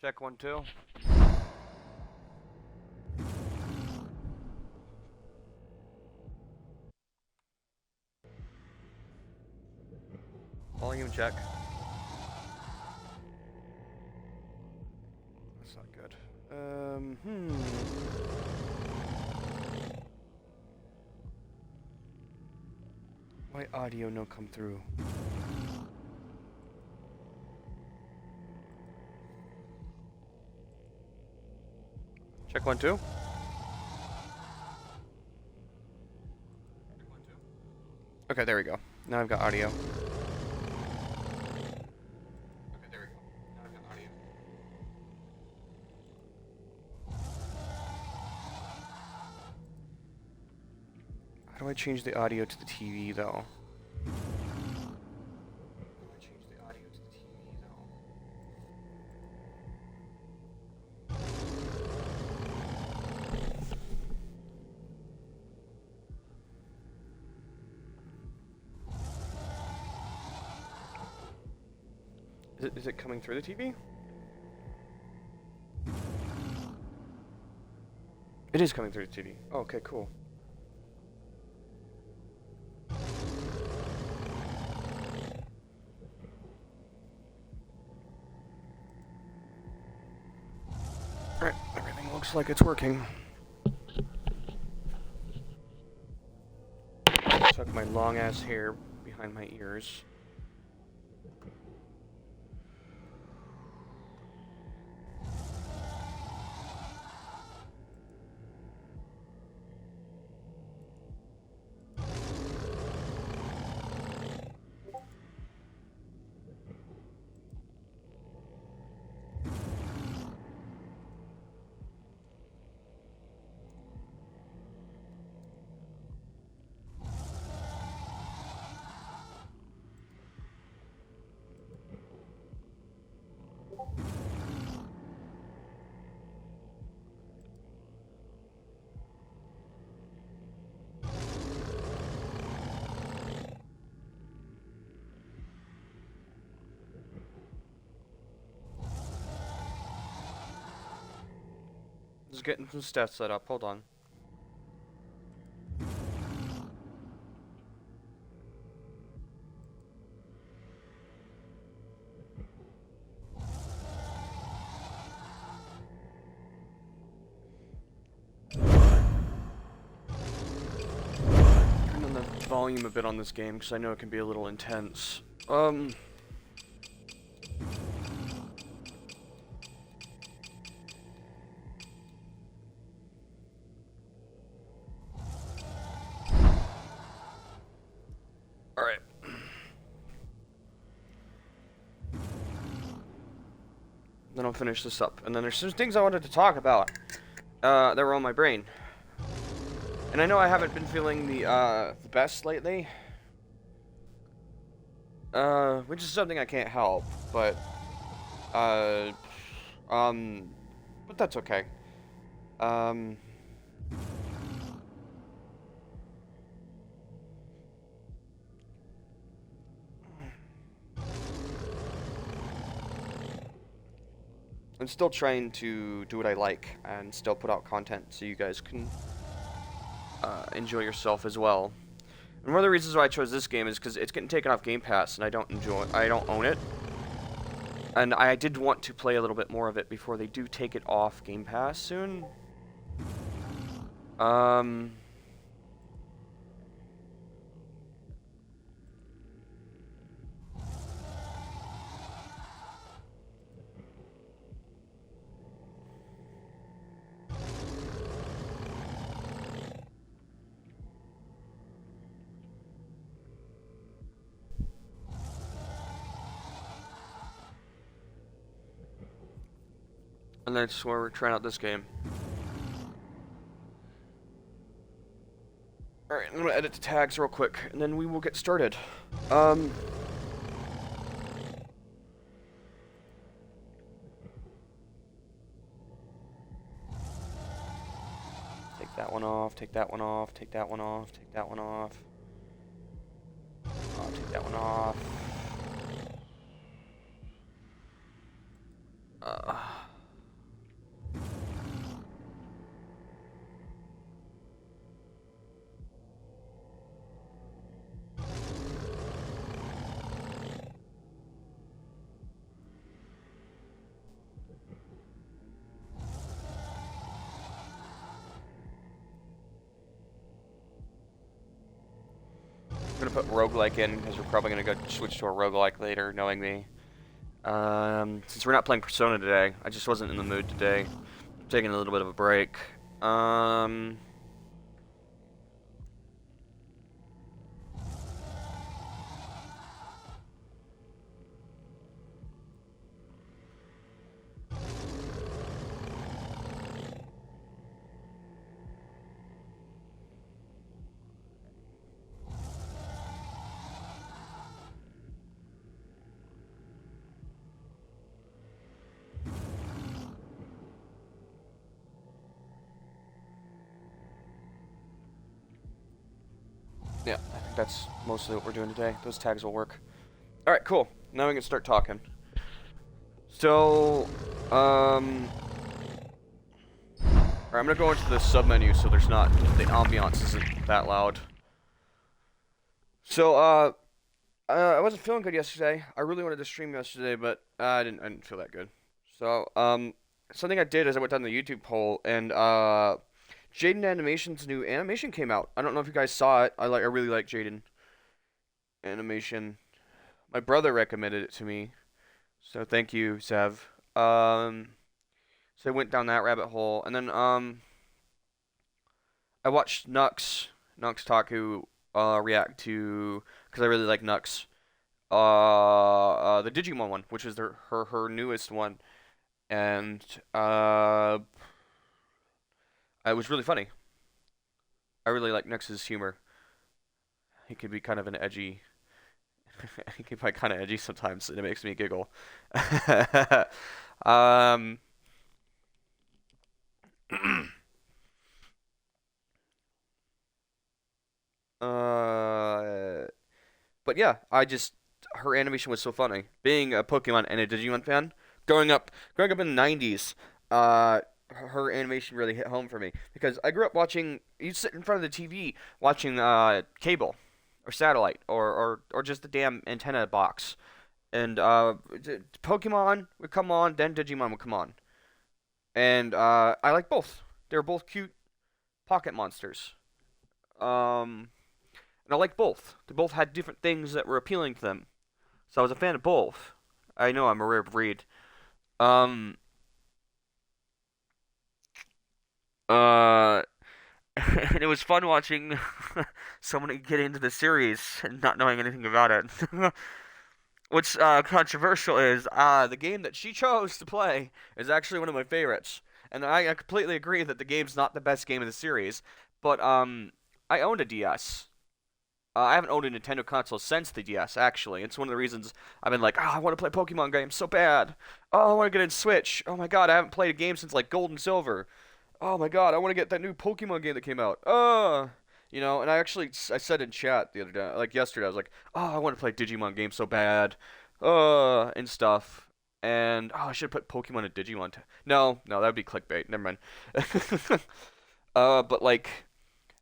Check 1, 2. Volume check. That's not good. Why audio no come through? Check 1, 2. Okay, there we go. Now I've got audio. Okay, there we go. Now I've got audio. How do I change the audio to the TV though? Is it coming through the TV? It is coming through the TV. Oh, okay, cool. Alright, everything looks like it's working. Tuck my long ass hair behind my ears. Just getting some stats set up. Hold on. Turn on the volume a bit on this game because I know it can be a little intense. Alright. Then I'll finish this up. And then there's some things I wanted to talk about that were on my brain. And I know I haven't been feeling the best lately. Which is something I can't help, but that's okay. I'm still trying to do what I like and still put out content so you guys can enjoy yourself as well. And one of the reasons why I chose this game is because it's getting taken off Game Pass and I don't own it. And I did want to play a little bit more of it before they do take it off Game Pass soon. And that's where we're trying out this game. Alright, I'm gonna edit the tags real quick, and then we will get started. Take that one off, take that one off, take that one off, take that one off. Take that one off. gonna put roguelike in because we're probably gonna go switch to a roguelike later, knowing me. Since we're not playing Persona today, I just wasn't in the mood today. I'm taking a little bit of a break. Um, yeah, I think that's mostly what we're doing today. Those tags will work. Alright, cool. Now we can start talking. So, alright, I'm gonna go into the sub-menu so there's not, the ambiance isn't that loud. So, I wasn't feeling good yesterday. I really wanted to stream yesterday, but I didn't feel that good. So, something I did is I went down the YouTube poll, and, Jaden Animation's new animation came out. I don't know if you guys saw it. I really like Jaden Animation. My brother recommended it to me, so thank you, Zev. So I went down that rabbit hole, and then, I watched Nux Taku, react to, because I really like Nux, the Digimon one, which is her newest one, and it was really funny. I really like Nux's humor. He can be kind of an edgy. He can be kind of edgy sometimes, and it makes me giggle. um. But yeah, her animation was so funny. Being a Pokemon and a Digimon fan, growing up in the '90s, her animation really hit home for me because I grew up watching. You sit in front of the TV watching cable, or satellite, or just the damn antenna box, and Pokemon would come on, then Digimon would come on, and I like both. They're both cute pocket monsters. Um, and I like both. They both had different things that were appealing to them, so I was a fan of both. I know I'm a rare breed. Um, uh, and it was fun watching someone get into the series and not knowing anything about it. What's controversial is the game that she chose to play is actually one of my favorites, and I completely agree that the game's not the best game in the series. But I owned a DS. I haven't owned a Nintendo console since the DS. Actually, it's one of the reasons I've been like, oh, I want to play Pokemon games so bad. Oh, I want to get in Switch. Oh my God, I haven't played a game since like Gold and Silver. Oh my God, I want to get that new Pokemon game that came out. And I said in chat the other day, like yesterday, I was like, oh, I want to play Digimon game so bad, and stuff. And I should put Pokemon and Digimon. No, that'd be clickbait. Never mind. But like,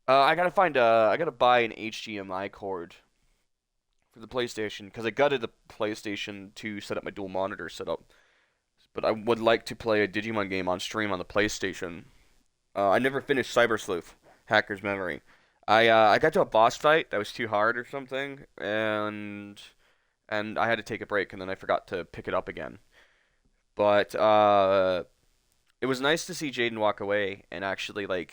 I gotta buy an HDMI cord for the PlayStation because I gutted the PlayStation to set up my dual monitor setup. But I would like to play a Digimon game on stream on the PlayStation. I never finished Cyber Sleuth, Hacker's Memory. I got to a boss fight that was too hard or something, and I had to take a break, and then I forgot to pick it up again. But it was nice to see Jaden walk away and actually be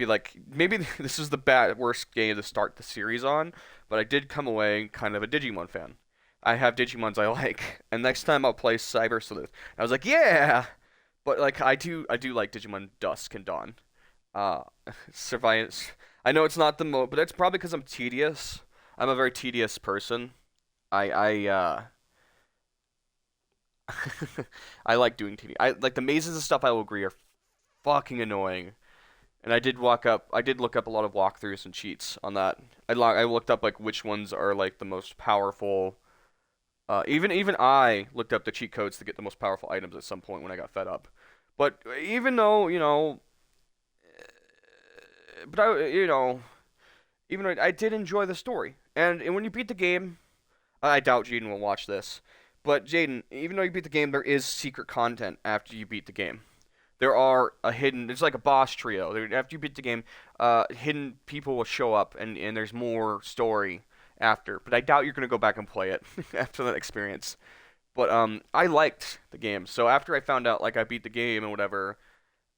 like, maybe this is the worst game to start the series on, but I did come away kind of a Digimon fan. I have Digimons I like, and next time I'll play Cyber Sleuth. I was like, yeah, but like I do like Digimon Dusk and Dawn. Uh, Survive. I know it's not the but that's probably because I'm tedious. I'm a very tedious person. I I like doing tedious. I like the mazes and stuff. I will agree are fucking annoying. And I did look up a lot of walkthroughs and cheats on that. I looked up like which ones are like the most powerful. Even I looked up the cheat codes to get the most powerful items at some point when I got fed up. But even though but I you know even though I did enjoy the story, and when you beat the game, I doubt Jaden will watch this. But Jaden, even though you beat the game, there is secret content after you beat the game. there are a hidden. It's like a boss trio. After you beat the game, hidden people will show up, and there's more story after. But I doubt you're gonna go back and play it after that experience. But I liked the game. So after I found out like I beat the game and whatever,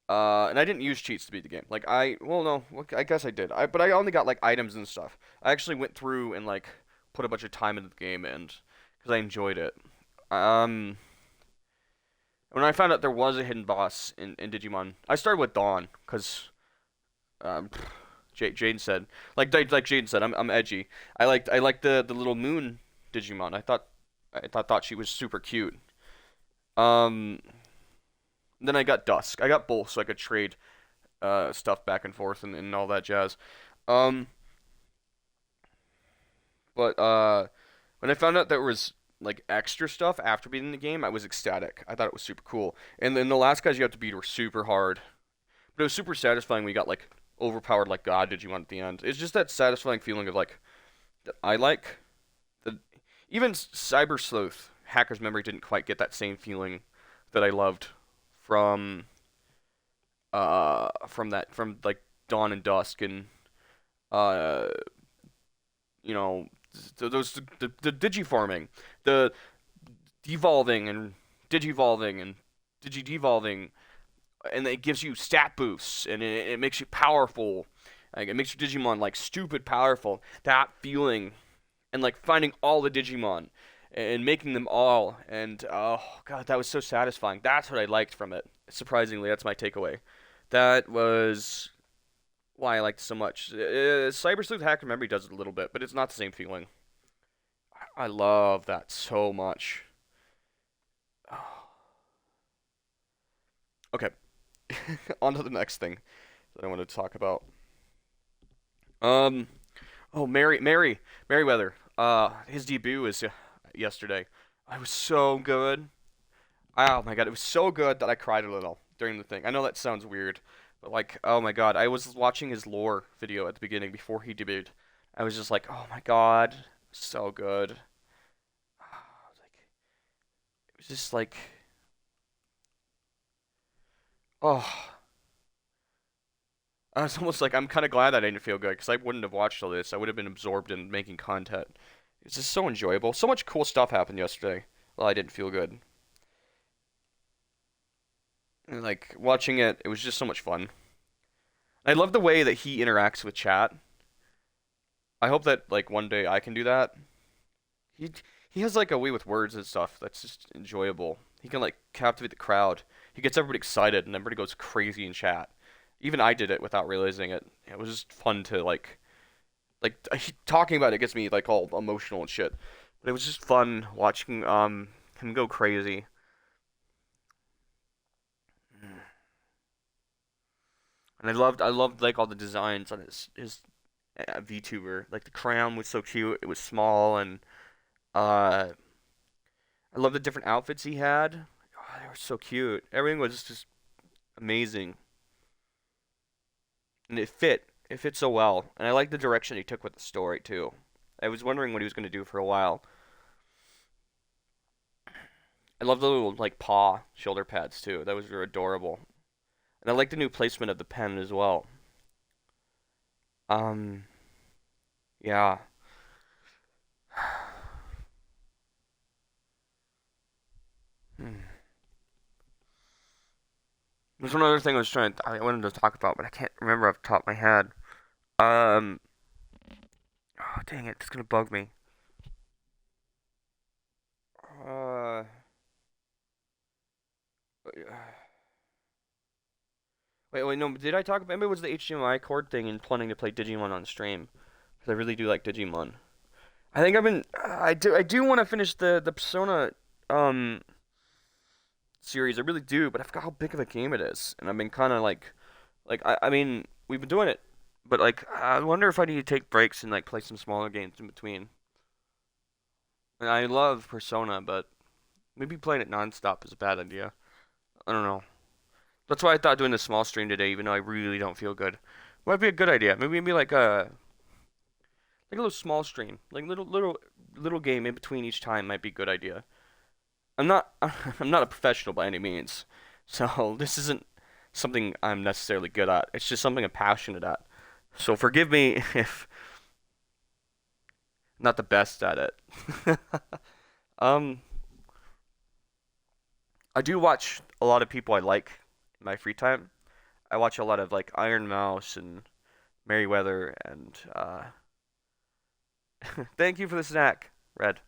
and I didn't use cheats to beat the game. Like well no, I guess I did. But I only got like items and stuff. I actually went through and like put a bunch of time into the game and because I enjoyed it. Um, when I found out there was a hidden boss in Digimon, I started with Dawn because um, Jane said like Jane said I'm edgy. I liked the little moon Digimon. I thought she was super cute. Um, then I got Dusk. I got both so I could trade stuff back and forth and all that jazz. Um, but when I found out there was like extra stuff after beating the game, I was ecstatic. I thought it was super cool. And then the last guys you have to beat were super hard, but it was super satisfying. We got like overpowered like God Digimon at the end. It's just that satisfying feeling of like that I like. The even Cyber Sleuth Hacker's Memory didn't quite get that same feeling that I loved from from like Dawn and Dusk and uh you know those the digifarming, the devolving and digivolving and digidevolving, and it gives you stat boosts and it makes you powerful. Like it makes your Digimon like stupid powerful. That feeling and like finding all the Digimon and making them all and oh god, that was so satisfying. That's what I liked from it. Surprisingly, that's my takeaway. That was why I liked it so much. Cyber Sleuth Hacker Memory does it a little bit, but it's not the same feeling. I love that so much. Okay, on to the next thing that I want to talk about. Um, oh, Merryweather. His debut was yesterday. I was so good. Oh my god, it was so good that I cried a little during the thing. I know that sounds weird, but like, oh my god, I was watching his lore video at the beginning before he debuted. I was just like, oh my god, so good. It was just like, oh, I was almost like, I'm kind of glad that I didn't feel good because I wouldn't have watched all this. I would have been absorbed in making content. It's just so enjoyable. So much cool stuff happened yesterday. Well, I didn't feel good. And like watching it, it was just so much fun. I love the way that he interacts with chat. I hope that like one day I can do that. He he has like a way with words and stuff that's just enjoyable. He can like captivate the crowd. He gets everybody excited and everybody goes crazy in chat. Even I did it without realizing it. It was just fun to talking about it gets me like all emotional and shit. But it was just fun watching him go crazy. And I loved like all the designs on his VTuber. Like the crown was so cute. It was small and uh I love the different outfits he had. Oh, they were so cute. Everything was just amazing. And it fit. It fit so well. And I like the direction he took with the story too. I was wondering what he was going to do for a while. I love the little like paw shoulder pads too. That was really adorable. And I like the new placement of the pen as well. Um, yeah. Hmm. There's one other thing I wanted to talk about, but I can't remember off the top of my head. Um, oh, dang it, it's gonna bug me. Uh, wait, no, did I talk about? Maybe it was the HDMI cord thing and planning to play Digimon on stream, because I really do like Digimon. I think I do want to finish the Persona um series. I really do, but I forgot how big of a game it is, and I've been kind of like I mean we've been doing it, but like I wonder if I need to take breaks and like play some smaller games in between. And I love Persona, but maybe playing it nonstop is a bad idea. I don't know. That's why I thought doing a small stream today, even though I really don't feel good. Might be a good idea. Maybe like a little small stream, like little game in between each time might be a good idea. I'm not I'm not a professional by any means, so this isn't. something I'm necessarily good at. It's just something I'm passionate at. So forgive me if I'm not the best at it. um, I do watch a lot of people I like in my free time. I watch a lot of like Iron Mouse and Merryweather and thank you for the snack, Red.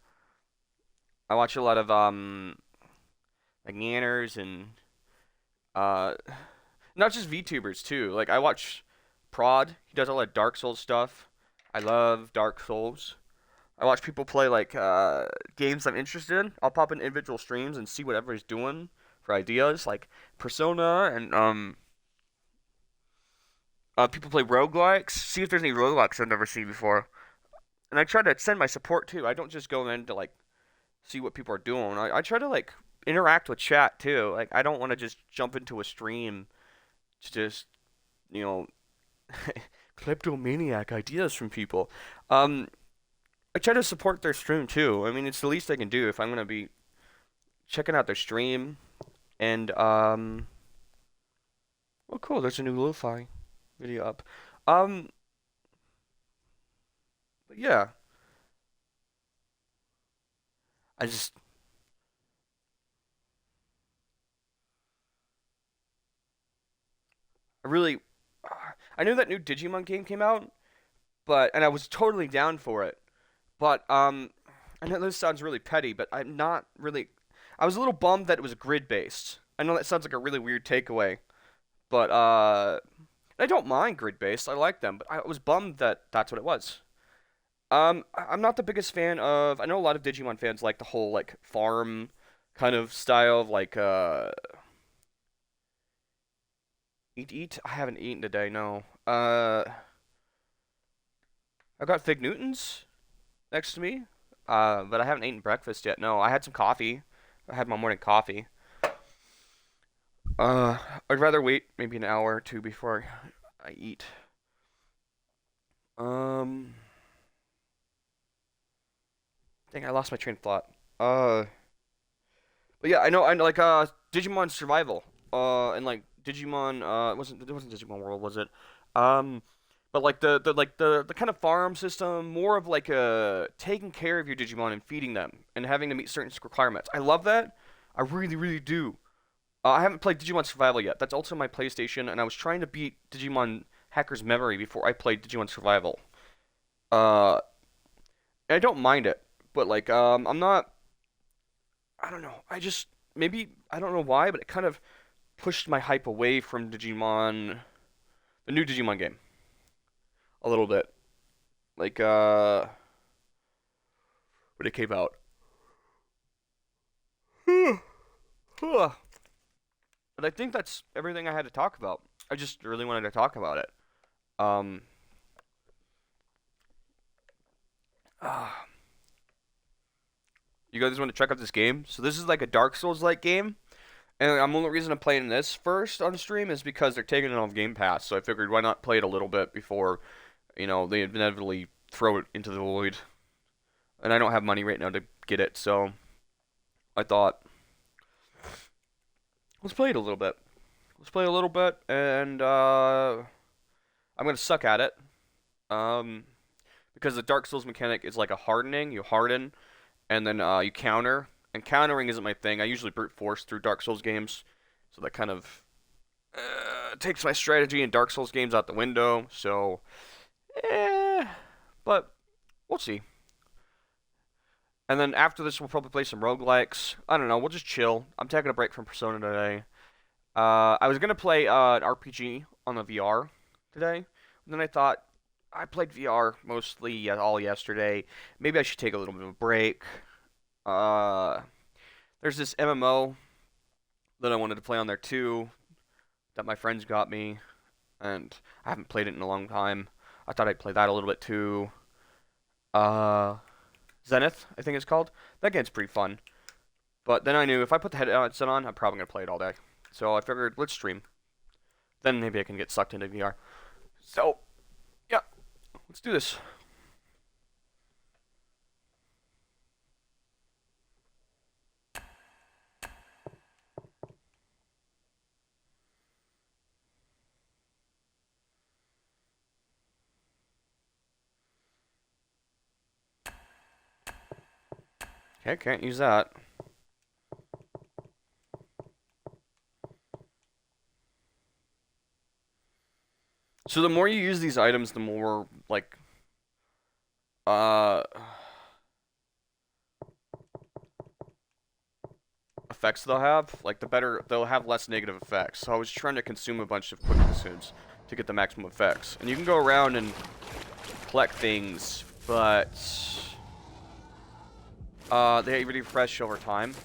I watch a lot of like Nanners and uh not just VTubers too. Like I watch Prod. He does a lot of Dark Souls stuff. I love Dark Souls. I watch people play like games I'm interested in. I'll pop in individual streams and see whatever he's doing for ideas, like Persona and people play roguelikes. See if there's any roguelikes I've never seen before. And I try to send my support too. I don't just go in to like see what people are doing. I try to like interact with chat too. Like I don't want to just jump into a stream to just you know kleptomaniac ideas from people. Um, I try to support their stream too. I mean, it's the least I can do if I'm gonna be checking out their stream. And oh cool, there's a new lo-fi video up. Um, but yeah, I just I really I knew that new Digimon game came out, but and I was totally down for it. But I know this sounds really petty, but I'm not really. I was a little bummed that it was grid based. I know that sounds like a really weird takeaway, but I don't mind grid based. I like them, but I was bummed that that's what it was. I'm not the biggest fan of. I know a lot of Digimon fans like the whole like farm kind of style of like eat. I haven't eaten today. No. I got Fig Newtons next to me, but I haven't eaten breakfast yet. No, I had some coffee. I had my morning coffee. Uh, I'd rather wait maybe an hour or two before I eat. Um, dang, I lost my train of thought. Uh, but yeah, I know, like Digimon Survival. And like Digimon. It wasn't Digimon World, was it? Um, but like the kind of farm system, more of like taking care of your Digimon and feeding them and having to meet certain requirements. I love that. I really, really do. I haven't played Digimon Survival yet. That's also my PlayStation, and I was trying to beat Digimon Hacker's Memory before I played Digimon Survival. Uh, and I don't mind it, but like, I'm not. I don't know. I just maybe I don't know why, but it kind of pushed my hype away from Digimon, the new Digimon game, a little bit. Like, when it came out. But I think that's everything I had to talk about. I just really wanted to talk about it. Um, ah, you guys want to check out this game? So this is like a Dark Souls like game, and the only reason I'm playing this first on stream is because they're taking it off Game Pass. So I figured why not play it a little bit before, they inevitably throw it into the void. And I don't have money right now to get it, so I thought let's play it a little bit. Let's play a little bit, and I'm gonna suck at it. Um, because the Dark Souls mechanic is like a hardening. You harden, and then you counter. And countering isn't my thing. I usually brute force through Dark Souls games, so that kind of takes my strategy in Dark Souls games out the window. So, eh, but we'll see. And then after this, we'll probably play some roguelikes. I don't know. We'll just chill. I'm taking a break from Persona today. I was gonna play an RPG on the VR today. And then I thought I played VR mostly all yesterday. Maybe I should take a little bit of a break. Uh, there's this MMO that I wanted to play on there too, that my friends got me, and I haven't played it in a long time. I thought I'd play that a little bit too. Uh, Zenith, I think it's called. That game's pretty fun. But then I knew if I put the headset on, I'm probably gonna play it all day. So I figured let's stream. Then maybe I can get sucked into VR. So yeah, let's do this. Okay, can't use that. So the more you use these items, the more, like, effects they'll have. Like, the better, they'll have less negative effects. So I was trying to consume a bunch of quick consumes to get the maximum effects. And you can go around and collect things, but they refresh over time.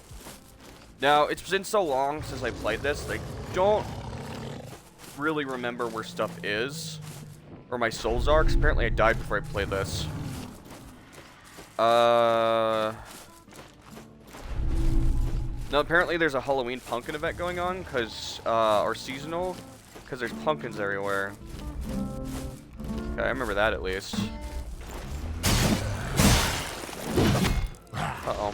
Now, it's been so long since I played this, I don't really remember where stuff is, or my souls are, because apparently I died before I played this. Now, apparently there's a Halloween pumpkin event going on, or seasonal, because there's pumpkins everywhere. Okay, I remember that at least. Uh-oh.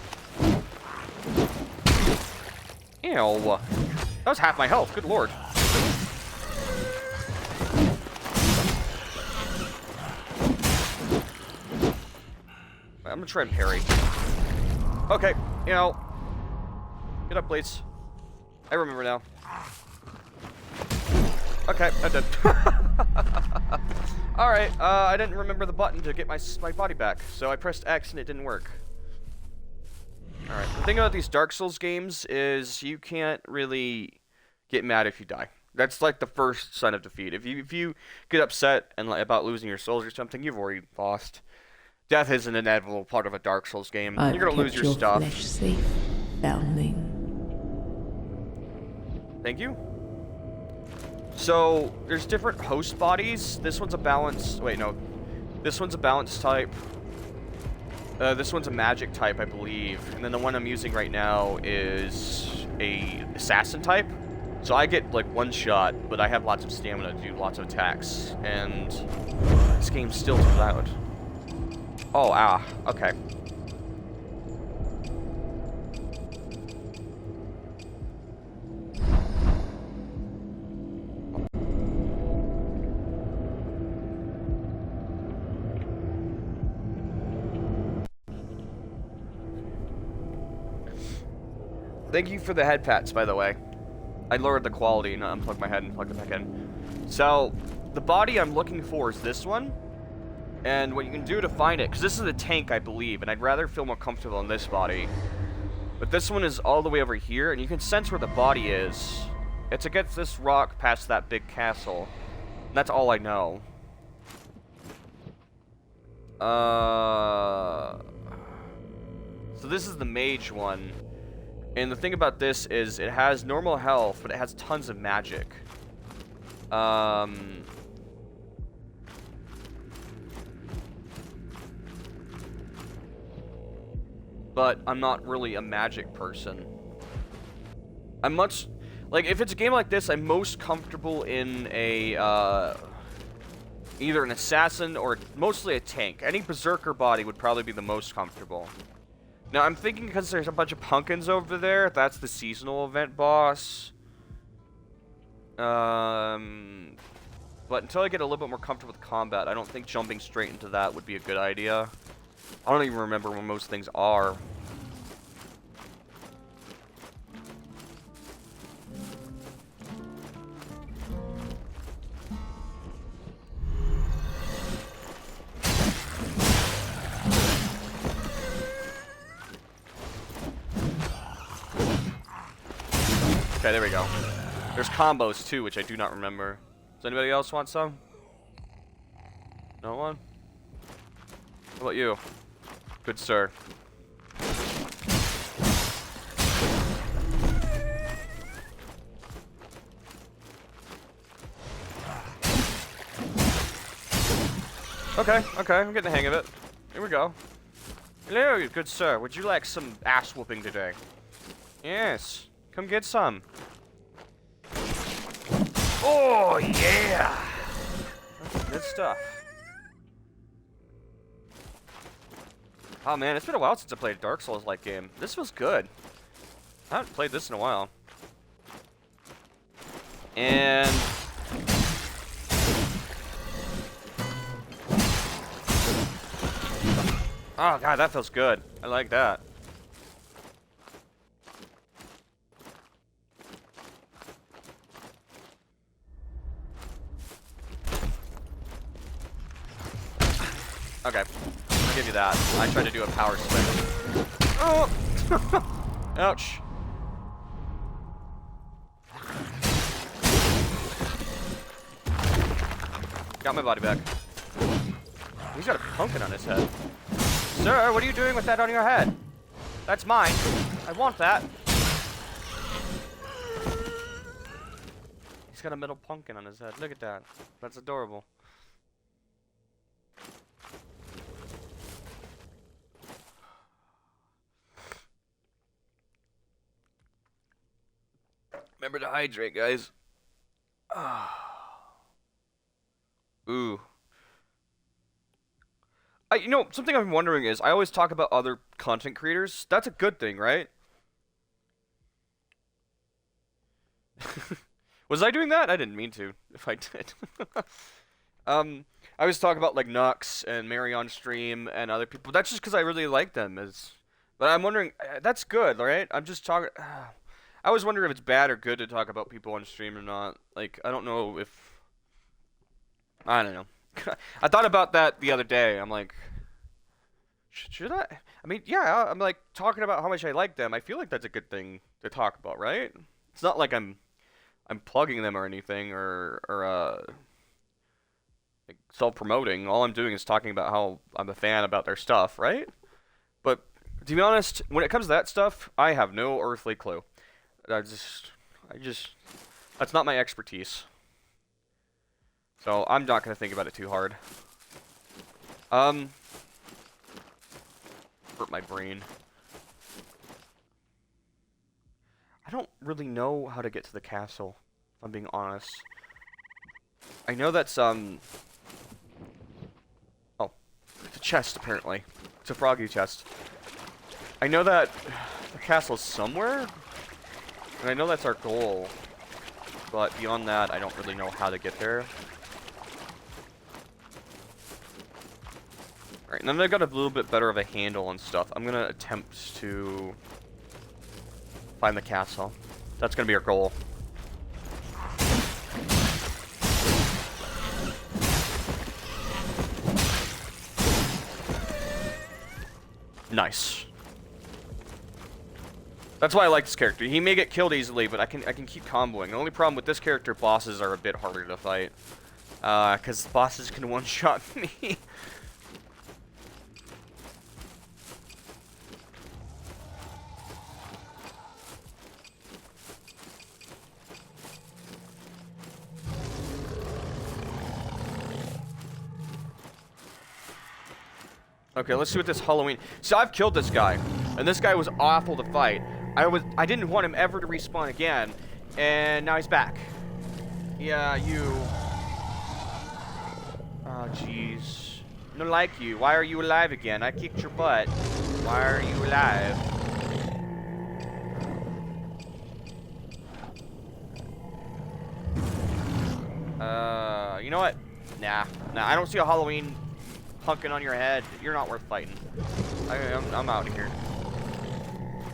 Ew. That was half my health, good lord. I'm gonna try and parry. Okay, you know. Get up, please. I remember now. Okay, I'm dead. Alright, I didn't remember the button to get my body back, so I pressed X and it didn't work. Alright, the thing about these Dark Souls games is you can't really get mad if you die. That's like the first sign of defeat. If you get upset and about losing your souls or something, you've already lost. Death is an inevitable part of a Dark Souls game. You're gonna lose your stuff. Flesh safe, foundling. Thank you. So, there's different host bodies. This one's a balance... Wait, no. This one's a balance type. This one's a magic type, I believe. And then the one I'm using right now is a assassin type. So I get, like, one shot, but I have lots of stamina to do lots of attacks. And this game's still too loud. Oh, okay. Thank you for the head pats, by the way. I lowered the quality and unplugged my head and plugged it back in. So, the body I'm looking for is this one. And what you can do to find it, because this is a tank, I believe, and I'd rather feel more comfortable in this body. But this one is all the way over here, and you can sense where the body is. It's against this rock past that big castle. And that's all I know. So this is the mage one. And the thing about this is it has normal health, but it has tons of magic. But I'm not really a magic person. I'm much... Like, if it's a game like this, I'm most comfortable in a, either an assassin or mostly a tank. Any berserker body would probably be the most comfortable. Now, I'm thinking because there's a bunch of pumpkins over there, that's the seasonal event boss. But until I get a little bit more comfortable with combat, I don't think jumping straight into that would be a good idea. I don't even remember where most things are. Okay, there we go. There's combos too, which I do not remember. Does anybody else want some? No one? How about you? Good sir. Okay, I'm getting the hang of it. Here we go. Hello, good sir. Would you like some ass whooping today? Yes. Come get some. Oh, yeah! That's good stuff. Oh, man, it's been a while since I played a Dark Souls-like game. This was good. I haven't played this in a while. And... oh, God, that feels good. I like that. Okay, I'll give you that. I tried to do a power swing. Oh! Ouch. Got my body back. He's got a pumpkin on his head. Sir, what are you doing with that on your head? That's mine. I want that. He's got a metal pumpkin on his head. Look at that. That's adorable. Remember to hydrate, guys. Ooh. You know, something I'm wondering is, I always talk about other content creators. That's a good thing, right? Was I doing that? I didn't mean to, if I did. I always talk about, like, Nux and Mary on stream and other people. That's just because I really like them. But I'm wondering, that's good, right? I'm just talking... I always wonder if it's bad or good to talk about people on stream or not. Like, I don't know if... I don't know. I thought about that the other day. I'm like... Should I? I mean, yeah, I'm like talking about how much I like them. I feel like that's a good thing to talk about, right? It's not like I'm plugging them or anything or like self-promoting. All I'm doing is talking about how I'm a fan about their stuff, right? But to be honest, when it comes to that stuff, I have no earthly clue. I just that's not my expertise. So I'm not gonna think about it too hard. Hurt my brain. I don't really know how to get to the castle, if I'm being honest. I know that's, oh. It's a chest, apparently. It's a froggy chest. I know that the castle's somewhere, and I know that's our goal. But beyond that, I don't really know how to get there. Alright, now that I got a little bit better of a handle on stuff, I'm gonna attempt to find the castle. That's gonna be our goal. Nice. That's why I like this character. He may get killed easily, but I can keep comboing. The only problem with this character, bosses are a bit harder to fight. 'Cause bosses can one-shot me. Okay, let's see what this Halloween... So I've killed this guy, and this guy was awful to fight. I didn't want him ever to respawn again, and now he's back. Yeah, you... Oh, jeez. No, like you. Why are you alive again? I kicked your butt. Why are you alive? You know what? Nah, I don't see a Halloween pumpkin on your head. You're not worth fighting. I'm out of here.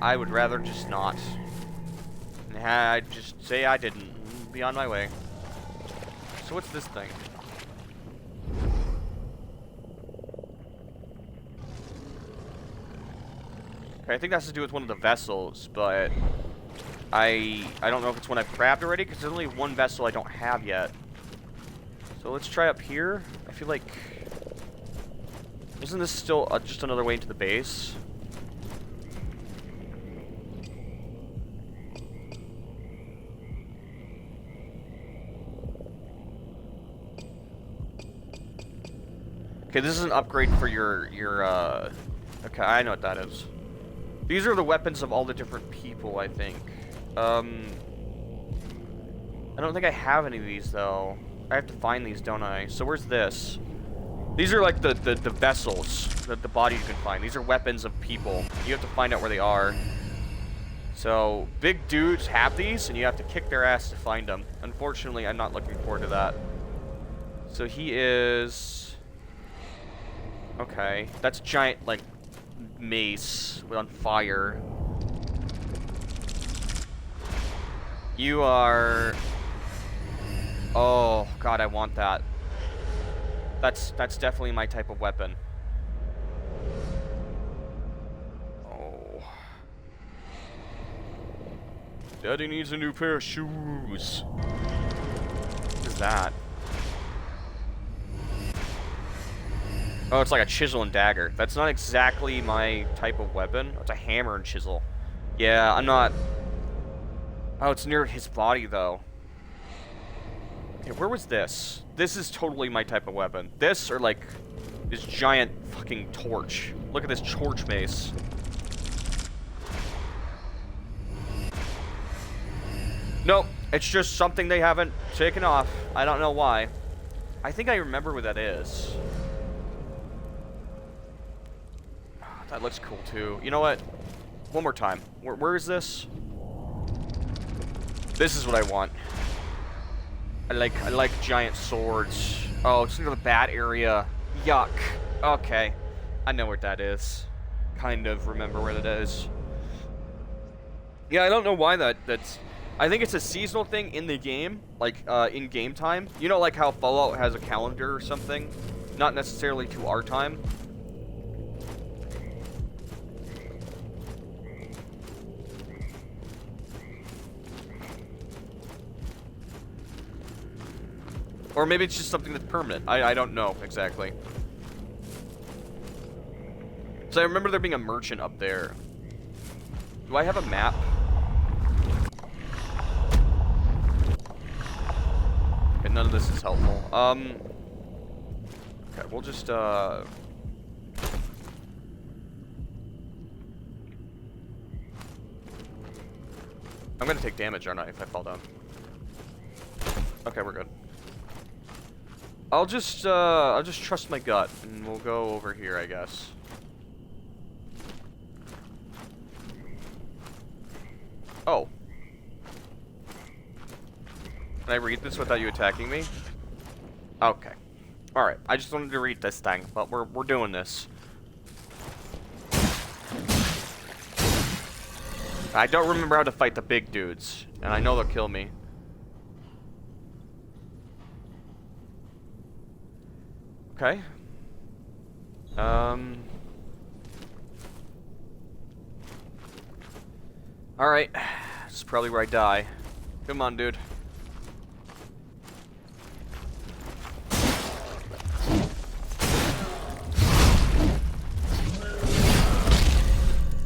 I would rather just not. I'd just say I didn't. Be on my way. So what's this thing? Okay, I think that has to do with one of the vessels, but I don't know if it's one I've grabbed already, because there's only one vessel I don't have yet. So let's try up here. I feel like... Isn't this still just another way into the base? Okay, this is an upgrade for your okay, I know what that is. These are the weapons of all the different people, I think. I don't think I have any of these, though. I have to find these, don't I? So where's this? These are like the vessels that the body you can find. These are weapons of people. You have to find out where they are. So, big dudes have these, and you have to kick their ass to find them. Unfortunately, I'm not looking forward to that. So he is... Okay. That's a giant, like, mace on fire. You are... Oh, God, I want that. That's definitely my type of weapon. Daddy needs a new pair of shoes. What is that? Oh, it's like a chisel and dagger. That's not exactly my type of weapon. It's a hammer and chisel. Yeah, I'm not... Oh, it's near his body, though. Okay, where was this? This is totally my type of weapon. This, or like, this giant fucking torch. Look at this torch mace. Nope, it's just something they haven't taken off. I don't know why. I think I remember what that is. That looks cool, too. You know what? One more time. Where is this? This is what I want. I like giant swords. Oh, it's near the bat area. Yuck. Okay. I know where that is. Kind of remember where that is. Yeah, I don't know why that's... I think it's a seasonal thing in the game. Like, in game time. You know, like how Fallout has a calendar or something? Not necessarily to our time. Or maybe it's just something that's permanent. I don't know exactly. So I remember there being a merchant up there. Do I have a map? Okay, none of this is helpful. Okay, we'll just, I'm gonna take damage, aren't I, if I fall down? Okay, we're good. I'll just trust my gut, and we'll go over here, I guess. Oh. Can I read this without you attacking me? Okay. Alright, I just wanted to read this thing, but we're doing this. I don't remember how to fight the big dudes, and I know they'll kill me. Okay. Alright. This is probably where I die. Come on, dude.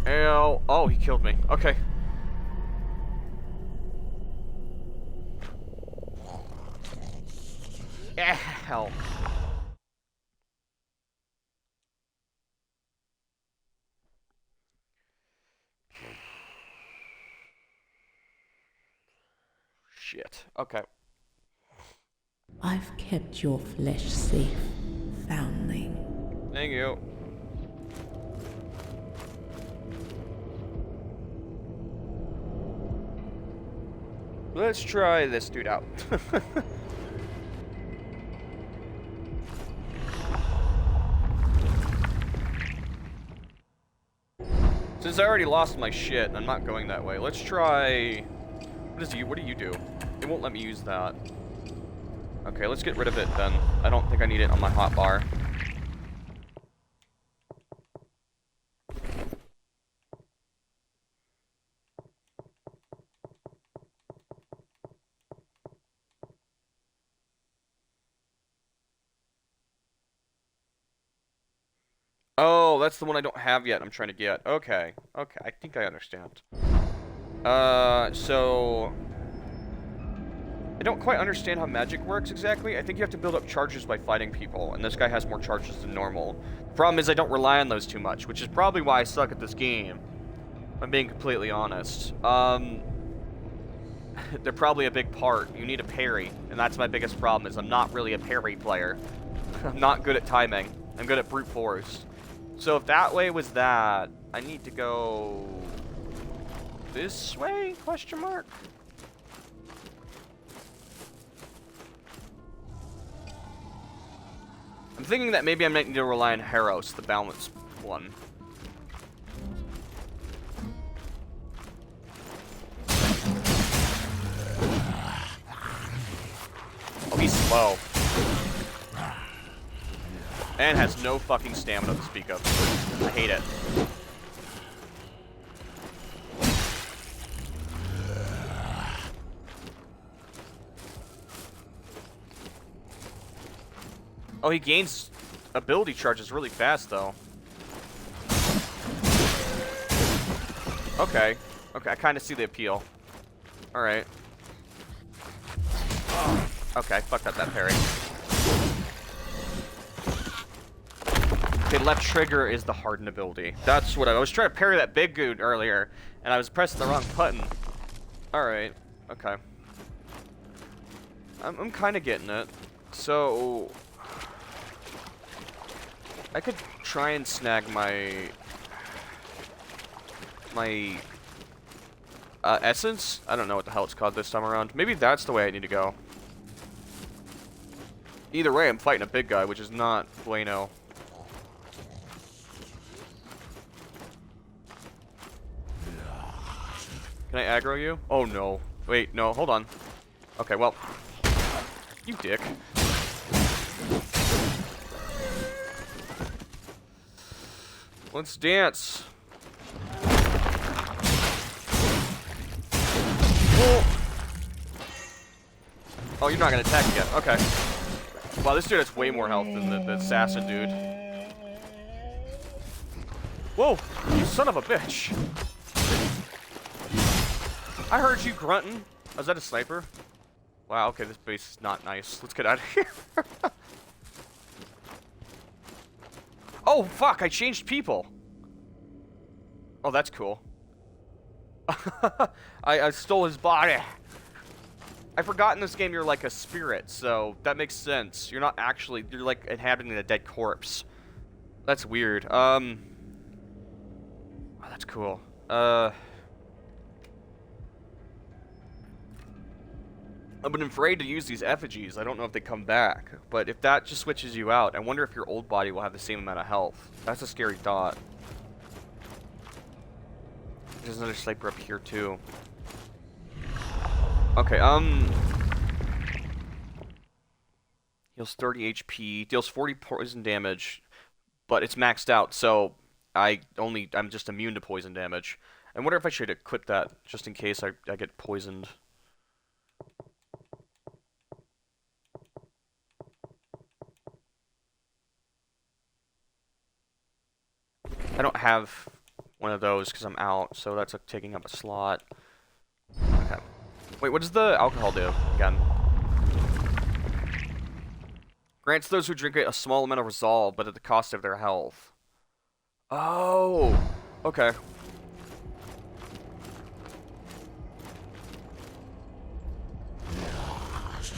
Ew. Oh, he killed me. Okay. Hell. Shit. Okay. I've kept your flesh safe, foundling. Thank you. Let's try this dude out. Since I already lost my shit, I'm not going that way. Let's try... What do you do? It won't let me use that. Okay, let's get rid of it then. I don't think I need it on my hotbar. Oh, that's the one I don't have yet. I'm trying to get. Okay. Okay, I think I understand. So... I don't quite understand how magic works exactly. I think you have to build up charges by fighting people, and this guy has more charges than normal. The problem is I don't rely on those too much, which is probably why I suck at this game. If I'm being completely honest. They're probably a big part. You need a parry, and that's my biggest problem, is I'm not really a parry player. I'm not good at timing. I'm good at brute force. So if that way was that, I need to go... this way? Question mark? I'm thinking that maybe I might need to rely on Heros, the balanced one. Oh, he's slow. And has no fucking stamina to speak of. I hate it. Oh, he gains ability charges really fast, though. Okay. Okay, I kind of see the appeal. Alright. Okay, fucked up that parry. Okay, left trigger is the hardened ability. That's what I was trying to parry that big dude earlier, and I was pressing the wrong button. Alright. Okay. I'm kind of getting it. So... I could try and snag my essence? I don't know what the hell it's called this time around. Maybe that's the way I need to go. Either way, I'm fighting a big guy, which is not bueno. Can I aggro you? Oh no. Wait, no, hold on. Okay, well. You dick. Let's dance. Oh, you're not gonna attack yet. Okay. Wow, this dude has way more health than the assassin dude. Whoa! You son of a bitch! I heard you grunting. Oh, is that a sniper? Wow, okay, this base is not nice. Let's get out of here. Oh, fuck, I changed people. Oh, that's cool. I stole his body. I forgot in this game you're like a spirit, so that makes sense. You're not actually, you're like inhabiting a dead corpse. That's weird. Oh, that's cool. I've been afraid to use these effigies. I don't know if they come back. But if that just switches you out, I wonder if your old body will have the same amount of health. That's a scary thought. There's another sniper up here, too. Okay, heals 30 HP, deals 40 poison damage, but it's maxed out, so I'm just immune to poison damage. I wonder if I should equip that, just in case I get poisoned. I don't have one of those because I'm out, so that's like taking up a slot. Okay. Wait, what does the alcohol do again? Grants those who drink it a small amount of resolve, but at the cost of their health. Oh! Okay.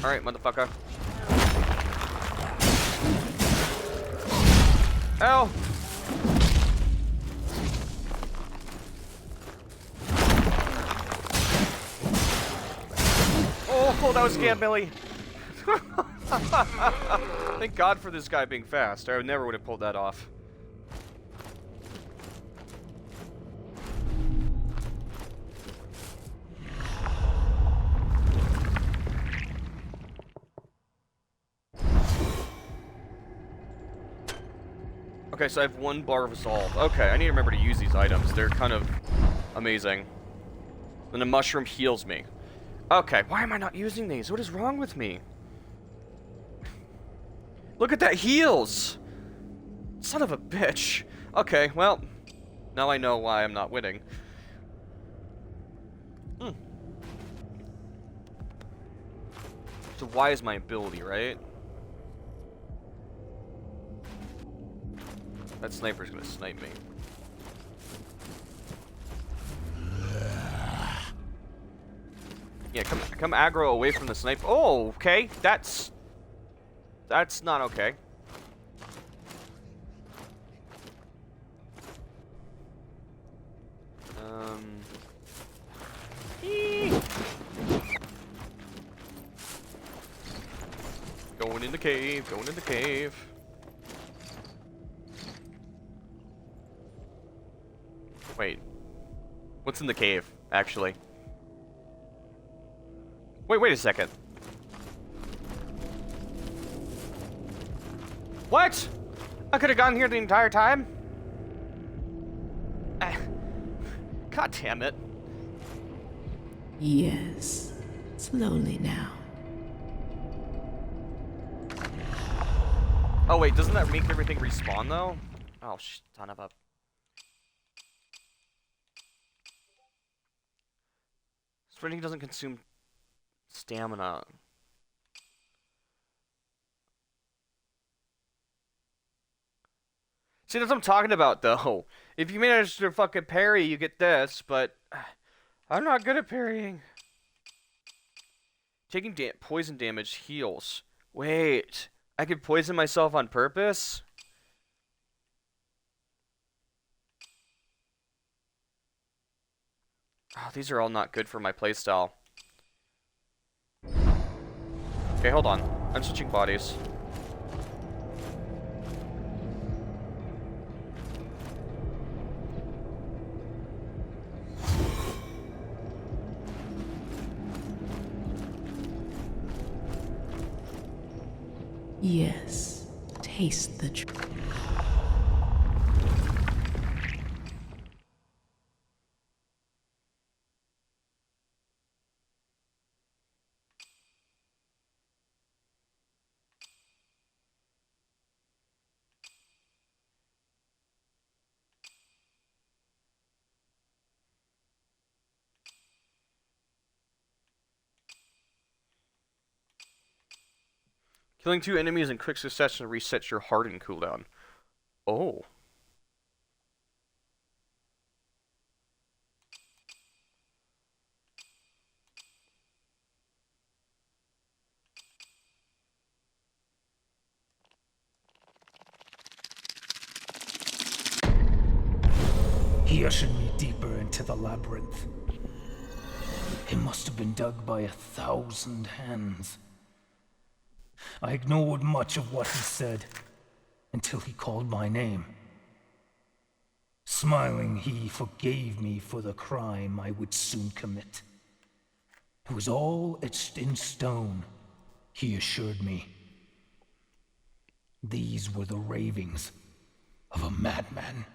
Alright, motherfucker. Ow! Oh, that was scam Billy. Thank God for this guy being fast. I never would have pulled that off. Okay, so I have 1 bar of resolve. Okay, I need to remember to use these items. They're kind of amazing. Then the mushroom heals me. Okay, why am I not using these? What is wrong with me? Look at that heals! Son of a bitch. Okay, well, now I know why I'm not winning. So why is my ability, right? That sniper's gonna snipe me. Yeah, come aggro away from the sniper. Oh, okay. That's not okay. Going in the cave, going in the cave. Wait. What's in the cave, actually? Wait a second. What? I could have gotten here the entire time? God damn it. Yes. Slowly now. Oh wait, doesn't that make everything respawn though? Oh, son of a... Sprinting doesn't consume stamina. See, that's what I'm talking about, though. If you manage to fucking parry, you get this, but... I'm not good at parrying. Taking poison damage heals. Wait, I could poison myself on purpose? Oh, these are all not good for my playstyle. Okay, hold on. I'm switching bodies. Yes, taste the truth. Killing 2 enemies in quick succession resets your harden cooldown. Oh. He ushered me deeper into the labyrinth. It must have been dug by 1,000 hands. I ignored much of what he said until he called my name. Smiling, he forgave me for the crime I would soon commit. It was all etched in stone, he assured me. These were the ravings of a madman.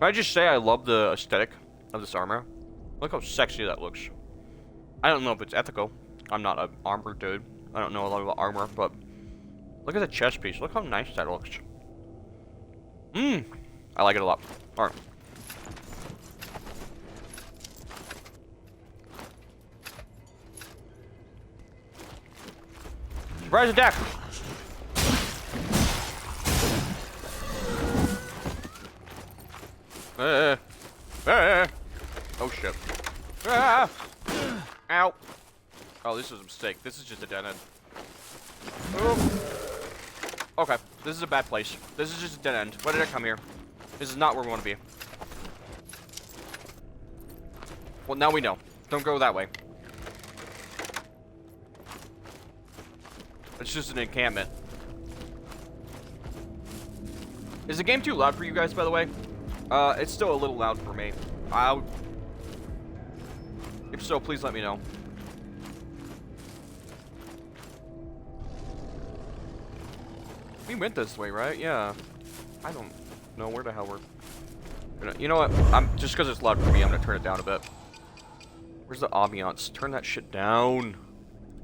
Can I just say I love the aesthetic of this armor? Look how sexy that looks. I don't know if it's ethical. I'm not an armor dude. I don't know a lot about armor, but look at the chest piece. Look how nice that looks. I like it a lot. Alright. Surprise attack! Oh shit. Ah! Ow. Oh, this was a mistake. This is just a dead end. Okay, this is a bad place. This is just a dead end. Why did I come here? This is not where we want to be. Well, now we know. Don't go that way. It's just an encampment. Is the game too loud for you guys, by the way? It's still a little loud for me. If so, please let me know. We went this way, right? Yeah. I don't know where the hell we're... You know what? Just because it's loud for me, I'm gonna turn it down a bit. Where's the ambiance? Turn that shit down.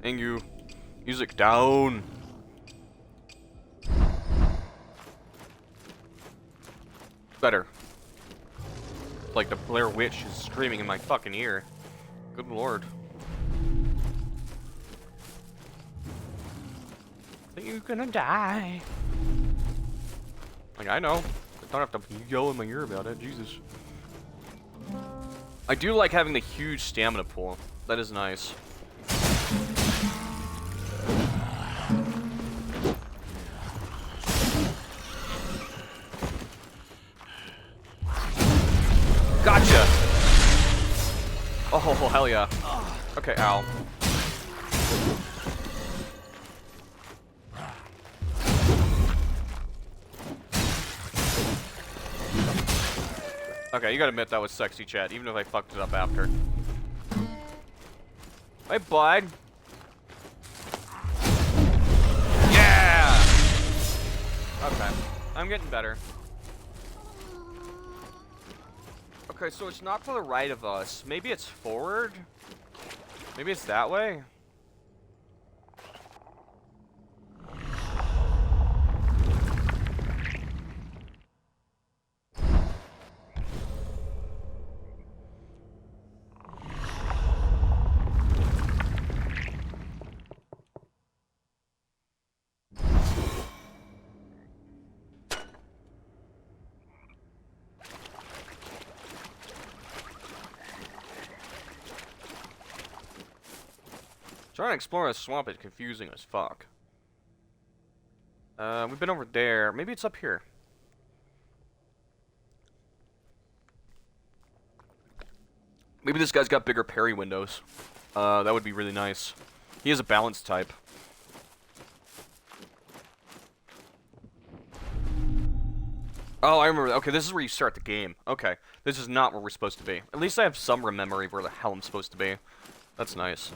Thank you. Music down. Better. Like the Blair Witch is screaming in my fucking ear. Good lord. You're gonna die. Like, I know. I don't have to yell in my ear about it. Jesus. I do like having the huge stamina pool. That is nice. Gotcha! Oh, hell yeah. Okay, ow. Okay, you gotta admit that was sexy, chat, even if I fucked it up after. Hey, bud. Yeah! Okay. I I'm getting better. Okay, so it's not to the right of us. Maybe it's forward? Maybe it's that way? Trying to explore a swamp is confusing as fuck. We've been over there. Maybe it's up here. Maybe this guy's got bigger parry windows. That would be really nice. He is a balanced type. Oh, I remember. Okay, this is where you start the game. Okay. This is not where we're supposed to be. At least I have some memory of where the hell I'm supposed to be. That's nice.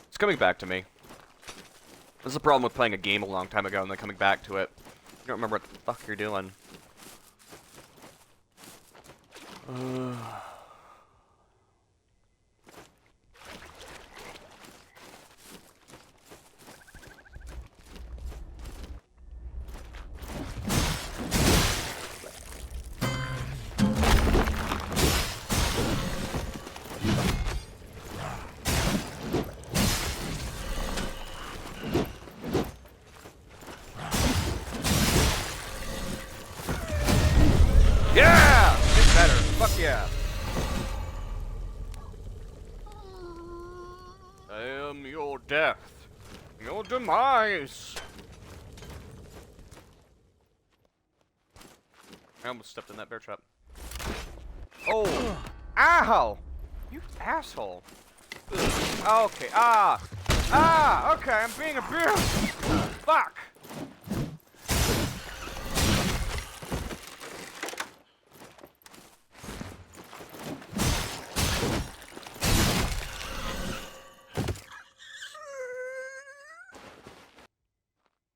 It's coming back to me. This is the problem with playing a game a long time ago and then coming back to it. You don't remember what the fuck you're doing. Yeah! It's better. Fuck yeah. I am your death. Your demise. I almost stepped in that bear trap. Oh! Ow! You asshole. Okay, okay, I'm being abused! Fuck!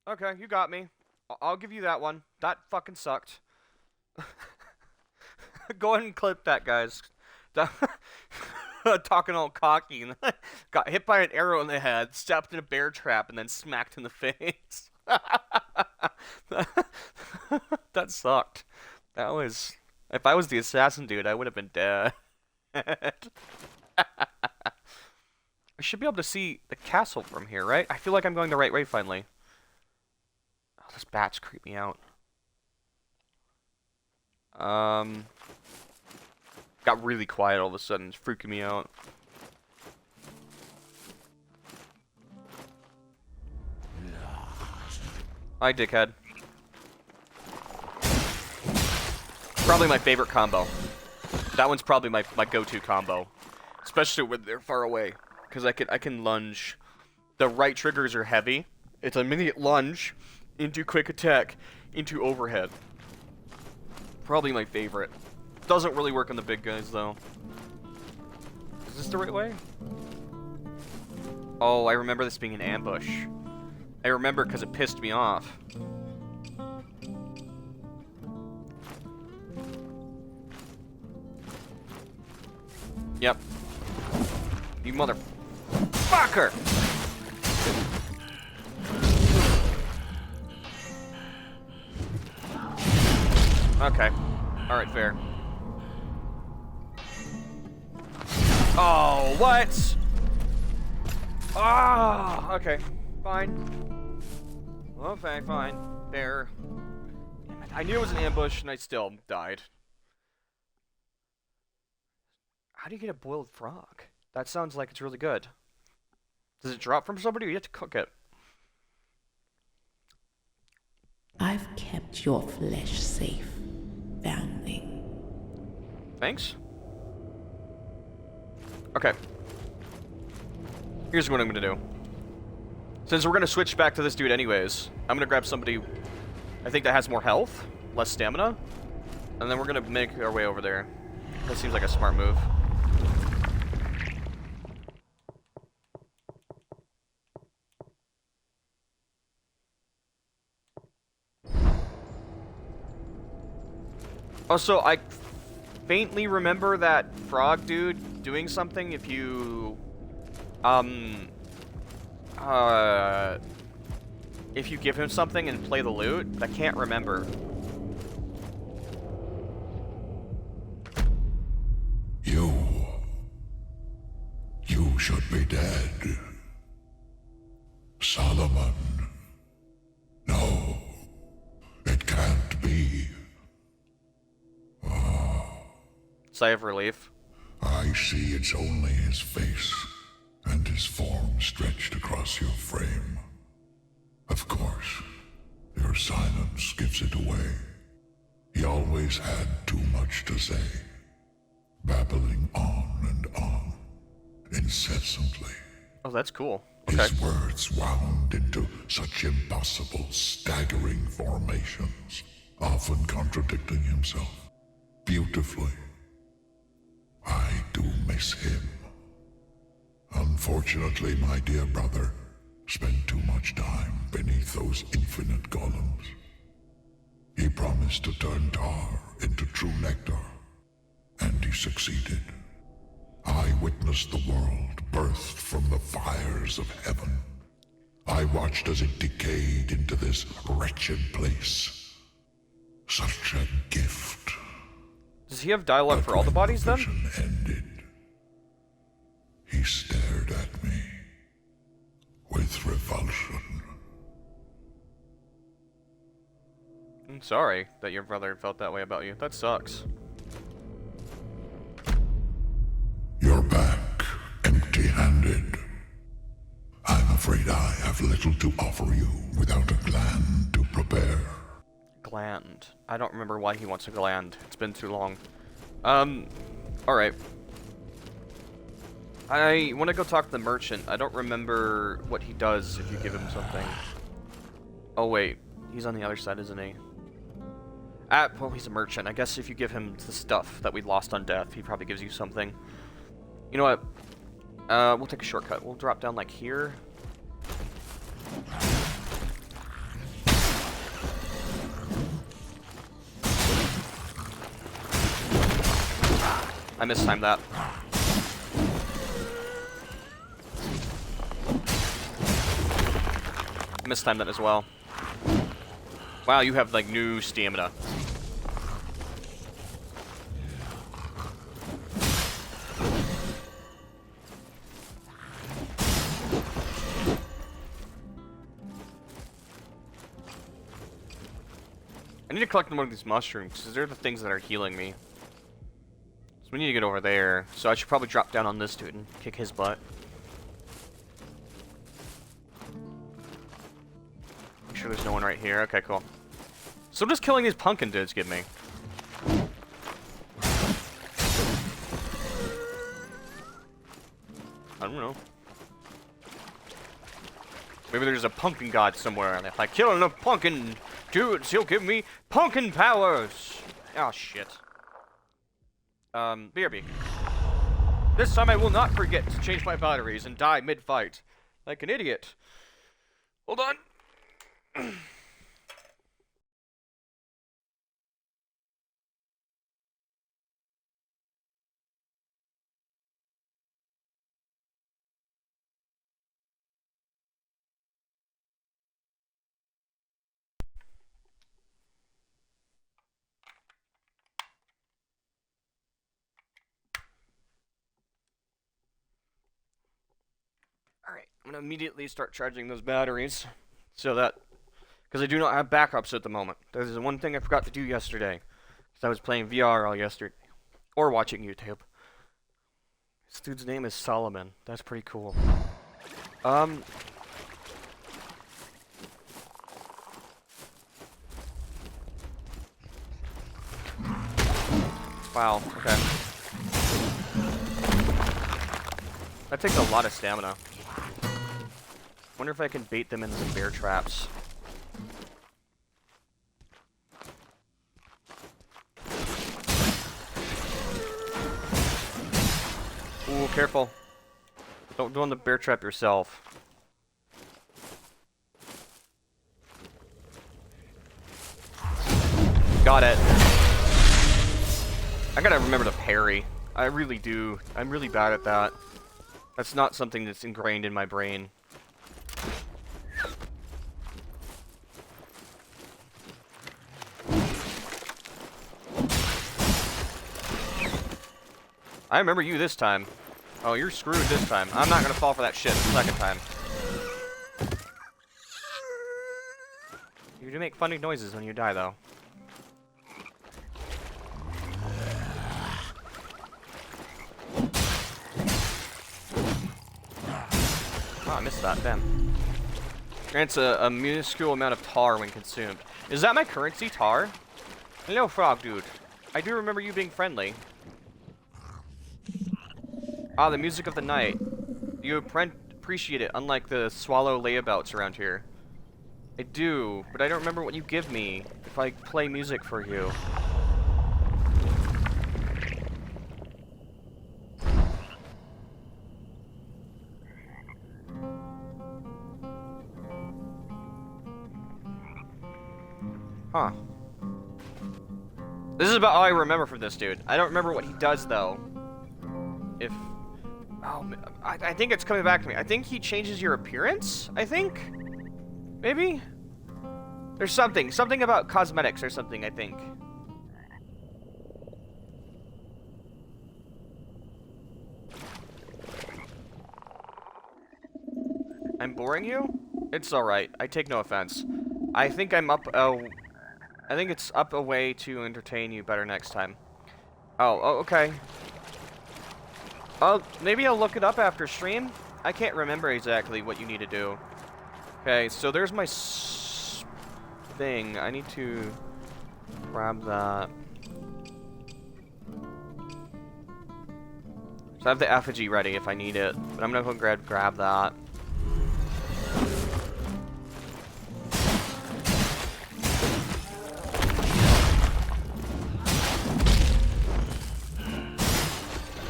Okay, you got me. I'll give you that one. That fucking sucked. Go ahead and clip that, guys. Talking all cocky and got hit by an arrow in the head, stepped in a bear trap, and then smacked in the face. That sucked. That was... If I was the assassin dude, I would have been dead. I should be able to see the castle from here, right? I feel like I'm going the right way finally. Oh, those bats creep me out. Got really quiet all of a sudden. It's freaking me out. Hi, dickhead. Probably my favorite combo. That one's probably my go-to combo. Especially when they're far away. Because I can lunge. The right triggers are heavy. It's an immediate lunge into quick attack into overhead. Probably my favorite. Doesn't really work on the big guys, though. Is this the right way? Oh, I remember this being an ambush. I remember because it pissed me off. Yep. You motherfucker! Okay. Alright, fair. Oh, what? Ah, oh, okay. Fine. Okay, fine. Fair. Damn it. I knew it was an ambush, and I still died. How do you get a boiled frog? That sounds like it's really good. Does it drop from somebody, or you have to cook it? I've kept your flesh safe, foundling. Thanks. Okay. Here's what I'm gonna do. Since we're gonna switch back to this dude anyways, I'm gonna grab somebody I think that has more health, less stamina, and then we're gonna make our way over there. That seems like a smart move. Also, I faintly remember that frog dude doing something if you, if you give him something and play the loot, but I can't remember. You should be dead. Solomon. No, it can't be. Sigh of relief. I see it's only his face and his form stretched across your frame. Of course, your silence gives it away. He always had too much to say, babbling on and on, incessantly. Oh, that's cool. Okay. His words wound into such impossible, staggering formations, often contradicting himself, beautifully. I do miss him. Unfortunately, my dear brother spent too much time beneath those infinite golems. He promised to turn tar into true nectar, and he succeeded. I witnessed the world birthed from the fires of heaven. I watched as it decayed into this wretched place. Such a gift. Does he have dialogue for all the bodies then? Vision ended. He stared at me with revulsion. I'm sorry that your brother felt that way about you. That sucks. You're back, empty-handed. I'm afraid I have little to offer you without a gland to prepare. Gland. I don't remember why he wants a gland. It's been too long. Alright. I want to go talk to the merchant. I don't remember what he does if you give him something. Oh wait, he's on the other side, isn't he? Well, he's a merchant. I guess if you give him the stuff that we lost on death, he probably gives you something. You know what? We'll take a shortcut. We'll drop down like here. I mistimed that. I mistimed that as well. Wow, you have like new stamina. I need to collect one of these mushrooms, because they're the things that are healing me. So we need to get over there. So I should probably drop down on this dude and kick his butt. Make sure there's no one right here. Okay, cool. So does killing these pumpkin dudes give me? I don't know. Maybe there's a pumpkin god somewhere, and if I kill enough pumpkin dudes, he'll give me pumpkin powers! Oh, shit. BRB. This time I will not forget to change my batteries and die mid-fight. Like an idiot. Hold on. Alright, I'm gonna immediately start charging those batteries. So that... Because I do not have backups at the moment. That is the one thing I forgot to do yesterday. Because I was playing VR all yesterday. Or watching YouTube. This dude's name is Solomon. That's pretty cool. Wow, okay. That takes a lot of stamina. Wonder if I can bait them into the bear traps. Ooh, careful. Don't go on the bear trap yourself. Got it. I gotta remember to parry. I really do. I'm really bad at that. That's not something that's ingrained in my brain. I remember you this time. Oh, you're screwed this time. I'm not gonna fall for that shit the second time. You do make funny noises when you die, though. Oh, I missed that. Damn. Grants a minuscule amount of tar when consumed. Is that my currency, tar? Hello, frog dude. I do remember you being friendly. Ah, the music of the night. You appreciate it, unlike the swallow layabouts around here. I do, but I don't remember what you give me if I play music for you. Huh. This is about all I remember from this dude. I don't remember what he does, though. If... Oh, I think it's coming back to me. I think he changes your appearance, I think? Maybe? There's something about cosmetics or something, I think. I'm boring you? It's alright. I take no offense. I think I'm up, I think it's up a way to entertain you better next time. Oh, okay. Maybe I'll look it up after stream. I can't remember exactly what you need to do. Okay, so there's my thing. I need to grab that. So I have the effigy ready if I need it, but I'm gonna go grab that.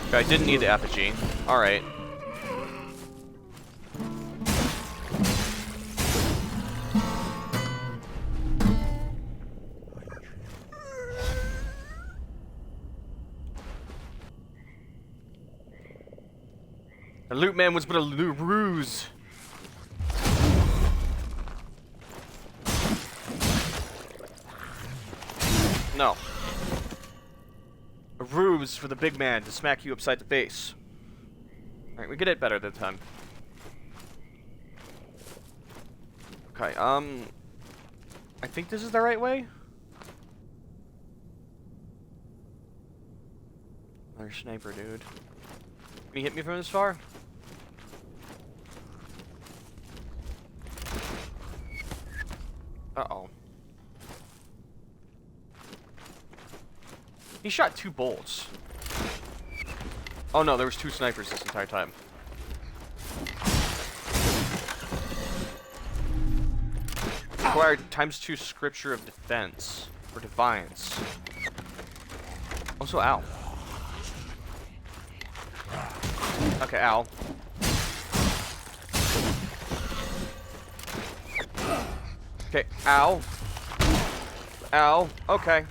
Okay, I didn't need the effigy. Alright. The loot man was but a ruse. No. A ruse for the big man to smack you upside the face. Alright, we get it better this time. Okay, I think this is the right way? Another sniper, dude. Can you hit me from this far? Uh-oh. He shot 2 bolts. Oh no, there was 2 snipers this entire time. Required ×2 scripture of defense. Or defiance. Also, ow. Okay, ow. Okay, ow. Ow. Okay.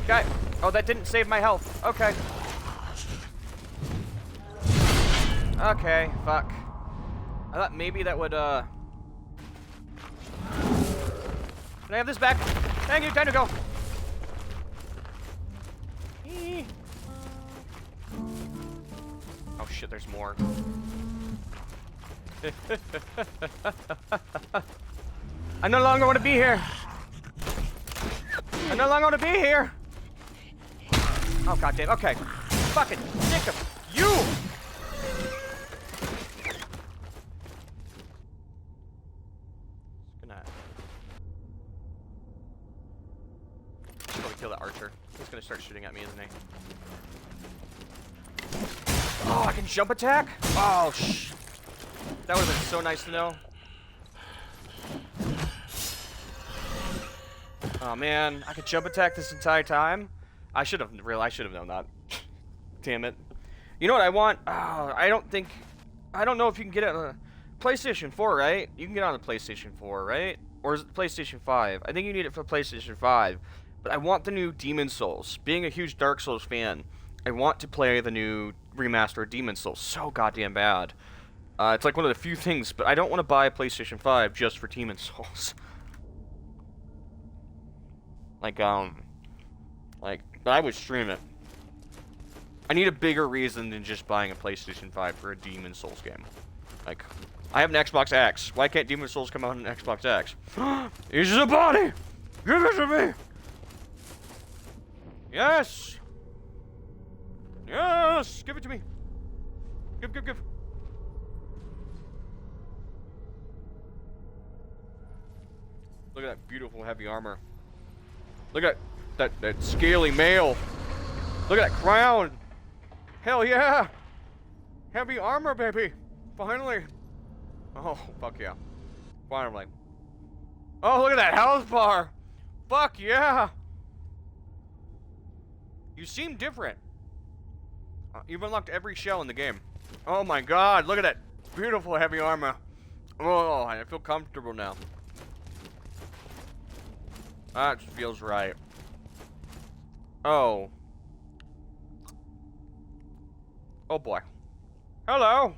Okay. Oh, that didn't save my health. Okay. Okay, fuck. I thought maybe that would, Can I have this back? Thank you, time to go. Oh shit, there's more. I no longer want to be here. I no longer want to be here. Oh goddamn. Okay. Fucking sick of you. Should probably kill that archer. He's gonna start shooting at me, isn't he? Oh, I can jump attack? Oh, that would have been so nice to know. Oh man, I could jump attack this entire time. I should have known that. Damn it. You know what I want? Oh, I don't know if you can get it on the PlayStation 4, right? You can get it on the PlayStation 4, right? Or is it PlayStation 5? I think you need it for PlayStation 5. But I want the new Demon Souls. Being a huge Dark Souls fan, I want to play the new remastered Demon Souls so goddamn bad. It's like one of the few things, but I don't want to buy a PlayStation 5 just for Demon Souls. Like, I would stream it. I need a bigger reason than just buying a PlayStation 5 for a Demon Souls game. Like, I have an Xbox X. Why can't Demon Souls come out on an Xbox X? This is a body! Give it to me! Yes! Yes! Give it to me! Give. Look at that beautiful heavy armor. Look at that scaly mail. Look at that crown. Hell yeah! Heavy armor, baby! Finally! Oh, fuck yeah. Finally. Oh, look at that health bar! Fuck yeah! You seem different. You've unlocked every shell in the game. Oh my god, look at that beautiful heavy armor. Oh, I feel comfortable now. That feels right. Oh. Oh boy. Hello!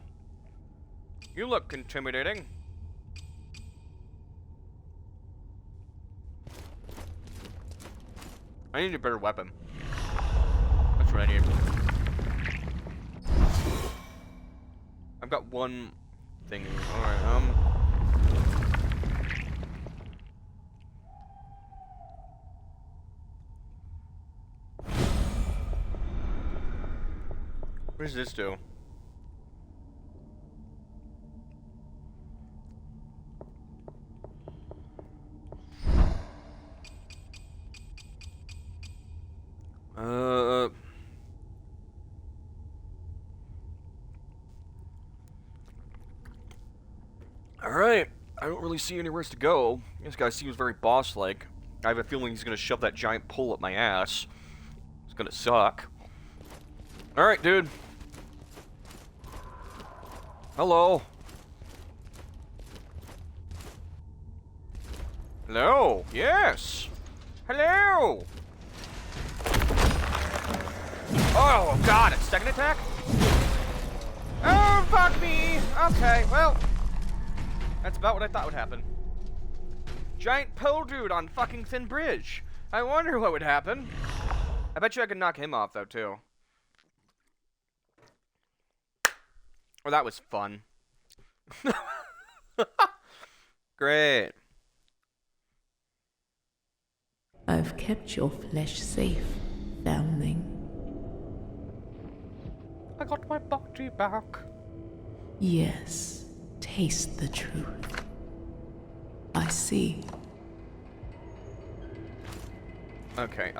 You look intimidating. I need a better weapon. That's what I need. I've got one thing. Alright, what does this do? Alright. I don't really see anywhere else to go. This guy seems very boss-like. I have a feeling he's gonna shove that giant pole up my ass. It's gonna suck. Alright, dude. Hello. Hello. Yes. Hello. Oh, God. It's second attack? Oh, fuck me. Okay, well. That's about what I thought would happen. Giant pole dude on fucking thin bridge. I wonder what would happen. I bet you I could knock him off, though, too. Well, that was fun. Great. I've kept your flesh safe, foundling. I got my body back. Yes, taste the truth. I see. Okay,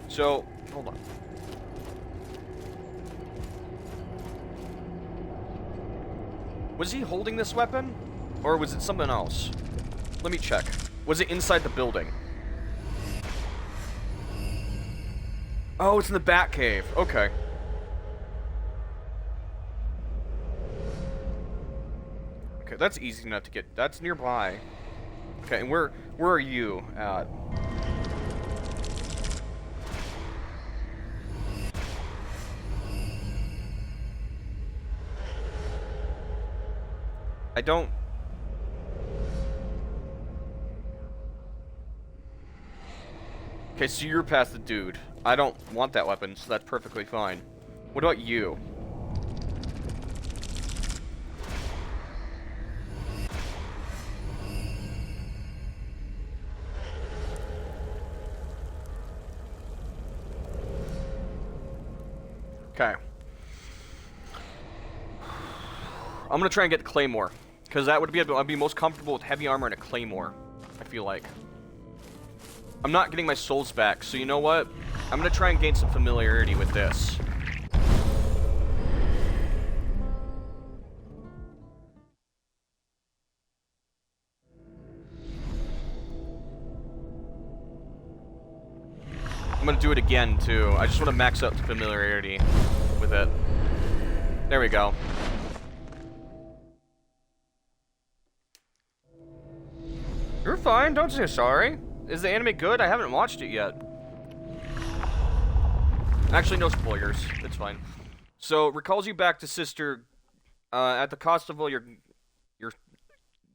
so, hold on. Was he holding this weapon? Or was it something else? Let me check. Was it inside the building? Oh, it's in the Batcave. Okay. Okay, that's easy enough to get. That's nearby. Okay, and where are you at? I don't... Okay, so you're past the dude. I don't want that weapon, so that's perfectly fine. What about you? Okay. I'm gonna try and get the Claymore, because that would be I'd be most comfortable with heavy armor and a Claymore, I feel like. I'm not getting my souls back, so you know what? I'm gonna try and gain some familiarity with this. I'm gonna do it again, too. I just want to max out the familiarity with it. There we go. You're fine, don't say sorry. Is the anime good? I haven't watched it yet. Actually, no spoilers. It's fine. So, recalls you back to Sister, at the cost of all your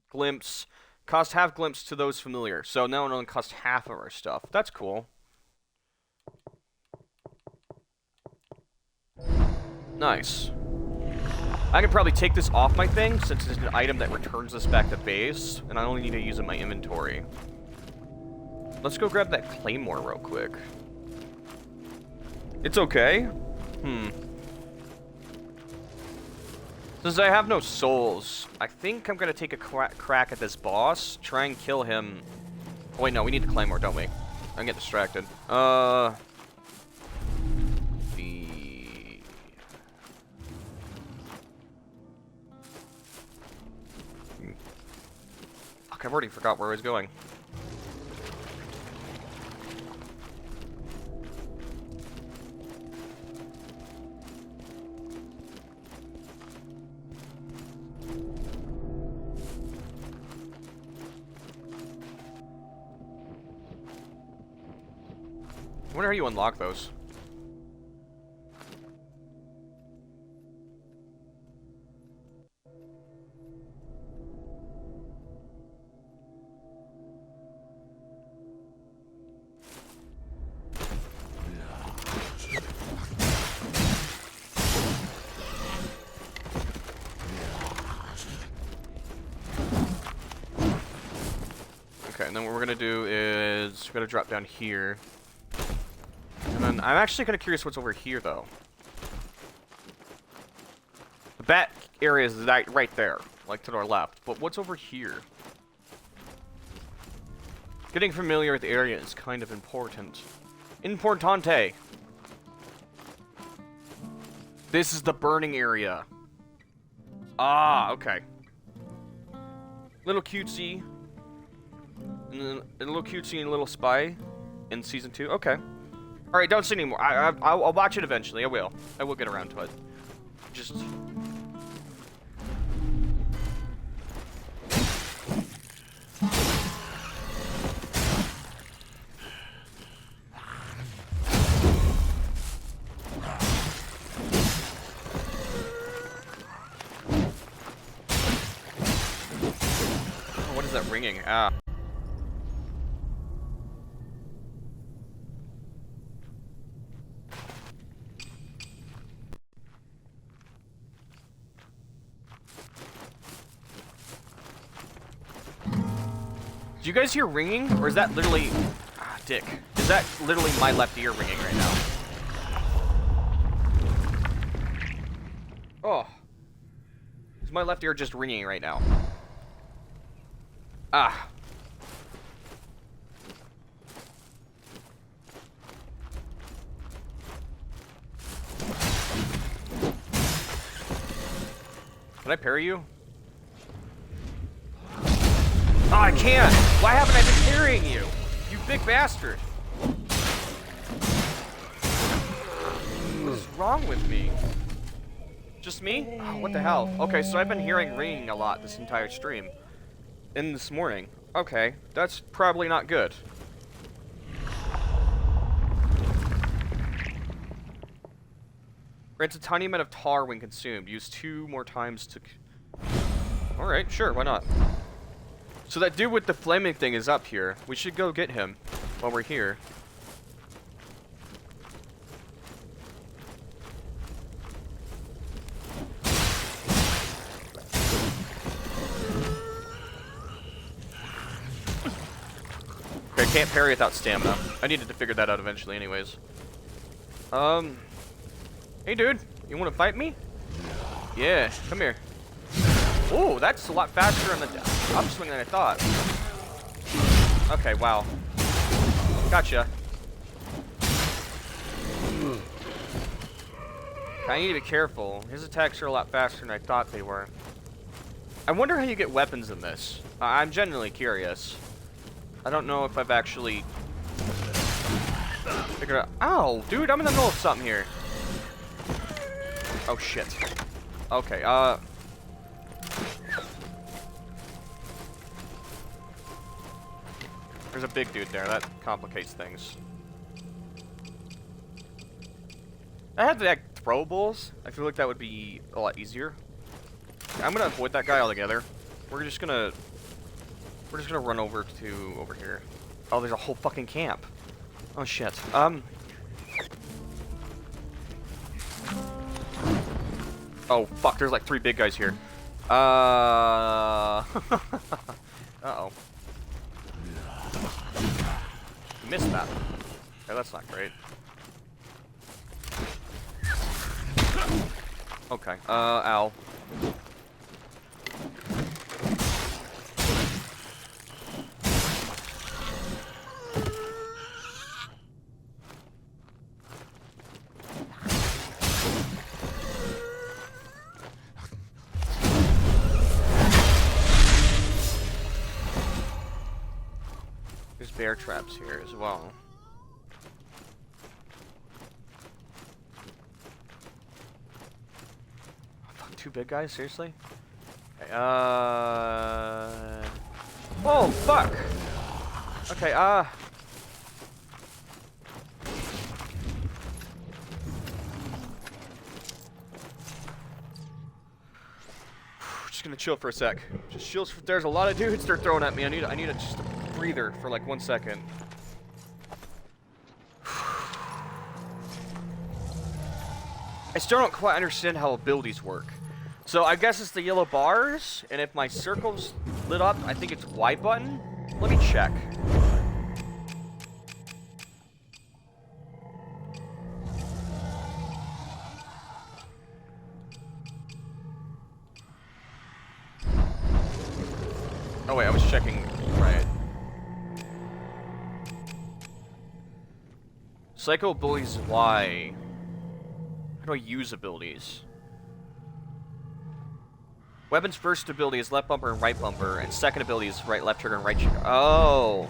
glimpse, cost half glimpse to those familiar. So now it only costs half of our stuff. That's cool. Nice. I can probably take this off my thing, since it's an item that returns us back to base, and I only need to use it in my inventory. Let's go grab that claymore real quick. It's okay. Since I have no souls, I think I'm gonna take a crack at this boss, try and kill him. Oh wait, no, we need the claymore, don't we? I get distracted. Fuck, I've already forgot where I was going. I wonder how you unlock those. Okay, and then what we're gonna do is we're gonna drop down here. And then I'm actually kind of curious what's over here, though. The bat area is right there, like to our left. But what's over here? Getting familiar with the area is kind of important. Importante. This is the burning area. Ah, okay. Little cutesy. And then a little cutesy and a little spy in season 2. Okay. Alright, don't say anymore. I'll watch it eventually. I will. I will get around to it. Just... Oh, what is that ringing? Ah. Do you guys hear ringing? Or is that literally... Ah, dick. Is that literally my left ear ringing right now? Oh. Is my left ear just ringing right now? Ah. Can I parry you? Oh, I can't! Why haven't I been carrying you? You big bastard! What is wrong with me? Just me? Oh, what the hell? Okay, so I've been hearing ringing a lot this entire stream. And this morning. Okay, that's probably not good. Grants a tiny amount of tar when consumed. Use 2 more times to... Alright, sure, why not? So that dude with the flaming thing is up here. We should go get him while we're here. Okay, I can't parry without stamina. I needed to figure that out eventually anyways. Hey dude, you wanna fight me? Yeah, come here. Oh, that's a lot faster on the upswing than I thought. Okay, wow. Gotcha. I need to be careful. His attacks are a lot faster than I thought they were. I wonder how you get weapons in this. I'm genuinely curious. I don't know if I've actually figured out. Ow, dude, I'm in the middle of something here. Oh shit. Okay, There's a big dude there. That complicates things. I had the like, throwables. I feel like that would be a lot easier. I'm gonna avoid that guy altogether. We're just gonna run over to over here. Oh, there's a whole fucking camp. Oh shit. Oh fuck, there's like 3 big guys here. Uh-oh. Missed that. Okay, that's not great. Okay, ow. There's bear traps here as well. Oh, fuck, 2 big guys? Seriously? Okay, oh, fuck! Okay, just gonna chill for a sec. Just chill. There's a lot of dudes they're throwing at me. I need just a breather for like 1 second. I still don't quite understand how abilities work. So I guess it's the yellow bars, and if my circle's lit up, I think it's Y button. Let me check. Oh wait, I was checking, right. Psycho abilities Y. How do I use abilities? Weapon's first ability is left bumper and right bumper, and second ability is left trigger and right trigger. Oh!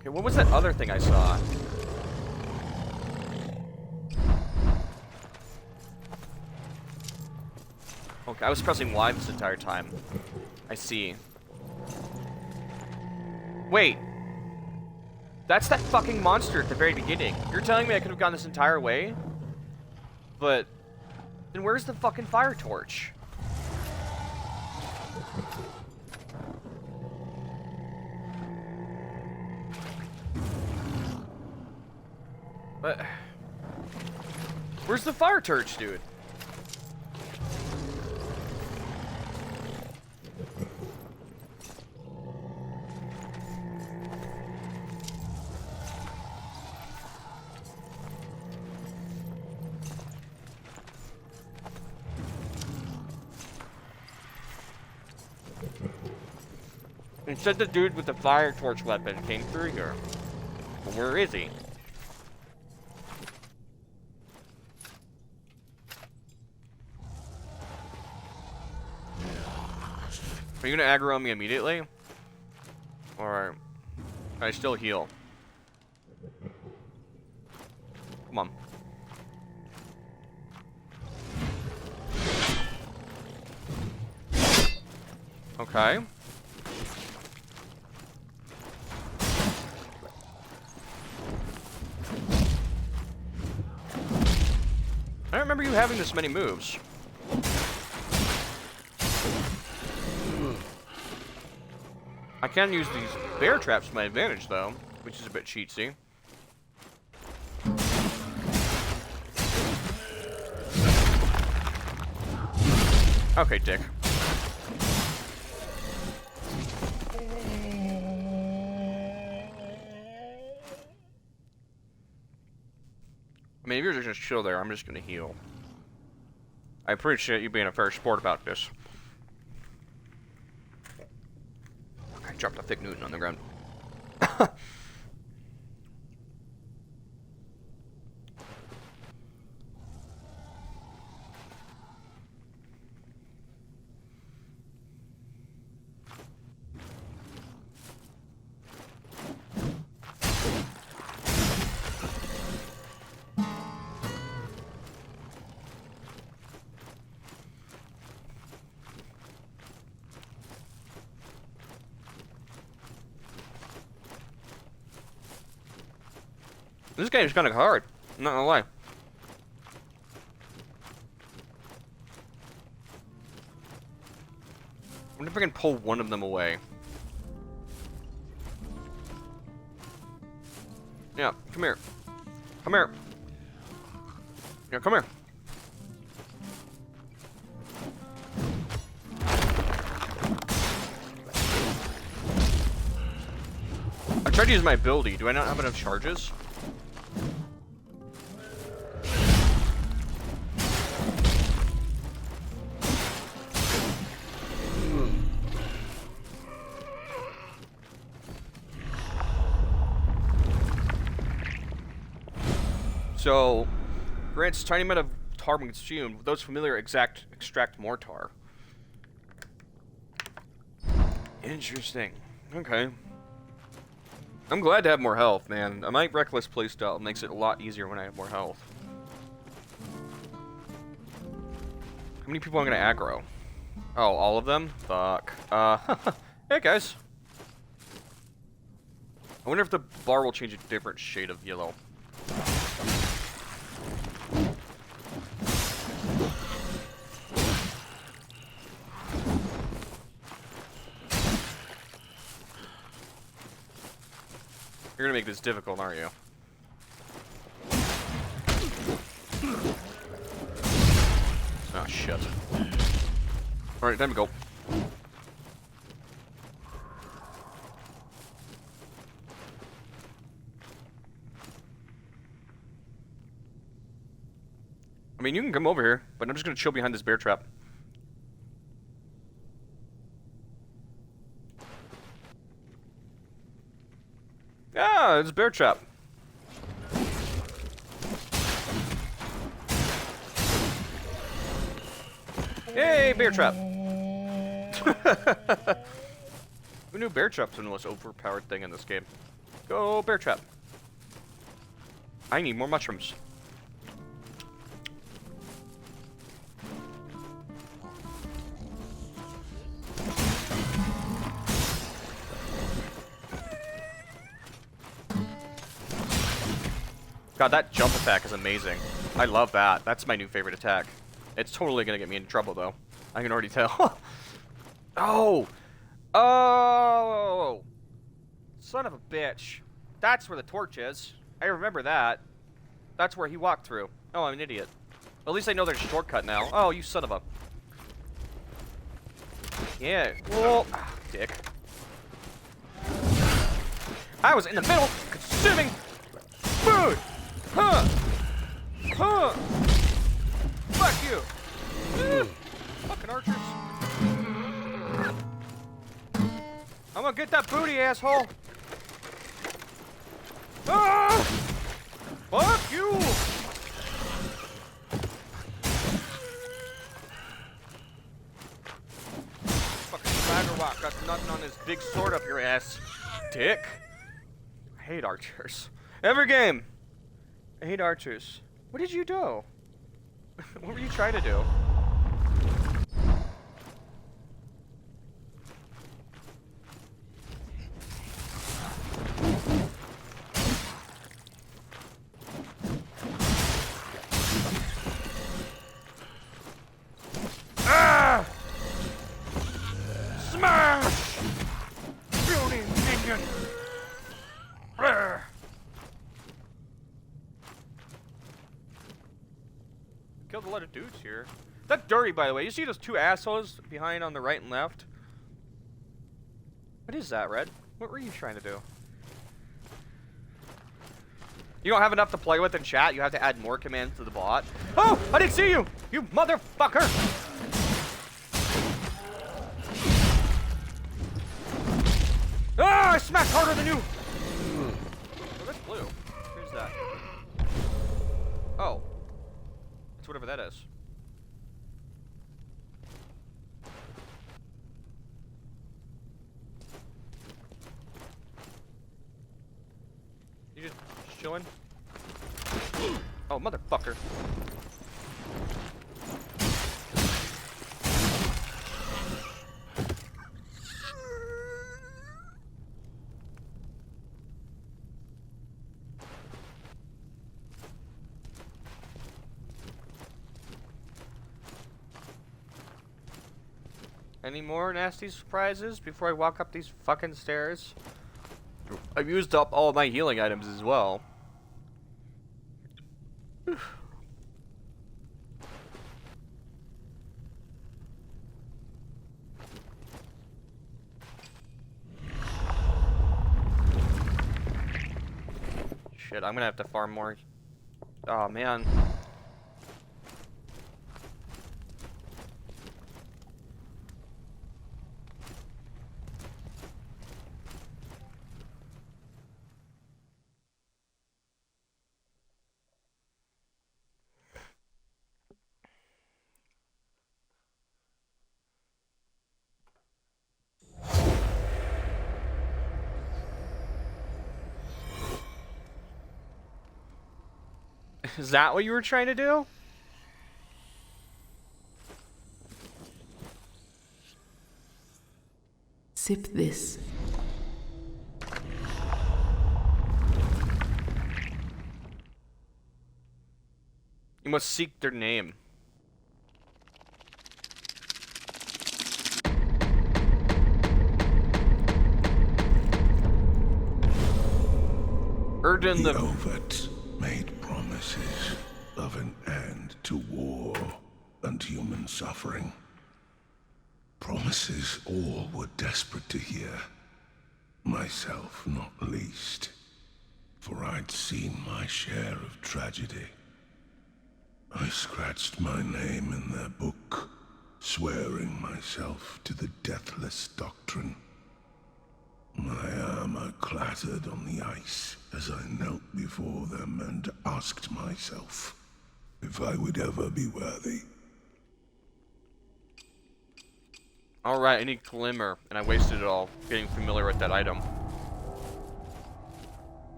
Okay, what was that other thing I saw? Okay, I was pressing Y this entire time. I see. Wait! That's that fucking monster at the very beginning. You're telling me I could have gone this entire way? But... then where's the fucking fire torch? But... where's the fire torch, dude? It said the dude with the fire torch weapon came through here. But where is he? Are you gonna aggro me immediately? Or can I still heal? Come on. Okay. I don't remember you having this many moves. I can use these bear traps to my advantage, though, which is a bit cheatsy. Okay, dick. I mean, if you're just chill there, I'm just gonna heal. I appreciate you being a fair sport about this. I dropped a thick Newton on the ground. This game is kind of hard. I'm not gonna lie. I wonder if I can pull one of them away. Yeah, come here. Come here. Yeah, come here. I tried to use my ability. Do I not have enough charges? So, grants tiny amount of tar when consumed. Those familiar extract more tar. Interesting. Okay. I'm glad to have more health, man. My reckless playstyle makes it a lot easier when I have more health. How many people am I gonna aggro? Oh, all of them? Fuck. Hey guys. I wonder if the bar will change a different shade of yellow. You're gonna make this difficult, aren't you? Oh, shit. Alright, time to go. I mean, you can come over here, but I'm just gonna chill behind this bear trap. Yeah, it's a bear trap. Yay, bear trap. Who knew bear traps were the most overpowered thing in this game? Go bear trap. I need more mushrooms. God, that jump attack is amazing. I love that. That's my new favorite attack. It's totally gonna get me into trouble, though. I can already tell. Oh! Oh! Son of a bitch. That's where the torch is. I remember that. That's where he walked through. Oh, I'm an idiot. At least I know there's a shortcut now. Oh, you son of a... Yeah. Whoa. Ah, dick. I was in the middle, consuming food! Huh! Huh! Fuck you! Fucking archers. I'm gonna get that booty, asshole! Ah! Fuck you! Fucking swaggerwalk got nothing on his big sword up your ass, dick. I hate archers. Every game! I hate archers. What did you do? What were you trying to do? Ah! Smash! Building minion! Brr. Killed a lot of dudes here. That's dirty, by the way. You see those two assholes behind on the right and left? What is that, Red? What were you trying to do? You don't have enough to play with in chat. You have to add more commands to the bot. Oh! I didn't see you! You motherfucker! Ah! I smacked harder than you! Oh, that's blue. Who's that? Oh. It's whatever that is. You just chilling? Oh, motherfucker. Any more nasty surprises before I walk up these fucking stairs? I've used up all of my healing items as well. Shit, I'm gonna have to farm more. Oh man. Is that what you were trying to do? Sip this. You must seek their name. Urden The the... Ovets made promises of an end to war and human suffering. Promises all were desperate to hear. Myself not least. For I'd seen my share of tragedy. I scratched my name in their book, swearing myself to the deathless doctrine. My armor clattered on the ice as I knelt before them and asked myself if I would ever be worthy. Alright, I need Glimmer, and I wasted it all getting familiar with that item.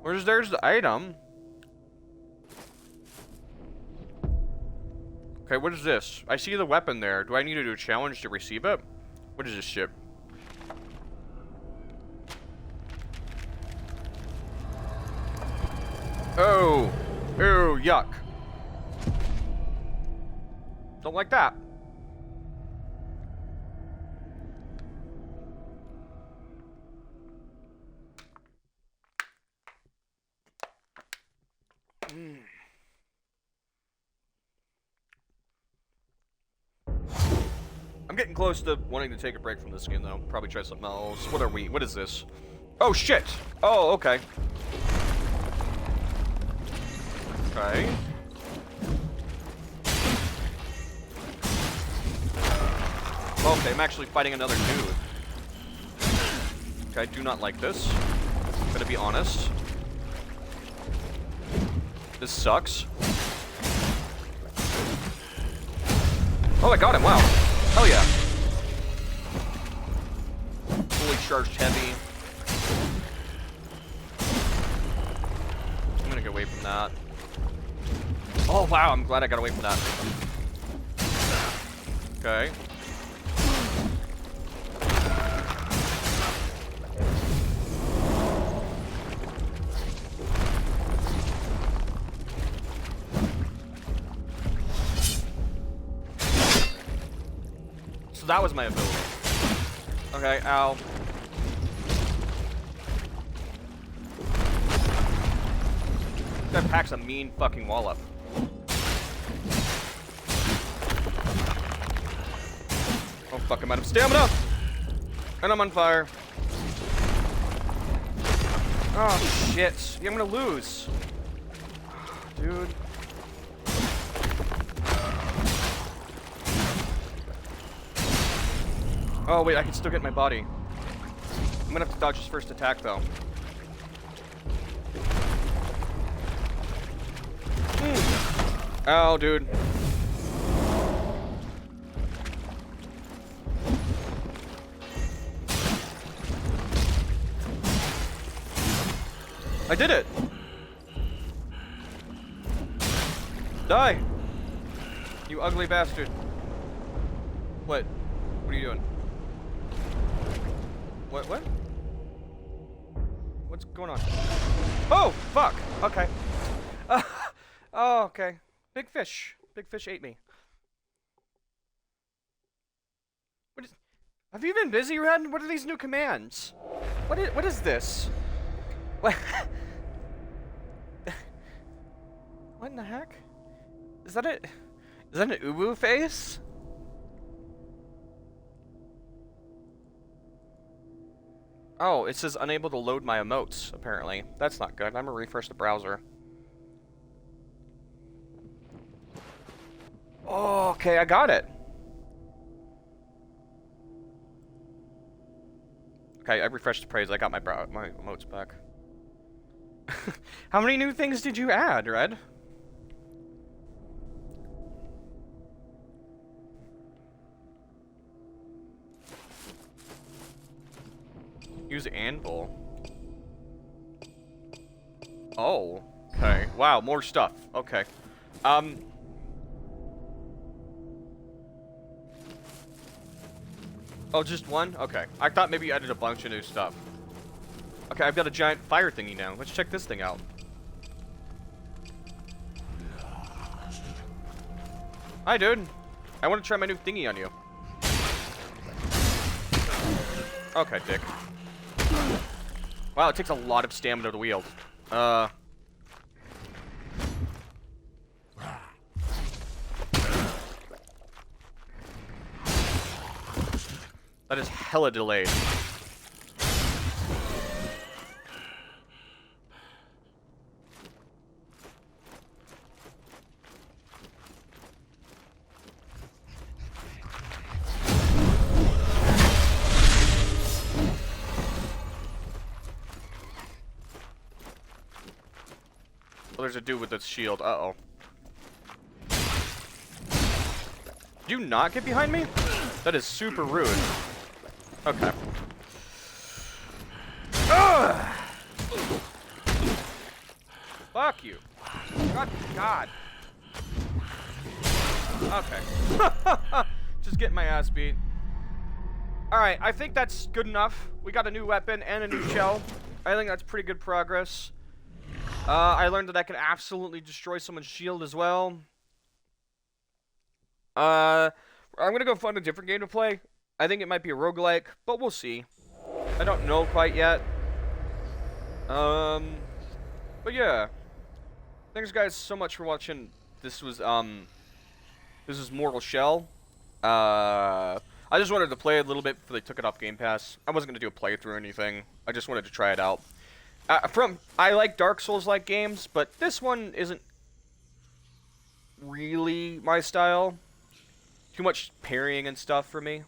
There's the item? Okay, what is this? I see the weapon there. Do I need to do a challenge to receive it? What is this shit? Oh! Oh, yuck. Don't like that. I'm getting close to wanting to take a break from this game, though. Probably try something else. What are we? What is this? Oh, shit! Oh, okay. Okay. Okay, I'm actually fighting another dude. Okay, I do not like this. I'm gonna be honest. This sucks. Oh, I got him, wow. Hell yeah. Fully charged heavy. I'm gonna get away from that. Oh, wow, I'm glad I got away from that. Okay. So that was my ability. Okay, ow. That packs a mean fucking wallop. Oh fuck, I'm out of stamina! And I'm on fire. Oh shit. Yeah, I'm gonna lose. Dude. Oh wait, I can still get my body. I'm gonna have to dodge his first attack though. Ow, dude. I did it! Die! You ugly bastard. What? What are you doing? What? What's going on? Oh, fuck! Okay. Oh, okay. Big fish. Big fish ate me. What is... Have you been busy, Red? What are these new commands? What is this? What? What in the heck? Is that it? Is that an Ubu face? Oh, it says unable to load my emotes, apparently. That's not good. I'm gonna refresh the browser. Oh, okay, I got it. Okay, I refreshed the praise. I got my emotes back. How many new things did you add, Red? Use anvil. Oh, okay. Wow, more stuff. Okay. Oh, just one? Okay. I thought maybe you added a bunch of new stuff. Okay, I've got a giant fire thingy now. Let's check this thing out. Hi, dude. I want to try my new thingy on you. Okay, dick. Wow, it takes a lot of stamina to wield. That is hella delayed. Oh, there's a dude with this shield. Uh-oh. Do you not get behind me? That is super rude. Okay. Ugh! Fuck you. God. Okay. Just getting my ass beat. Alright, I think that's good enough. We got a new weapon and a new shell. I think that's pretty good progress. I learned that I can absolutely destroy someone's shield as well. I'm gonna go find a different game to play. I think it might be a roguelike, but we'll see. I don't know quite yet. But yeah. Thanks guys so much for watching. This was Mortal Shell. I just wanted to play it a little bit before they took it off Game Pass. I wasn't gonna do a playthrough or anything. I just wanted to try it out. I like Dark Souls-like games, but this one isn't really my style. Too much parrying and stuff for me.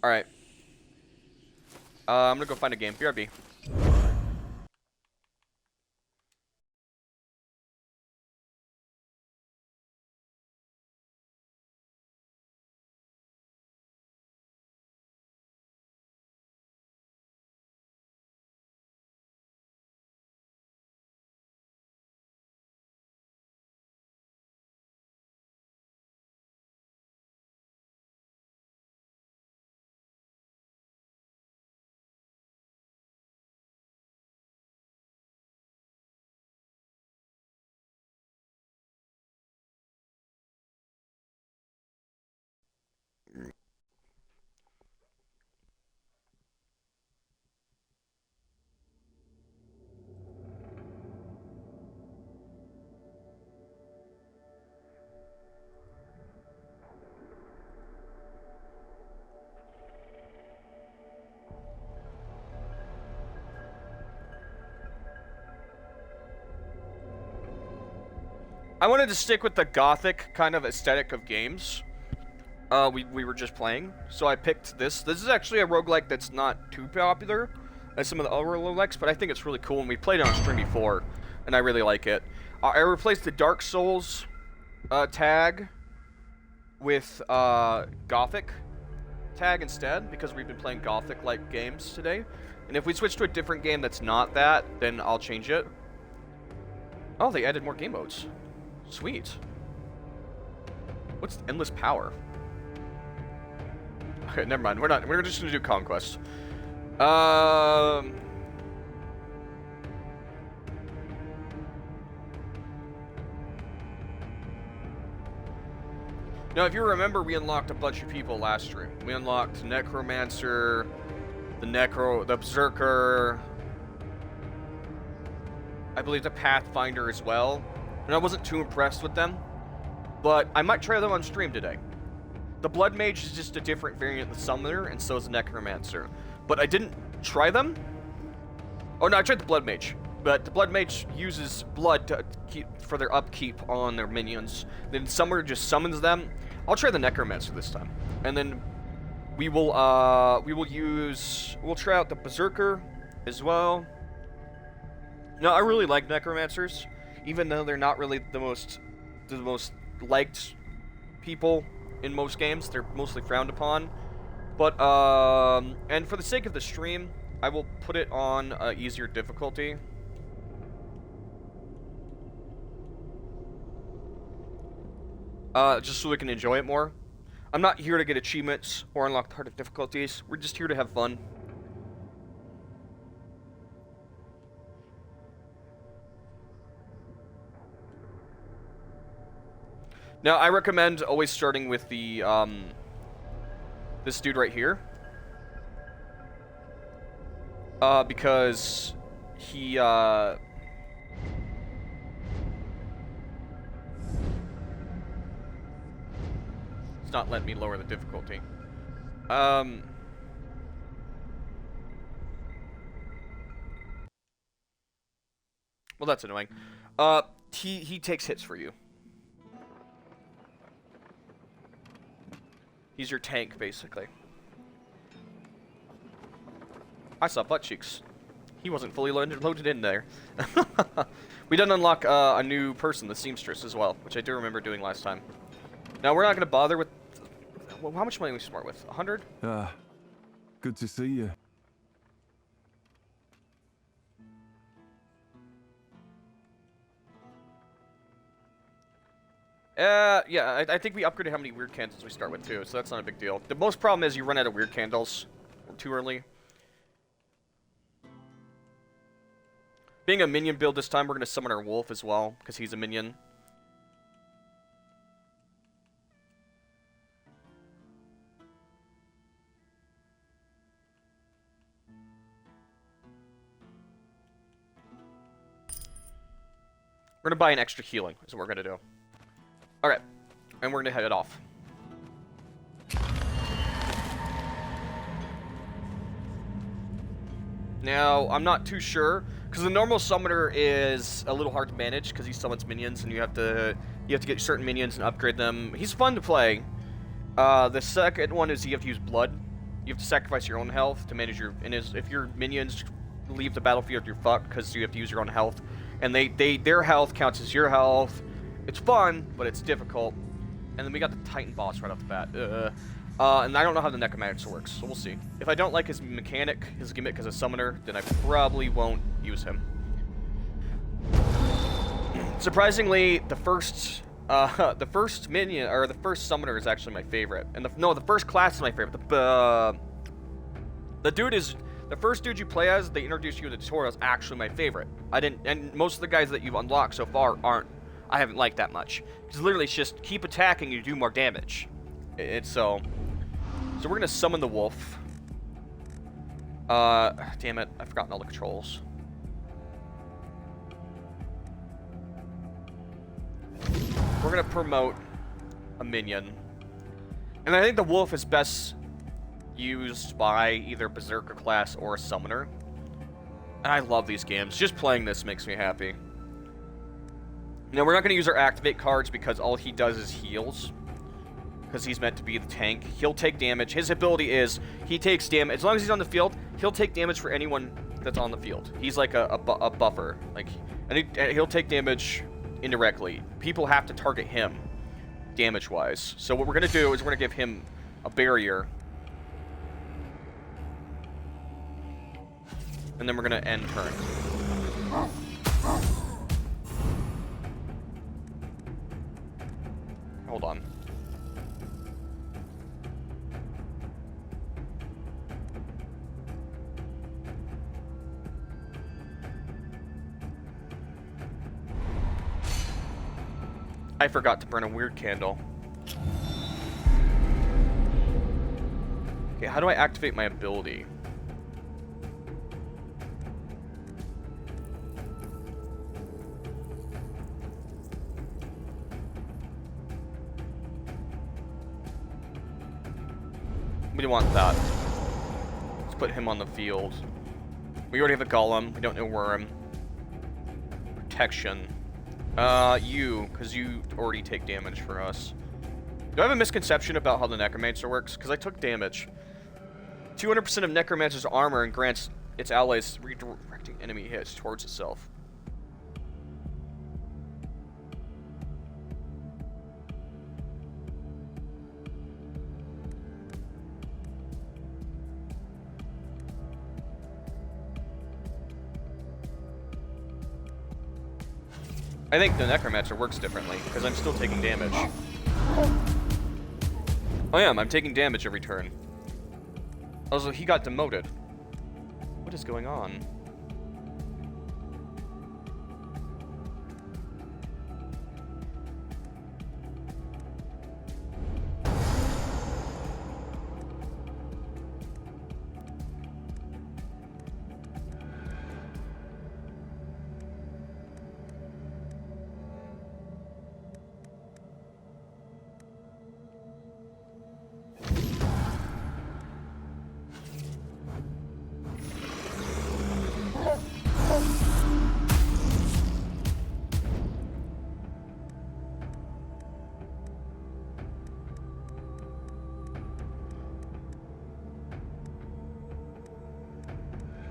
Alright. I'm gonna go find a game. BRB. I wanted to stick with the gothic kind of aesthetic of games we were just playing, so I picked this. This is actually a roguelike that's not too popular as some of the other roguelikes, but I think it's really cool, and we played it on stream before, and I really like it. I replaced the Dark Souls tag with Gothic tag instead, because we've been playing Gothic-like games today. And if we switch to a different game that's not that, then I'll change it. Oh, they added more game modes. Sweet. What's endless power? Okay, never mind. We're just gonna do conquest. Now, if you remember, we unlocked a bunch of people last stream. We unlocked Necromancer, the Berserker, I believe the Pathfinder as well. And I wasn't too impressed with them, but I might try them on stream today. The Blood Mage is just a different variant of the Summoner, and so is the Necromancer. But I didn't try them. Oh no, I tried the Blood Mage. But the Blood Mage uses blood to for their upkeep on their minions. Then Summoner just summons them. I'll try the Necromancer this time. And then we'll try out the Berserker as well. No, I really like Necromancers, even though they're not really the most liked people in most games. They're mostly frowned upon. But and for the sake of the stream, I will put it on easier difficulty. Just so we can enjoy it more. I'm not here to get achievements or unlock the harder difficulties. We're just here to have fun. Now, I recommend always starting with the, this dude right here. Because he, it's not letting me lower the difficulty. Well, that's annoying. He takes hits for you. He's your tank, basically. I saw butt cheeks. He wasn't fully loaded in there. We did unlock a new person, the seamstress, as well, which I do remember doing last time. Now, we're not going to bother with... Well, how much money are we smart with? 100? Good to see you. Yeah, I think we upgraded how many weird candles we start with, too, so that's not a big deal. The most problem is you run out of weird candles too early. Being a minion build this time, we're going to summon our wolf as well, because he's a minion. We're going to buy an extra healing, is what we're going to do. Alright, and we're going to head it off. Now, I'm not too sure, because the normal summoner is a little hard to manage, because he summons minions, and you have to get certain minions and upgrade them. He's fun to play. The second one is you have to use blood. You have to sacrifice your own health to manage your... And if your minions leave the battlefield, you're fucked, because you have to use your own health. And their health counts as your health. It's fun, but it's difficult. And then we got the Titan boss right off the bat. And I don't know how the Necromancer works, so we'll see. If I don't like his mechanic, his gimmick as a summoner, then I probably won't use him. Surprisingly, the first minion, or the first summoner is actually my favorite. And the first class is my favorite. The first dude you play as, they introduce you in the tutorial, is actually my favorite. And most of the guys that you've unlocked so far I haven't liked that much. Because literally it's just keep attacking, you do more damage. So we're gonna summon the wolf. Damn it, I've forgotten all the controls. We're gonna promote a minion. And I think the wolf is best used by either Berserker class or a summoner. And I love these games. Just playing this makes me happy. Now, we're not going to use our activate cards because all he does is heals. Because he's meant to be the tank. He'll take damage. His ability is, he takes damage. As long as he's on the field, he'll take damage for anyone that's on the field. He's like a buffer. And he'll take damage indirectly. People have to target him, damage-wise. So what we're going to do is we're going to give him a barrier. And then we're going to end turn. Hold on. I forgot to burn a weird candle. Okay, how do I activate my ability? We don't want that. Let's put him on the field. We already have a golem. We don't know worm. Protection. You, because you already take damage for us. Do I have a misconception about how the Necromancer works? Because I took damage. 200% of Necromancer's armor and grants its allies redirecting enemy hits towards itself. I think the Necromancer works differently, because I'm still taking damage. I am. I'm taking damage every turn. Also, he got demoted. What is going on?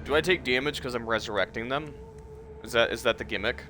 Do I take damage because I'm resurrecting them? Is that the gimmick?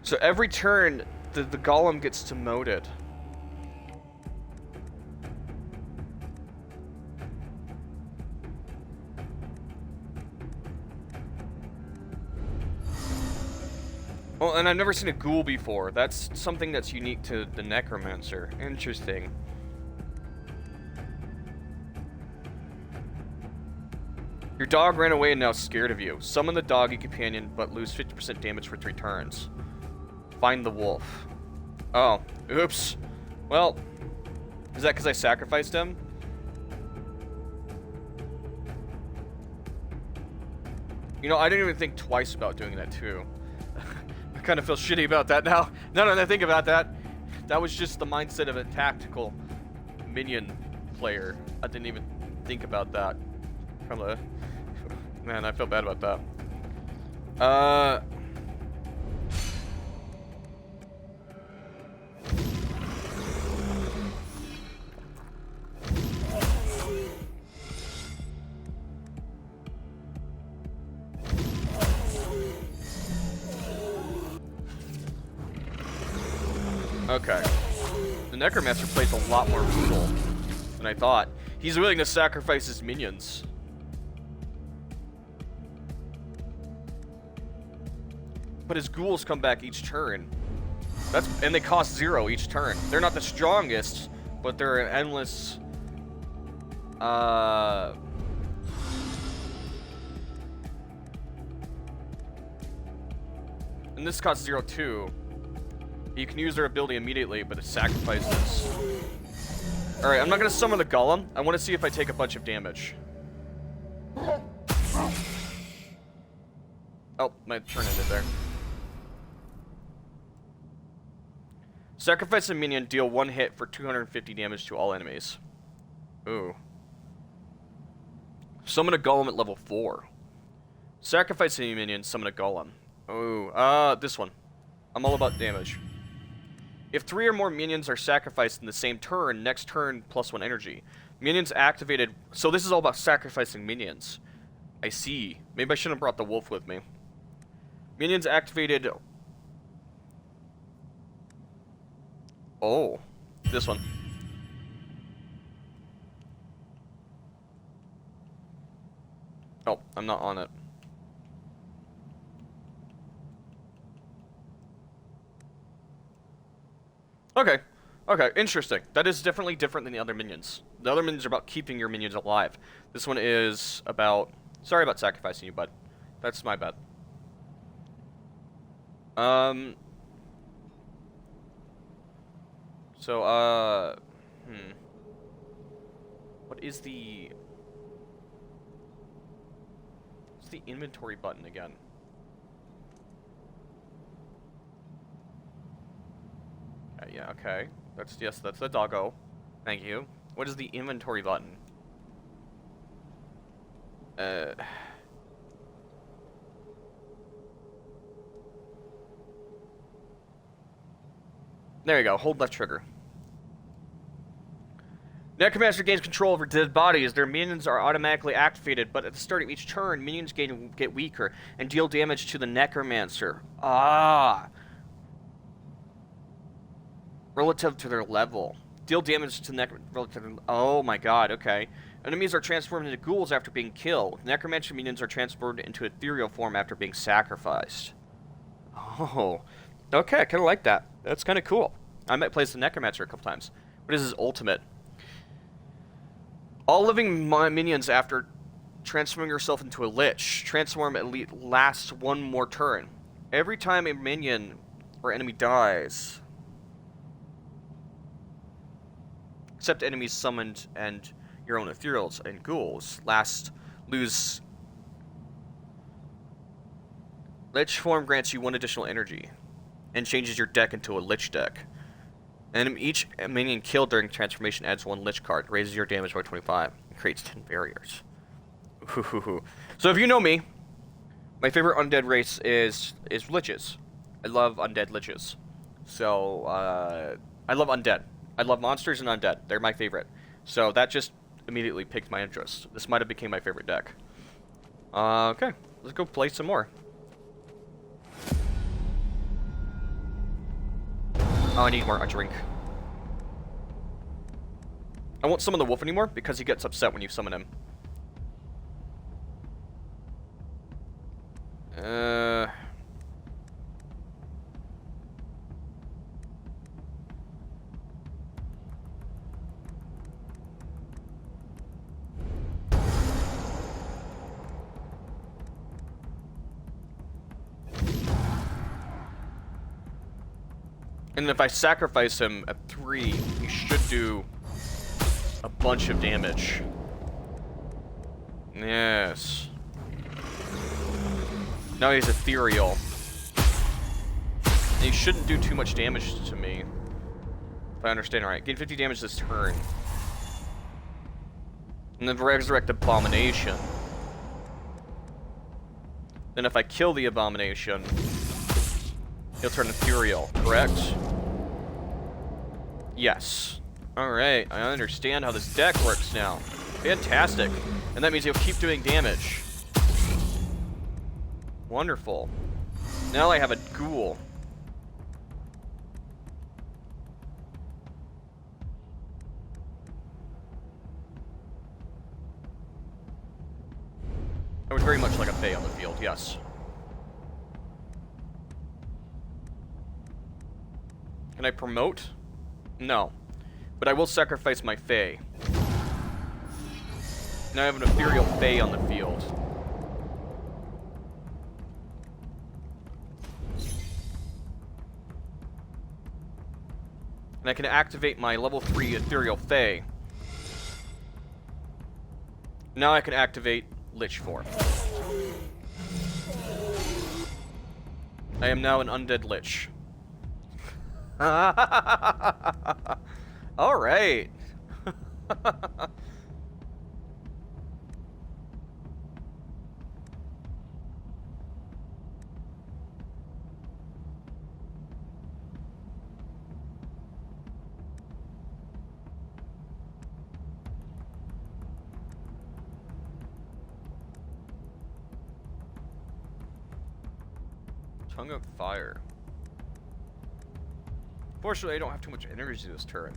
So every turn, the golem gets demoted. Well, and I've never seen a ghoul before. That's something that's unique to the Necromancer. Interesting. Your dog ran away and now scared of you. Summon the doggy companion, but lose 50% damage for 3 turns. Find the wolf. Oh, oops. Well, is that because I sacrificed him? You know, I didn't even think twice about doing that too. I kind of feel shitty about that now. Now that I think about that, that was just the mindset of a tactical minion player. I didn't even think about that. From the man, I feel bad about that. Okay. The Necromancer plays a lot more brutal than I thought. He's willing to sacrifice his minions. But his ghouls come back each turn. And they cost 0 each turn. They're not the strongest, but they're an endless... And this costs 0 too. You can use their ability immediately, but it sacrifices. Alright, I'm not going to summon the golem. I want to see if I take a bunch of damage. Oh, my turn ended there. Sacrifice a minion, deal 1 hit for 250 damage to all enemies. Ooh. Summon a golem at level 4. Sacrifice a minion, summon a golem. Ooh, this one. I'm all about damage. If 3 or more minions are sacrificed in the same turn, next turn +1 energy. Minions activated... So this is all about sacrificing minions. I see. Maybe I shouldn't have brought the wolf with me. Minions activated... Oh. This one. Oh, I'm not on it. Okay. Okay, interesting. That is definitely different than the other minions. The other minions are about keeping your minions alive. This one is about... Sorry about sacrificing you, bud. That's my bad. So, What is the... What's the inventory button again? Yeah, okay. Yes, that's the doggo. Thank you. What is the inventory button? There you go. Hold left trigger. Necromancer gains control over dead bodies. Their minions are automatically activated, but at the start of each turn, minions get weaker and deal damage to the Necromancer. Ah! Relative to their level. Deal damage to relative to... Oh my god, okay. Enemies are transformed into ghouls after being killed. Necromancer minions are transformed into ethereal form after being sacrificed. Oh. Okay, I kind of like that. That's kind of cool. I might play as the Necromancer a couple times. What is his ultimate? All living minions after transforming yourself into a lich. Transform at least lasts one more turn. Every time a minion or enemy dies... Except enemies summoned and your own ethereals and ghouls. Lose... Lich form grants you 1 additional energy. And changes your deck into a lich deck. And each minion killed during transformation adds 1 lich card. Raises your damage by 25. And creates 10 barriers. Ooh. So if you know me, my favorite undead race is liches. I love undead liches. So, I love undead. I love monsters and undead. They're my favorite. So that just immediately piqued my interest. This might have become my favorite deck. Okay, let's go play some more. Oh, I need a drink. I won't summon the wolf anymore because he gets upset when you summon him. And if I sacrifice him at 3, he should do a bunch of damage. Yes. Now he's ethereal. And he shouldn't do too much damage to me. If I understand right. Gain 50 damage this turn. And then resurrect Abomination. Then if I kill the Abomination, he'll turn ethereal, correct? Yes. Alright, I understand how this deck works now. Fantastic. And that means he'll keep doing damage. Wonderful. Now I have a ghoul. I would very much like a Fae on the field, yes. Can I promote? No. But I will sacrifice my Fae. Now I have an ethereal Fae on the field. And I can activate my level 3 ethereal Fae. Now I can activate Lich form. I am now an undead Lich. Alright. Tongue of Fire. Fortunately, I don't have too much energy this turn.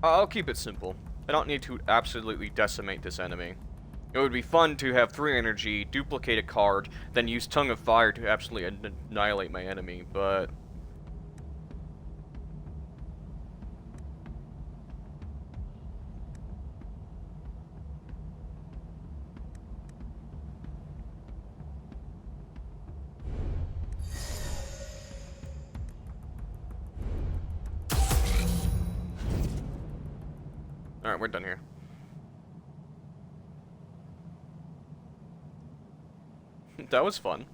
I'll keep it simple. I don't need to absolutely decimate this enemy. It would be fun to have 3 energy, duplicate a card, then use Tongue of Fire to absolutely annihilate my enemy, but... Alright, we're done here. That was fun.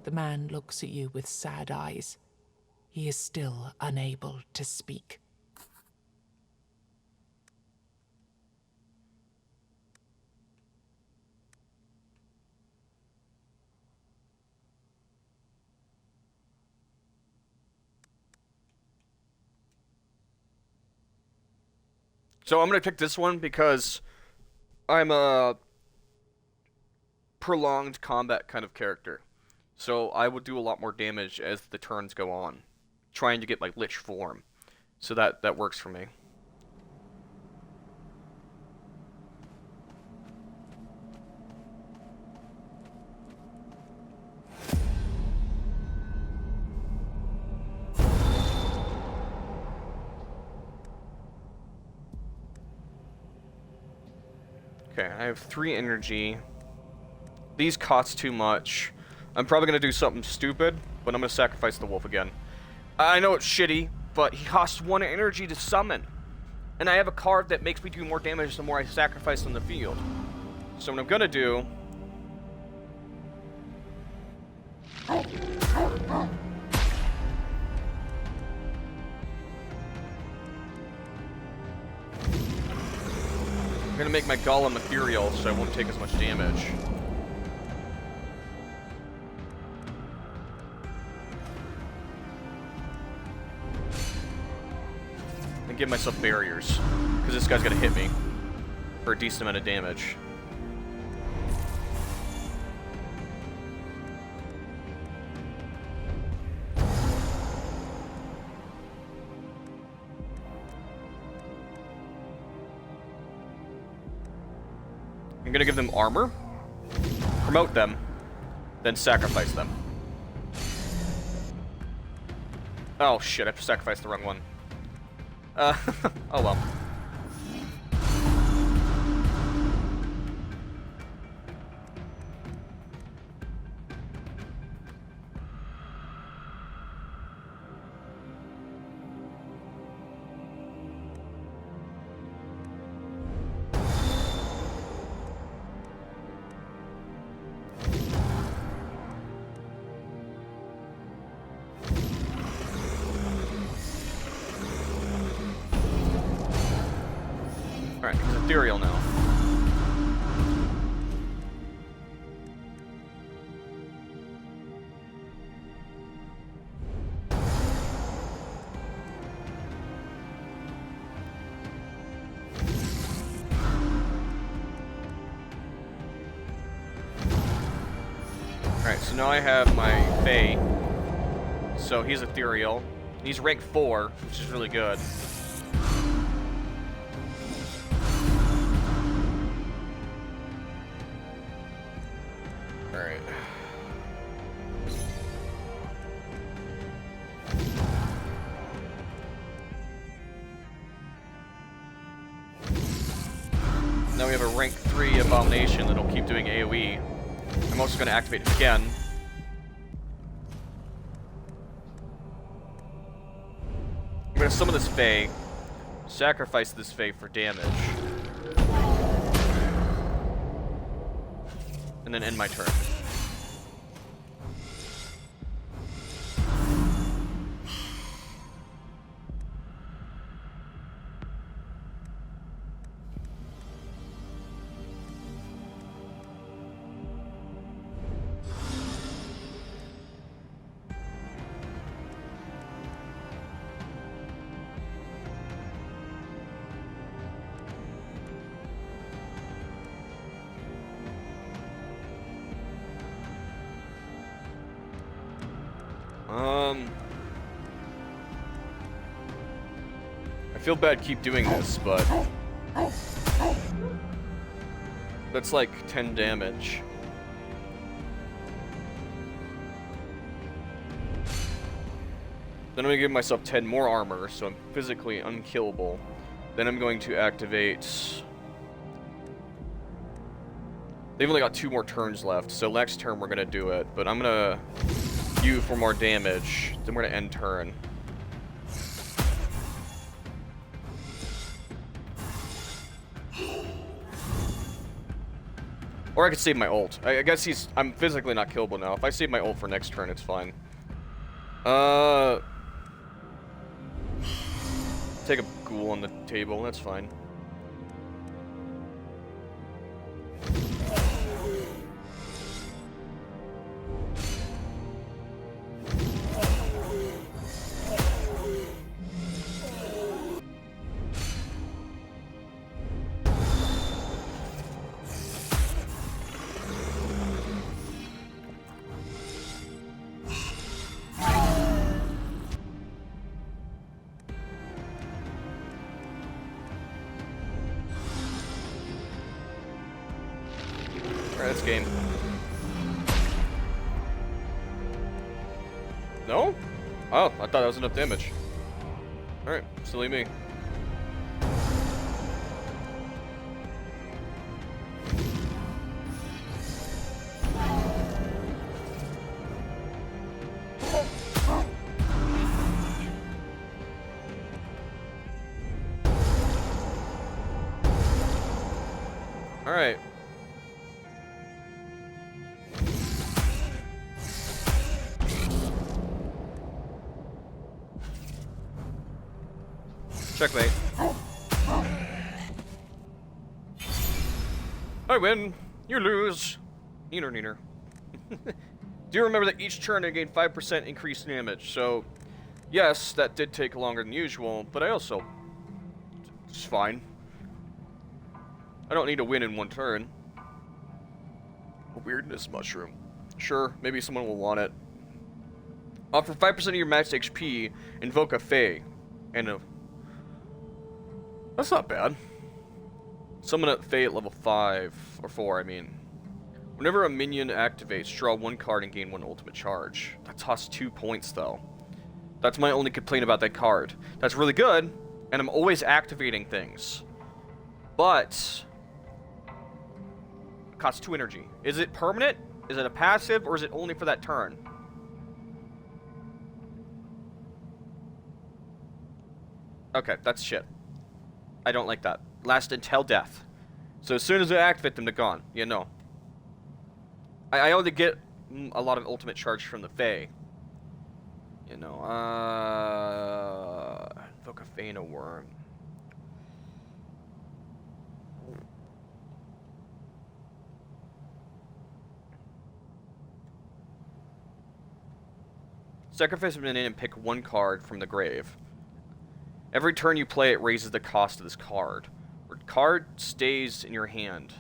The man looks at you with sad eyes. He is still unable to speak. So I'm gonna pick this one because I'm a prolonged combat kind of character. So I will do a lot more damage as the turns go on, trying to get my Lich form. So that works for me. Okay, I have 3 energy. These cost too much. I'm probably going to do something stupid, but I'm going to sacrifice the wolf again. I know it's shitty, but he costs 1 energy to summon. And I have a card that makes me do more damage the more I sacrifice on the field. So what I'm going to do... I'm going to make my golem ethereal so I won't take as much damage. And give myself barriers, because this guy's going to hit me for a decent amount of damage. I'm gonna give them armor, promote them, then sacrifice them. Oh shit, I sacrificed the wrong one. Oh well. Alright, he's ethereal now. Alright, so now I have my Fae. So he's ethereal. He's rank 4, which is really good. Alright. Now we have a rank 3 abomination that'll keep doing AoE. I'm also going to activate it again. I'm going to summon this Fae, sacrifice this Fae for damage, and then end my turn. I feel bad keep doing this, but that's like 10 damage. Then I'm gonna give myself 10 more armor, so I'm physically unkillable. Then I'm going to activate... They've only got 2 more turns left, so next turn we're gonna do it. But I'm gonna you for more damage. Then we're gonna end turn. Or I could save my ult. I guess I'm physically not killable now. If I save my ult for next turn, it's fine. Take a ghoul on the table, that's fine. Alright, that's game. No? Oh, I thought that was enough damage. Alright, silly me. Alright. Checkmate. I win. You lose. Neener, neener. Do you remember that each turn I gained 5% increased damage? So, yes, that did take longer than usual, but I also... It's fine. I don't need to win in one turn. A weirdness mushroom. Sure, maybe someone will want it. For 5% of your max HP, invoke a Fae. And a... That's not bad. Summon a Fae at level 5, or 4, I mean. Whenever a minion activates, draw 1 card and gain 1 ultimate charge. That costs 2 points, though. That's my only complaint about that card. That's really good, and I'm always activating things. But... it costs 2 energy. Is it permanent? Is it a passive, or is it only for that turn? Okay, that's shit. I don't like that. Last until death. So as soon as I activate them, they're gone. Yeah, no. I only get a lot of ultimate charge from the Fae. You know, invoke a Fae and a worm. Sacrifice a minion and pick 1 card from the grave. Every turn you play, it raises the cost of this card. The card stays in your hand.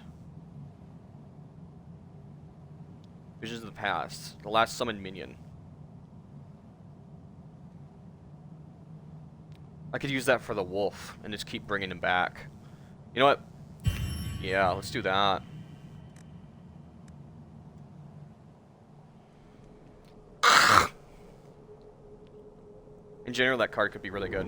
Visions of the Past. The last summoned minion. I could use that for the wolf and just keep bringing him back. You know what? Yeah, let's do that. In general, that card could be really good.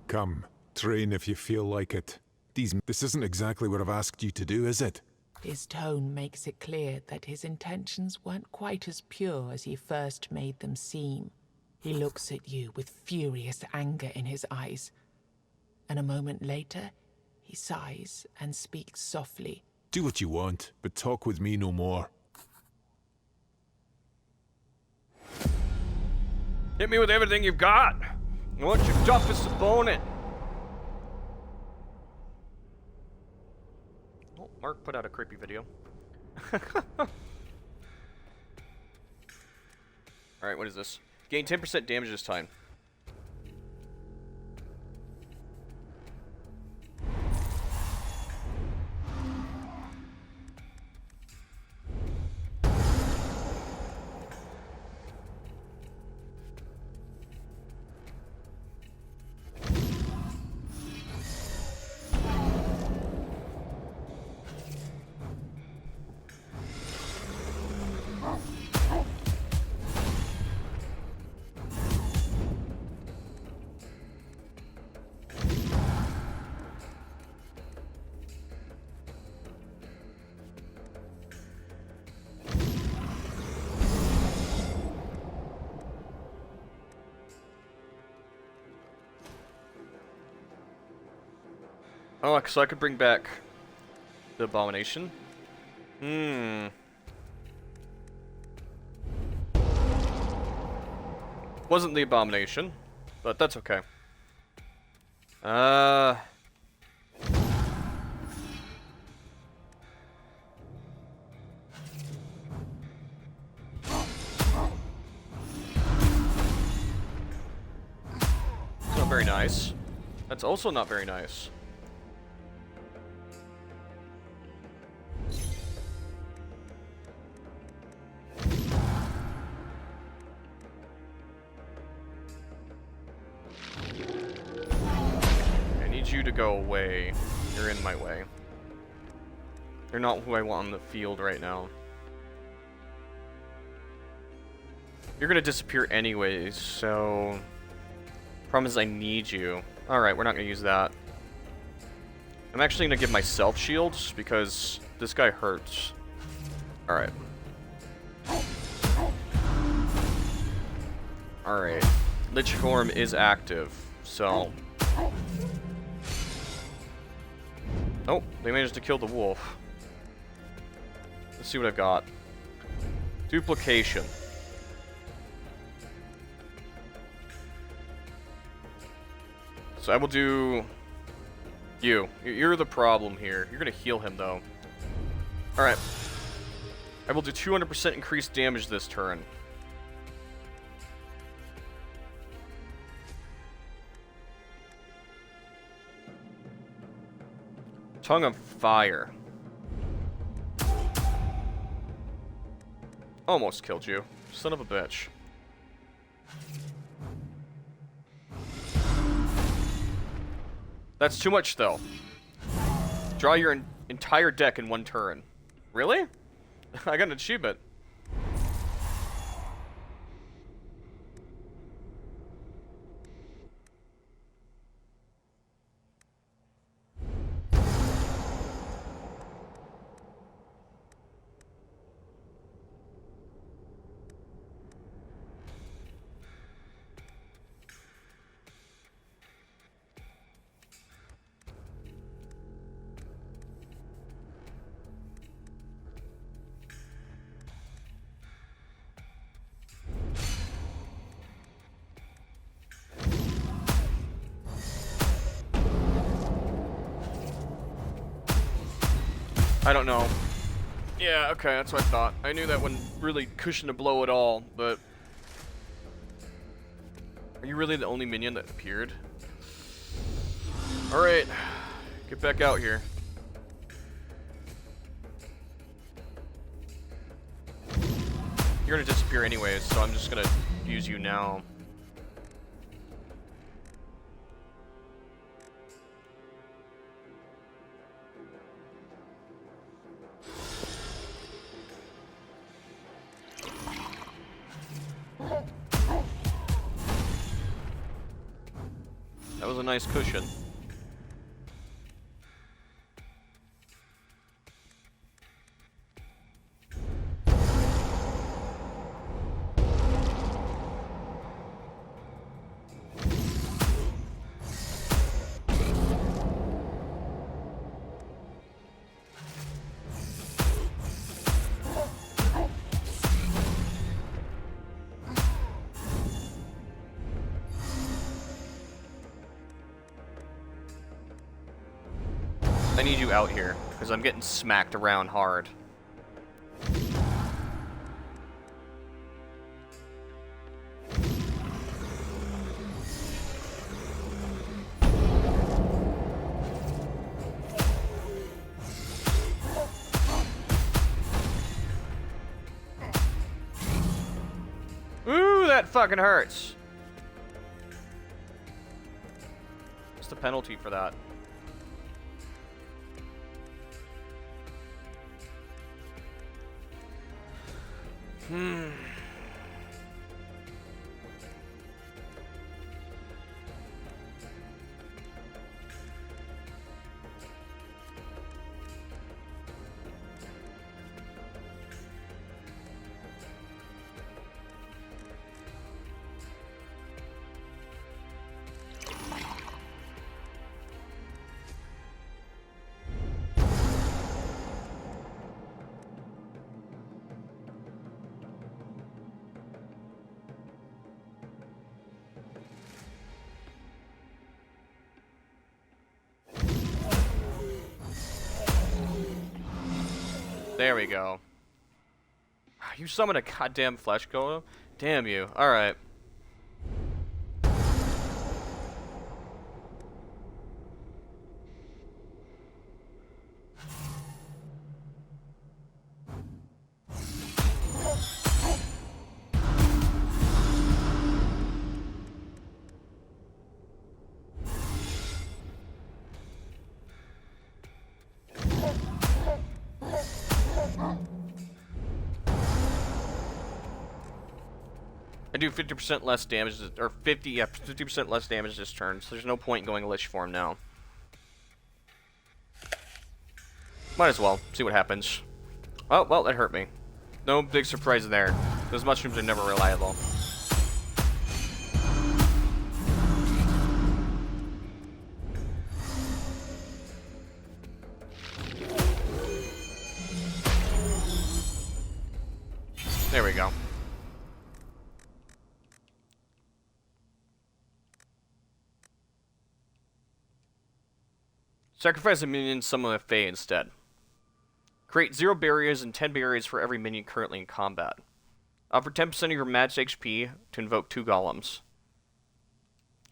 Come, train if you feel like it. This isn't exactly what I've asked you to do, is it? His tone makes it clear that his intentions weren't quite as pure as he first made them seem. He looks at you with furious anger in his eyes. And a moment later, he sighs and speaks softly. Do what you want, but talk with me no more. Hit me with everything you've got. I want your toughest opponent. Oh, Mark put out a creepy video. Alright, what is this? Gain 10% damage this time. Oh, so I could bring back the Abomination? Wasn't the Abomination, but that's okay. Not very nice. That's also not very nice. I need you to go away. You're in my way. You're not who I want on the field right now. You're gonna disappear anyways, so... Problem is I need you. Alright, we're not gonna use that. I'm actually gonna give myself shields, because this guy hurts. Alright. Alright. Lich Form is active, so... Oh, they managed to kill the wolf. Let's see what I've got. Duplication. So I will do you. You're the problem here. You're gonna heal him though. Alright. I will do 200% increased damage this turn. Tongue of Fire. Almost killed you. Son of a bitch. That's too much, though. Draw your entire deck in one turn. Really? I got an achievement. I don't know. Yeah, okay, that's what I thought. I knew that wouldn't really cushion a blow at all, but... Are you really the only minion that appeared? Alright, get back out here. You're gonna disappear anyways, so I'm just gonna use you now. That was a nice cushion. I need you out here, because I'm getting smacked around hard. Ooh, that fucking hurts. What's the penalty for that? There we go. You summoned a goddamn flesh golem? Damn you. Alright. I do 50% less damage, or 50% less damage this turn, so there's no point in going Lich form now. Might as well, see what happens. Oh, well, that hurt me. No big surprise there. Those mushrooms are never reliable. There we go. Sacrifice a minion, summon a Fae instead. Create 0 barriers and 10 barriers for every minion currently in combat. Offer 10% of your match HP to invoke 2 golems.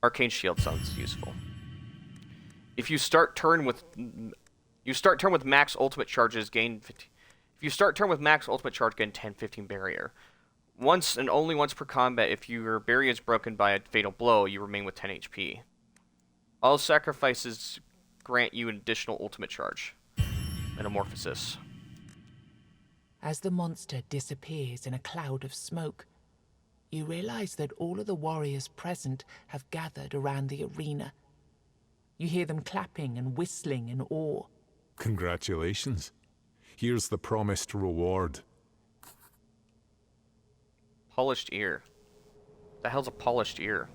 Arcane Shield sounds useful. If you start turn with max ultimate charges, gain 15. If you start turn with max ultimate charge, gain 10-15 barrier. Once and only once per combat, if your barrier is broken by a fatal blow, you remain with 10 HP. All sacrifices grant you an additional ultimate charge. Metamorphosis. As the monster disappears in a cloud of smoke, you realize that all of the warriors present have gathered around the arena. You hear them clapping and whistling in awe. Congratulations. Here's the promised reward. Polished ear. The hell's a polished ear?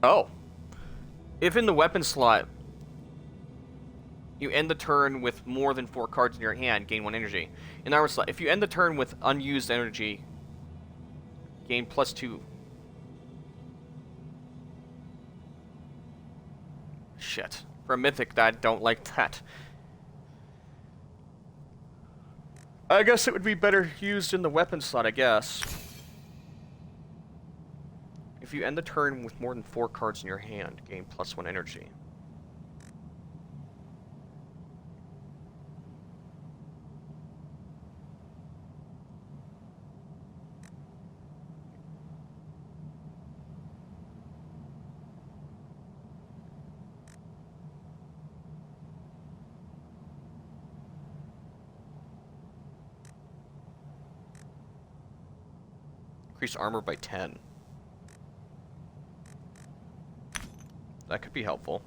Oh. If in the weapon slot, you end the turn with more than 4 cards in your hand, gain 1 energy. In the armor slot, if you end the turn with unused energy, gain +2. Shit. For a mythic, I don't like that. I guess it would be better used in the weapon slot, I guess. If you end the turn with more than 4 cards in your hand, gain +1 energy. Increase armor by 10. That could be helpful.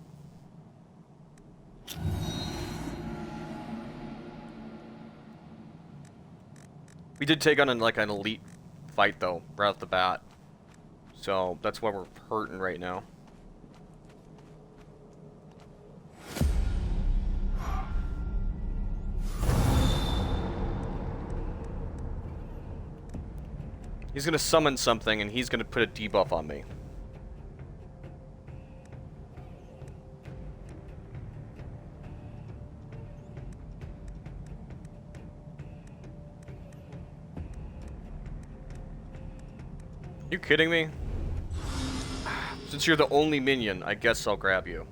We did take on an elite fight though, right off the bat. So that's why we're hurting right now. He's gonna summon something and he's gonna put a debuff on me. You kidding me? Since you're the only minion, I guess I'll grab you.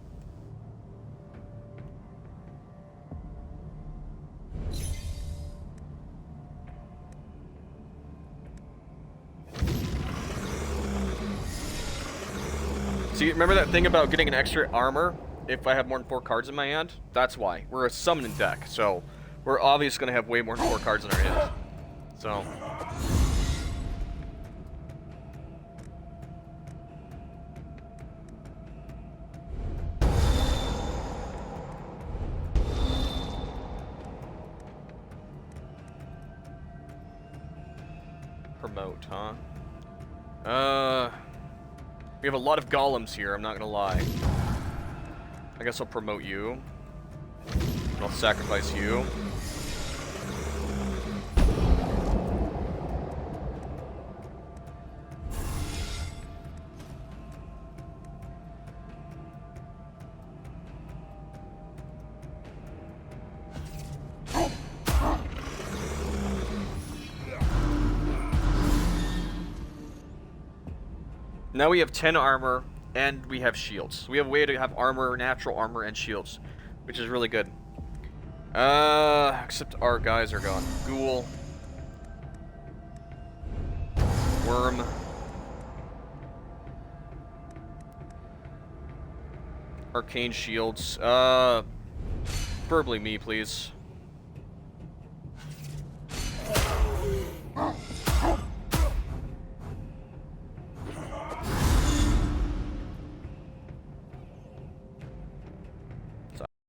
See, remember that thing about getting an extra armor if I have more than 4 cards in my hand? That's why. We're a summoning deck, so we're obviously going to have way more than 4 cards in our hand. So... promote, huh? We have a lot of golems here, I'm not gonna lie. I guess I'll promote you. I'll sacrifice you. Now we have 10 armor, and we have shields. We have a way to have armor, natural armor, and shields, which is really good. Except our guys are gone. Ghoul. Worm. Arcane shields. Preferably me, please.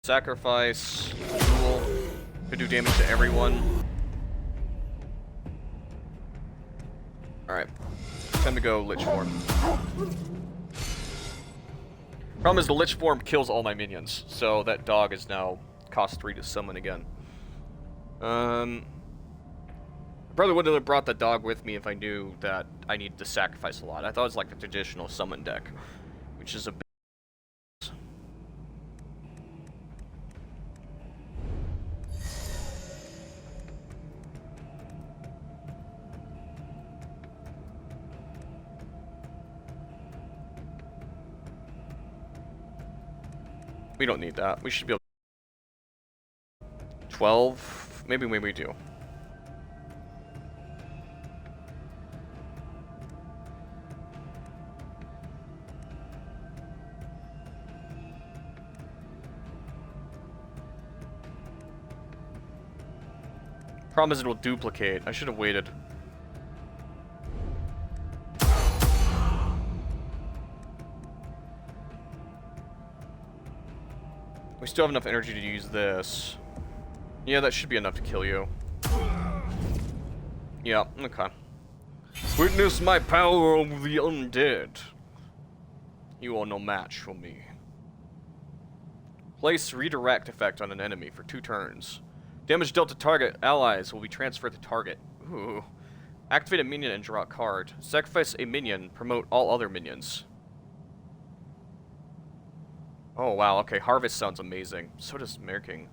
Sacrifice. Ghoul. Could do damage to everyone. Alright. Time to go Lich Form. Problem is the Lich Form kills all my minions, so that dog is now cost 3 to summon again. I probably wouldn't have brought the dog with me if I knew that I needed to sacrifice a lot. I thought it was like the traditional summon deck, which is a bit... We don't need that. We should be able to... 12? Maybe we do. Problem is it will duplicate. I should have waited. We still have enough energy to use this. Yeah, that should be enough to kill you. Yeah, okay. Witness my power over the undead. You are no match for me. Place redirect effect on an enemy for 2 turns. Damage dealt to target allies will be transferred to target. Ooh. Activate a minion and draw a card. Sacrifice a minion, promote all other minions. Oh wow, okay, Harvest sounds amazing. So does Merking.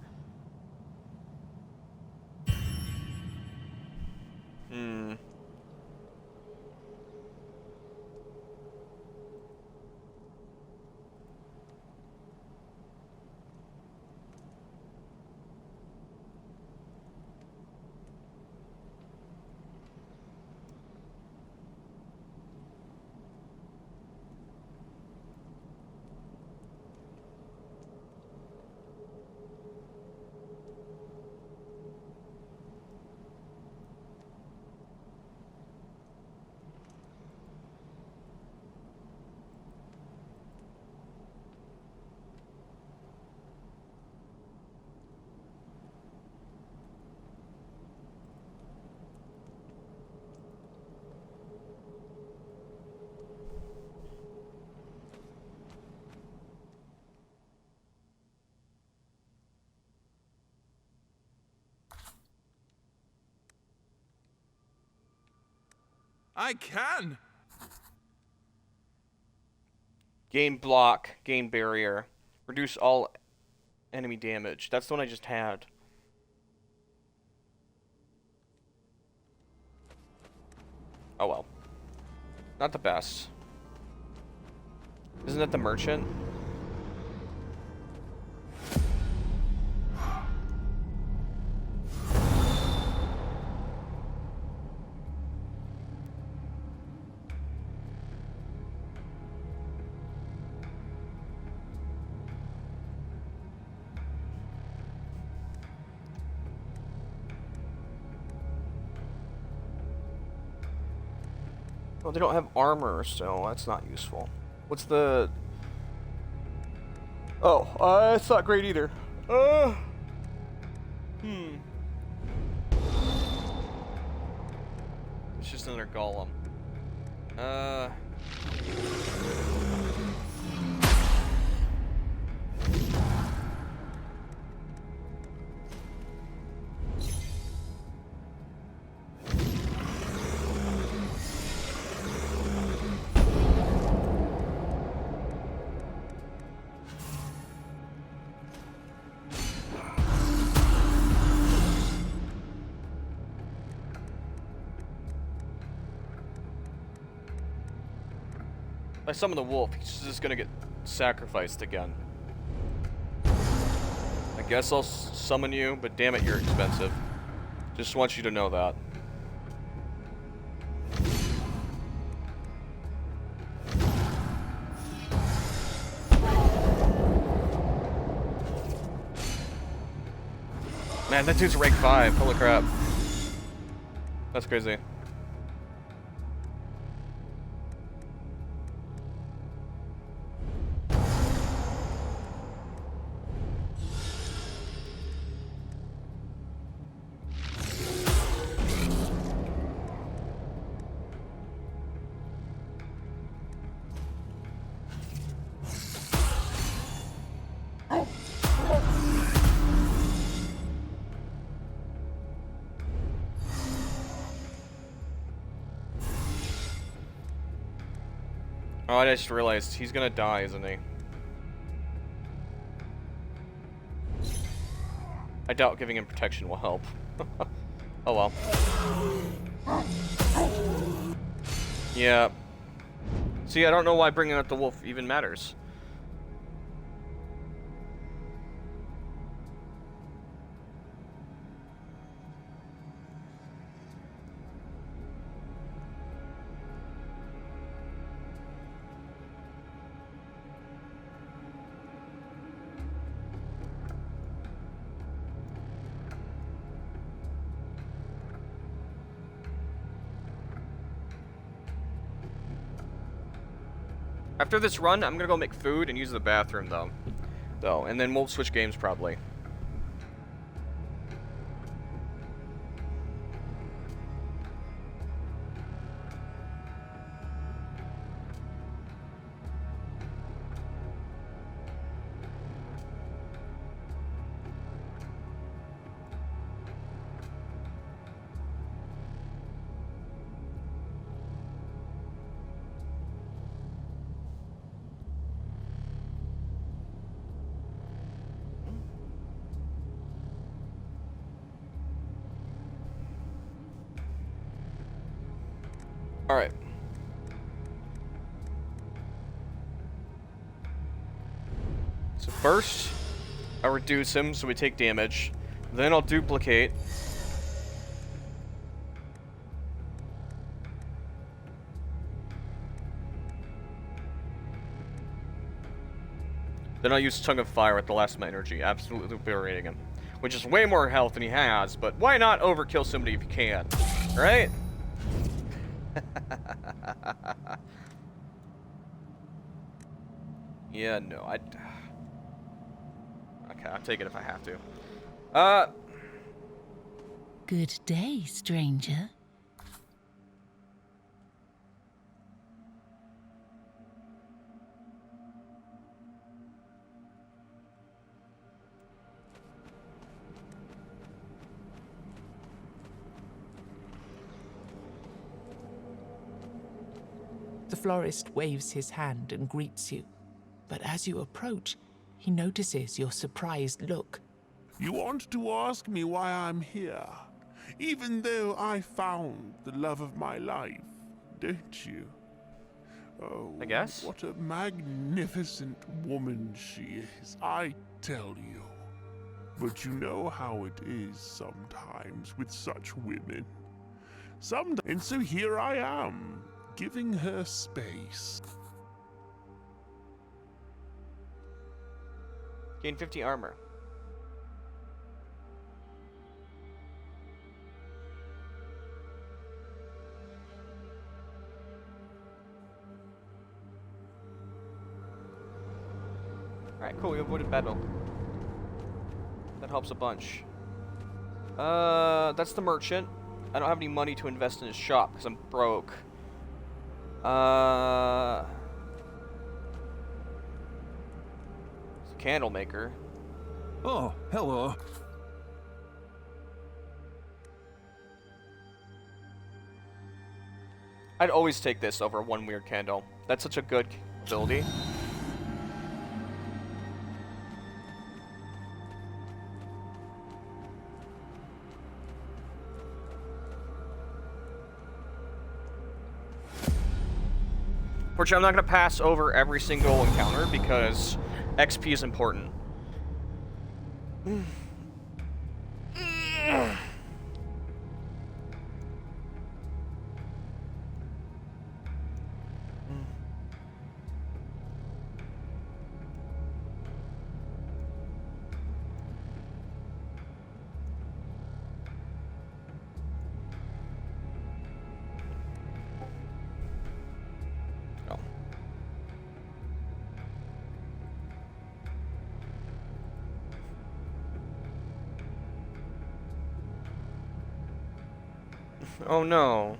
I can! Gain block, gain barrier. Reduce all enemy damage. That's the one I just had. Oh well. Not the best. Isn't that the merchant? Well, they don't have armor, so that's not useful. What's the... Oh, it's not great either. It's just another golem. If I summon the wolf, he's just gonna get sacrificed again. I guess I'll summon you, but damn it, you're expensive. Just want you to know that. Man, that dude's rank 5. Holy crap. That's crazy. Oh, I just realized he's gonna die, isn't he? I doubt giving him protection will help. Oh well. Yeah. See, I don't know why bringing out the wolf even matters. After this run, I'm gonna go make food and use the bathroom, though, and then we'll switch games probably. Alright. So first, I'll reduce him so we take damage. Then I'll duplicate. Then I'll use Tongue of Fire at the last of my energy, absolutely obliterating him. Which is way more health than he has, but why not overkill somebody if you can? Right? Yeah, no, okay, I'll take it if I have to. Good day, stranger. The florist waves his hand and greets you, but as you approach, he notices your surprised look. You want to ask me why I'm here, even though I found the love of my life, don't you? Oh, I guess. what a magnificent woman she is, I tell you. But you know how it is sometimes with such women. And so here I am, giving her space. Gain 50 armor. Alright, cool, we avoided battle. That helps a bunch. That's the merchant. I don't have any money to invest in his shop because I'm broke. Candle maker. Oh, hello. I'd always take this over one weird candle. That's such a good ability. Fortunately, I'm not going to pass over every single encounter because XP is important. Oh. Oh no.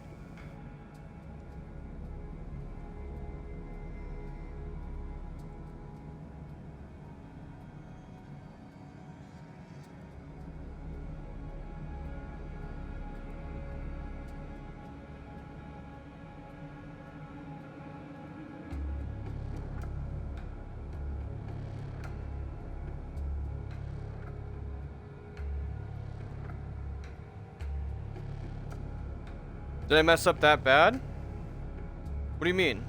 Did I mess up that bad? What do you mean?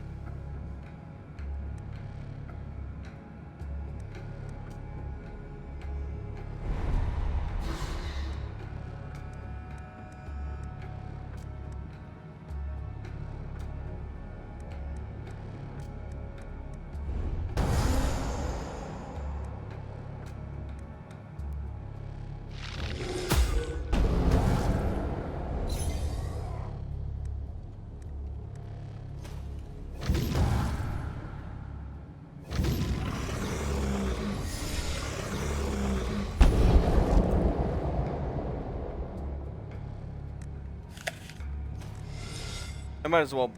I might as well,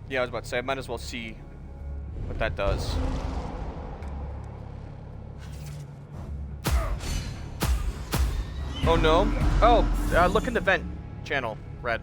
yeah, I was about to say, I might as well see what that does. Oh no. Oh, look in the vent channel, Red.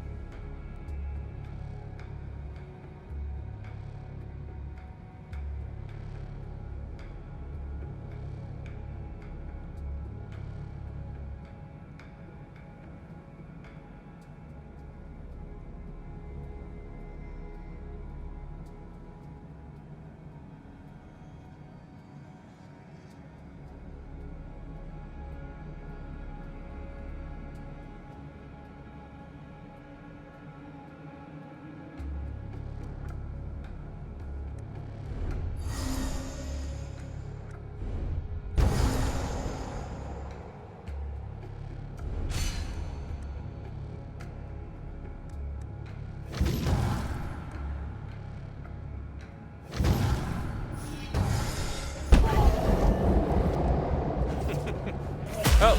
Oh,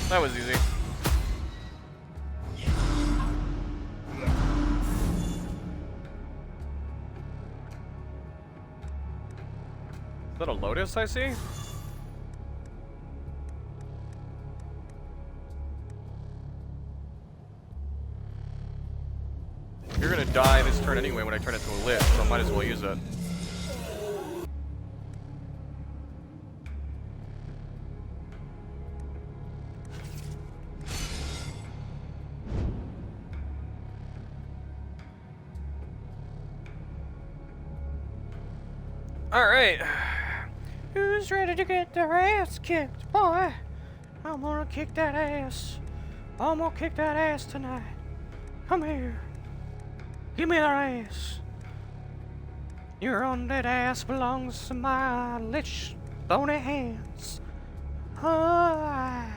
that was easy. Is that a Lotus I see? You're gonna die this turn anyway when I turn it to a lift, so I might as well use it. Alright. Who's ready to get their ass kicked, boy? I'm gonna kick that ass. I'm gonna kick that ass tonight. Come here. Give me that ass. Your undead ass belongs to my lich bony hands. Ah.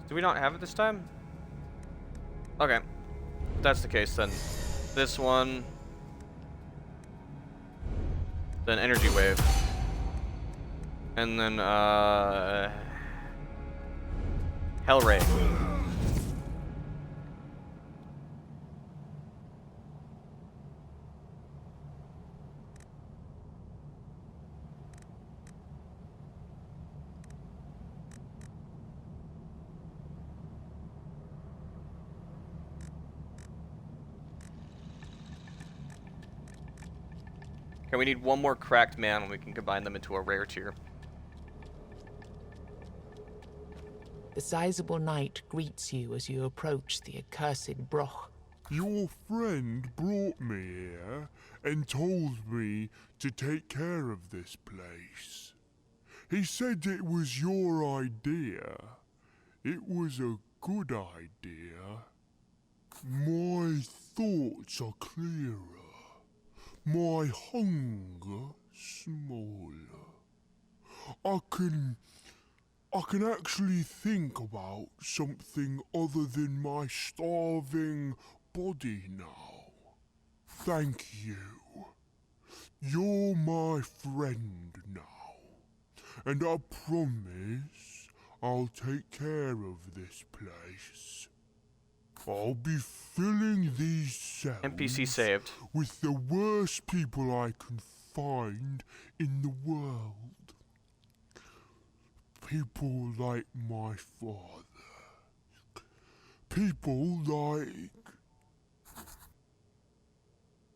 Do we not have it this time? Okay. If that's the case, then this one. Then energy wave. And then, Hell Ray. Okay, we need one more cracked man and we can combine them into a rare tier. The sizable knight greets you as you approach the accursed Broch, Your friend brought me here and told me to take care of this place. He said it was your idea. It was a good idea. My thoughts are clearer. My hunger smaller. I can actually think about something other than my starving body now. Thank you. You're my friend now. And I promise I'll take care of this place. I'll be filling these cells NPC saved. with the worst people I can find in the world. People like my father. People like...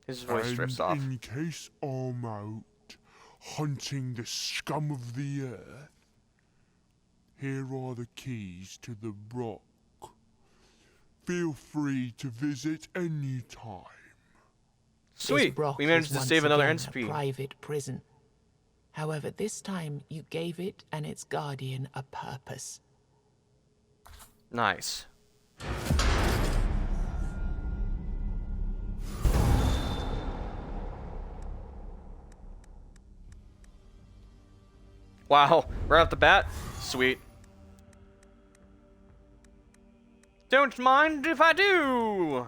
His voice drifts off. In case I'm out hunting the scum of the earth, here are the keys to the rock. Feel free to visit any time. Sweet! This rock We managed is to once save another again NCP. a private prison. However, this time you gave it and its guardian a purpose. Nice. Wow, right off the bat? Sweet. Don't mind if I do!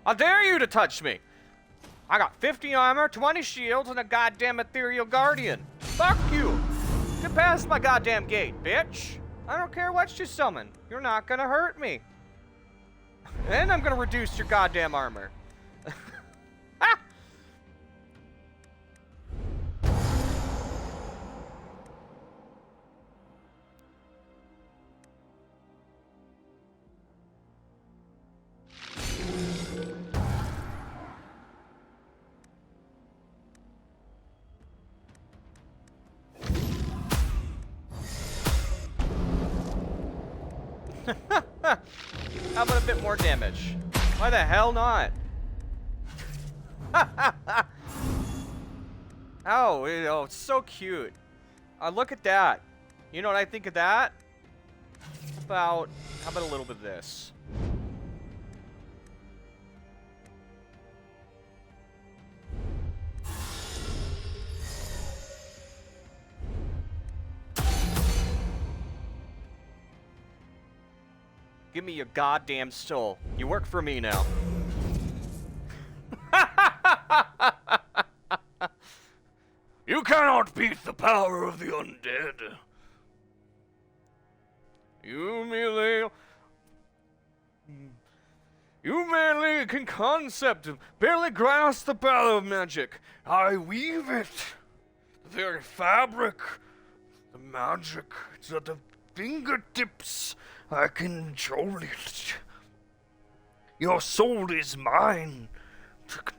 How dare you to touch me! I got 50 armor, 20 shields, and a goddamn ethereal guardian. Fuck you! Get past my goddamn gate, bitch! I don't care what you summon. You're not gonna hurt me. And I'm gonna reduce your goddamn armor. Ah! How about a bit more damage? Why the hell not? Oh, it's so cute. Look at that. You know what I think of that? How about a little bit of this? Give me your goddamn soul. You work for me now. You cannot beat the power of the undead. You merely can concept, barely grasp the power of magic. I weave it. The very fabric. The magic. It's at the fingertips. I control it. Your soul is mine to control.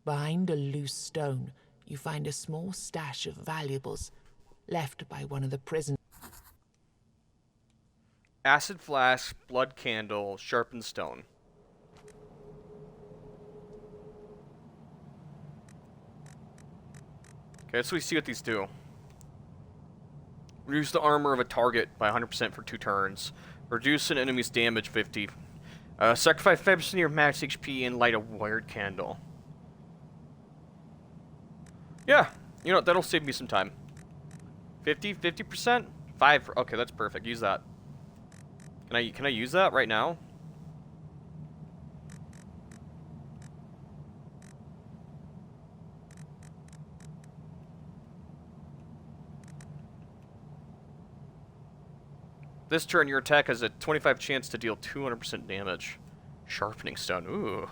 Behind a loose stone, you find a small stash of valuables left by one of the prisoners. Acid flask, blood candle, sharpened stone. Okay, so we see what these do. Reduce the armor of a target by 100% for 2 turns. Reduce an enemy's damage 50. Sacrifice 5% of your max HP and light a wired candle. Yeah, you know what, that'll save me some time. 50%? 5, okay, that's perfect, use that. Can I use that right now? This turn, your attack has a 25 chance to deal 200% damage. Sharpening stone. Ooh.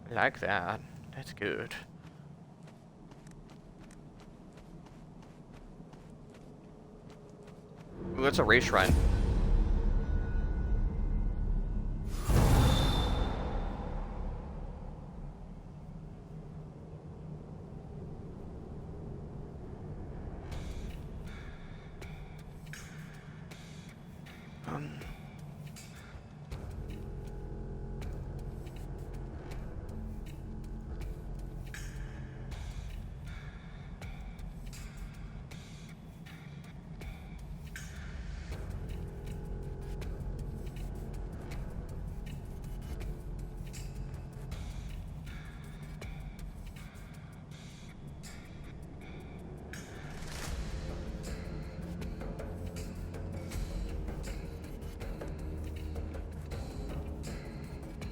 I like that. That's good. Ooh, that's a race shrine.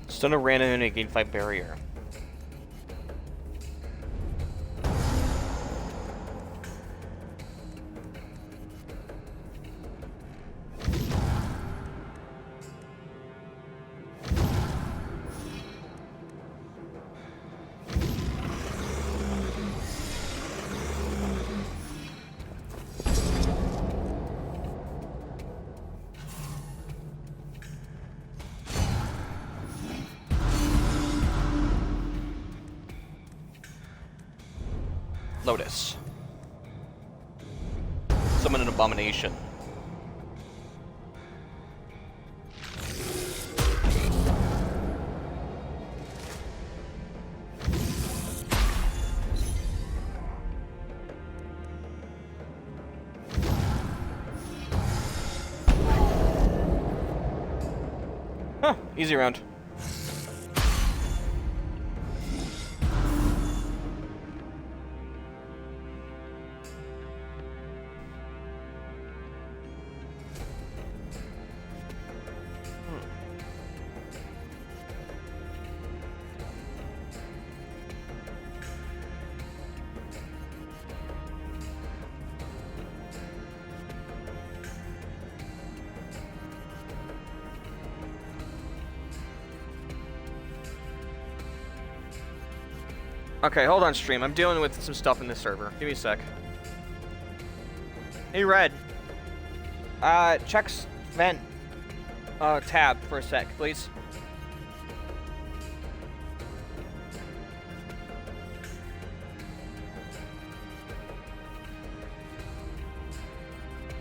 Stun a random and gain 5 barrier. Lotus. Summon an abomination. Huh, easy round. Okay, hold on, stream. I'm dealing with some stuff in this server. Give me a sec. Hey, Red. Check vent tab for a sec, please.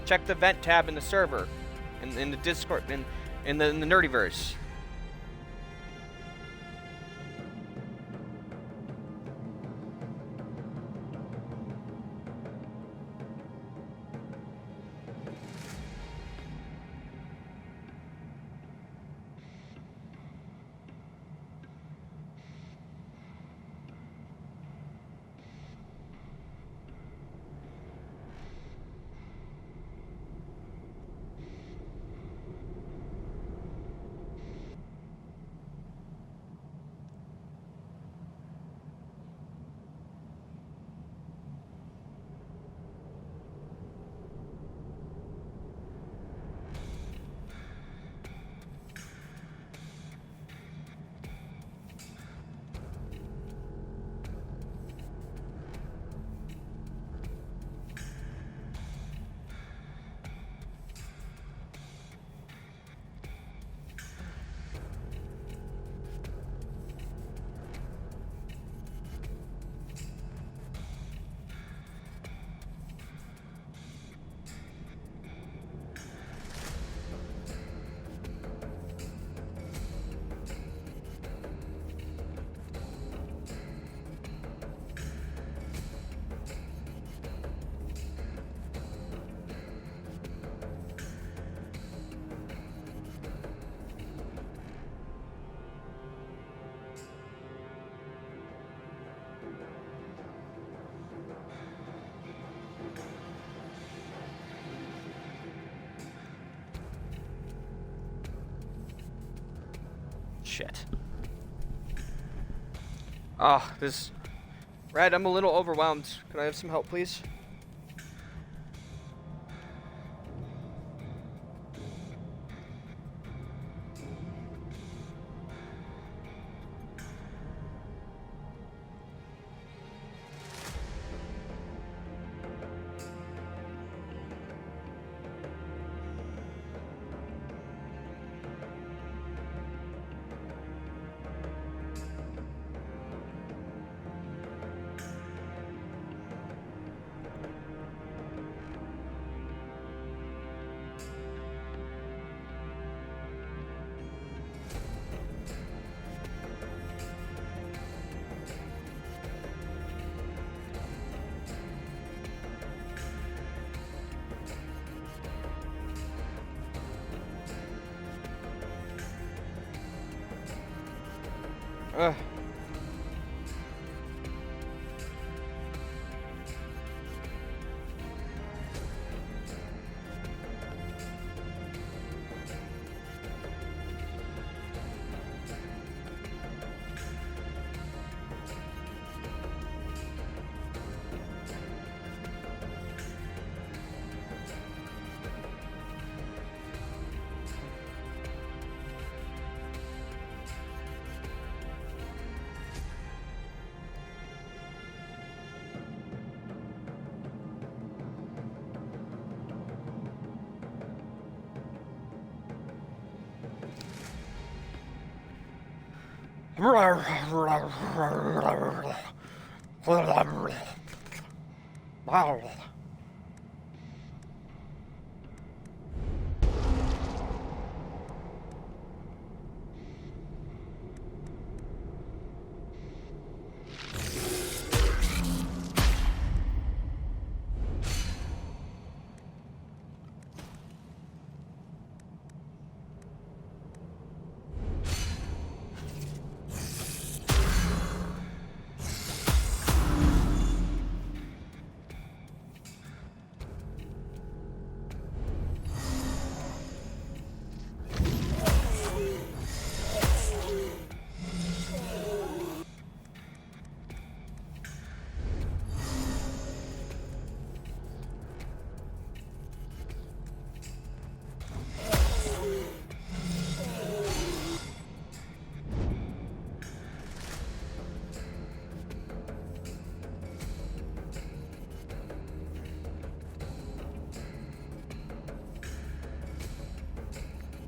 Check the vent tab in the server, in the Discord, in the Nerdyverse. shit. Ah, this... Red, I'm a little overwhelmed. Can I have some help, please? Ugh. Wow.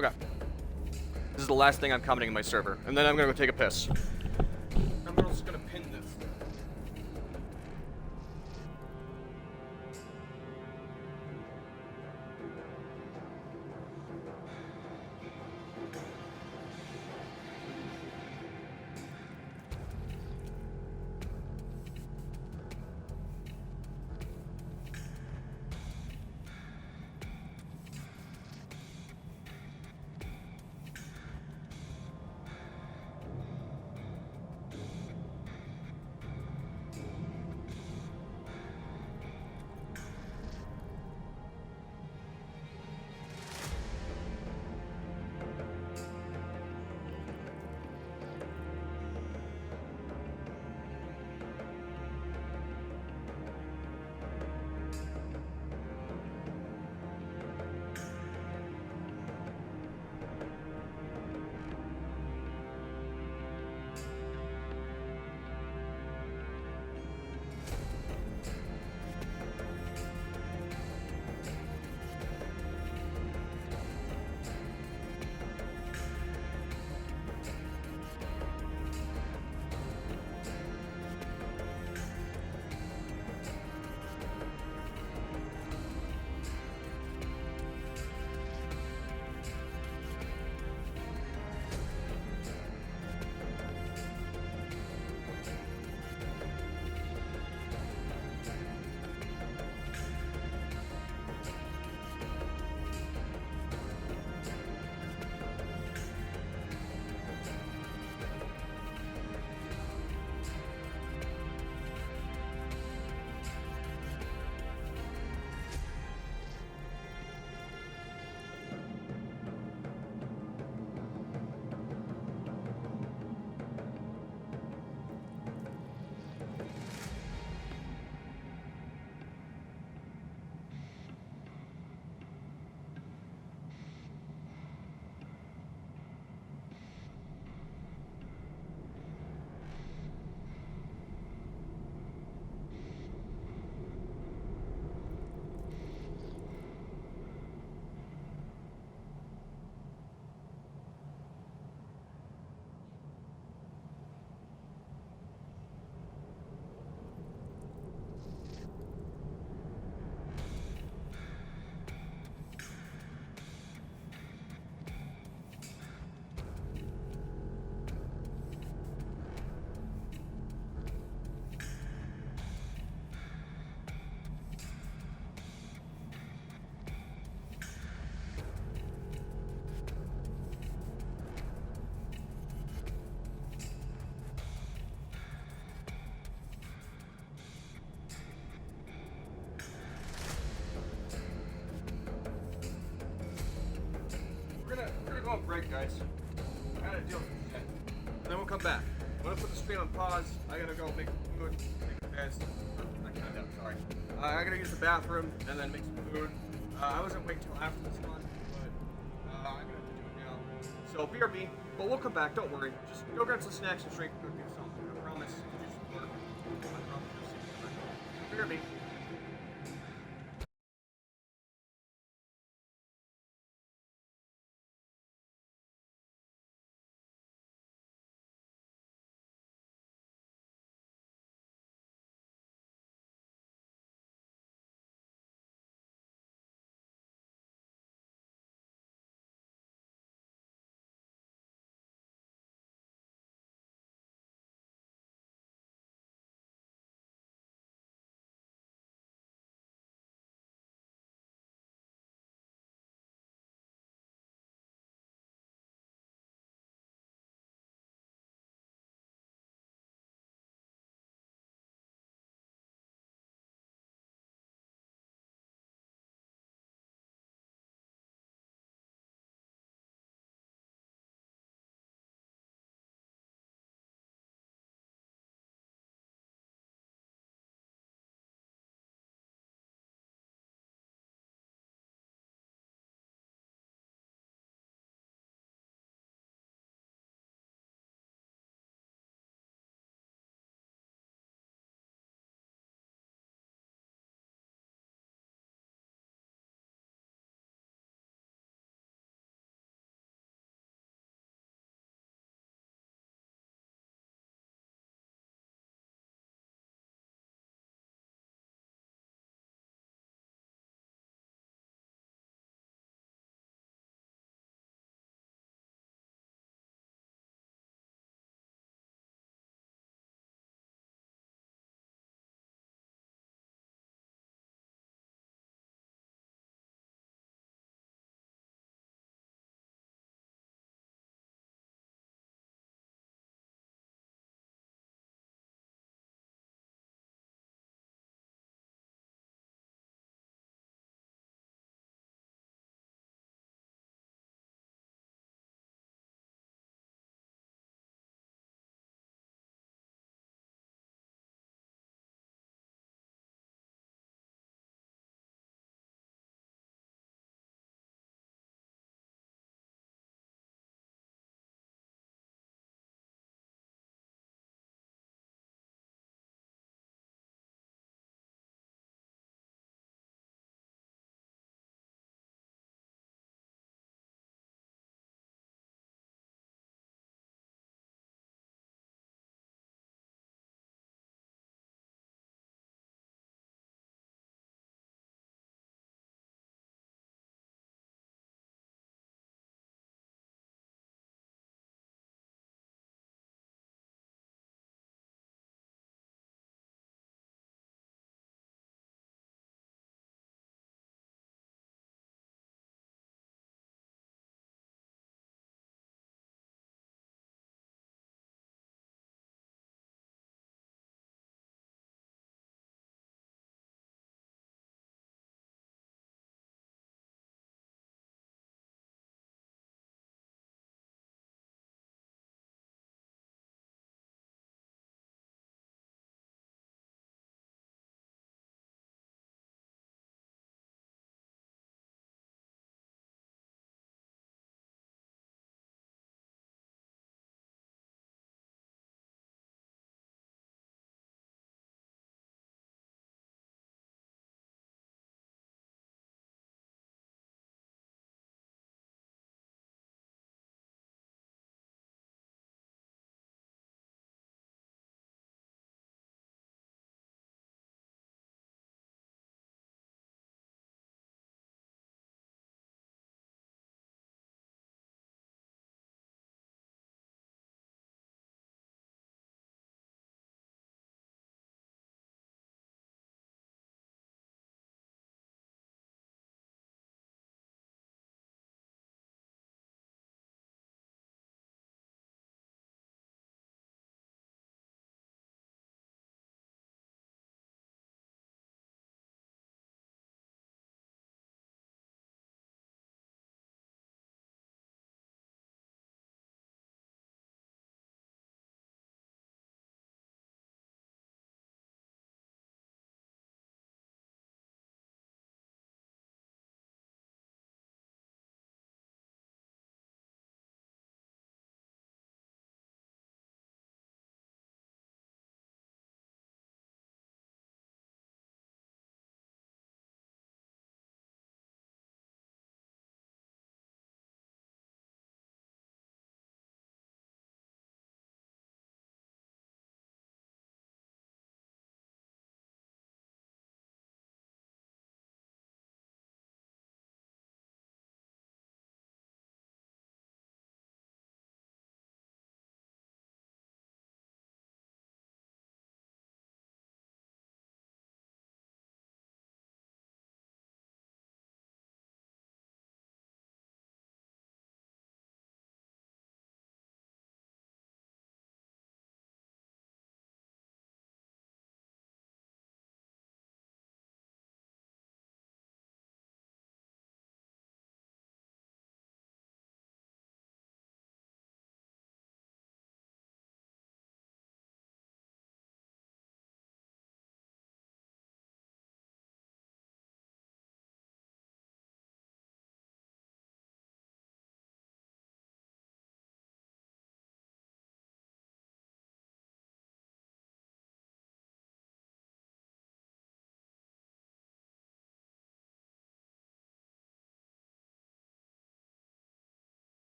Okay. This is the last thing I'm commenting in my server, and then I'm gonna go take a piss. I'm just gonna pin this. guys. I gotta deal with this shit. And then we'll come back. I'm gonna put the stream on pause. I gotta go make food. Make you guys. I can't do it, sorry. I gotta use the bathroom and then make some food. I wasn't waiting till after this one, but I'm gonna have to do it now. So BRB, but we'll come back. Don't worry. Just go grab some snacks and drink. Cook yourself. I promise. I promise. BRB.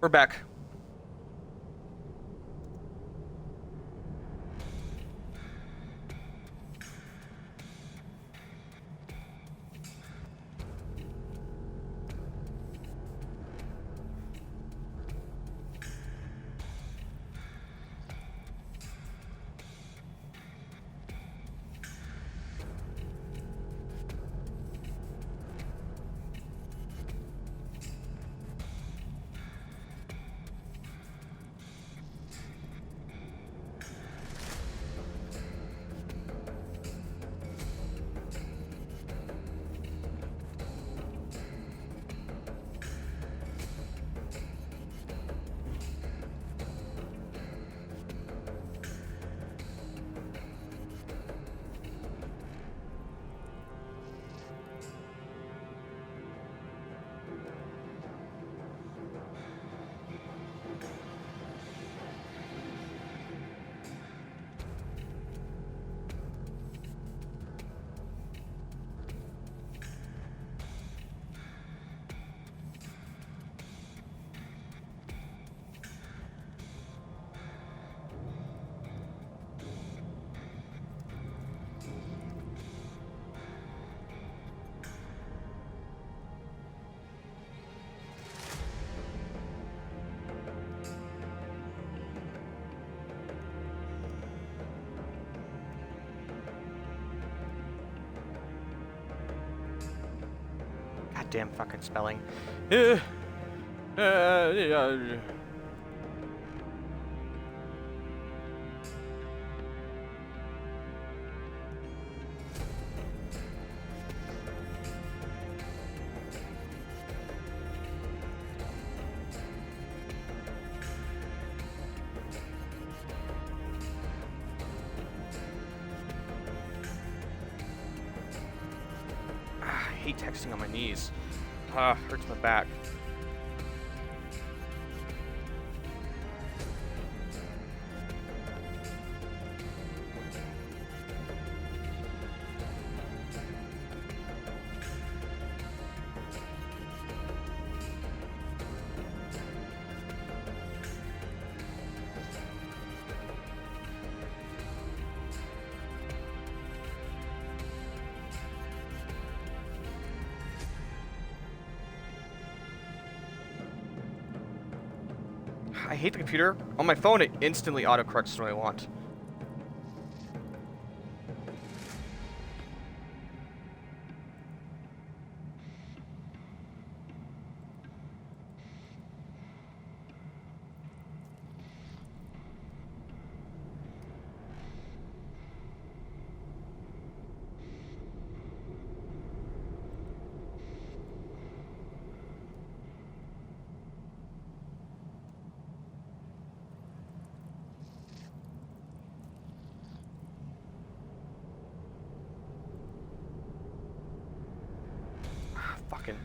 We're back. Goddamn fucking spelling. I hate texting on my knees. Hurts my back. I hate the computer. On my phone, it instantly autocorrects what I want. Fucking.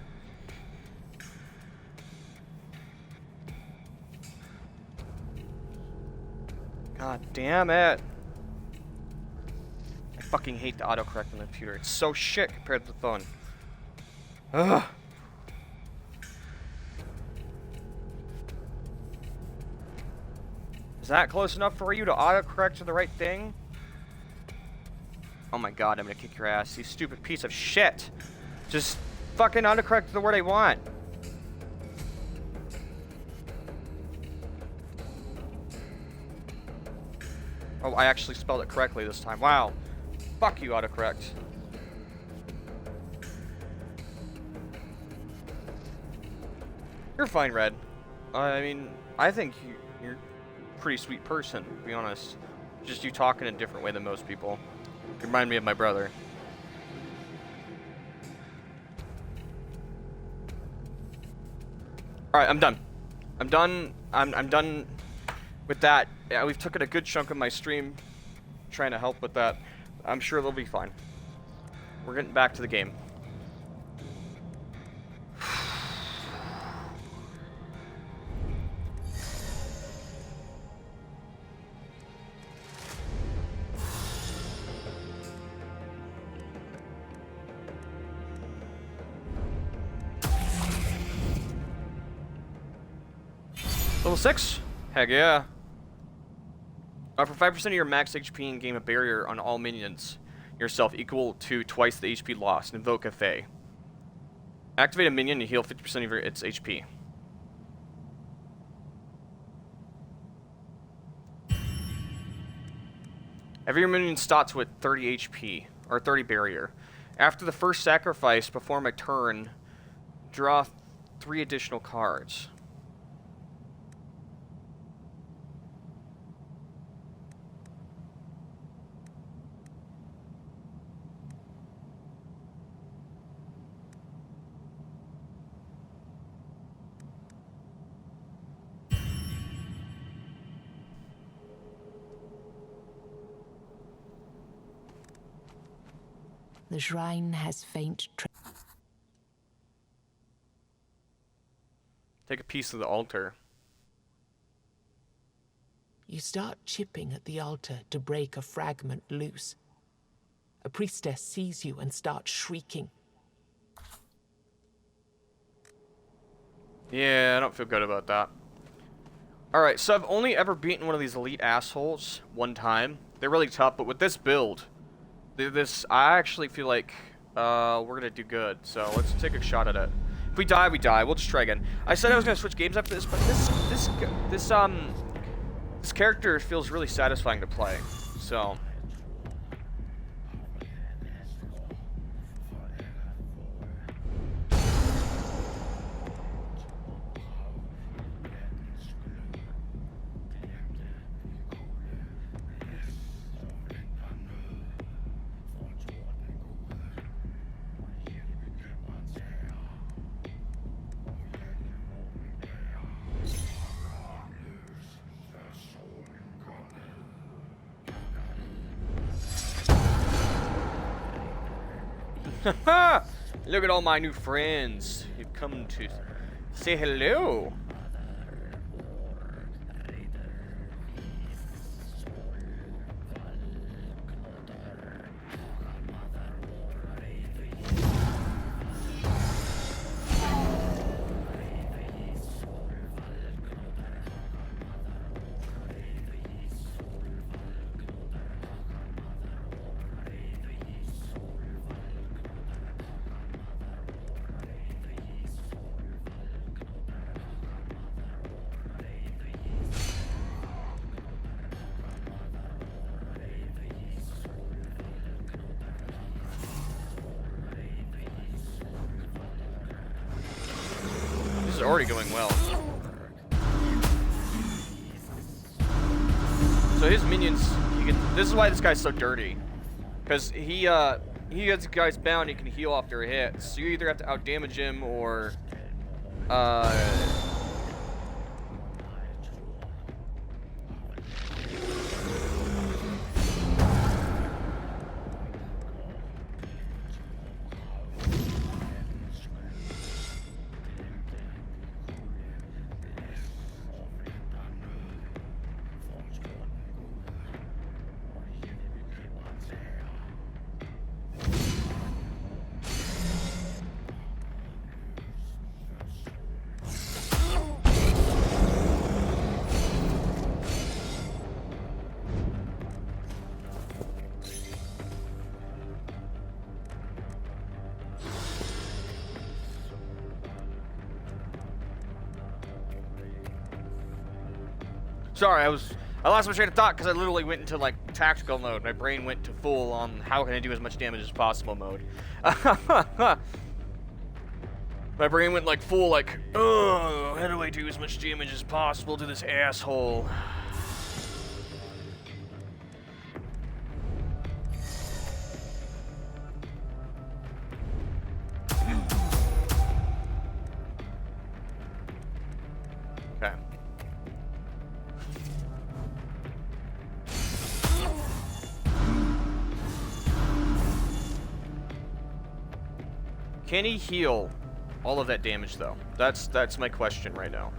God damn it. I fucking hate the autocorrect on the computer. It's so shit compared to the phone. Ugh. Is that close enough for you to autocorrect to the right thing? Oh my god, I'm gonna kick your ass, you stupid piece of shit. Just fucking autocorrect the word I want. Oh, I actually spelled it correctly this time. Wow. Fuck you, autocorrect. You're fine, Red. I mean, I think you're a pretty sweet person, to be honest. Just you talk in a different way than most people. You remind me of my brother. Alright, I'm done. I'm done. I'm done with that. Yeah, we've taken a good chunk of my stream trying to help with that. I'm sure they'll be fine. We're getting back to the game. Level 6? Heck yeah. For 5% of your max HP and gain a barrier on all minions yourself equal to twice the HP lost. Invoke a Fae. Activate a minion to heal 50% of its HP. Every minion starts with 30 HP, or 30 barrier. After the first sacrifice, perform a turn, draw 3 additional cards. The shrine has faint Take a piece of the altar. You start chipping at the altar to break a fragment loose. A priestess sees you and starts shrieking. Yeah, I don't feel good about that. Alright, so I've only ever beaten one of these elite assholes one time. They're really tough, but with this build, I actually feel like we're gonna do good. So let's take a shot at it. If we die, we die. We'll just try again. I said I was gonna switch games after this, but this character feels really satisfying to play. So. Look at all my new friends. You've come to say hello. This is already going well. So his minions, this is why this guy's so dirty. Because he gets guys bound, he can heal after a hit. So you either have to outdamage him or sorry, I lost my train of thought because I literally went into like tactical mode. My brain went to full on how can I do as much damage as possible mode. My brain went like full like, oh, how do I do as much damage as possible to this asshole? Okay. Can he heal all of that damage though? That's my question right now.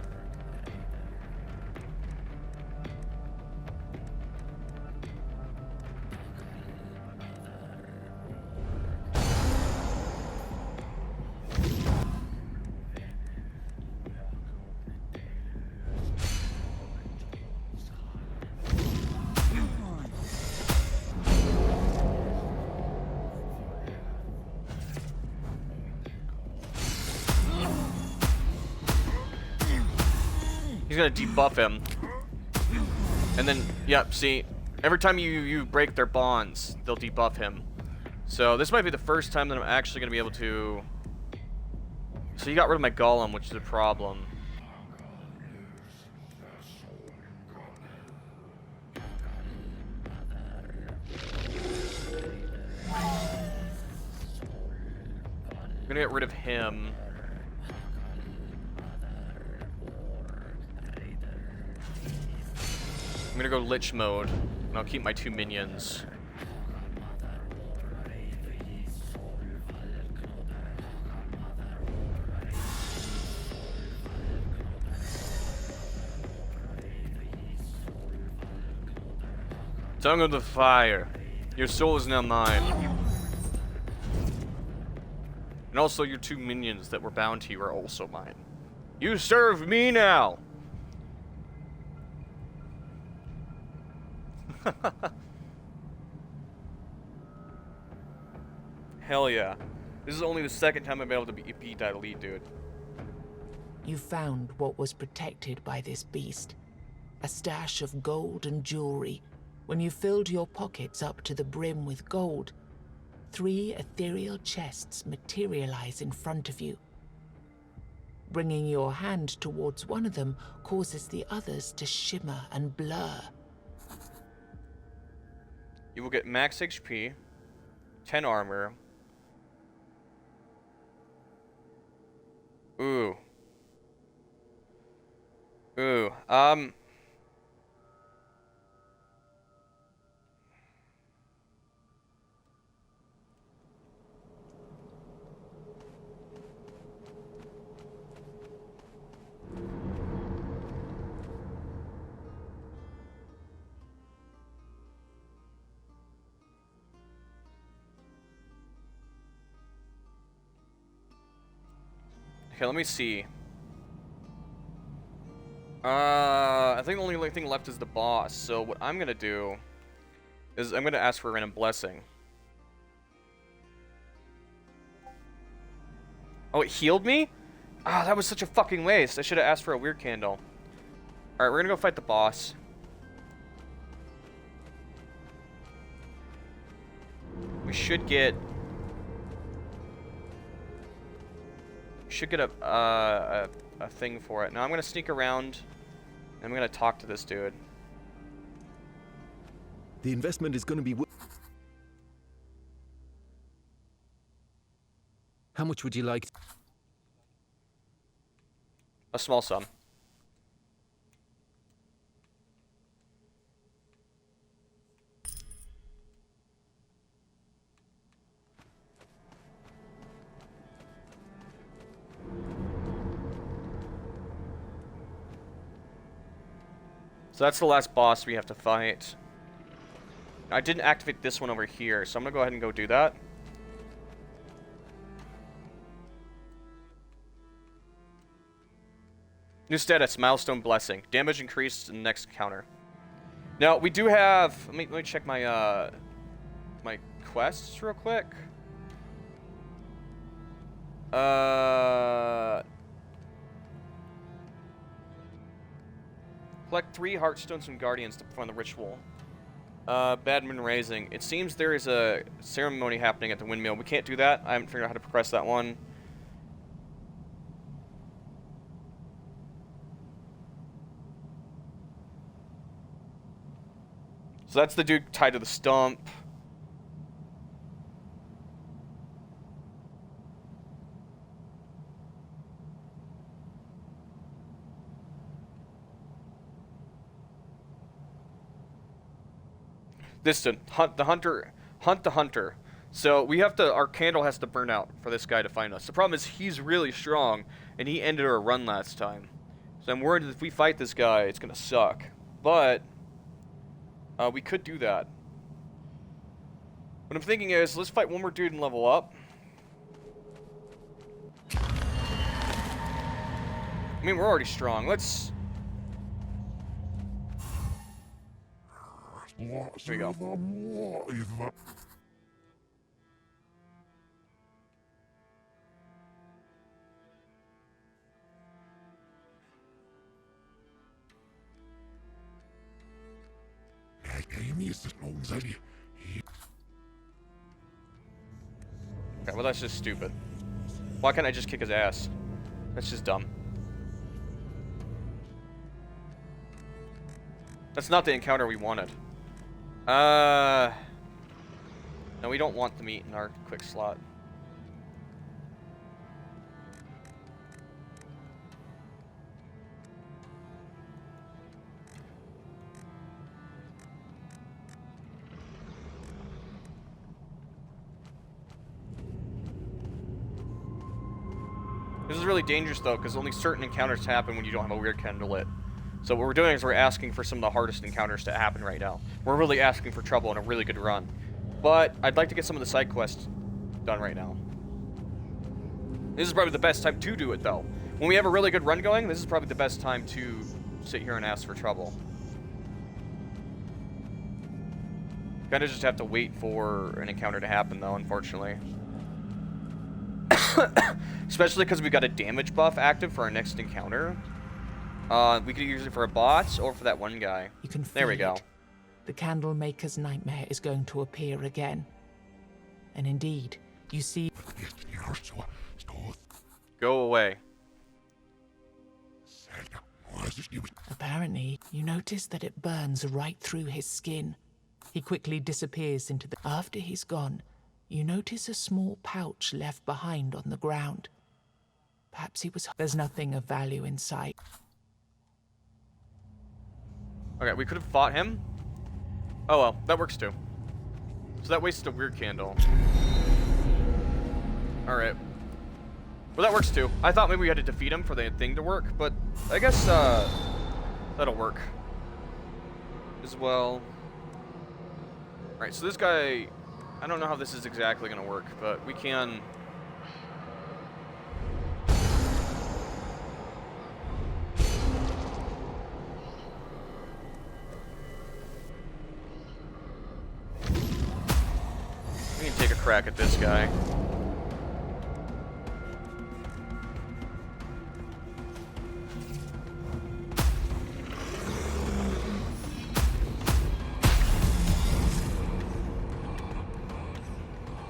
He's gonna debuff him. And then, yep, see, every time you break their bonds, they'll debuff him. So this might be the first time that I'm actually gonna be able to... So you got rid of my golem, which is a problem. I'm gonna get rid of him. I'm gonna go Lich mode, and I'll keep my 2 minions. Tongue of the Fire. Your soul is now mine. And also your 2 minions that were bound to you are also mine. You serve me now! Hell yeah. This is only the second time I've been able to beat that elite dude. You found what was protected by this beast. A stash of gold and jewelry. When you filled your pockets up to the brim with gold, 3 ethereal chests materialize in front of you. Bringing your hand towards one of them causes the others to shimmer and blur. You will get max HP, 10 armor. Ooh. Okay, let me see. I think the only thing left is the boss. So what I'm gonna do is I'm gonna ask for a random blessing. Oh, it healed me? Ah, that was such a fucking waste. I should have asked for a weird candle. Alright, we're gonna go fight the boss. We should get... a thing for it. Now I'm gonna sneak around and I'm gonna talk to this dude. The investment is going to be... How much would you like? A small sum. So that's the last boss we have to fight. I didn't activate this one over here, so I'm gonna go ahead and go do that. New status, milestone blessing. Damage increased in the next encounter. Now, we do have... Let me check my, my quests real quick. Collect 3 Heartstones from Guardians to perform the ritual. Badman Raising. It seems there is a ceremony happening at the windmill. We can't do that. I haven't figured out how to progress that one. So that's the dude tied to the stump. This to hunt the hunter. So we have to, our candle has to burn out for this guy to find us. The problem is he's really strong, and he ended our run last time. So I'm worried that if we fight this guy, it's gonna suck. But we could do that. What I'm thinking is, let's fight one more dude and level up. I mean, we're already strong. Let's... Here we go. Okay, well that's just stupid. Why can't I just kick his ass? That's just dumb. That's not the encounter we wanted. No, we don't want the meat in our quick slot. This is really dangerous though, because only certain encounters happen when you don't have a weird candle lit. So what we're doing is we're asking for some of the hardest encounters to happen right now. We're really asking for trouble in a really good run. But I'd like to get some of the side quests done right now. This is probably the best time to do it though. When we have a really good run going, this is probably the best time to sit here and ask for trouble. Kinda just have to wait for an encounter to happen though, unfortunately. Especially because we got a damage buff active for our next encounter. We could use it for a bot or for that one guy. You can There we feel go. it. The Candlemaker's nightmare is going to appear again. And indeed, you see... Go away. Apparently, you notice that it burns right through his skin. He quickly disappears into the... After he's gone, you notice a small pouch left behind on the ground. Perhaps he was... There's nothing of value in sight. Okay, we could have fought him. Oh well, that works too. So that wasted a weird candle. Alright. Well, that works too. I thought maybe we had to defeat him for the thing to work, but I guess, that'll work as well. Alright, so this guy... I don't know how this is exactly gonna work, but we can... We can take a crack at this guy.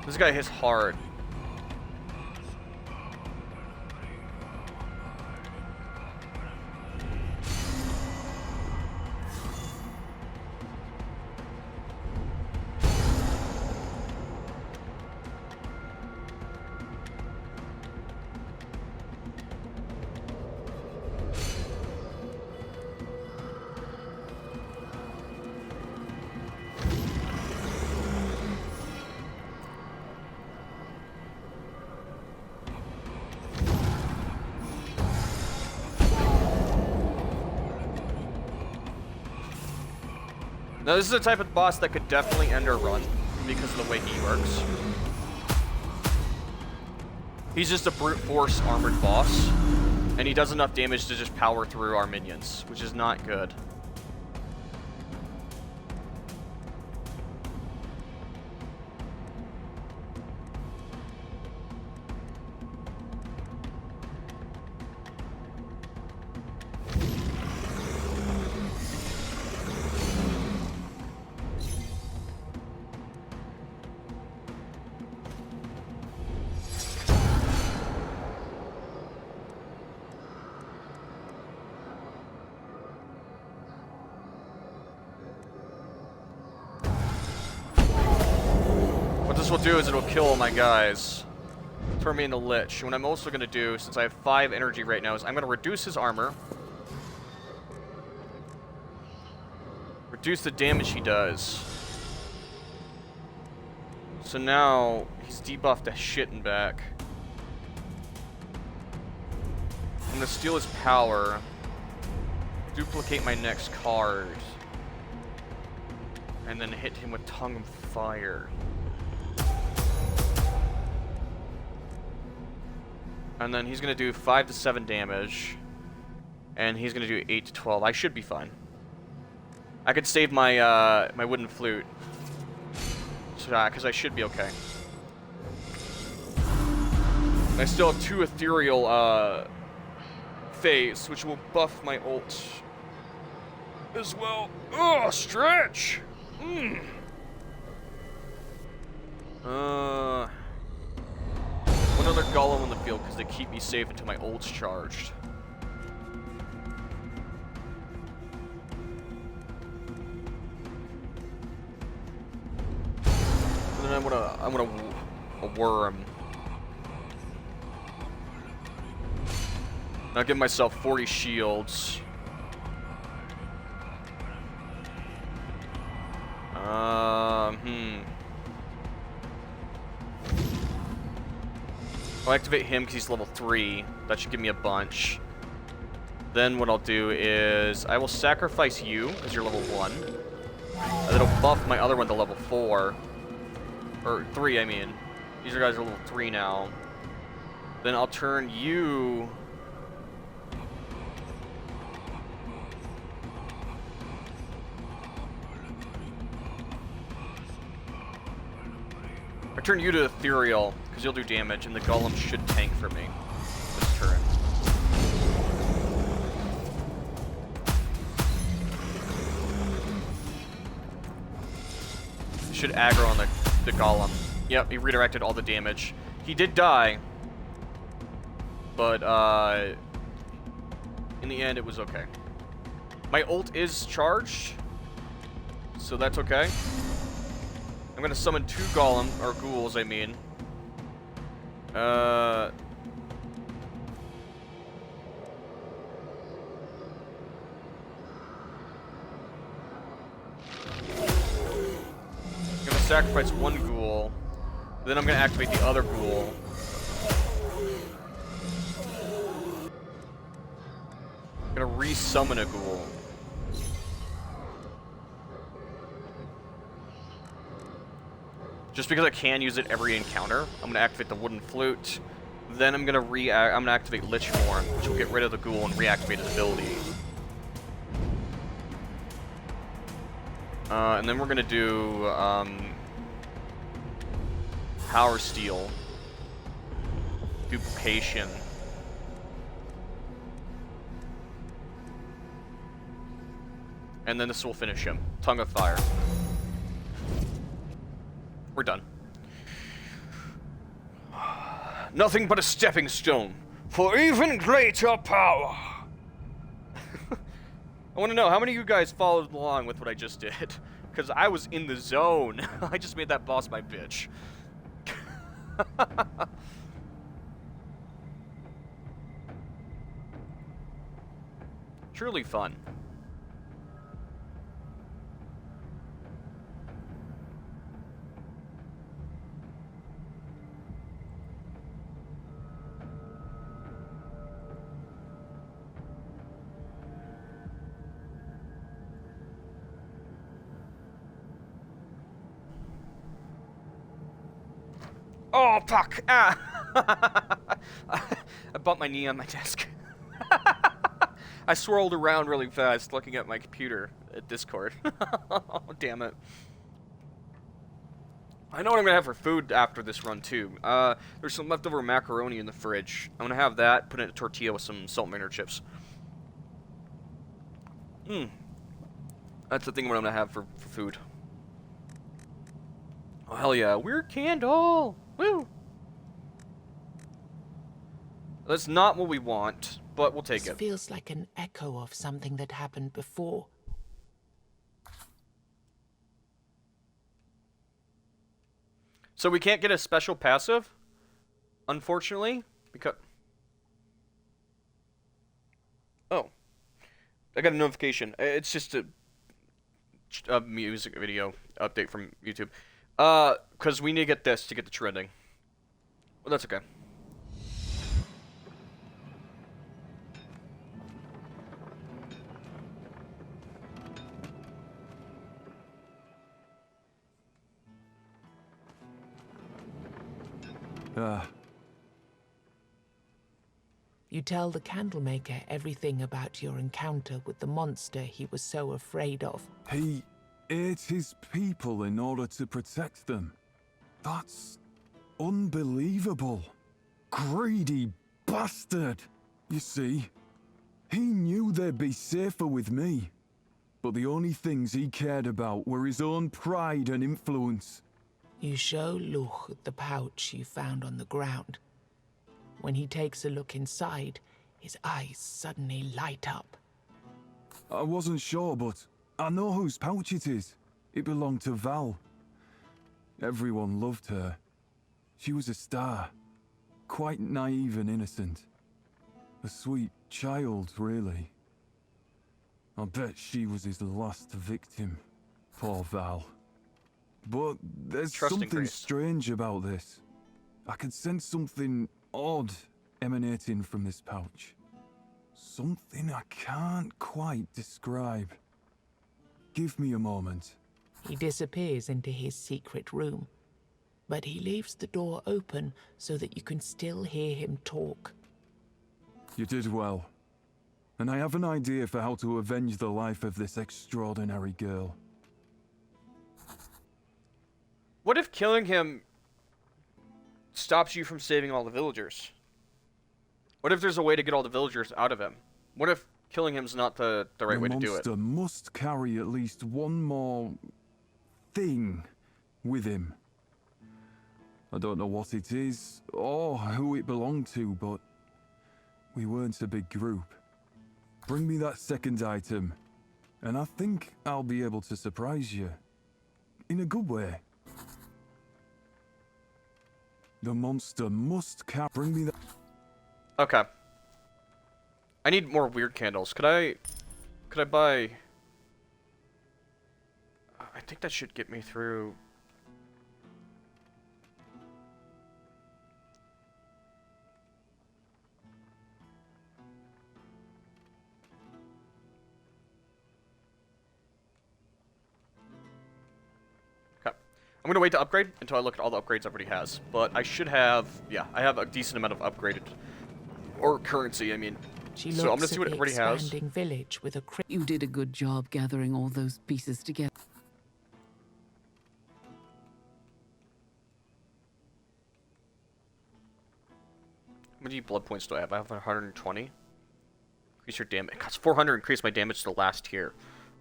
This guy hits hard. Now this is the type of boss that could definitely end our run because of the way he works. He's just a brute force armored boss, and he does enough damage to just power through our minions, which is not good. What this will do is it'll kill all my guys. Turn me into Lich. And what I'm also going to do, since I have 5 energy right now, is I'm going to reduce his armor. Reduce the damage he does. So now, he's debuffed to shit and back. I'm going to steal his power. Duplicate my next card. And then hit him with Tongue of Fire. And then he's going to do 5 to 7 damage. And he's going to do 8 to 12. I should be fine. I could save my my wooden flute. Because I should be okay. I still have 2 ethereal phase, which will buff my ult as well. Oh, stretch! One other golem on the field because they keep me safe until my ult's charged. And then I'm gonna a worm. I'll give myself 40 shields. I'll activate him because he's level 3. That should give me a bunch. Then what I'll do is I will sacrifice you because you're level 1. And that'll buff my other one to level 4. Or 3, I mean. These guys are level 3 now. Then I'll turn you... I turn you to ethereal, because you'll do damage, and the golem should tank for me this turn. Should aggro on the golem. Yep, he redirected all the damage. He did die, but in the end it was okay. My ult is charged, so that's okay. I'm gonna summon 2 or ghouls, I mean. I'm gonna sacrifice 1 ghoul, then I'm gonna activate the other ghoul. I'm gonna re-summon a ghoul. Just because I can use it every encounter, I'm gonna activate the wooden flute. Then I'm gonna activate Lichmore, which will get rid of the ghoul and reactivate his ability. And then we're gonna do Power Steel, Duplication, and then this will finish him. Tongue of Fire. We're done. Nothing but a stepping stone for even greater power. I want to know, how many of you guys followed along with what I just did? Because I was in the zone. I just made that boss my bitch. Truly fun. Oh, fuck! Ah! I bumped my knee on my desk. I swirled around really fast looking at my computer at Discord. Oh, damn it. I know what I'm gonna have for food after this run, too. There's some leftover macaroni in the fridge. I'm gonna have that, put it in a tortilla with some salt and vinegar chips. That's the thing what I'm gonna have for food. Oh, hell yeah. Weird candle! Woo! That's not what we want, but we'll take This it. feels like an echo of something that happened before. So we can't get a special passive, unfortunately, because... Oh. I got a notification. It's just a music video update from YouTube. Because we need to get this to get the trending. Well, that's okay. You tell the candlemaker everything about your encounter with the monster he was so afraid of. He ate his people in order to protect them. That's unbelievable. Greedy bastard. You see, he knew they'd be safer with me. But the only things he cared about were his own pride and influence. You show Luch the pouch you found on the ground. When he takes a look inside, his eyes suddenly light up. I wasn't sure, but I know whose pouch it is. It belonged to Val. Everyone loved her. She was a star. Quite naive and innocent. A sweet child, really. I bet she was his last victim. Poor Val. But there's Trusting something Grace. strange about this. I can sense something odd emanating from this pouch. Something I can't quite describe. Give me a moment. He disappears into his secret room, but he leaves the door open so that you can still hear him talk. You did well. And I have an idea for how to avenge the life of this extraordinary girl. What if killing him stops you from saving all the villagers? What if there's a way to get all the villagers out of him? What if killing him's not the right way to do it? The monster must carry at least one more thing with him. I don't know what it is or who it belonged to, but we weren't a big group. Bring me that second item, and I think I'll be able to surprise you. In a good way. The monster must bring me that. Okay. I need more weird candles. Could I buy... I think that should get me through... Okay. I'm gonna wait to upgrade until I look at all the upgrades everybody has. But I should have... Yeah, I have a decent amount of upgraded... Or currency, I mean. She So I'm gonna looks see at what the everybody has. expanding village with a You did a good job gathering all those pieces together. How many blood points do I have? I have 120. Increase your damage. It costs 400. Increase my damage to the last tier.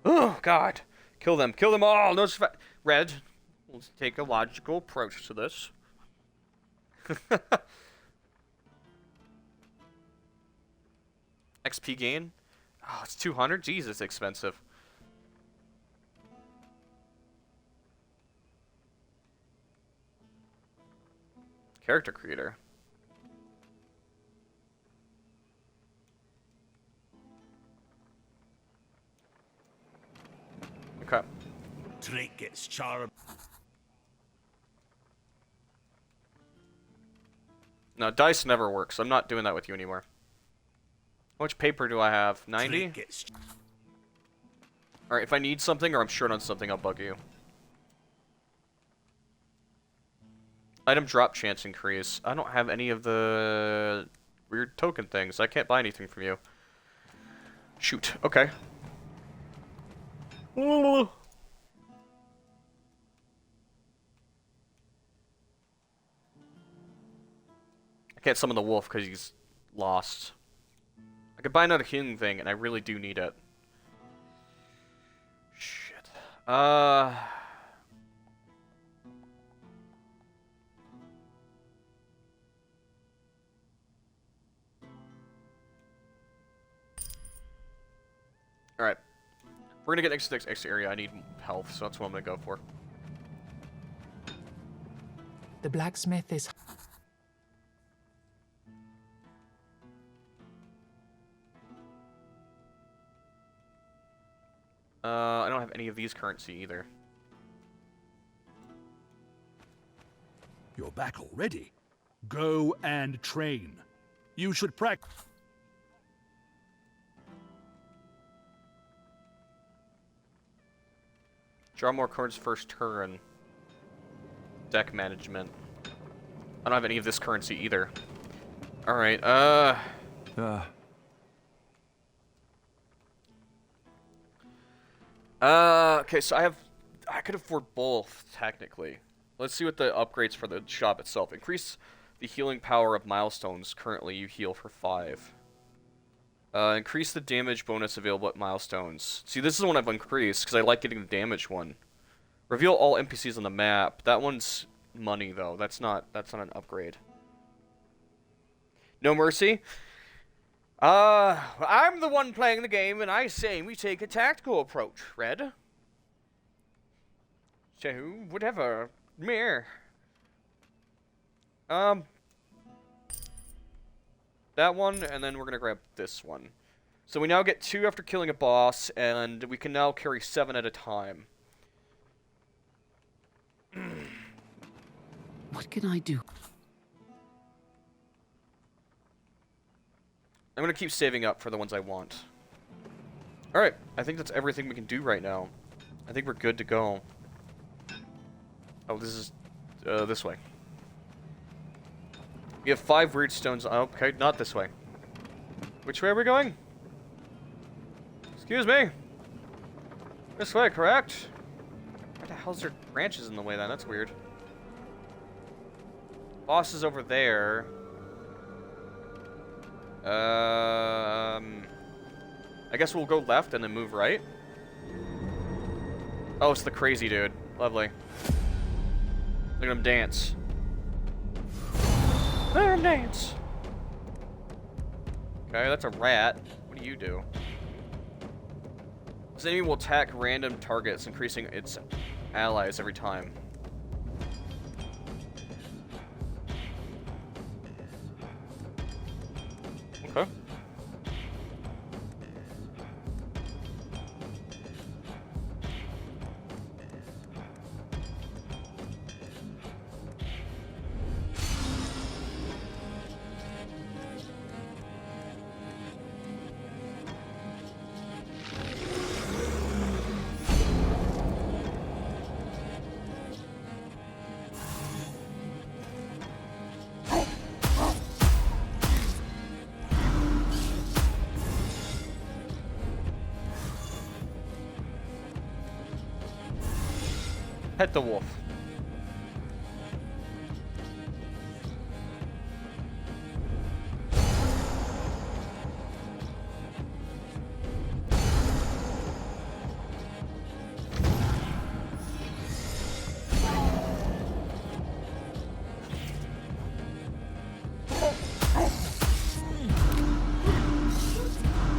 Oh God! Kill them! Kill them all! No, Red. Let's take a logical approach to this. XP gain? Oh, it's 200. Jesus, it's expensive. Character creator. Okay. Drake gets charmed. No, dice never works. I'm not doing that with you anymore. How much paper do I have? 90? Drake gets Alright, if I need something or I'm short on something, I'll bug you. Item drop chance increase. I don't have any of the weird token things. I can't buy anything from you. Shoot. Okay. I can't summon the wolf because he's lost. I could buy another healing thing, and I really do need it. Shit. Alright. We're gonna get next area. I need health, so that's what I'm gonna go for. The blacksmith is... I don't have any of these currency either. You're back already. Go and train. You should practice. Draw more cards first turn. Deck management. I don't have any of this currency either. Alright, okay, so I could afford both, technically. Let's see what the upgrades for the shop itself. Increase the healing power of milestones. Currently, you heal for 5. Increase the damage bonus available at milestones. See, this is the one I've increased, because I like getting the damage one. Reveal all NPCs on the map. That one's money though. That's not an upgrade. No mercy. I'm the one playing the game, and I say we take a tactical approach, Red. So, whatever. Mere. That one, and then we're gonna grab this one. So we now get 2 after killing a boss, and we can now carry 7 at a time. What can I do? I'm gonna keep saving up for the ones I want. Alright, I think that's everything we can do right now. I think we're good to go. Oh, this is this way. We have 5 weird stones. Oh, okay, not this way. Which way are we going? Excuse me. This way, correct? Why the hell's there branches in the way then? That's weird. Boss is over there. I guess we'll go left and then move right. Oh, it's the crazy dude. Lovely. Look at him dance. Look at him dance. Okay, that's a rat. What do you do? This enemy will attack random targets, increasing its allies every time. Okay. Pet the wolf.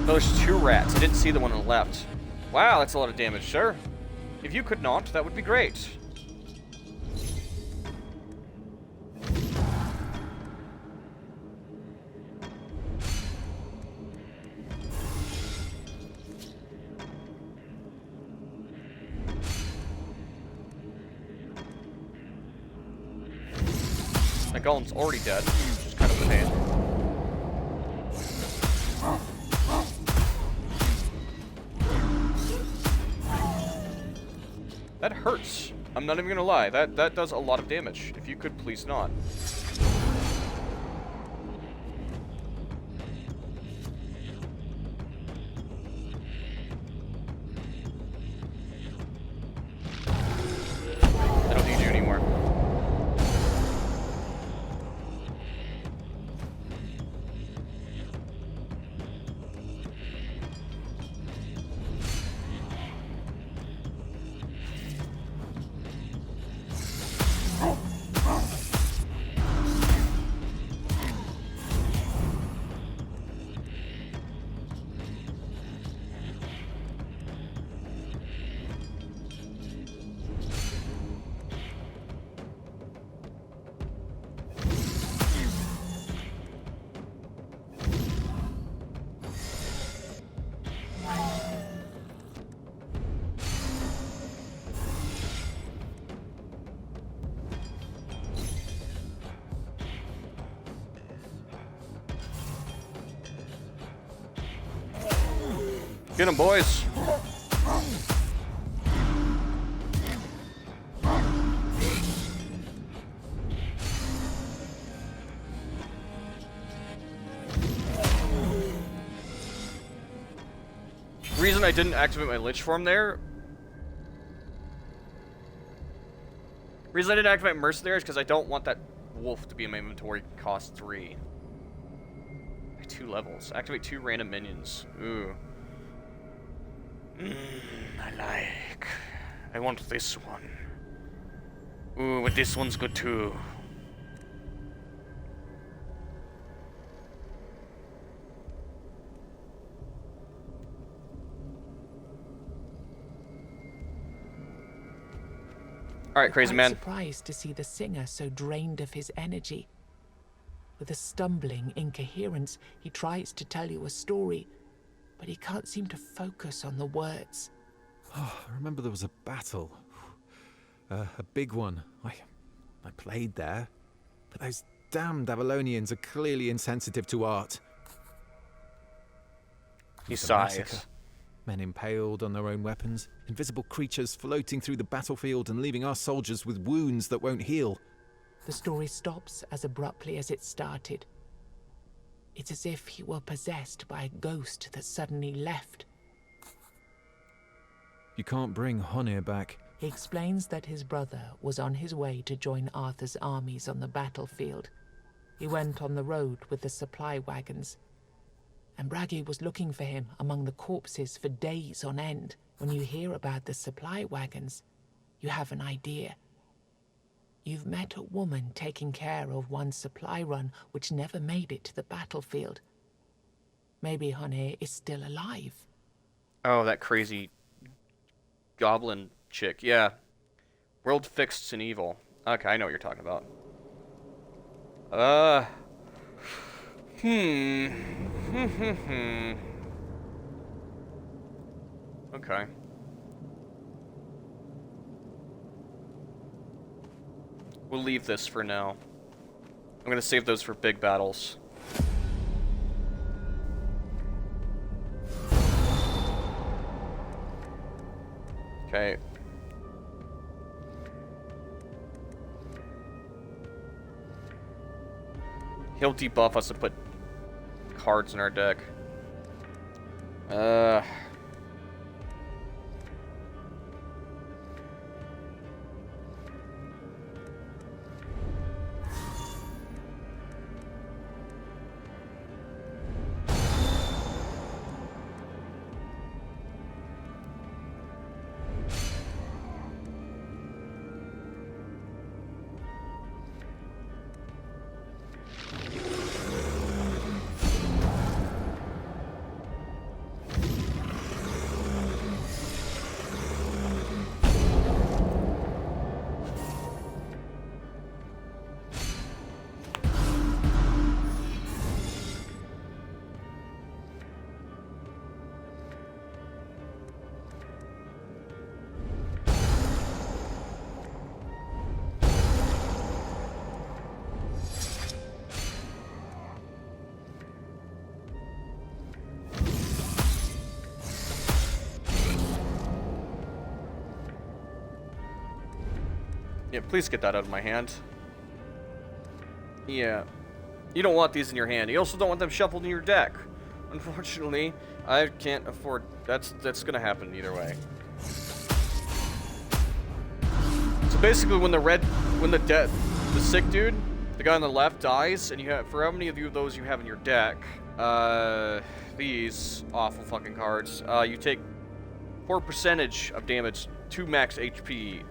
Oh, there's 2 rats. I didn't see the one on the left. Wow, that's a lot of damage, sir. If you could not, that would be great. My golem's already dead, which is kind of a pain. That hurts. I'm not even gonna lie. That does a lot of damage. If you could please not. I don't need you anymore. Get him, boys. The reason I didn't activate my Lich form there. The reason I didn't activate Mercenary is because I don't want that wolf to be in my inventory. Cost 3. 2 levels. Activate 2 random minions. Ooh. I like. I want this one. Ooh, but this one's good too. Alright, crazy man. Surprised to see the singer so drained of his energy. With a stumbling incoherence, he tries to tell you a story, but he can't seem to focus on the words. Oh, I remember there was a battle. A big one. I played there. But those damned Avalonians are clearly insensitive to art. He It's a sighs. massacre. Men impaled on their own weapons, invisible creatures floating through the battlefield and leaving our soldiers with wounds that won't heal. The story stops as abruptly as it started. It's as if he were possessed by a ghost that suddenly left. You can't bring Honir back. He explains that his brother was on his way to join Arthur's armies on the battlefield. He went on the road with the supply wagons, and Bragi was looking for him among the corpses for days on end. When you hear about the supply wagons, you have an idea. You've met a woman taking care of one supply run which never made it to the battlefield. Maybe Honir is still alive. Oh, that crazy goblin chick. Yeah. World fixed and evil. Okay, I know what you're talking about. Okay. We'll leave this for now. I'm gonna save those for big battles. Okay. He'll debuff us to put cards in our deck. Yeah, please get that out of my hand. Yeah. You don't want these in your hand. You also don't want them shuffled in your deck. Unfortunately, I can't afford... That's gonna happen either way. So basically, when the sick dude, the guy on the left, dies, and you have... For how many of those you have in your deck, these awful fucking cards, you take 4% of damage to max HP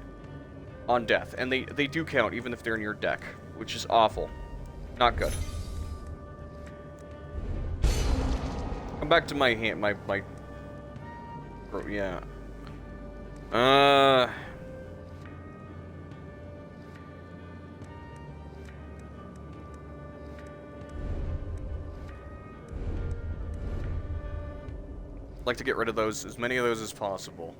on death, and they do count even if they're in your deck, which is awful. Not good. Come back to my hand, yeah. Like to get rid of those, as many of those as possible.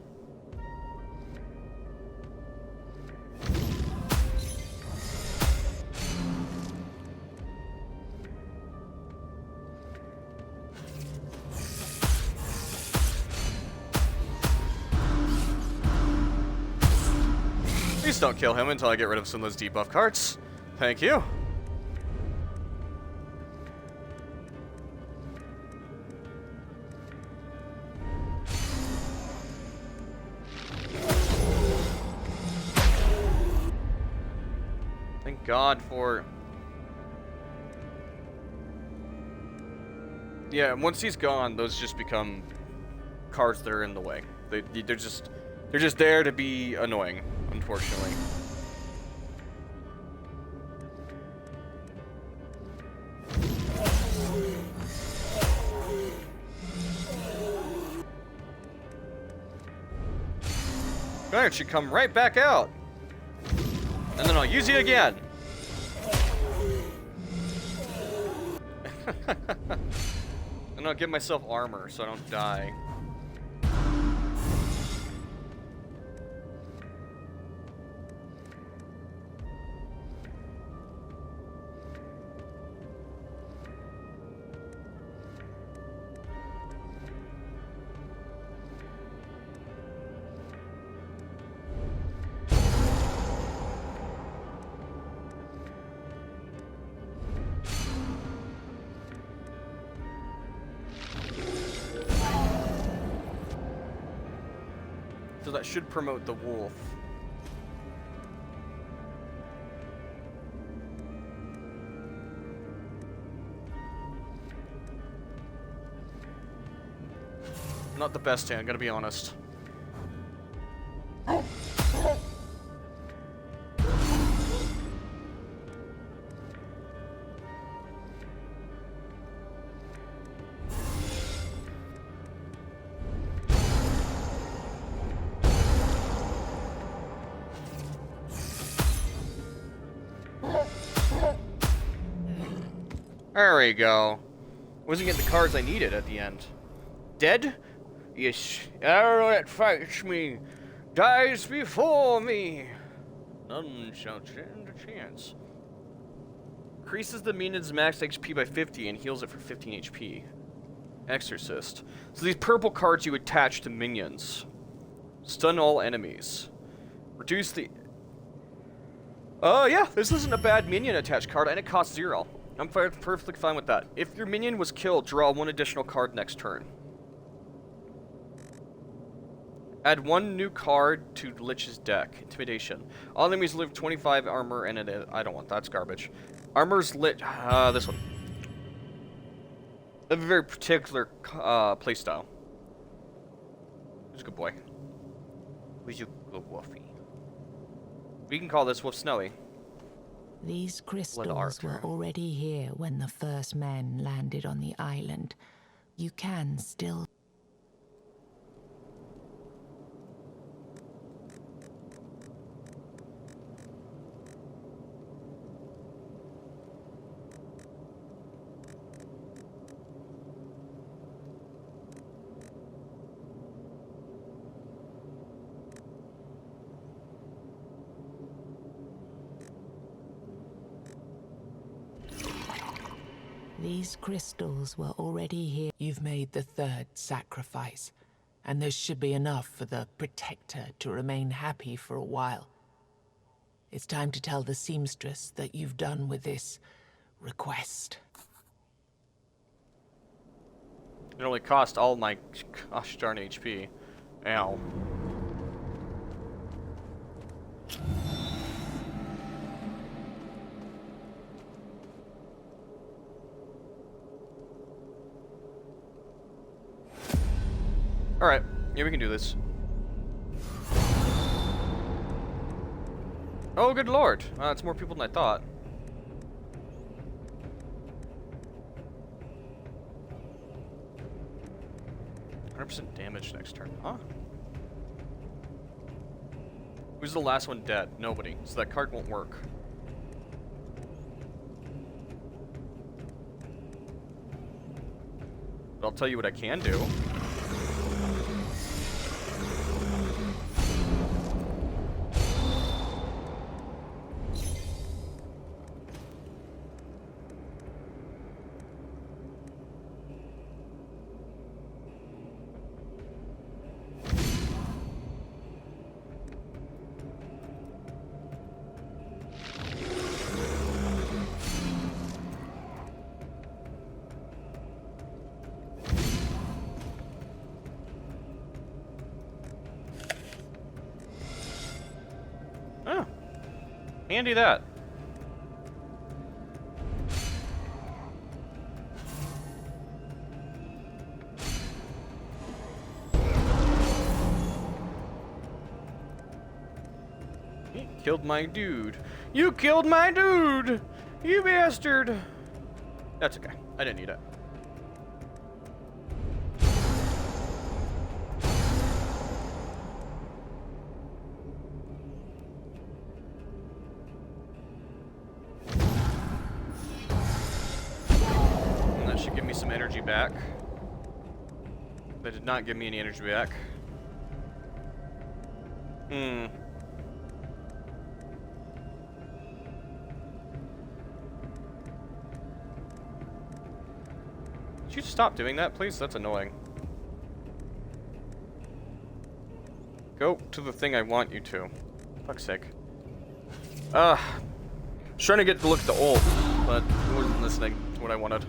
Please don't kill him until I get rid of some of those debuff cards. Thank you. Thank God for... Yeah, once he's gone, those just become cards that are in the way. They're just there to be annoying, unfortunately. Alright, should come right back out. And then I'll use you again. And I'll give myself armor so I don't die. So that should promote the wolf. Not the best hand, gotta be honest. There we go. Wasn't getting the cards I needed at the end. Dead? Yes. Arrow that fights me dies before me. None shall stand a chance. Increases the minion's max HP by 50 and heals it for 15 HP. Exorcist. So these purple cards you attach to minions. Stun all enemies. Reduce the... yeah, this isn't a bad minion attached card and it costs 0. I'm perfectly fine with that. If your minion was killed, draw 1 additional card next turn. Add 1 new card to Lich's deck. Intimidation. All enemies live 25 armor and I don't want that's garbage. Armor's lit. This one. They have a very particular playstyle. Who's a good boy? Who's your good wolfie? We can call this Wolf Snowy. These crystals were already here when the first men landed on the island. You can still... These crystals were already here. You've made the 3rd sacrifice, and there should be enough for the Protector to remain happy for a while. It's time to tell the seamstress that you've done with this request. It only cost all my gosh darn HP. Ow. Alright, yeah, we can do this. Oh, good lord. It's more people than I thought. 100% damage next turn, huh? Who's the last one dead? Nobody. So that card won't work. But I'll tell you what I can do. Oh. Handy that. He killed my dude. You killed my dude! You bastard! That's okay. I didn't need it. some energy back. That did not give me any energy back. Hmm. Could you stop doing that, please? That's annoying. Go to the thing I want you to. Fuck's sake. I was trying to get to look at the ult, but it wasn't listening to what I wanted.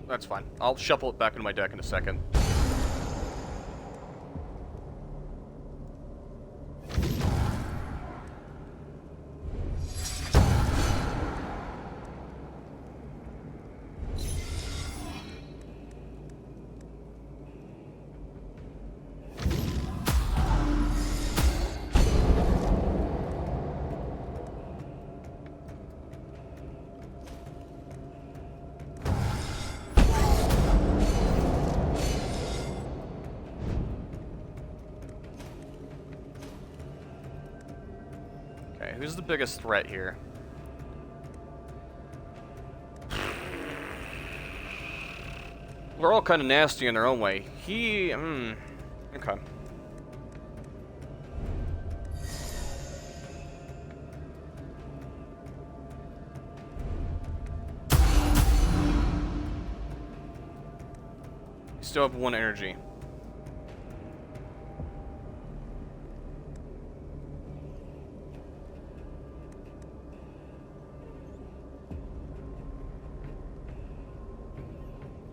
That's fine. I'll shuffle it back into my deck in a second. Okay, who's the biggest threat here? They're all kind of nasty in their own way. Okay. Still have 1 energy.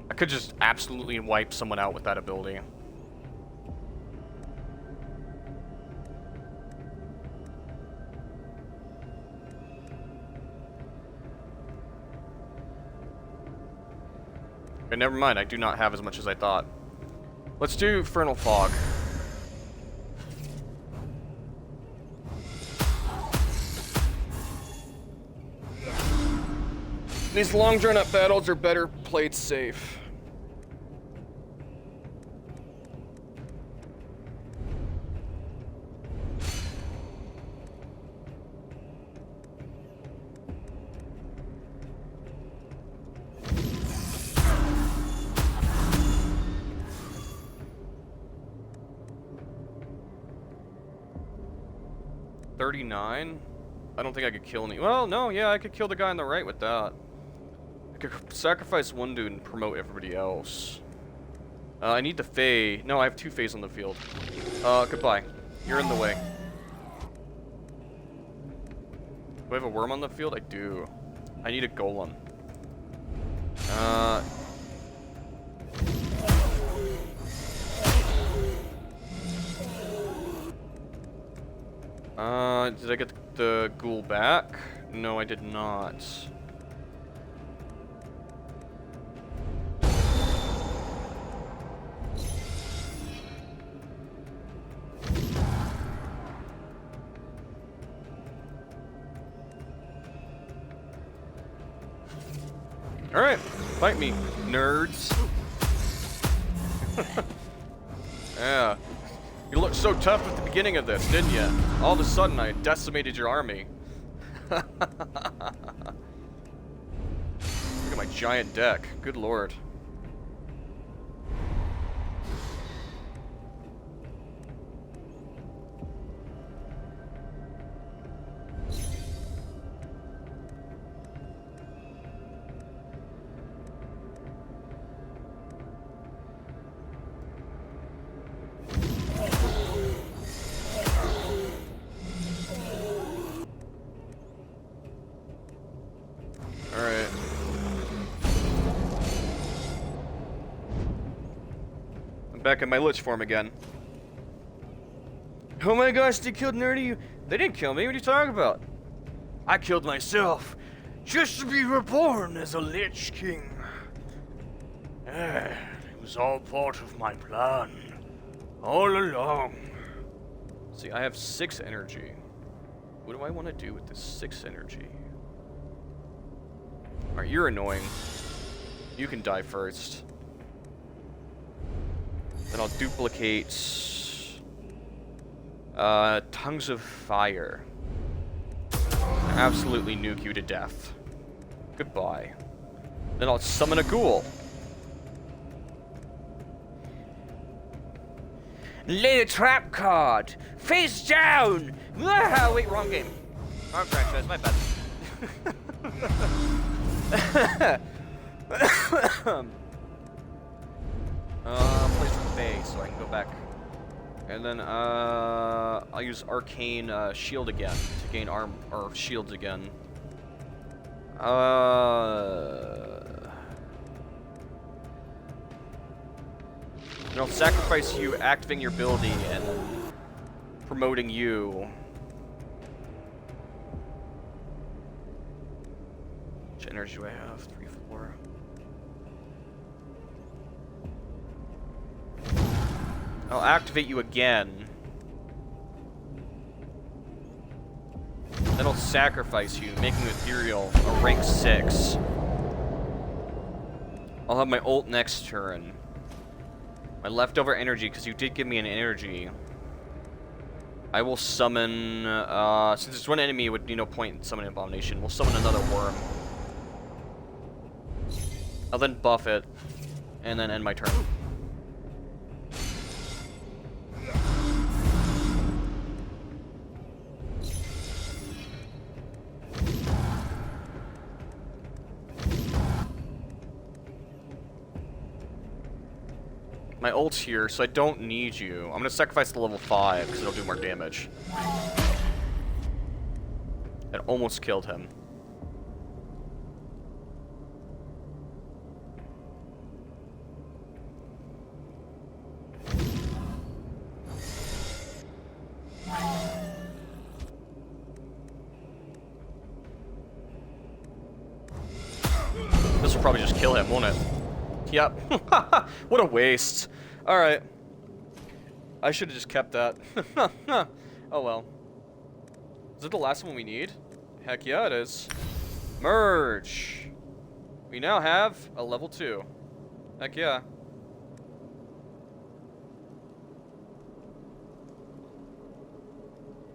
I could just absolutely wipe someone out with that ability. Okay, never mind, I do not have as much as I thought. Let's do Infernal Fog. These long drawn-out battles are better played safe. $39? I don't think I could kill any. Well, no, yeah, I could kill the guy on the right with that. I could sacrifice one dude and promote everybody else. I need the Fae. No, I have 2 Faes on the field. Goodbye. You're in the way. Do I have a worm on the field? I do. I need a golem. Did I get the ghoul back? No, I did not. Alright, fight me, nerds. Yeah. You looked so tough at the beginning of this, didn't you? All of a sudden, I decimated your army. Look at my giant deck. Good lord. Alright. I'm back in my Lich form again. Oh my gosh, they killed Nerdy. They didn't kill me. What are you talking about? I killed myself just to be reborn as a Lich King. It was all part of my plan. All along. See, I have 6 energy. What do I want to do with this 6 energy? Alright, you're annoying. You can die first. Then I'll duplicate Tongues of Fire. Absolutely nuke you to death. Goodbye. Then I'll summon a ghoul. Lay a trap card. Face down. Ah, wait, wrong game. Wrong franchise. My bad. Place with Bay so I can go back. And then I'll use Arcane Shield again to gain arm or shields again. And I'll sacrifice you, activating your ability, and then promoting you. Which energy do I have? 3, 4. I'll activate you again. Then I'll sacrifice you, making you ethereal, a rank 6. I'll have my ult next turn. My leftover energy, because you did give me an energy. I will summon, since it's one enemy, it would be no point in summoning Abomination. We'll summon another worm. I'll then buff it, and then end my turn. My ult's here, so I don't need you. I'm gonna sacrifice the level 5, because it'll do more damage. It almost killed him. This will probably just kill him, won't it? Yep. What a waste. Alright. I should have just kept that. Oh well. Is it the last one we need? Heck yeah, it is. Merge. We now have a level 2. Heck yeah.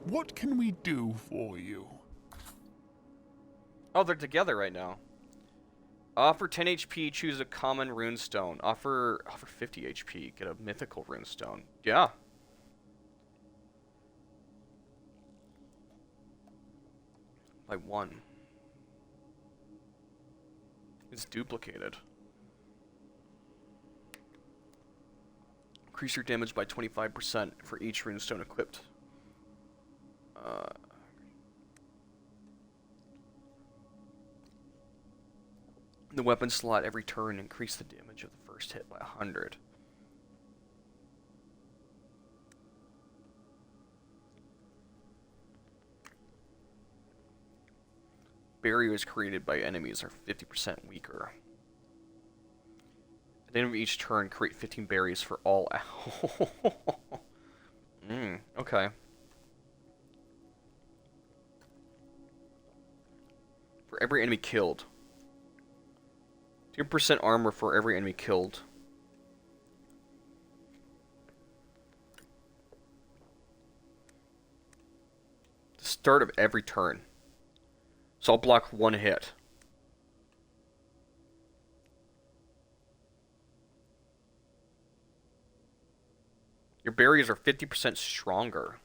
What can we do for you? Oh, they're together right now. Offer 10 HP, choose a common runestone. Offer 50 HP, get a mythical runestone. Yeah. By 1. It's duplicated. Increase your damage by 25% for each runestone equipped. The weapon slot every turn increase the damage of the first hit by 100. Barriers created by enemies are 50% weaker. At the end of each turn, create 15 berries for all. Okay. For every enemy killed. 2% armor for every enemy killed. The start of every turn. So I'll block 1 hit. Your barriers are 50% stronger.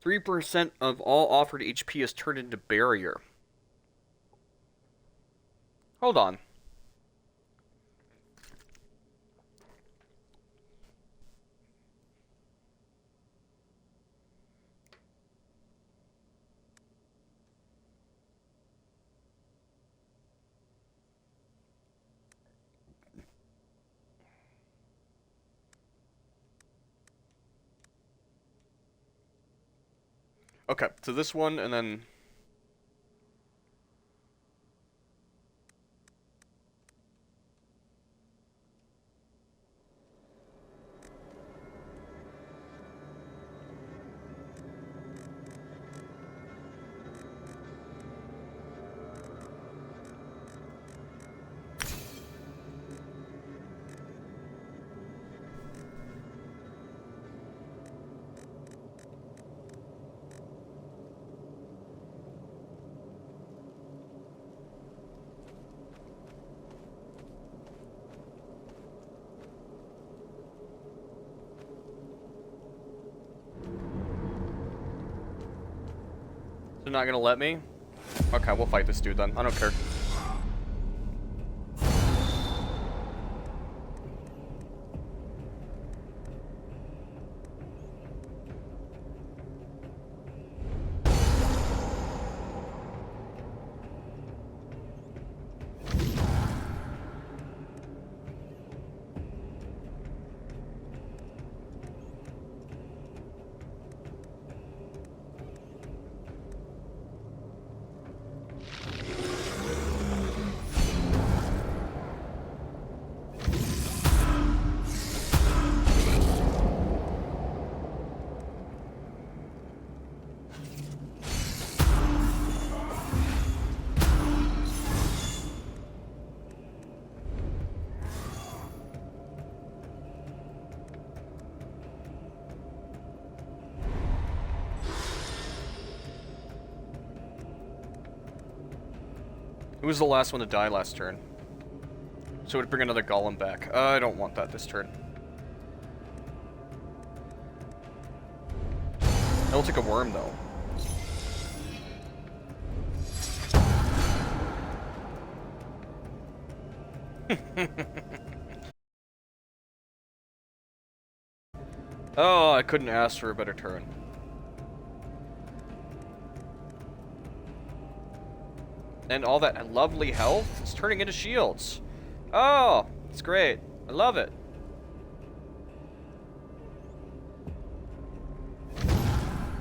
%3 of all offered HP is turned into barrier. Hold on. Okay, so this one, and then... They're not gonna let me? Okay, we'll fight this dude then. I don't care. Who was the last one to die last turn? So it would bring another golem back. I don't want that this turn. I'll take a worm, though. Oh, I couldn't ask for a better turn. And all that lovely health is turning into shields. Oh, it's great. I love it.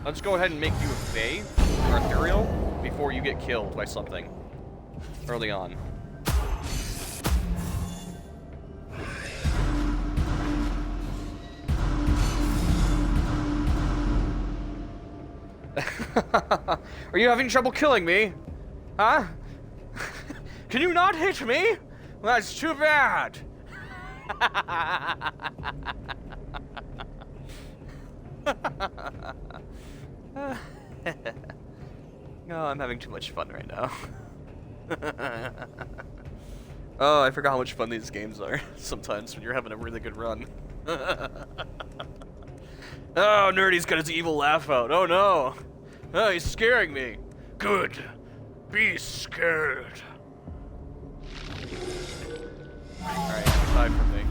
Let's go ahead and make you a Fae or Ethereal before you get killed by something early on. Are you having trouble killing me? Huh? Can you not hit me? That's too bad. Oh, I'm having too much fun right now. Oh, I forgot how much fun these games are sometimes when you're having a really good run. Oh, Nerdy's got his evil laugh out. Oh no. Oh, he's scaring me. Good. Be scared. Alright, aside from me.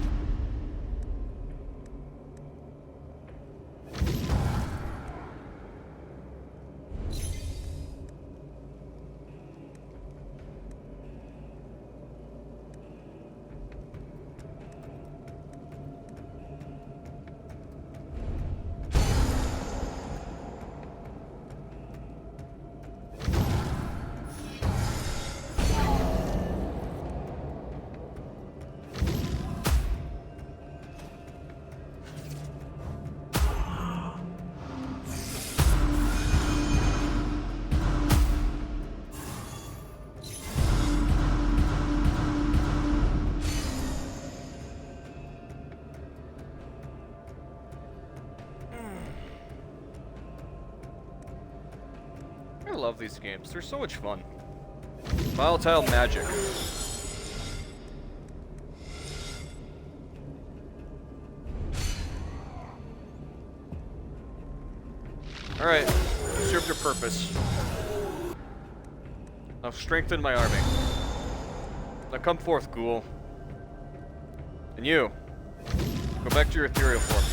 I love these games. They're so much fun. Volatile magic. Alright, you served your purpose. Now strengthen my army. Now come forth, ghoul. And you, go back to your ethereal form.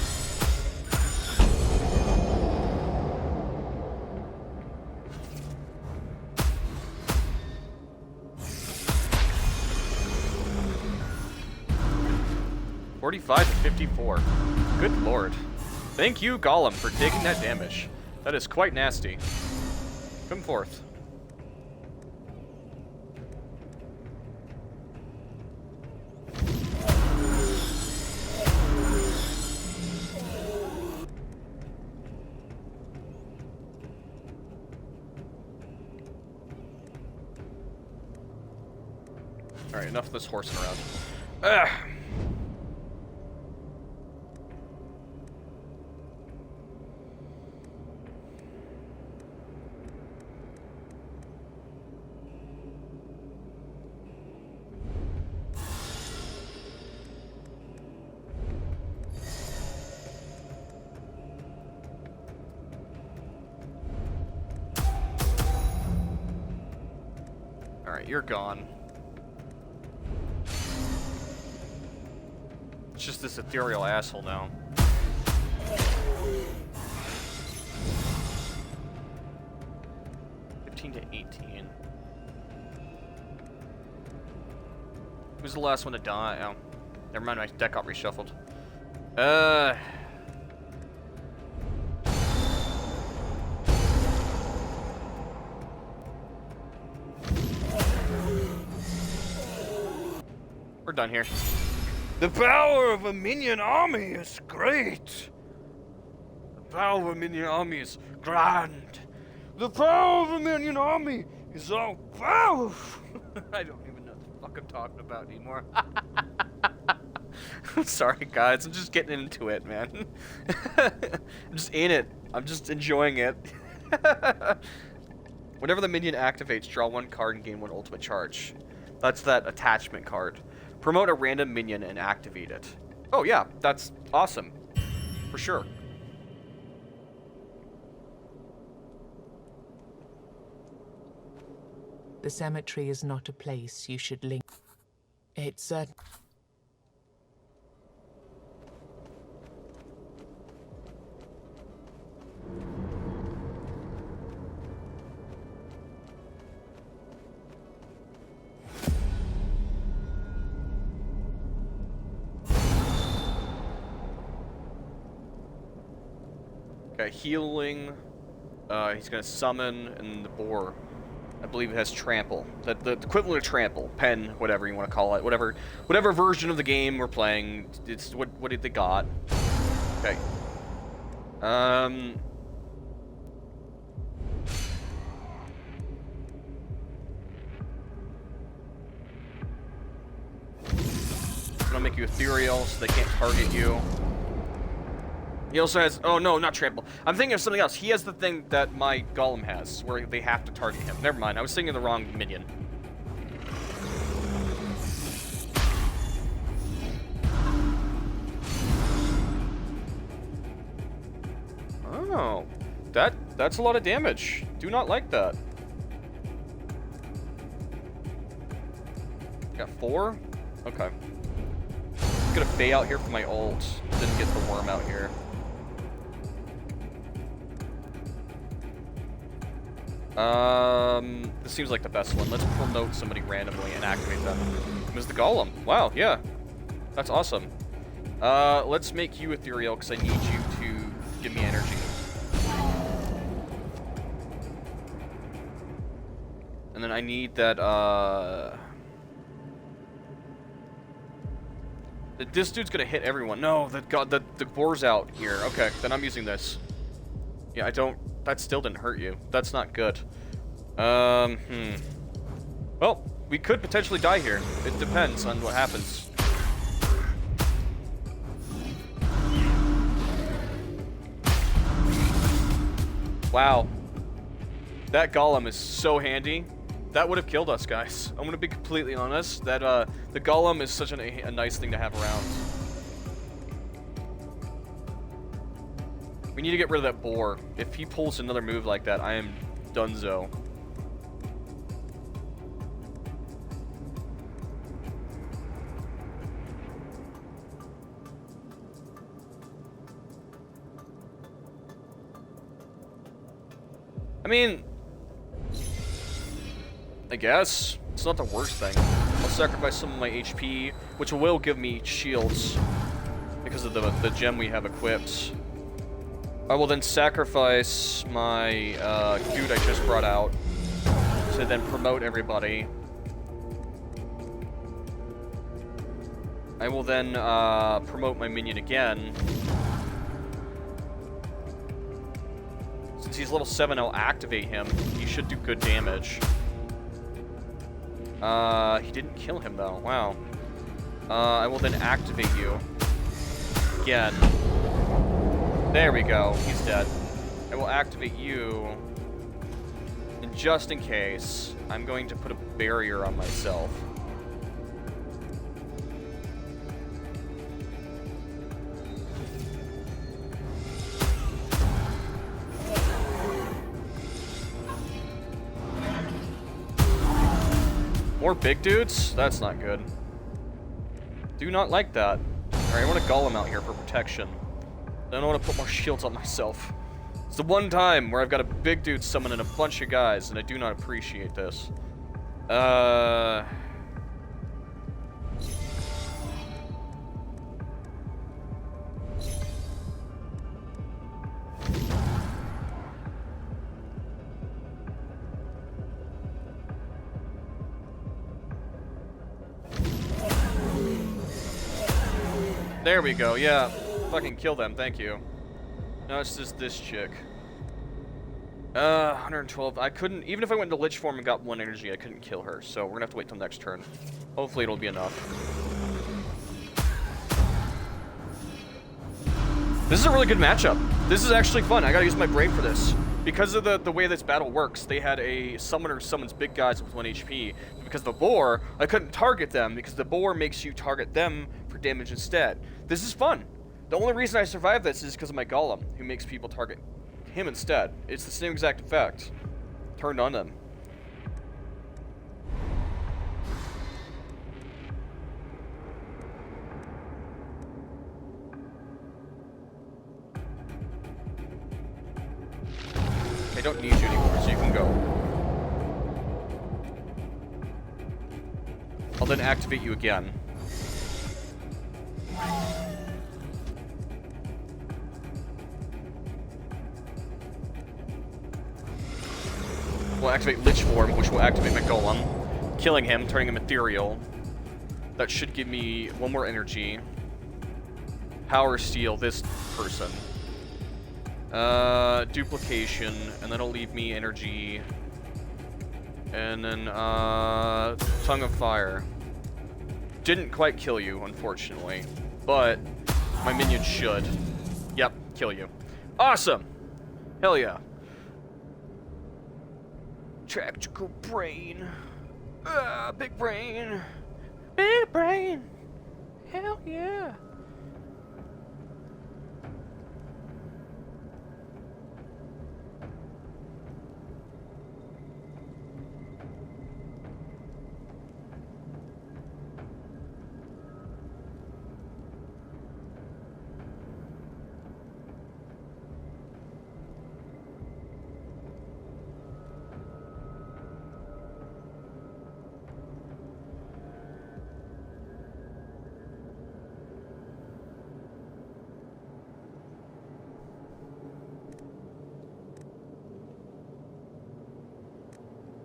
$45 to $54. Good lord. Thank you, Golem, for taking that damage. That is quite nasty. Come forth. Alright, enough of this horsing around. Ugh. you're gone. It's just this ethereal asshole now. To 18. Who's the last one to die? Oh, never mind. My deck got reshuffled. We're done here. The power of a minion army is great. The power of a minion army is grand. The power of a minion army is all powerful. I don't even know what the fuck I'm talking about anymore. I'm sorry, guys. I'm just getting into it, man. I'm just in it. I'm just enjoying it. Whenever the minion activates, draw one card and gain one ultimate charge. That's that attachment card. Promote a random minion and activate it. Oh yeah, that's awesome. For sure. The cemetery is not a place you should link. It's a... Okay, healing. He's gonna summon, and the boar, I believe it has trample. The equivalent of trample, pen, whatever you want to call it, whatever version of the game we're playing. It's what did they got? Okay. I'm gonna make you ethereal so they can't target you. He also has, oh no, not trample. I'm thinking of something else. He has the thing that my golem has, where they have to target him. Never mind, I was thinking of the wrong minion. Oh, that's a lot of damage. Do not like that. Got 4? Okay. I'm gonna fade out here for my ult. Didn't get the worm out here. This seems like the best one. Let's promote somebody randomly and activate them. There's the golem. Wow, yeah. That's awesome. Let's make you ethereal because I need you to give me energy. And then I need that, this dude's gonna hit everyone. No, the boar's out here. Okay, then I'm using this. Yeah, that still didn't hurt you. That's not good. Well, we could potentially die here. It depends on what happens. Wow. That golem is so handy. That would have killed us, guys. I'm gonna be completely honest. That the golem is such a nice thing to have around. We need to get rid of that boar. If he pulls another move like that, I am donezo. I mean, I guess. It's not the worst thing. I'll sacrifice some of my HP, which will give me shields because of the gem we have equipped. I will then sacrifice my dude I just brought out to then promote everybody. I will then promote my minion again. Since he's level 7, I'll activate him. He should do good damage. He didn't kill him though. Wow. I will then activate you again. There we go. He's dead. I will activate you. And just in case, I'm going to put a barrier on myself. More big dudes? That's not good. Do not like that. Alright, I want a golem out here for protection. I don't want to put more shields on myself. It's the one time where I've got a big dude summoning a bunch of guys, and I do not appreciate this. There we go, yeah. Fucking kill them, thank you. No, it's just this chick. 112. I couldn't, even if I went into Lich form and got 1 energy, I couldn't kill her. So we're gonna have to wait till next turn. Hopefully it'll be enough. This is a really good matchup. This is actually fun. I gotta use my brain for this. Because of the way this battle works, they had a summoner summons big guys with 1 HP. Because of the boar, I couldn't target them because the boar makes you target them for damage instead. This is fun. The only reason I survived this is because of my golem, who makes people target him instead. It's the same exact effect. Turned on them. I don't need you anymore, so you can go. I'll then activate you again. We'll activate Lich form, which will activate my golem, killing him, turning him ethereal. That should give me 1 more energy. Power steal this person. Duplication, and that'll leave me energy. And then, Tongue of Fire. Didn't quite kill you, unfortunately. But, my minion should. Yep, kill you. Awesome! Hell yeah. Tactical brain. Big brain. Big brain. Hell yeah.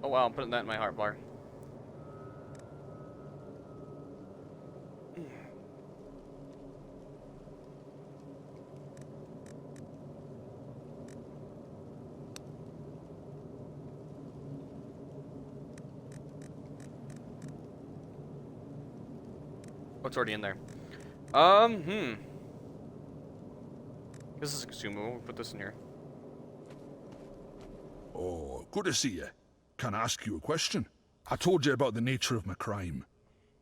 Oh wow, I'm putting that in my heart bar. What's already in there? This is a consumable. We'll put this in here. Oh, good to see you. Can I ask you a question? I told you about the nature of my crime,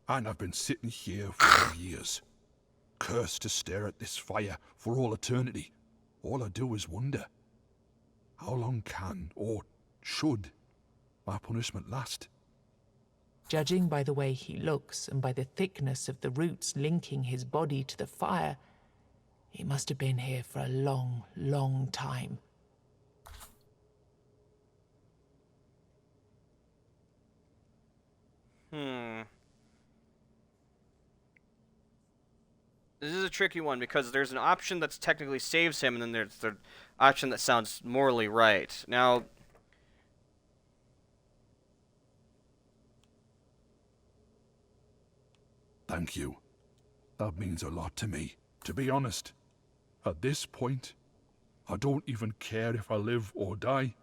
and I've been sitting here for years, cursed to stare at this fire for all eternity. All I do is wonder, how long can, or should, my punishment last? Judging by the way he looks and by the thickness of the roots linking his body to the fire, he must have been here for a long, long time. This is a tricky one because there's an option that's technically saves him, and then there's the option that sounds morally right. Now, thank you. That means a lot to me. To be honest, at this point, I don't even care if I live or die.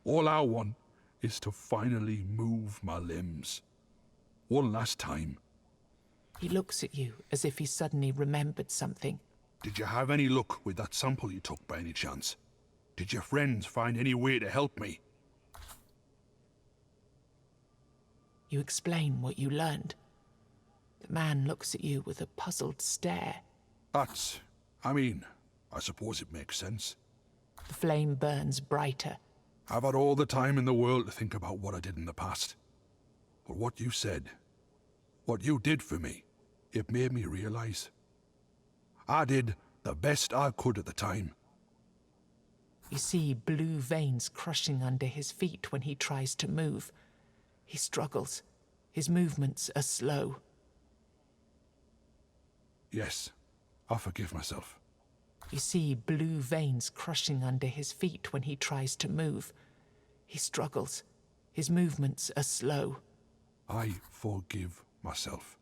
All I want is to finally move my limbs. One last time. He looks at you as if he suddenly remembered something. Did you have any luck with that sample you took by any chance? Did your friends find any way to help me? You explain what you learned. The man looks at you with a puzzled stare. I suppose it makes sense. The flame burns brighter. I've had all the time in the world to think about what I did in the past. But what you said, what you did for me, it made me realize I did the best I could at the time. You see blue veins crushing under his feet when he tries to move. He struggles. His movements are slow. Yes, I forgive myself. You see blue veins crushing under his feet when he tries to move. He struggles. His movements are slow. I forgive myself.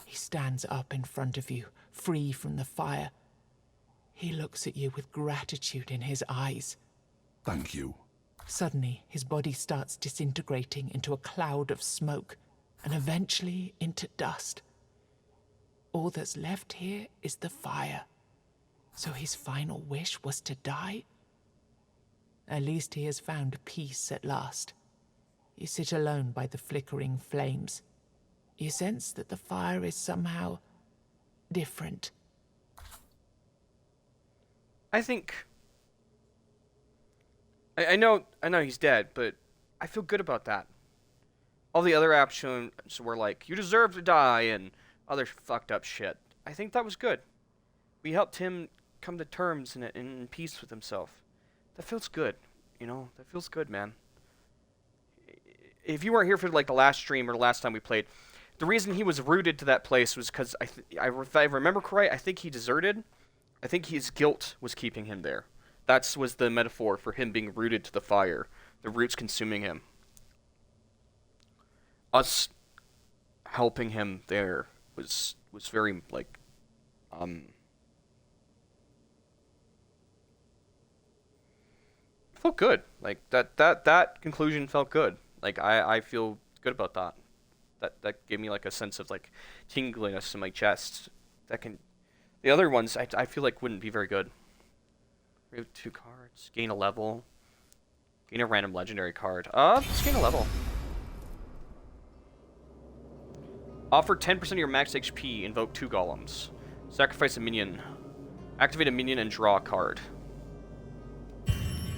He stands up in front of you, free from the fire. He looks at you with gratitude in his eyes. Thank you. Suddenly, his body starts disintegrating into a cloud of smoke, and eventually into dust. All that's left here is the fire. So his final wish was to die? At least he has found peace at last. You sit alone by the flickering flames. You sense that the fire is somehow different. I think... I know he's dead, but I feel good about that. All the other options were like, you deserve to die, and other fucked up shit. I think that was good. We helped him come to terms and in peace with himself. That feels good, you know? That feels good, man. If you weren't here for like the last stream or the last time we played, the reason he was rooted to that place was because, if I remember correct, I think he deserted. I think his guilt was keeping him there. That was the metaphor for him being rooted to the fire. The roots consuming him. Us helping him there was very, like, felt good. Like, that conclusion felt good. Like, I feel good about that. That gave me, like, a sense of, like, tingliness in my chest. That can... The other ones, I feel like wouldn't be very good. We have 2 cards. Gain a level. Gain a random legendary card. Let's gain a level. Offer 10% of your max HP. Invoke 2 golems. Sacrifice a minion. Activate a minion and draw a card.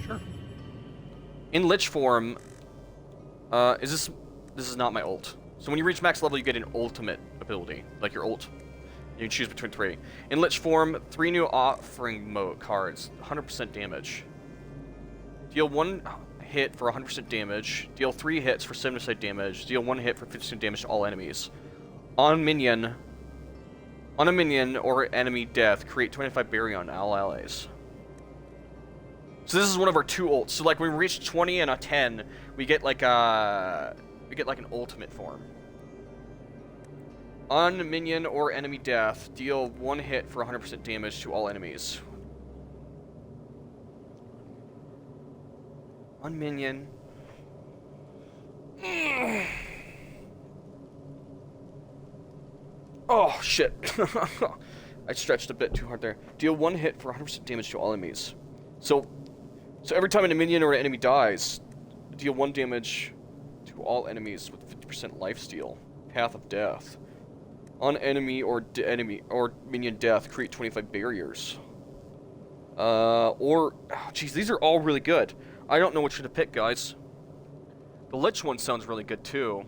Sure. In Lich form, this is not my ult. So when you reach max level, you get an ultimate ability, like your ult. You can choose between 3. In Lich form, 3 new offering mode cards, 100% damage. Deal 1 hit for 100% damage. Deal 3 hits for 70% damage. Deal 1 hit for 50% damage to all enemies. On a minion or enemy death, create 25 berry on all allies. So this is one of our 2 ults. So like when we reach 20 and a 10, we get like an ultimate form. On minion or enemy death, deal 1 hit for 100% damage to all enemies. On minion. Oh, shit. I stretched a bit too hard there. Deal 1 hit for 100% damage to all enemies. So every time a minion or an enemy dies, deal 1 damage to all enemies with 50% lifesteal. Path of Death. On enemy or minion death, create 25 barriers. Jeez, these are all really good. I don't know which one to pick, guys. The Lich one sounds really good, too.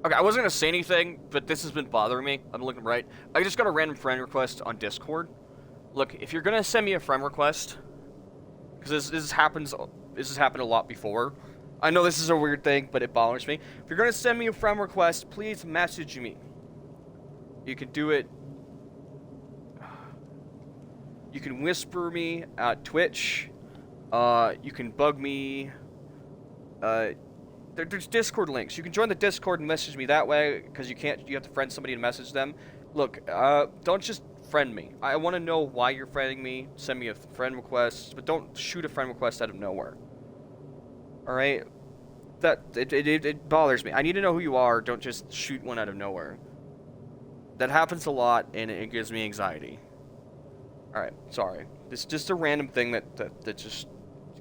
Okay, I wasn't gonna say anything, but this has been bothering me. I'm looking right. I just got a random friend request on Discord. Look, if you're gonna send me a friend request, because this has happened a lot before. I know this is a weird thing, but it bothers me. If you're gonna send me a friend request, please message me. You can do it. You can whisper me at Twitch. You can bug me. There's Discord links. You can join the Discord and message me that way, because you have to friend somebody and message them. Look, don't just friend me. I want to know why you're friending me. Send me a friend request, but don't shoot a friend request out of nowhere. Alright? It bothers me. I need to know who you are. Don't just shoot one out of nowhere. That happens a lot, and it gives me anxiety. Alright, sorry. It's just a random thing that just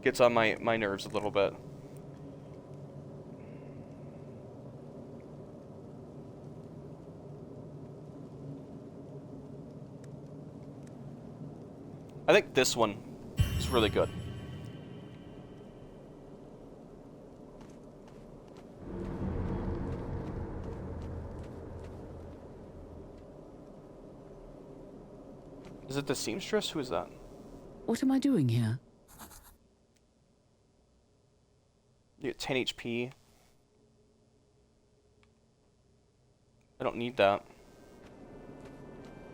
gets on my nerves a little bit. I think this one is really good. Is it the seamstress? Who is that? What am I doing here? You get 10 HP. I don't need that.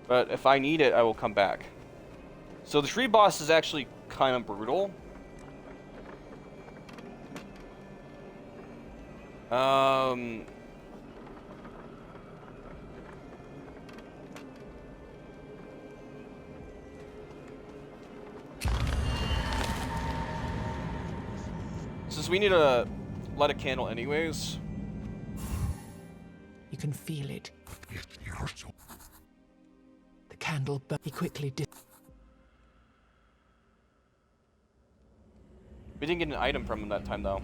But if I need it, I will come back. So the tree boss is actually kind of brutal. Since we need to light a candle anyways. You can feel it. The candle burn. He quickly We didn't get an item from him that time though.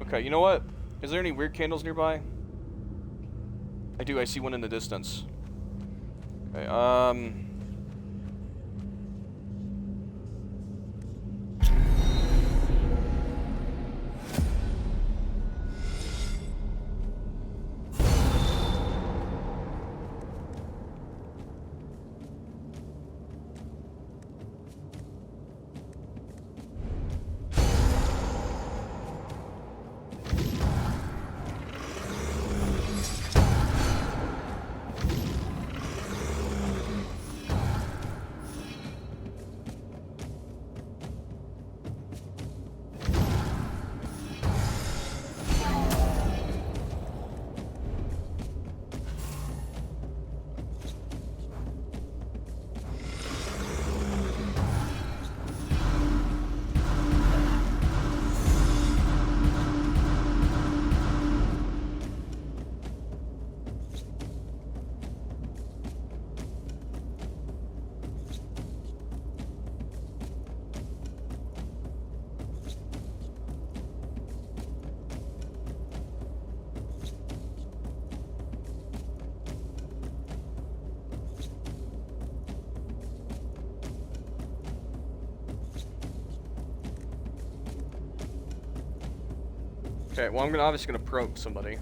Okay, you know what? Is there any weird candles nearby? I do, I see one in the distance. Okay, okay, well I'm obviously gonna probe somebody.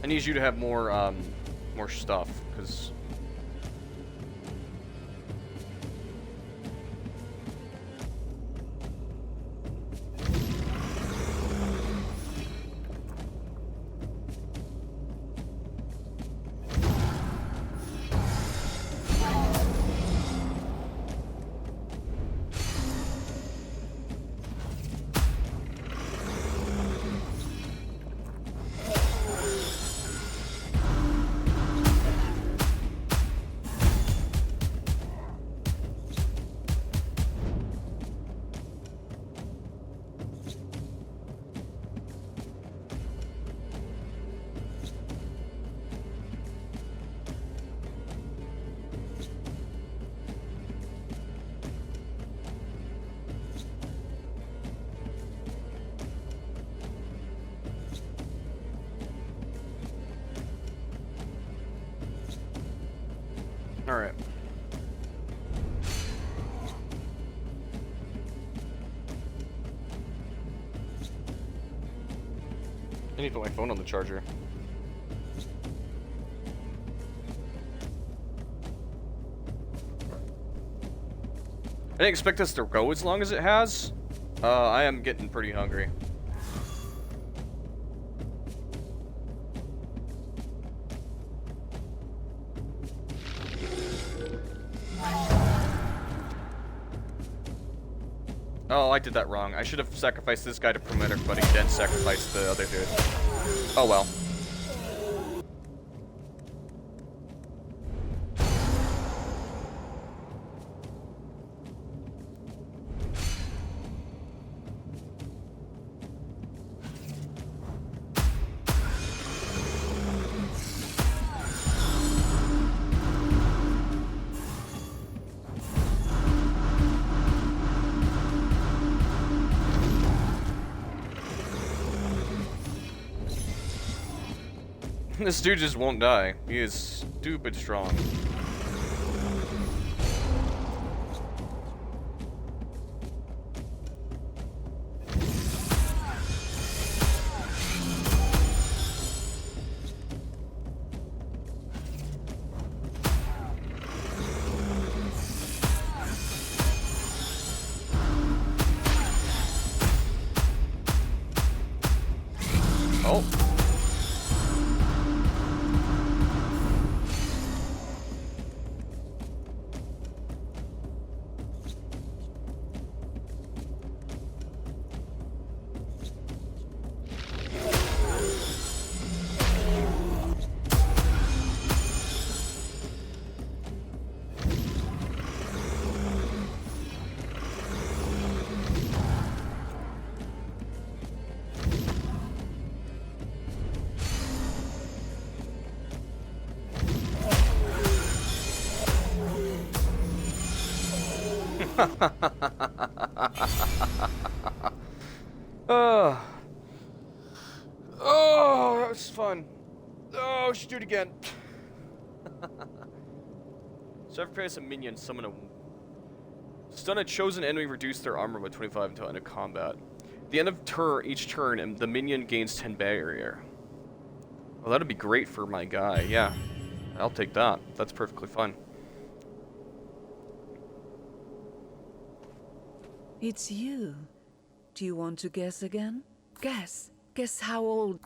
I need you to have more, more stuff, because... Alright. I need to put my phone on the charger. I didn't expect this to go as long as it has. I am getting pretty hungry. Oh, I did that wrong. I should have sacrificed this guy to promote everybody, then sacrificed the other dude. Oh well. This dude just won't die. He is stupid strong. Oh. Oh. Oh, that was fun. Oh, we should do it again. So every place a minion, summon a... Stun a chosen enemy, reduce their armor by 25 until end of combat. At the end of each turn, and the minion gains 10 barrier. Well, that'd be great for my guy, yeah. I'll take that. That's perfectly fine. It's you. Do you want to guess again? Guess. Guess how old...